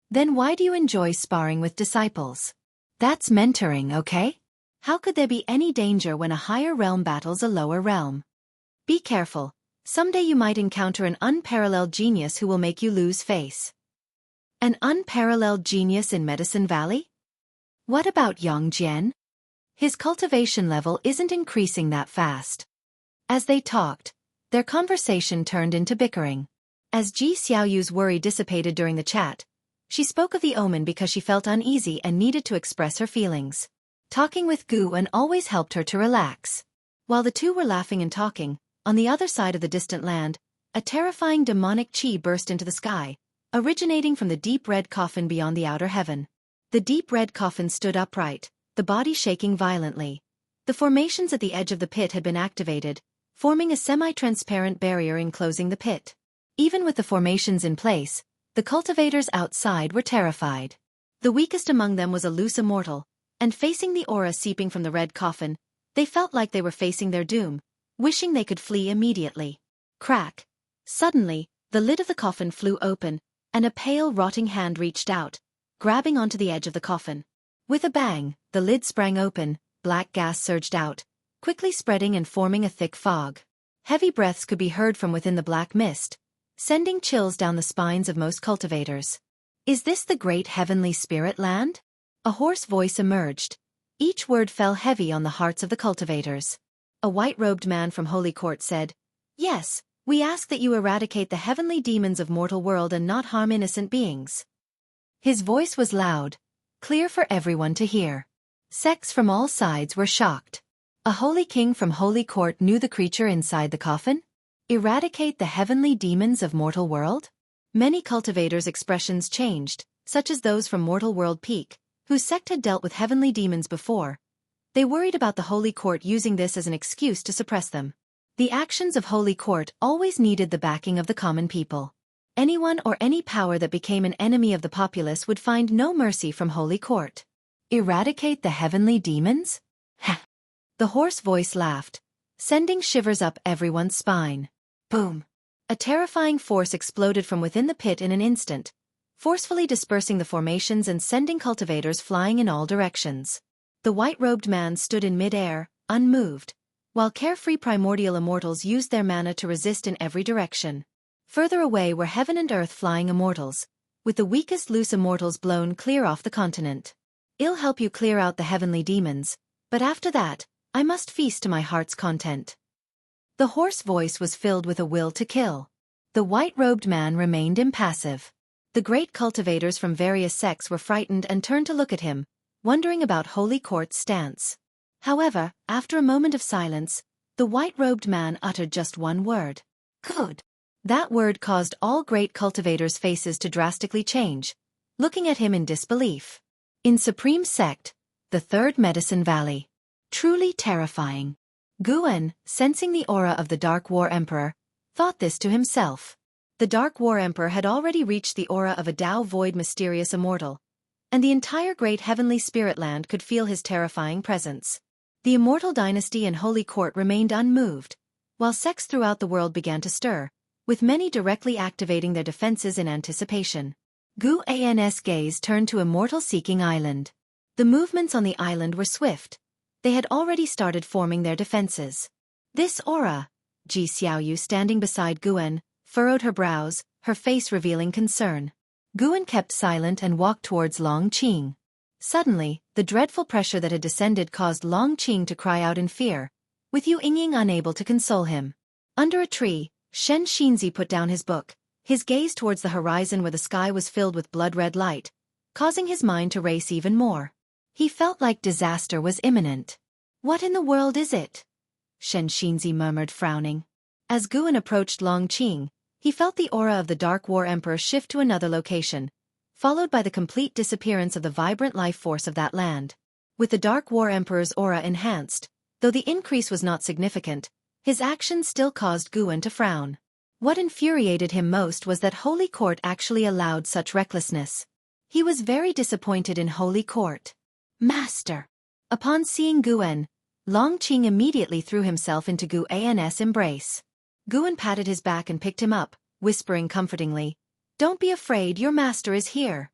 Then why do you enjoy sparring with disciples? That's mentoring, okay? How could there be any danger when a higher realm battles a lower realm? Be careful, someday you might encounter an unparalleled genius who will make you lose face." "An unparalleled genius in Medicine Valley? What about Yang Jian? His cultivation level isn't increasing that fast." As they talked, their conversation turned into bickering. As Ji Xiaoyu's worry dissipated during the chat, she spoke of the omen because she felt uneasy and needed to express her feelings. Talking with Guan always helped her to relax. While the two were laughing and talking, on the other side of the distant land, a terrifying demonic chi burst into the sky, originating from the deep red coffin beyond the outer heaven. The deep red coffin stood upright, the body shaking violently. The formations at the edge of the pit had been activated, forming a semi-transparent barrier enclosing the pit. Even with the formations in place, the cultivators outside were terrified. The weakest among them was a loose immortal, and facing the aura seeping from the red coffin, they felt like they were facing their doom, wishing they could flee immediately. Crack! Suddenly, the lid of the coffin flew open, and a pale, rotting hand reached out, grabbing onto the edge of the coffin. With a bang, the lid sprang open, black gas surged out, quickly spreading and forming a thick fog. Heavy breaths could be heard from within the black mist, sending chills down the spines of most cultivators. "Is this the great heavenly spirit land?" A hoarse voice emerged. Each word fell heavy on the hearts of the cultivators. A white-robed man from Holy Court said, "Yes, we ask that you eradicate the heavenly demons of mortal world and not harm innocent beings." His voice was loud, clear for everyone to hear. Sects from all sides were shocked. A holy king from Holy Court knew the creature inside the coffin? Eradicate the heavenly demons of mortal world? Many cultivators' expressions changed, such as those from Mortal World Peak, whose sect had dealt with heavenly demons before. They worried about the Holy Court using this as an excuse to suppress them. The actions of Holy Court always needed the backing of the common people. Anyone or any power that became an enemy of the populace would find no mercy from Holy Court. Eradicate the heavenly demons? Heh. The hoarse voice laughed, sending shivers up everyone's spine. Boom! A terrifying force exploded from within the pit in an instant, forcefully dispersing the formations and sending cultivators flying in all directions. The white-robed man stood in mid-air, unmoved, while carefree primordial immortals used their mana to resist in every direction. Further away were heaven and earth flying immortals, with the weakest loose immortals blown clear off the continent. I'll help you clear out the heavenly demons, but after that, I must feast to my heart's content. The hoarse voice was filled with a will to kill. The white-robed man remained impassive. The great cultivators from various sects were frightened and turned to look at him, wondering about Holy Court's stance. However, after a moment of silence, the white-robed man uttered just one word. Good. That word caused all great cultivators' faces to drastically change, looking at him in disbelief. In Supreme Sect, the Third Medicine Valley. Truly terrifying. Guan, sensing the aura of the Dark War Emperor, thought this to himself. The Dark War Emperor had already reached the aura of a Tao Void mysterious immortal, and the entire great heavenly spirit land could feel his terrifying presence. The Immortal Dynasty and Holy Court remained unmoved, while sects throughout the world began to stir, with many directly activating their defenses in anticipation. Guan's gaze turned to Immortal Seeking Island. The movements on the island were swift. They had already started forming their defenses. This aura, Ji Xiaoyu standing beside Guan, furrowed her brows, her face revealing concern. Guan kept silent and walked towards Long Qing. Suddenly, the dreadful pressure that had descended caused Long Qing to cry out in fear, with Yu Yingying unable to console him. Under a tree, Shen Xinzi put down his book, his gaze towards the horizon where the sky was filled with blood-red light, causing his mind to race even more. He felt like disaster was imminent. What in the world is it? Shen Xinzi murmured, frowning. As Guan approached Long Qing, he felt the aura of the Dark War Emperor shift to another location, followed by the complete disappearance of the vibrant life force of that land. With the Dark War Emperor's aura enhanced, though the increase was not significant, his actions still caused Guan to frown. What infuriated him most was that Holy Court actually allowed such recklessness. He was very disappointed in Holy Court. Master! Upon seeing Guan, Long Qing immediately threw himself into Guan's embrace. Guan patted his back and picked him up, whispering comfortingly, "Don't be afraid, your master is here."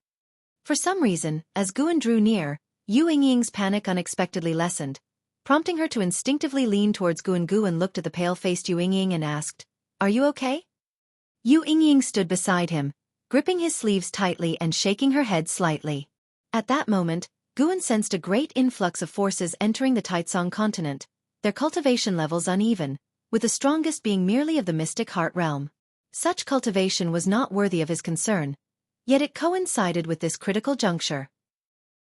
For some reason, as Guan drew near, Yu Yingying's panic unexpectedly lessened, prompting her to instinctively lean towards Guan. Guan looked at the pale-faced Yu Yingying and asked, "Are you okay?" Yu Yingying stood beside him, gripping his sleeves tightly and shaking her head slightly. At that moment, Guan sensed a great influx of forces entering the Taicong continent, their cultivation levels uneven, with the strongest being merely of the mystic heart realm. Such cultivation was not worthy of his concern, yet it coincided with this critical juncture.